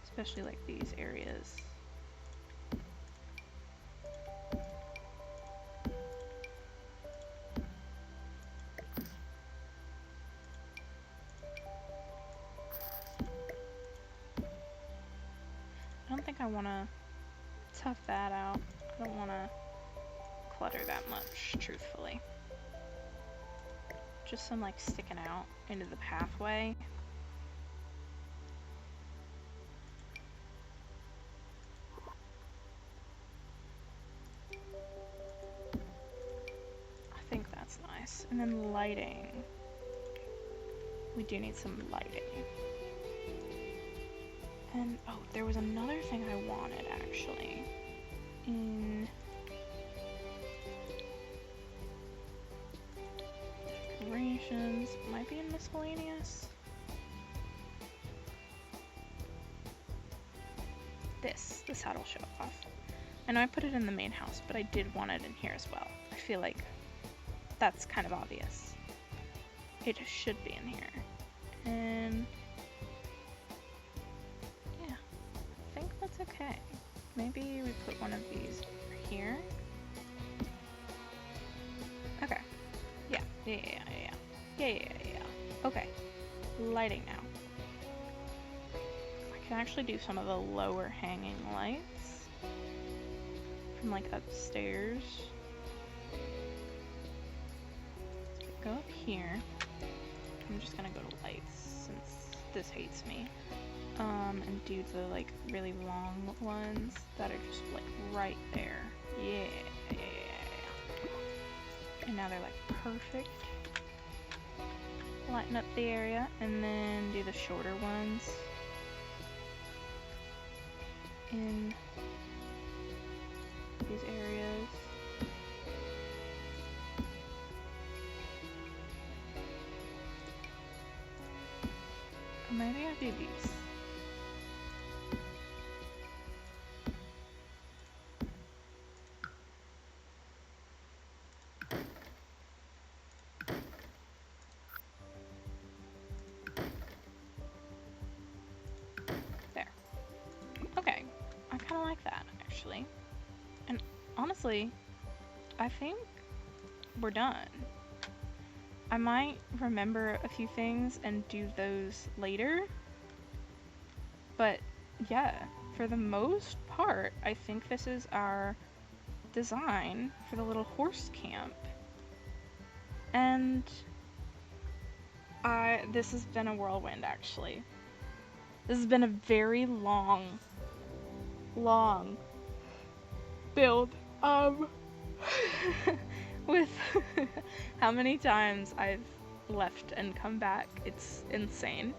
Especially like these areas. I don't think I want to tough that out. I don't want to clutter that much, truthfully. Just some like sticking out into the pathway. I think that's nice. And then lighting. We do need some lighting. And oh, there was another thing I wanted actually. In decorations, might be in miscellaneous. This hat will show off. I know I put it in the main house, but I did want it in here as well. I feel like that's kind of obvious. It should be in here. And here. Okay. Yeah. Okay. Lighting now. I can actually do some of the lower hanging lights from like upstairs. Go up here. I'm just gonna go to lights since this hates me. And do the like really long ones that are just like right there. Yeah. And now they're like perfect. Lighten up the area, and then do the shorter ones in these areas. Or maybe I'll do these. There. Okay. I kind of like that, actually. And honestly, I think we're done. I might remember a few things and do those later. But yeah, for the most part, I think this is our design for the little horse camp. And this has been a whirlwind, actually. This has been a very long build. With how many times I've left and come back, it's insane.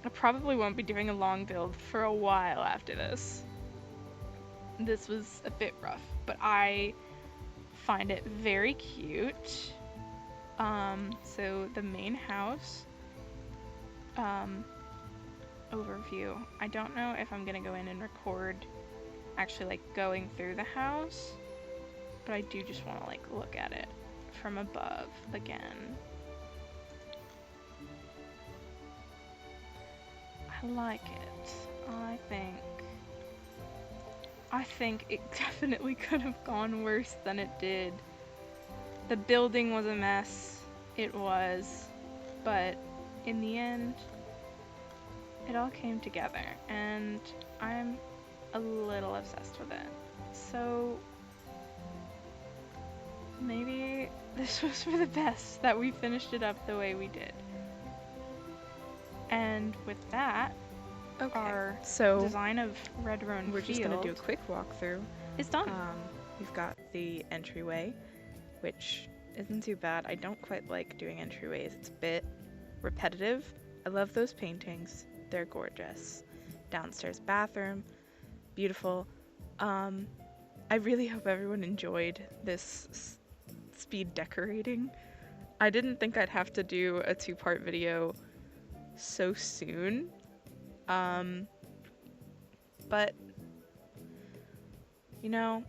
I probably won't be doing a long build for a while after this. This was a bit rough, but I find it very cute. So the main house, overview. I don't know if I'm gonna go in and record actually like going through the house, but I do just want to like look at it from above again. I like it. I think it definitely could have gone worse than it did. The building was a mess. It was. But in the end, it all came together, and I'm a little obsessed with it. So maybe this was for the best that we finished it up the way we did. And with that, our design of Red Roan we're Field just gonna do a quick walkthrough. It's done. We've got the entryway, which isn't too bad. I don't quite like doing entryways. It's a bit repetitive. I love those paintings. They're gorgeous. Downstairs bathroom, beautiful. I really hope everyone enjoyed this speed decorating. I didn't think I'd have to do a 2-part video so soon. But you know,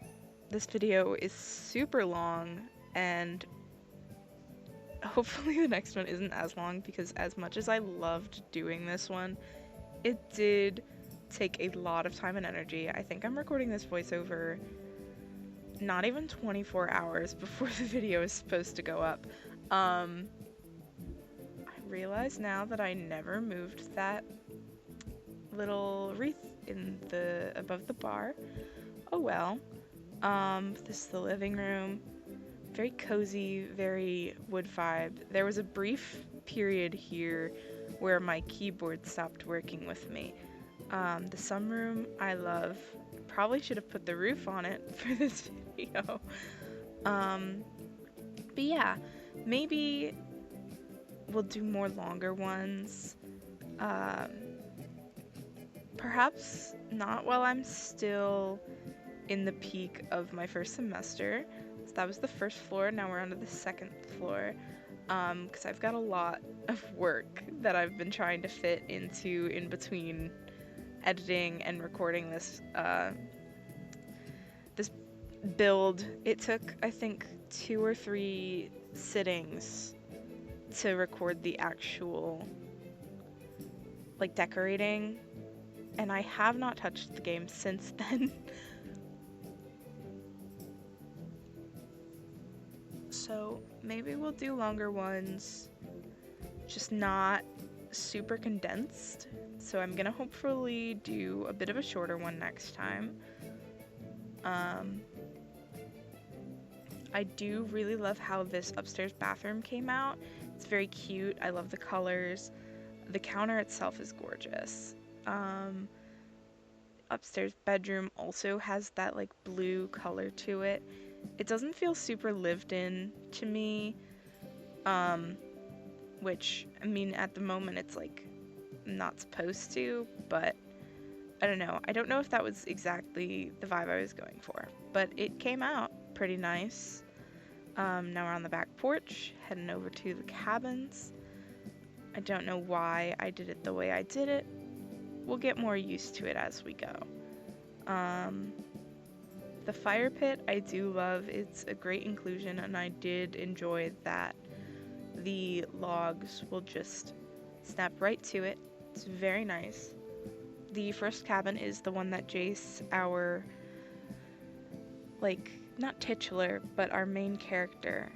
this video is super long, and hopefully the next one isn't as long, because as much as I loved doing this one, it did take a lot of time and energy. I think I'm recording this voiceover not even 24 hours before the video is supposed to go up. I realize now that I never moved that little wreath in the above the bar. Oh well. This is the living room. Very cozy, very wood vibe. There was a brief period here where my keyboard stopped working with me. The sunroom I love. Probably should have put the roof on it for this video. But yeah, maybe we'll do more longer ones. Perhaps not while I'm still in the peak of my first semester. So that was the first floor, now we're on to the second floor. Because I've got a lot of work that I've been trying to fit into in between editing and recording this this build. It took, I think, 2 or 3 sittings to record the actual like decorating, and I have not touched the game since then. So maybe we'll do longer ones, just not super condensed. So I'm gonna hopefully do a bit of a shorter one next time. I do really love how this upstairs bathroom came out. It's very cute. I love the colors. The counter itself is gorgeous. Upstairs bedroom also has that like blue color to it. It doesn't feel super lived in to me. Which I mean at the moment it's like not supposed to, but I don't know. I don't know if that was exactly the vibe I was going for, but it came out pretty nice. Now we're on the back porch, heading over to the cabins. I don't know why I did it the way I did it. We'll get more used to it as we go. The fire pit I do love. It's a great inclusion, and I did enjoy that the logs will just snap right to it. It's very nice. The first cabin is the one that Jace, our, like, not titular, but our main character,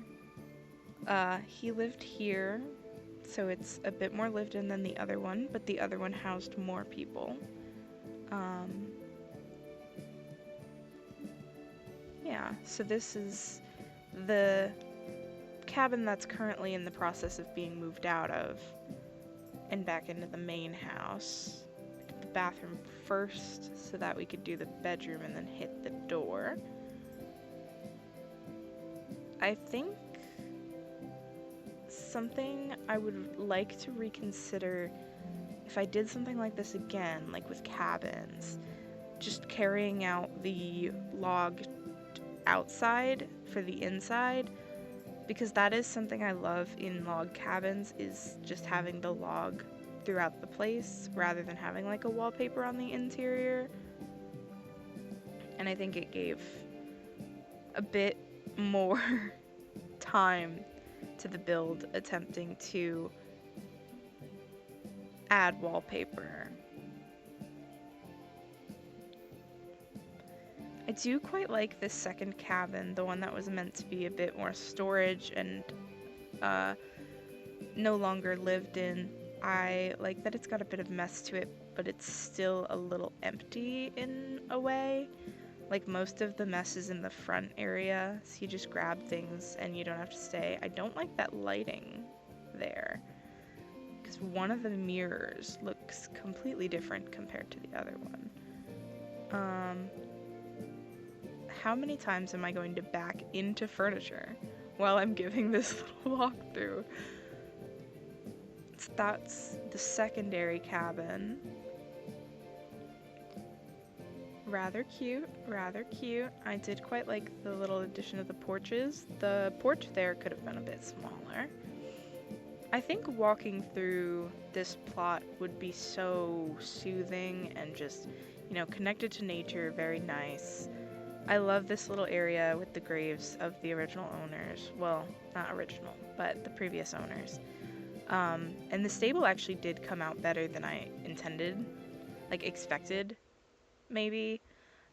he lived here, so it's a bit more lived in than the other one, but the other one housed more people. Yeah, so this is the cabin that's currently in the process of being moved out of and back into the main house. I did the bathroom first so that we could do the bedroom and then hit the door. I think something I would like to reconsider if I did something like this again, like with cabins, just carrying out the log outside for the inside, because that is something I love in log cabins, is just having the log throughout the place rather than having like a wallpaper on the interior. And I think it gave a bit more time to the build attempting to add wallpaper. I do quite like this second cabin, the one that was meant to be a bit more storage and no longer lived in. I like that it's got a bit of mess to it, but it's still a little empty in a way. Like most of the mess is in the front area, so you just grab things and you don't have to stay. I don't like that lighting there, because one of the mirrors looks completely different compared to the other one. How many times am I going to back into furniture while I'm giving this little walkthrough? So that's the secondary cabin. Rather cute, rather cute. I did quite like the little addition of the porches. The porch there could have been a bit smaller. I think walking through this plot would be so soothing and just, you know, connected to nature, very nice. I love this little area with the graves of the original owners. Well, not original, but the previous owners. And the stable actually did come out better than I intended, like expected, maybe.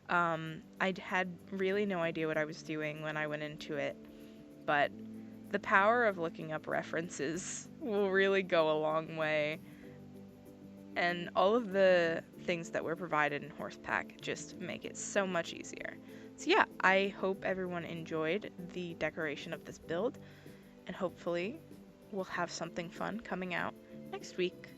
I had really no idea what I was doing when I went into it, but the power of looking up references will really go a long way. And all of the things that were provided in Horsepack just make it so much easier. So yeah, I hope everyone enjoyed the decoration of this build, and hopefully we'll have something fun coming out next week.